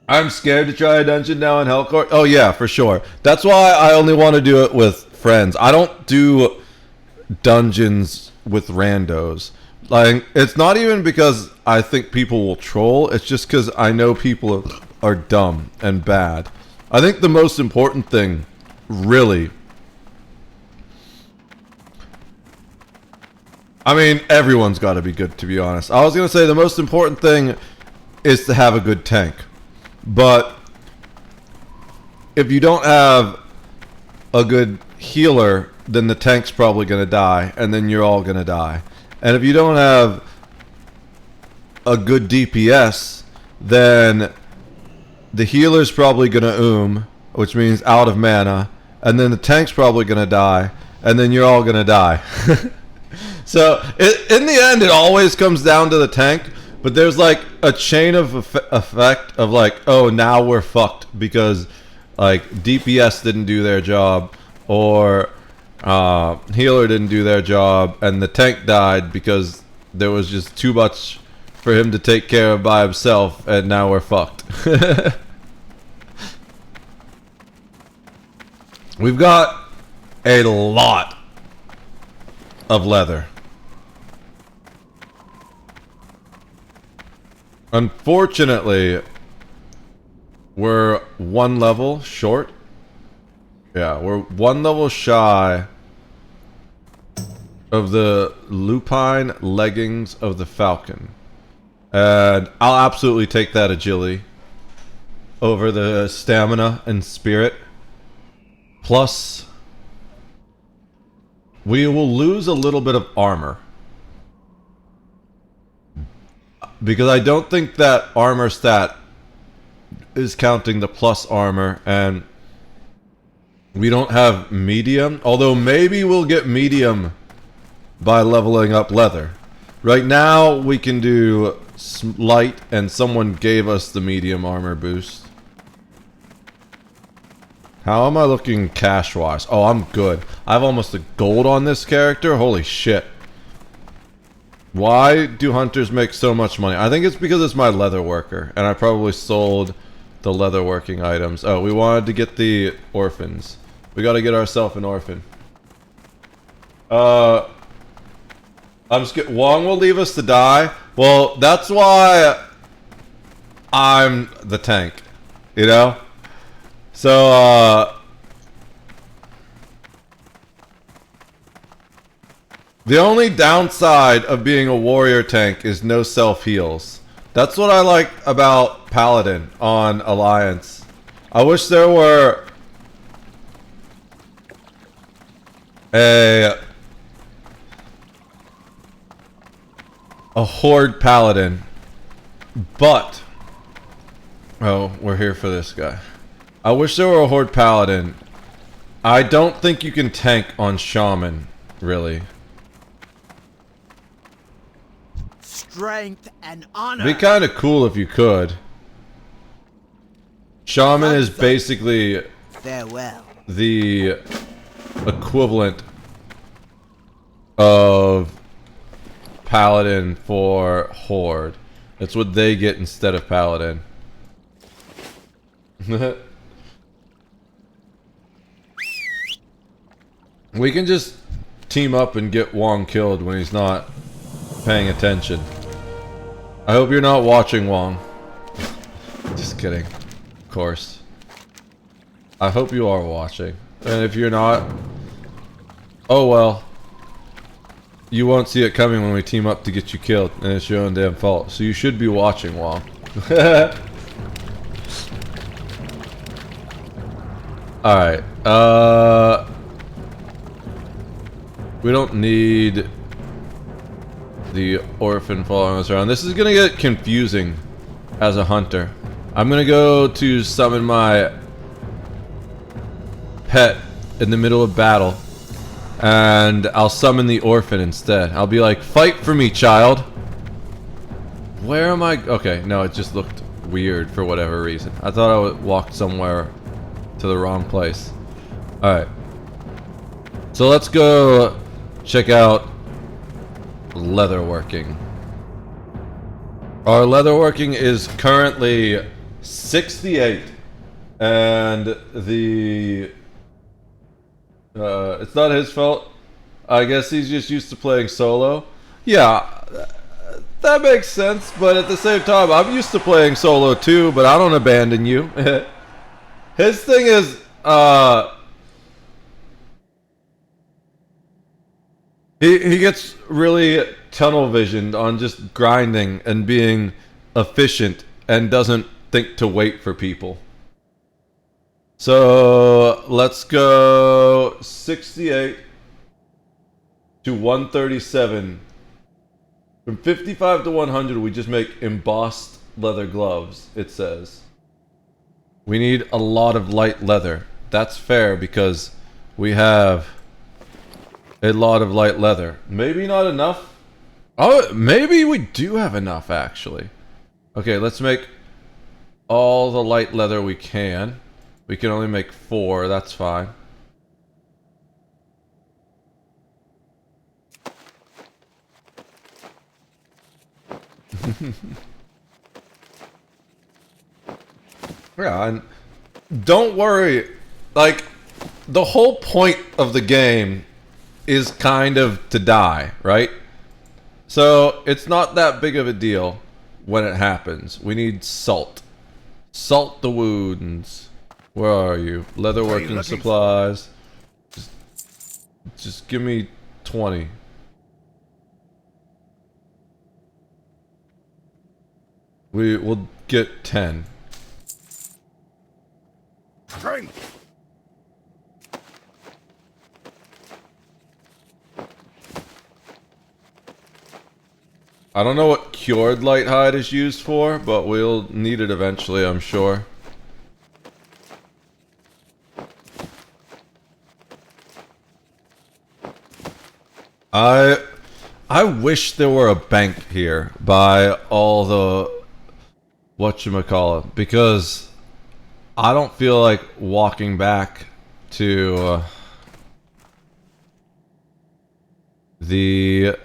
I'm scared to try a dungeon now in Hellcourt. Oh yeah, for sure. That's why I only want to do it with friends. I don't do dungeons with randos. Like, it's not even because I think people will troll. It's just because I know people are dumb and bad. I think the most important thing, really, I mean, everyone's got to be good, to be honest. I was going to say the most important thing is to have a good tank. But if you don't have a good healer, then the tank's probably going to die, and then you're all going to die. And if you don't have a good DPS, then the healer's probably going to which means out of mana, and then the tank's probably going to die, and then you're all going to die. So, in the end, it always comes down to the tank. But there's like a chain of effect of like, oh, now we're fucked because like DPS didn't do their job, or healer didn't do their job, and the tank died because there was just too much for him to take care of by himself, and now we're fucked. We've got a lot of leather. Unfortunately, we're one level short. Yeah, we're one level shy of the lupine leggings of the falcon. And I'll absolutely take that agility over the stamina and spirit. Plus, we will lose a little bit of armor. Because I don't think that armor stat is counting the plus armor, and we don't have medium. Although maybe we'll get medium by leveling up leather. Right now we can do light, and someone gave us the medium armor boost. How am I looking cash-wise? Oh, I'm good. I have almost a gold on this character. Holy shit. Why do hunters make so much money? I think it's because it's my leather worker, and I probably sold the leather working items. Oh, we wanted to get the orphans. We gotta get ourselves an orphan. I'm just Wong will leave us to die. Well, that's why I'm the tank, you know? So, the only downside of being a warrior tank is no self-heals. That's what I like about Paladin on Alliance. I wish there were a Horde Paladin. But, oh, we're here for this guy. I wish there were a Horde Paladin. I don't think you can tank on Shaman, really. Strength and honor. It'd be kind of cool if you could. Shaman is basically Farewell. the equivalent of Paladin for Horde. That's what they get instead of Paladin. We can just team up and get Wong killed when he's not paying attention. I hope you're not watching, Wong. Just kidding. Of course. I hope you are watching. And if you're not, oh well. You won't see it coming when we team up to get you killed, and it's your own damn fault. So you should be watching, Wong. Alright, we don't need the orphan following us around. This is gonna get confusing as a hunter. I'm gonna go to summon my pet in the middle of battle, and I'll summon the orphan instead. I'll be like, fight for me, child. Where am I? Okay, no, it just looked weird for whatever reason. I thought I walked somewhere to the wrong place. Alright. So let's go check out leatherworking. Our leatherworking is currently 68. And the... it's not his fault. I guess he's just used to playing solo. Yeah, that makes sense, but at the same time, I'm used to playing solo too, but I don't abandon you. His thing is, he gets really tunnel visioned on just grinding and being efficient and doesn't think to wait for people. So let's go 68 to 137. From 55 to 100, we just make embossed leather gloves, it says. We need a lot of light leather. That's fair because we have a lot of light leather. Maybe not enough. Oh, maybe we do have enough actually. Okay, let's make all the light leather we can. We can only make 4, that's fine. Yeah, and don't worry, like, the whole point of the game is kind of to die, right? So, it's not that big of a deal when it happens. We need salt. Salt the wounds. Where are you? Leatherworking supplies. Just give me 20. We'll get 10. Strength. I don't know what cured light hide is used for, but we'll need it eventually, I'm sure. I wish there were a bank here by all the whatchamacallit, because I don't feel like walking back to the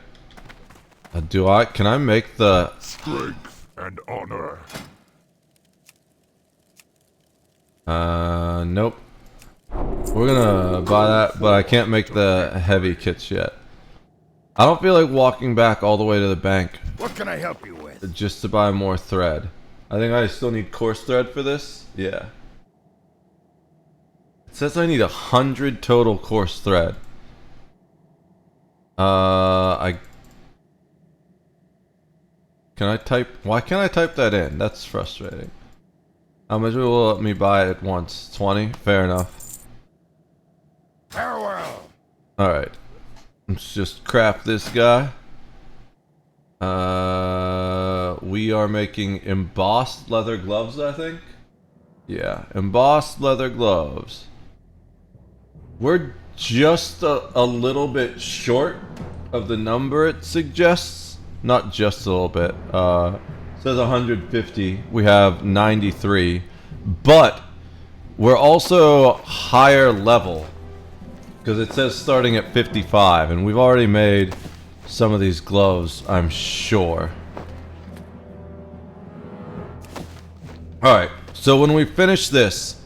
can I make the strength and honor? Nope. We're gonna buy that, but I can't make the heavy kits yet. I don't feel like walking back all the way to the bank. What can I help you with? Just to buy more thread. I think I still need coarse thread for this. Yeah. It says I need 100 total coarse thread. Can I type? Why can't I type that in? That's frustrating. How much will let me buy it at once? 20? Fair enough. Farewell. Alright. Let's just craft this guy. We are making embossed leather gloves, I think? Yeah, embossed leather gloves. We're just a little bit short of the number it suggests. Not just a little bit. It says 150. We have 93. but we're also higher level because it says starting at 55, and we've already made some of these gloves, I'm sure. Alright, so when we finish this,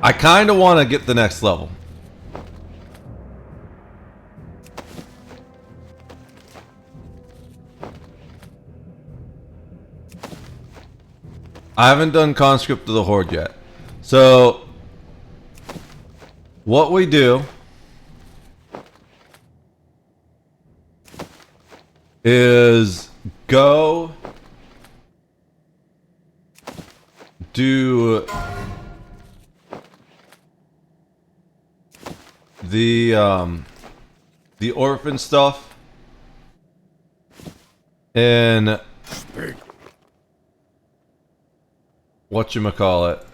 I kind of want to get the next level. I haven't done Conscript of the Horde yet. So, what we do is go do the orphan stuff in whatchamacallit,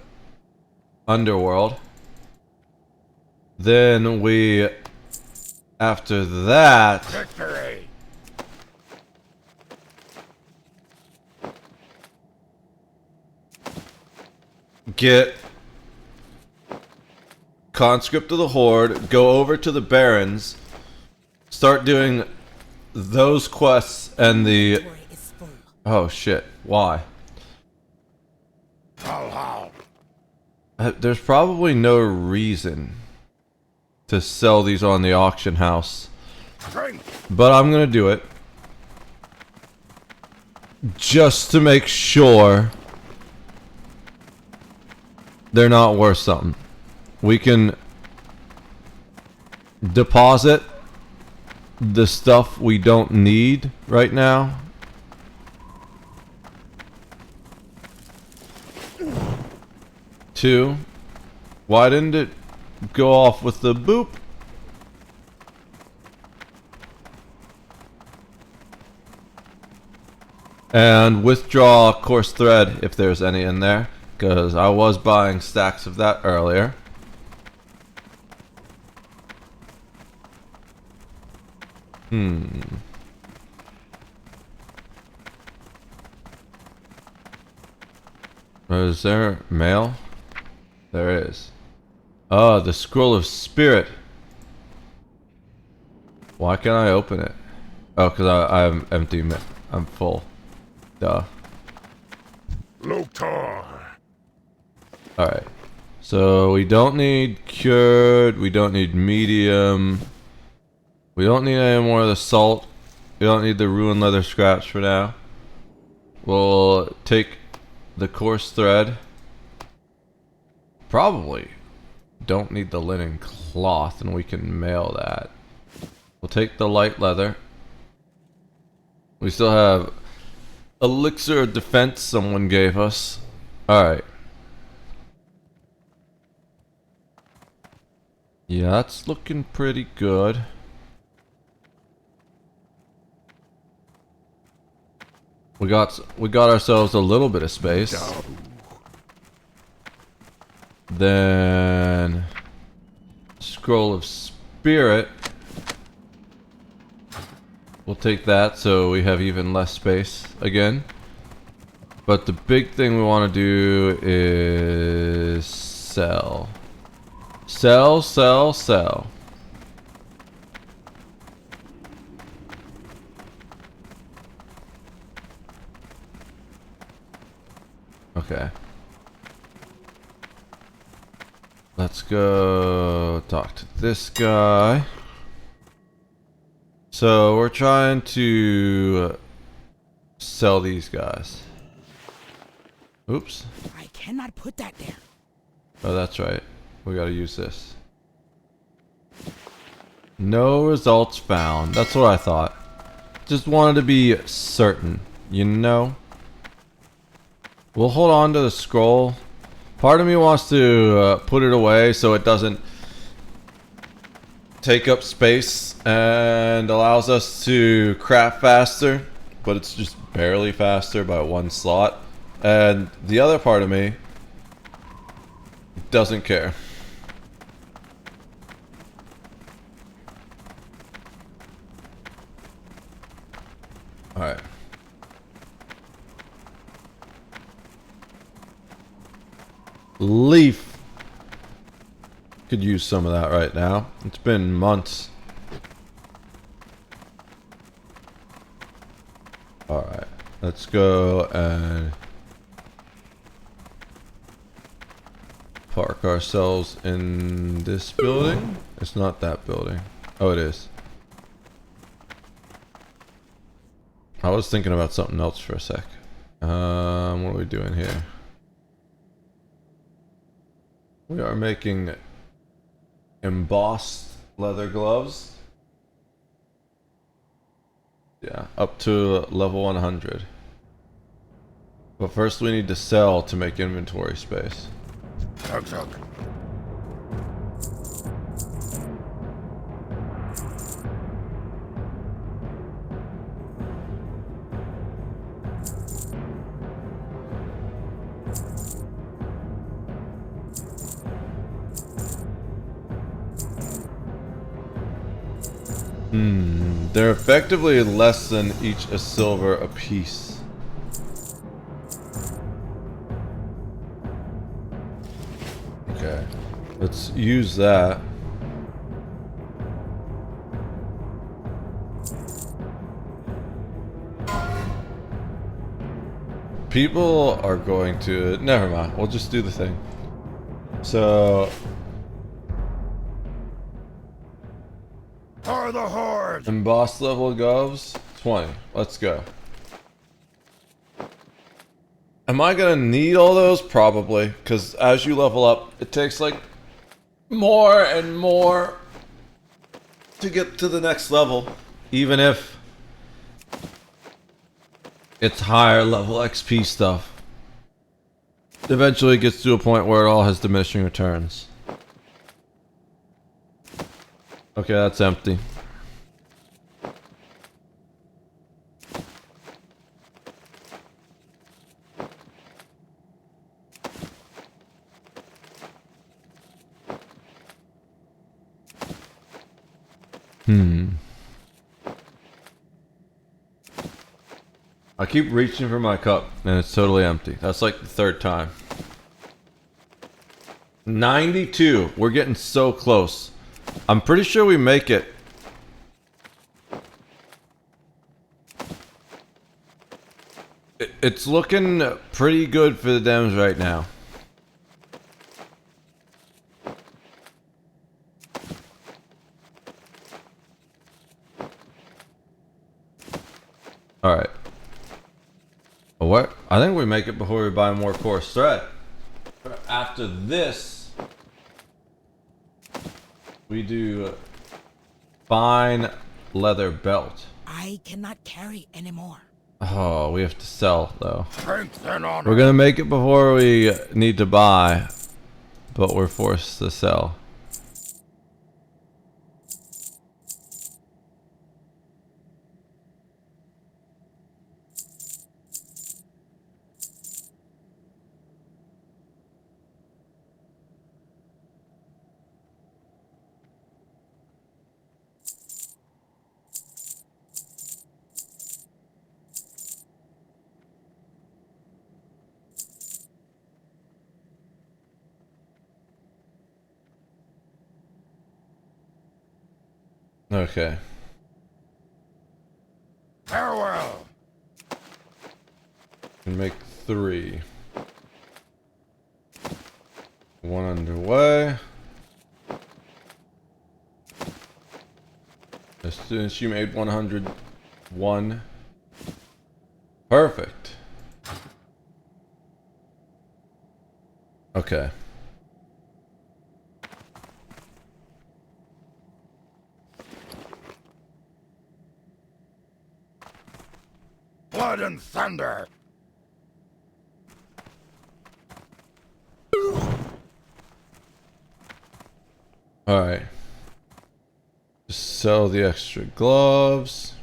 Underworld. Then we, after that, Victory! get Conscript of the Horde, go over to the Barrens, start doing those quests and the... Oh shit, why? There's probably no reason to sell these on the auction house, but I'm gonna do it just to make sure they're not worth something. We can deposit the stuff we don't need right now. Two, why didn't it go off with the boop? And withdraw course thread if there's any in there, because I was buying stacks of that earlier. Is there mail? There is. Oh, the Scroll of Spirit. Why can't I open it? Oh, because I'm empty. I'm full. Duh. Lotar. Alright. So we don't need cured. We don't need medium. We don't need any more of the salt. We don't need the ruined leather scraps for now. We'll take the coarse thread. Probably don't need the linen cloth, and we can mail that. We'll take the light leather. We still have elixir of defense someone gave us. Alright. Yeah, that's looking pretty good. We got ourselves a little bit of space. Then Scroll of Spirit. We'll take that so we have even less space again. But the big thing we want to do is sell. Sell, sell, sell. Okay. Let's go talk to this guy. So we're trying to sell these guys. Oops. I cannot put that there. Oh, that's right. We gotta use this. No results found. That's what I thought. Just wanted to be certain, you know? We'll hold on to the scroll. Part of me wants to put it away so it doesn't take up space and allows us to craft faster, but it's just barely faster by one slot. And the other part of me doesn't care. Alright. Leaf could use some of that right now. It's been months. Alright, let's go and park ourselves in this building. It's not that building. Oh, it is. I was thinking about something else for a sec. What are we doing here? We are making embossed leather gloves. Yeah, up to level 100. But first we need to sell to make inventory space. Tug. They're effectively less than each a silver a piece. Okay, let's use that. People are going to... Never mind, we'll just do the thing. So... For the horde! Embossed level gloves, 20. Let's go. Am I gonna need all those? Probably, because as you level up, it takes like more and more to get to the next level, even if it's higher level XP stuff. Eventually it gets to a point where it all has diminishing returns. Okay, that's empty. I keep reaching for my cup and it's totally empty. That's like the third time. 92. We're getting so close. I'm pretty sure we make it. It's looking pretty good for the Dems right now. Alright. What? I think we make it before we buy more coarse thread. After this, we do fine leather belt. I cannot carry anymore. Oh, we have to sell though. Strength and honor. We're gonna make it before we need to buy, but we're forced to sell. Okay. Farewell. Can make 3. 1 underway. As soon as you made 101. Perfect. Okay. Blood and thunder. Alright. Just sell the extra gloves.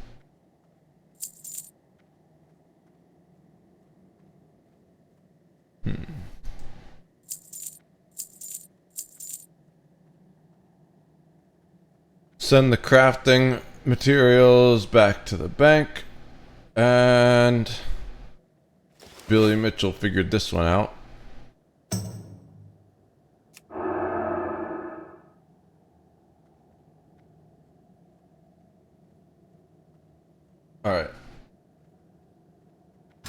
Send the crafting materials back to the bank. And Billy Mitchell figured this one out. Alright.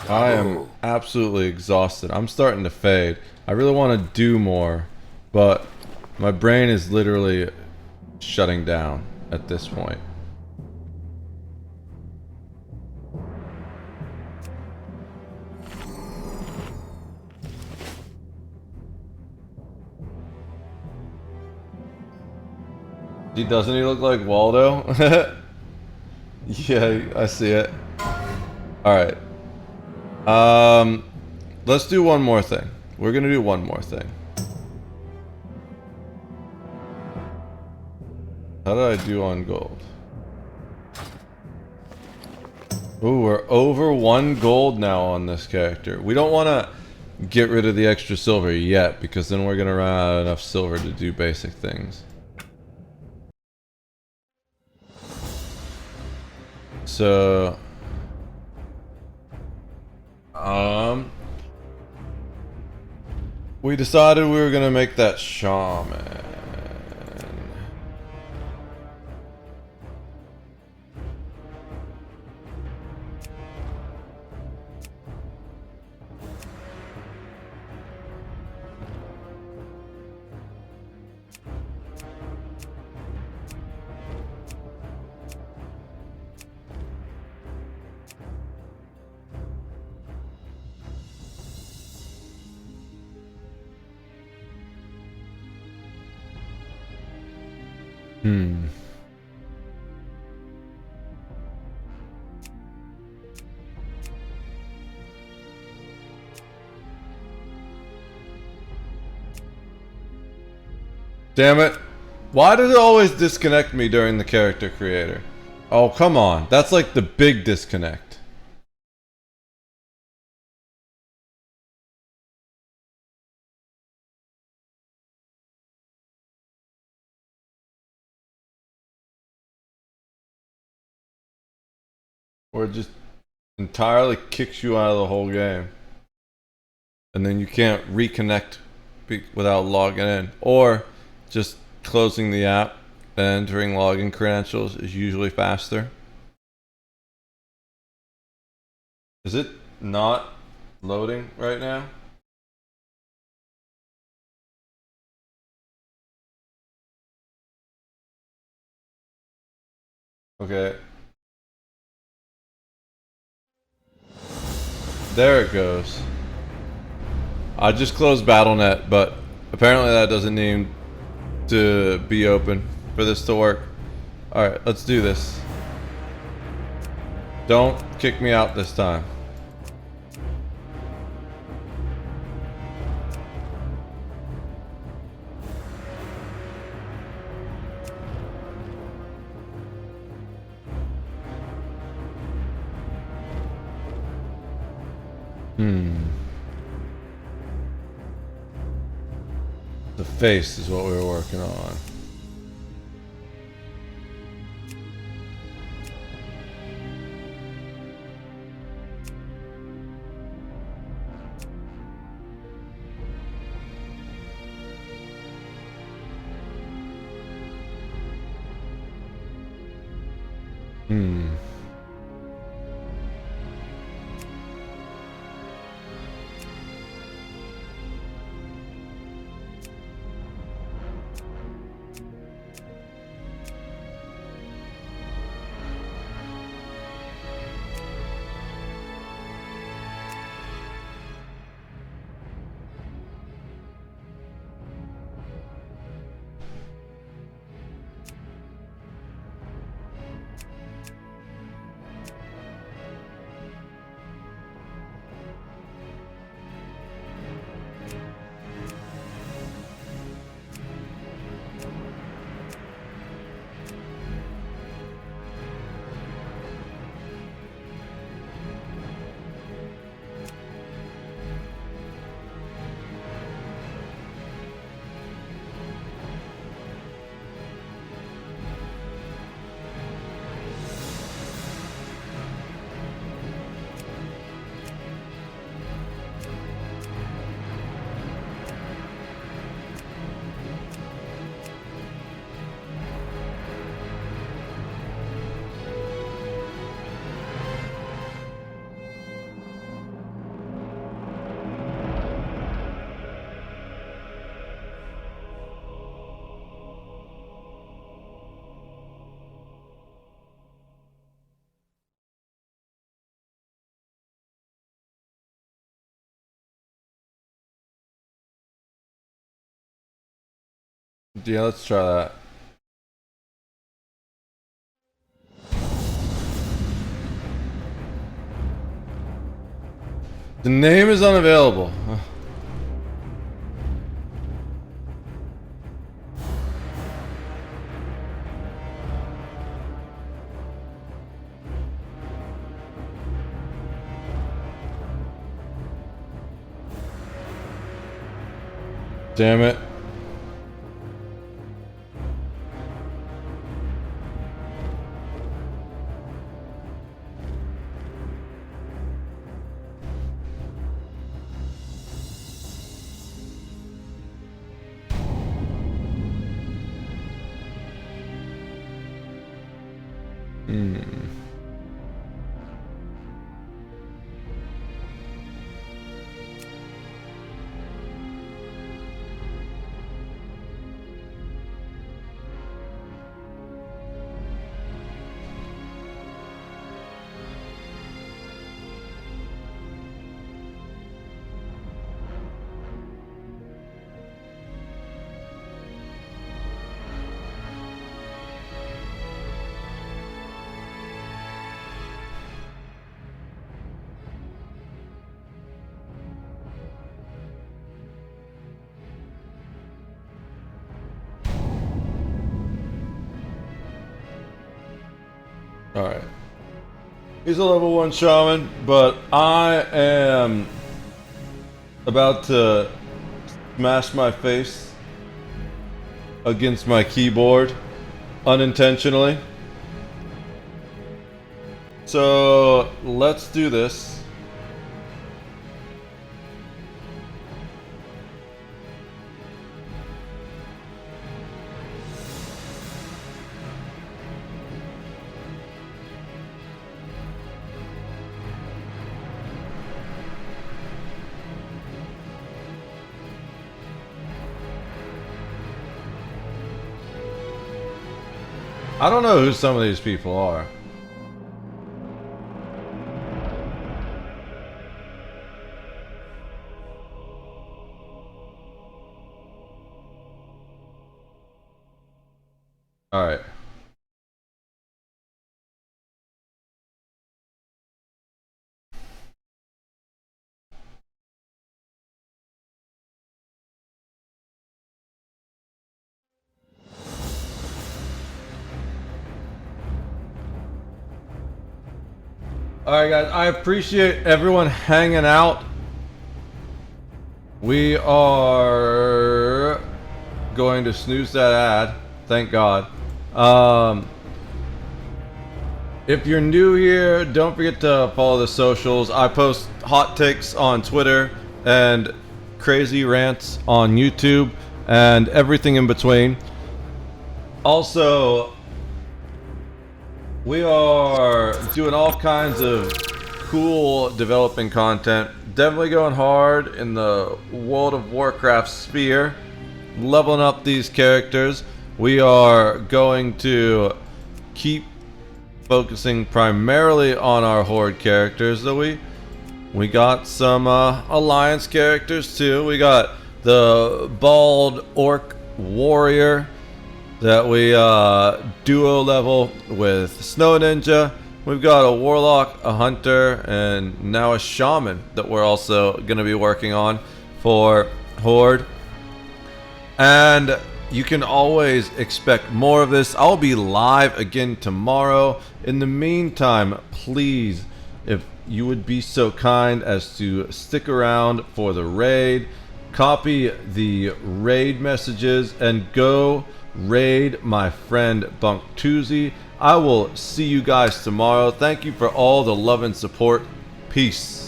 I am absolutely exhausted. I'm starting to fade. I really want to do more, but my brain is literally shutting down at this point. Doesn't he look like Waldo? Yeah, I see it. Alright. Let's do one more thing. We're gonna do one more thing. How did I do on gold? Ooh, we're over 1 gold now on this character. We don't want to get rid of the extra silver yet, because then we're gonna run out of enough silver to do basic things. So, we decided we were gonna make that shaman. Damn it. Why does it always disconnect me during the character creator? Oh, come on. That's like the big disconnect. Or it just entirely kicks you out of the whole game. And then you can't reconnect without logging in. Or just closing the app and entering login credentials is usually faster. Is it not loading right now? Okay. There it goes. I just closed BattleNet, but apparently that doesn't need to be open for this to work. Alright, let's do this. Don't kick me out this time. The face is what we were working on. Yeah, let's try that. The name is unavailable. Damn it. Alright. He's a level 1 shaman, but I am about to smash my face against my keyboard unintentionally. So let's do this. I don't know who some of these people are. All right. Alright guys, I appreciate everyone hanging out. We are going to snooze that ad, thank God. If you're new here, don't forget to follow the socials. I post hot takes on Twitter and crazy rants on YouTube and everything in between. Also, we are doing all kinds of cool developing content. Definitely going hard in the World of Warcraft sphere. Leveling up these characters. We are going to keep focusing primarily on our Horde characters. Though we got some Alliance characters too. We got the Bald Orc Warrior that we duo level with Snow Ninja. We've got a Warlock, a Hunter, and now a Shaman that we're also going to be working on for Horde. And you can always expect more of this. I'll be live again tomorrow. In the meantime, please, if you would be so kind as to stick around for the raid, copy the raid messages, and go raid my friend Bunk Tuesday. I will see you guys tomorrow. Thank you for all the love and support. Peace.